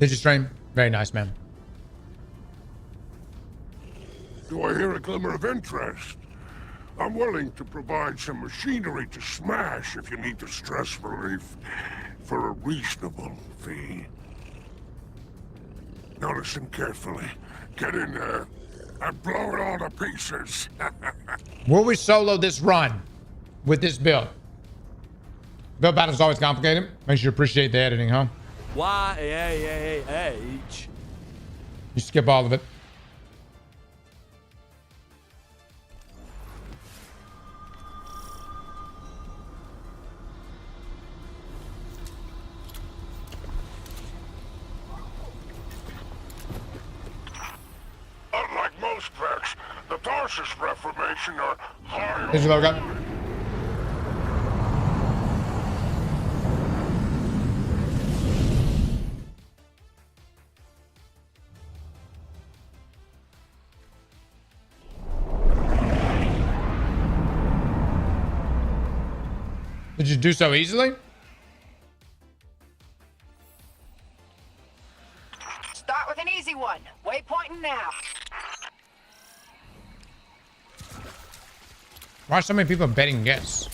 Speaker 1: Did you stream? Very nice, man.
Speaker 2: Do I hear a glimmer of interest? I'm willing to provide some machinery to smash if you need the stress relief for a reasonable fee. Now listen carefully. Get in there and blow it all to pieces.
Speaker 1: Will we solo this run with this build? Build battle's always complicated. Make sure you appreciate the editing, huh?
Speaker 3: Y-A-A-H.
Speaker 1: You skip all of it.
Speaker 2: Tarsus Reformation are high.
Speaker 1: Here's your logo. Did you do so easily?
Speaker 5: Start with an easy one. Waypointing now.
Speaker 1: Why are so many people betting yes?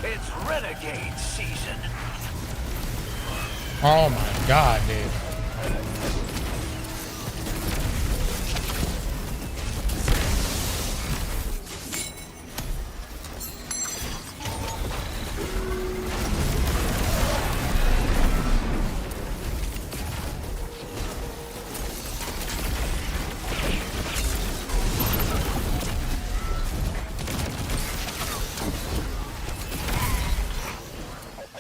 Speaker 6: It's renegade season.
Speaker 1: Oh my god, dude.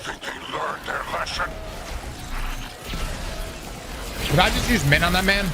Speaker 2: Think they learned their lesson?
Speaker 1: Did I just use men on that man?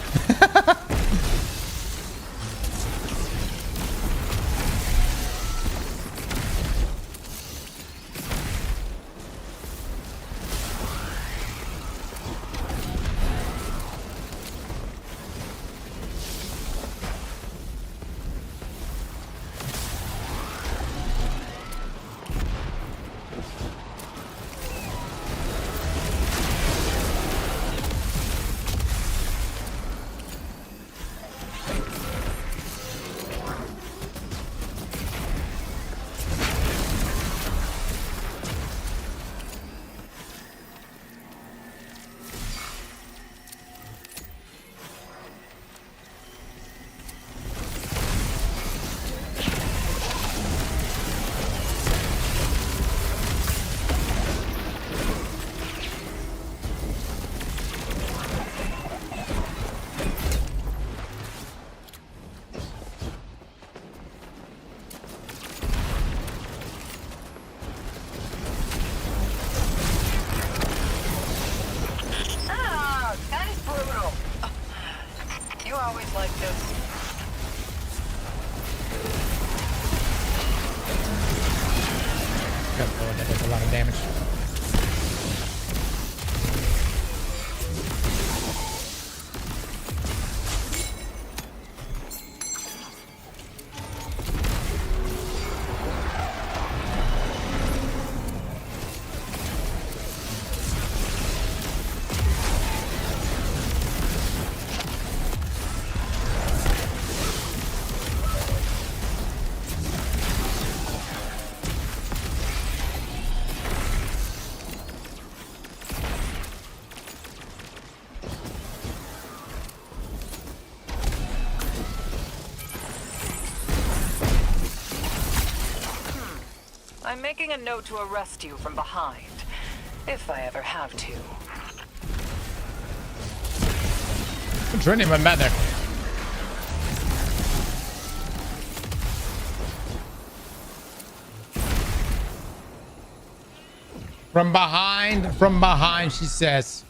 Speaker 5: Ah, that is brutal. You always like this.
Speaker 1: Good lord, that does a lot of damage.
Speaker 4: I'm making a note to arrest you from behind, if I ever have to.
Speaker 1: What's your name, my mother? From behind, she says.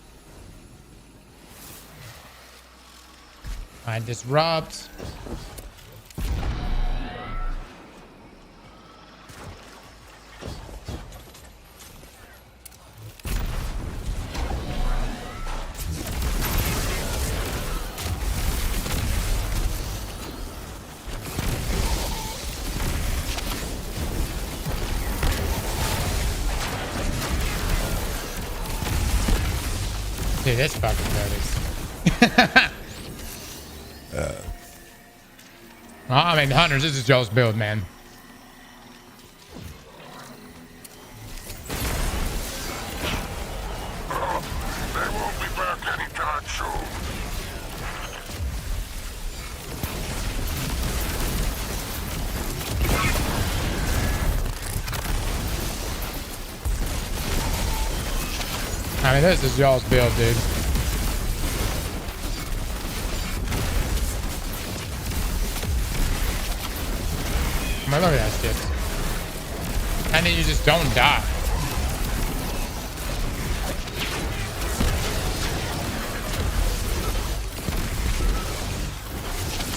Speaker 1: I disrupt. Dude, this fucking dirty. I mean, hunters, this is Joe's build, man.
Speaker 2: They won't be back anytime soon.
Speaker 1: I mean, this is y'all's build, dude. I mean, look at that shit. And then you just don't die.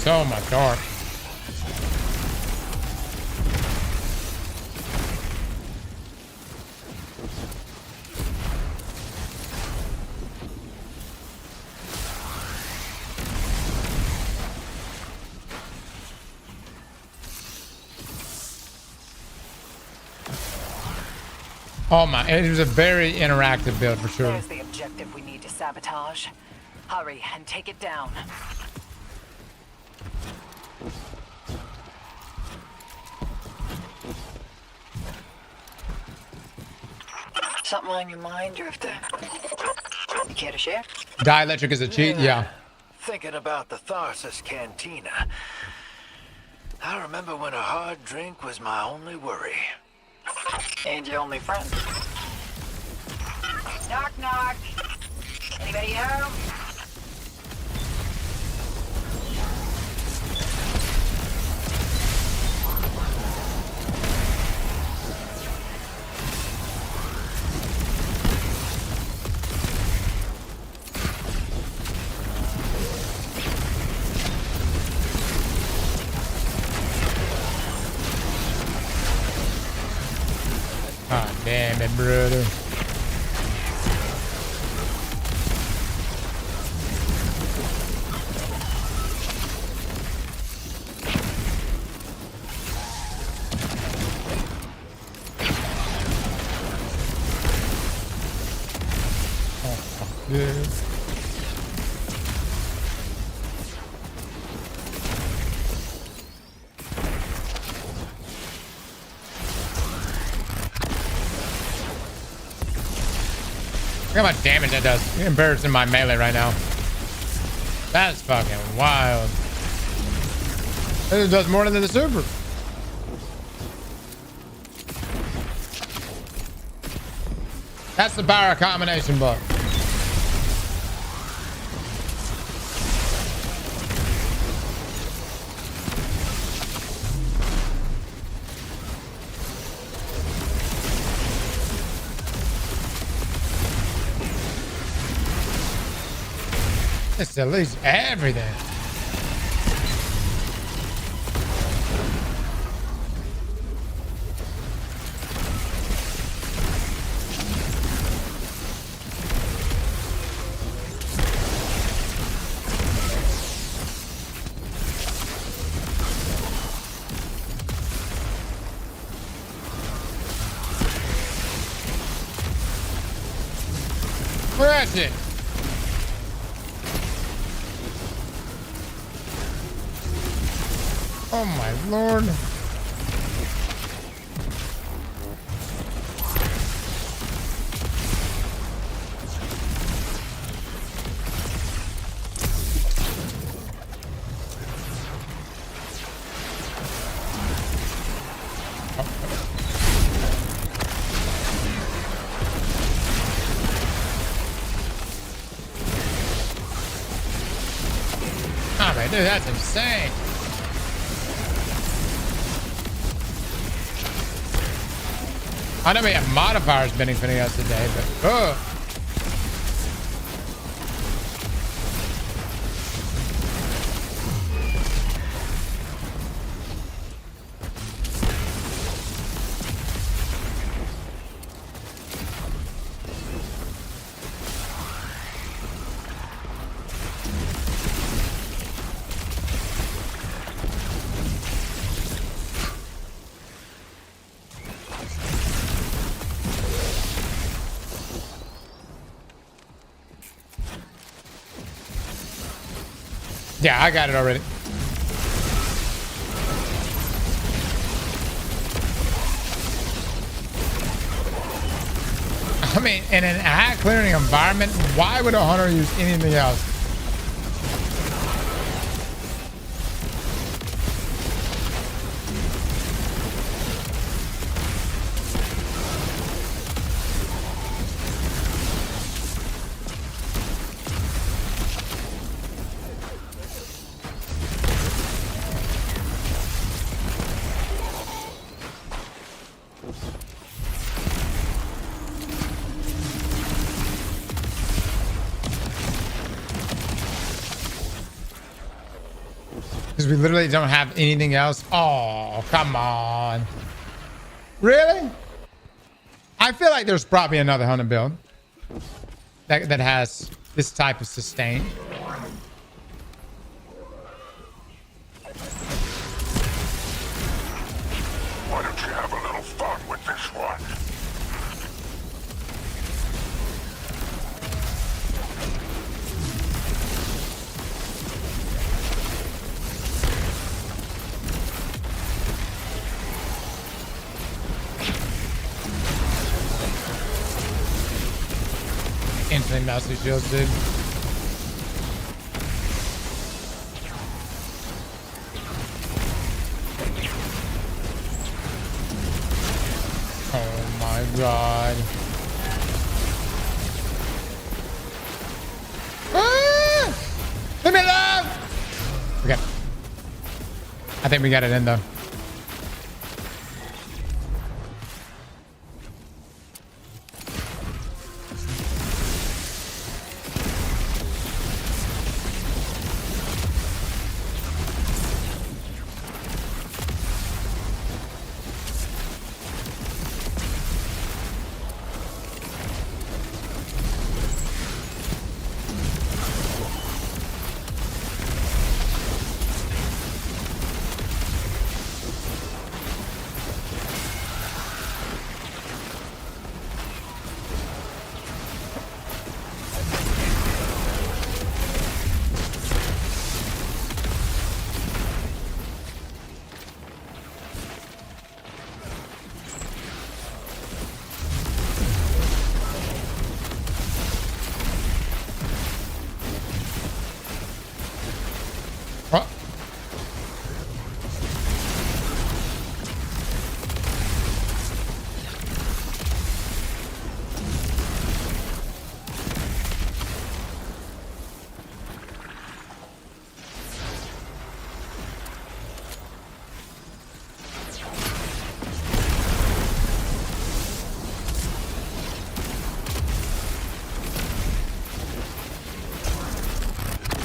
Speaker 1: So much art. Oh my, it was a very interactive build for sure.
Speaker 4: There's the objective we need to sabotage. Hurry and take it down.
Speaker 5: Something on your mind, Drifter? You care to share?
Speaker 1: Dielectric is a cheat, yeah.
Speaker 6: Thinking about the Tharsis Cantina. I remember when a hard drink was my only worry.
Speaker 5: And your only friend. Knock, knock. Anybody home?
Speaker 1: Ah, damn it, brother. Oh, fuck this. Look how much damage that does in comparison to my melee right now. That's fucking wild. This does more than the super. That's the power of combination buff. It's at least everything. Where is it? Oh my lord. Oh man, dude, that's insane. I know we have modifiers benefiting us today, but yeah, I got it already. mean, in an ad clearing environment, why would a hunter use anything else? Because we literally don't have anything else. Oh, come on. Really? I feel like there's probably another hunter build that has this type of sustain.
Speaker 2: Why don't you have a little fun with this one?
Speaker 1: Infinite master shields, dude. Oh my god. Ah! Leave me alone! Okay. I think we got it in though.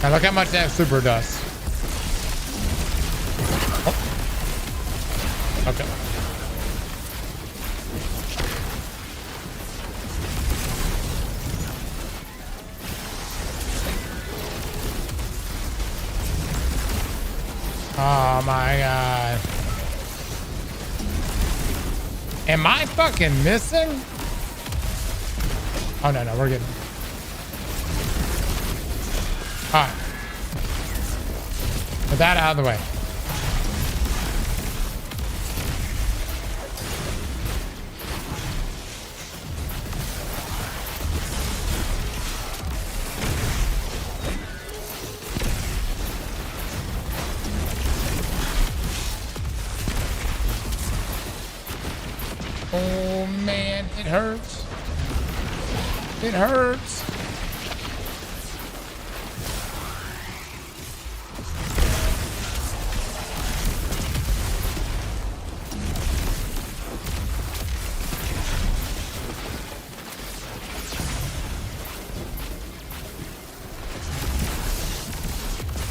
Speaker 1: Now look how much that super does. Oh. Okay. Oh my god. Am I fucking missing? Oh no, we're good. All right. Put that out of the way. Oh man, it hurts. It hurts.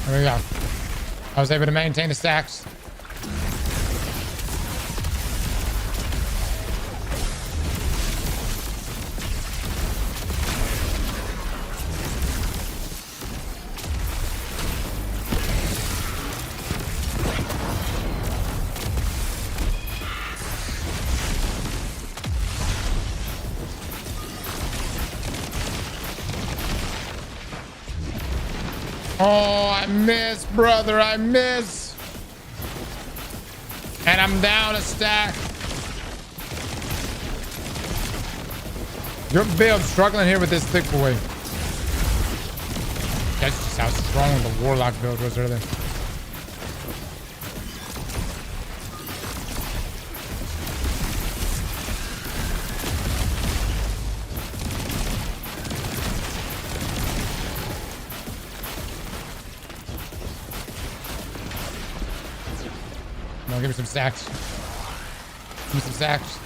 Speaker 1: There we go. I was able to maintain the stacks. Oh, I miss, brother. I miss. And I'm down a stack. Good build. Struggling here with this thick boy. That's just how strong the warlock build was earlier. No, give me some sacks. Give me some sacks.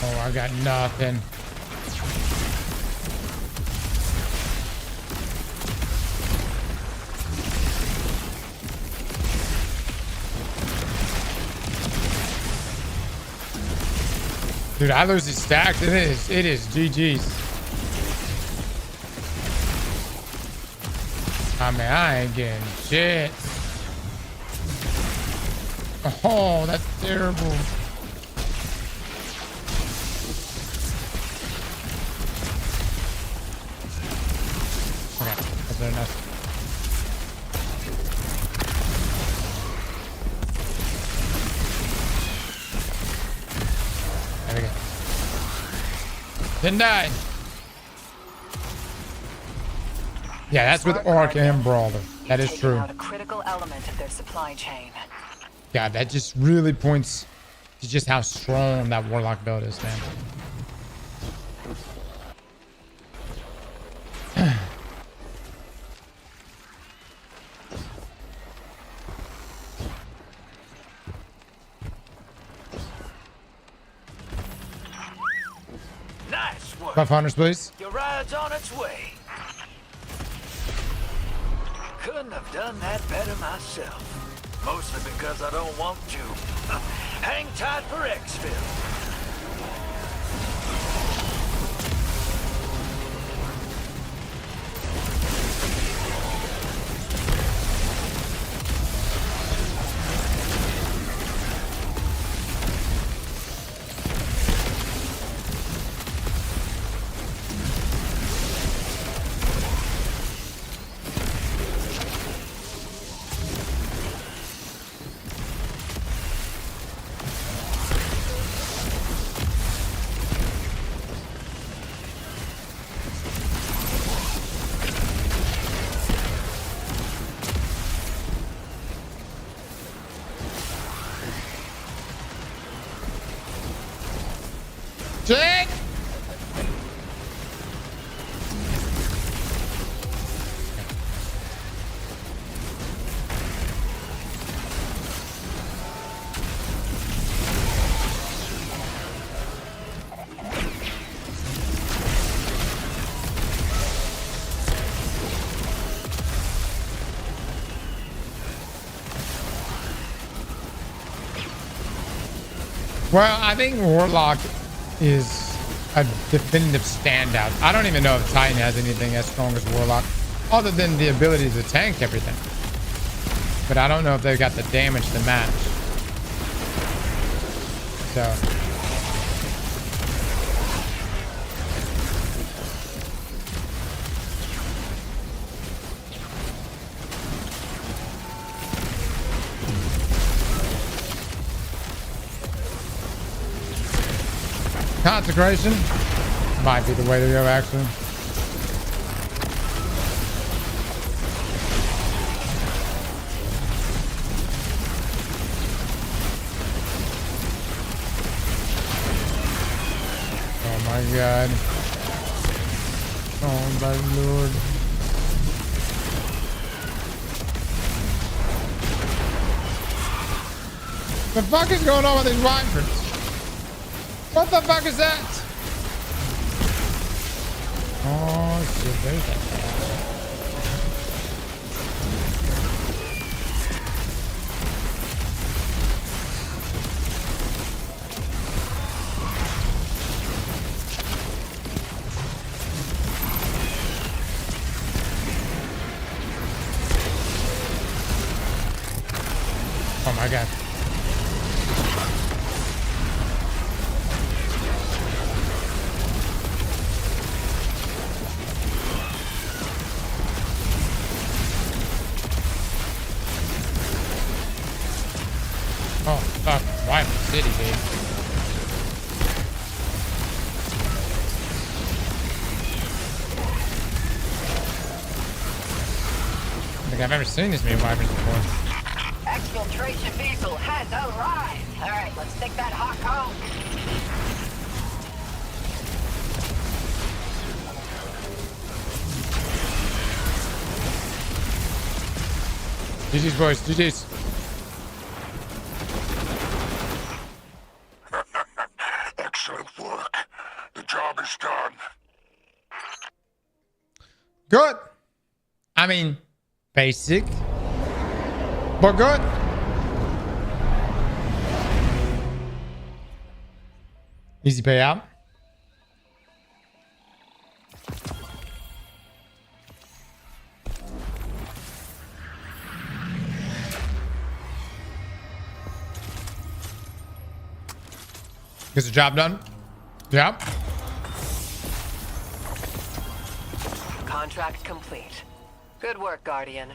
Speaker 1: Oh, I got nothing. Dude, I lose these stacks. It is GG's. I mean, I ain't getting shit. Oh, that's terrible. Okay, that's very nice. There we go. Didn't die. Yeah, that's with Orc and Brawler. That is true.
Speaker 4: Out a critical element of their supply chain.
Speaker 1: Yeah, that just really points to just how strong that Warlock build is, man.
Speaker 6: Nice work.
Speaker 1: 500s, please.
Speaker 6: Your ride's on its way. Couldn't have done that better myself. Mostly because I don't want to. Hang tight for exfil.
Speaker 1: Shit! Well, I think Warlock is a definitive standout. I don't even know if Titan has anything as strong as Warlock, other than the ability to tank everything. But I don't know if they've got the damage to match. So. Consecration might be the way to go, actually. Oh my god. Oh my lord. The fuck is going on with these wyverns? What the fuck is that? Oh shit, there's that guy. Oh my god. Oh, fuck. Why city, dude? I don't think I've ever seen this many wyverns before.
Speaker 5: Exfiltration vehicle has arrived. All right, let's take that hot home.
Speaker 1: GG's, boys. GG's.
Speaker 2: Excellent work. The job is done.
Speaker 1: Good. I mean, basic, but good. Easy payout. Gets the job done. Yep.
Speaker 4: Contract complete. Good work, Guardian.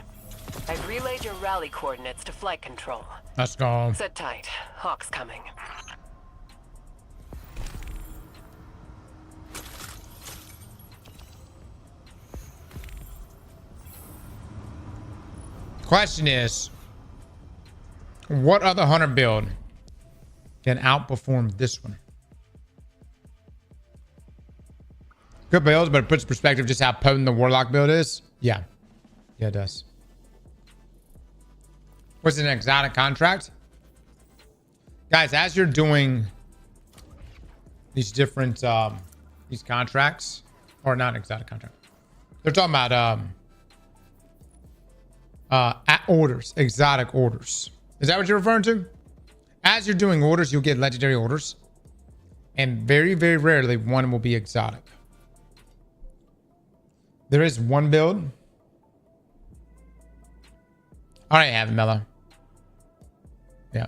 Speaker 4: I've relayed your rally coordinates to flight control.
Speaker 1: Let's go.
Speaker 4: Sit tight. Hawk's coming.
Speaker 1: Question is, what other hunter build can outperform this one? Good builds, but it puts perspective just how potent the warlock build is. Yeah. Yeah, it does. What's an exotic contract? Guys, as you're doing these different these contracts, or not exotic contract, they're talking about at orders, exotic orders. Is that what you're referring to? As you're doing orders, you'll get legendary orders, and very, very rarely one will be exotic. There is one build. All right, have it, Mello. Yeah.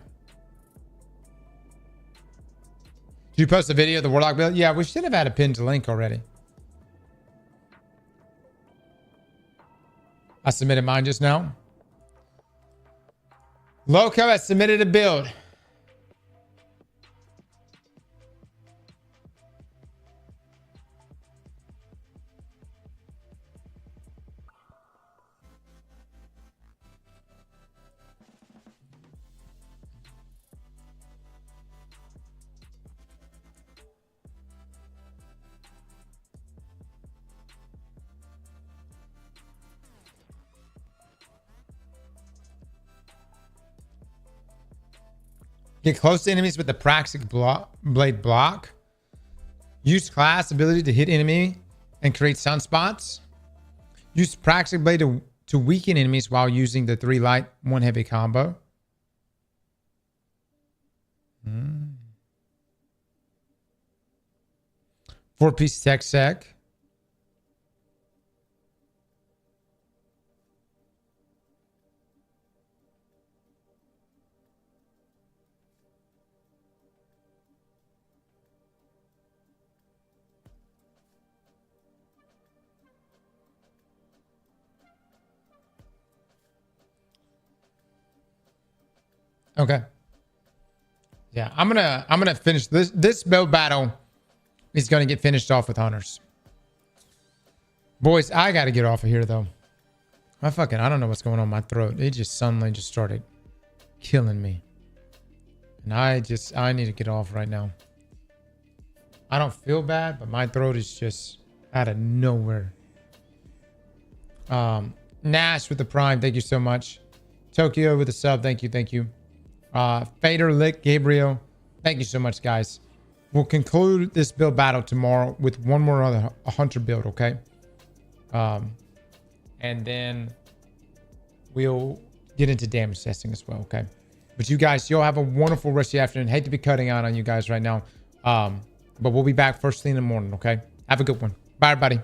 Speaker 1: Did you post a video of the warlock build? Yeah, we should have had a pinned link already. I submitted mine just now. Loco has submitted a build. Get close to enemies with the Praxic Blade block. Use class ability to hit enemy and create sunspots. Use Praxic Blade to weaken enemies while using the 3 light, 1 heavy combo. 4-piece tech sec. Okay. Yeah, I'm gonna finish this build battle is gonna get finished off with hunters. Boys, I gotta get off of here though. I don't know what's going on in my throat. It just suddenly just started killing me. And I need to get off right now. I don't feel bad, but my throat is just out of nowhere. Nash with the prime, thank you so much. Tokyo with the sub, thank you. Fader, Lick, Gabriel, thank you so much, guys. We'll conclude this build battle tomorrow with one more other hunter build, okay? And then we'll get into damage testing as well, okay? But you guys, you'll have a wonderful rest of the afternoon. Hate to be cutting out on you guys right now. But we'll be back first thing in the morning, okay? Have a good one. Bye, everybody.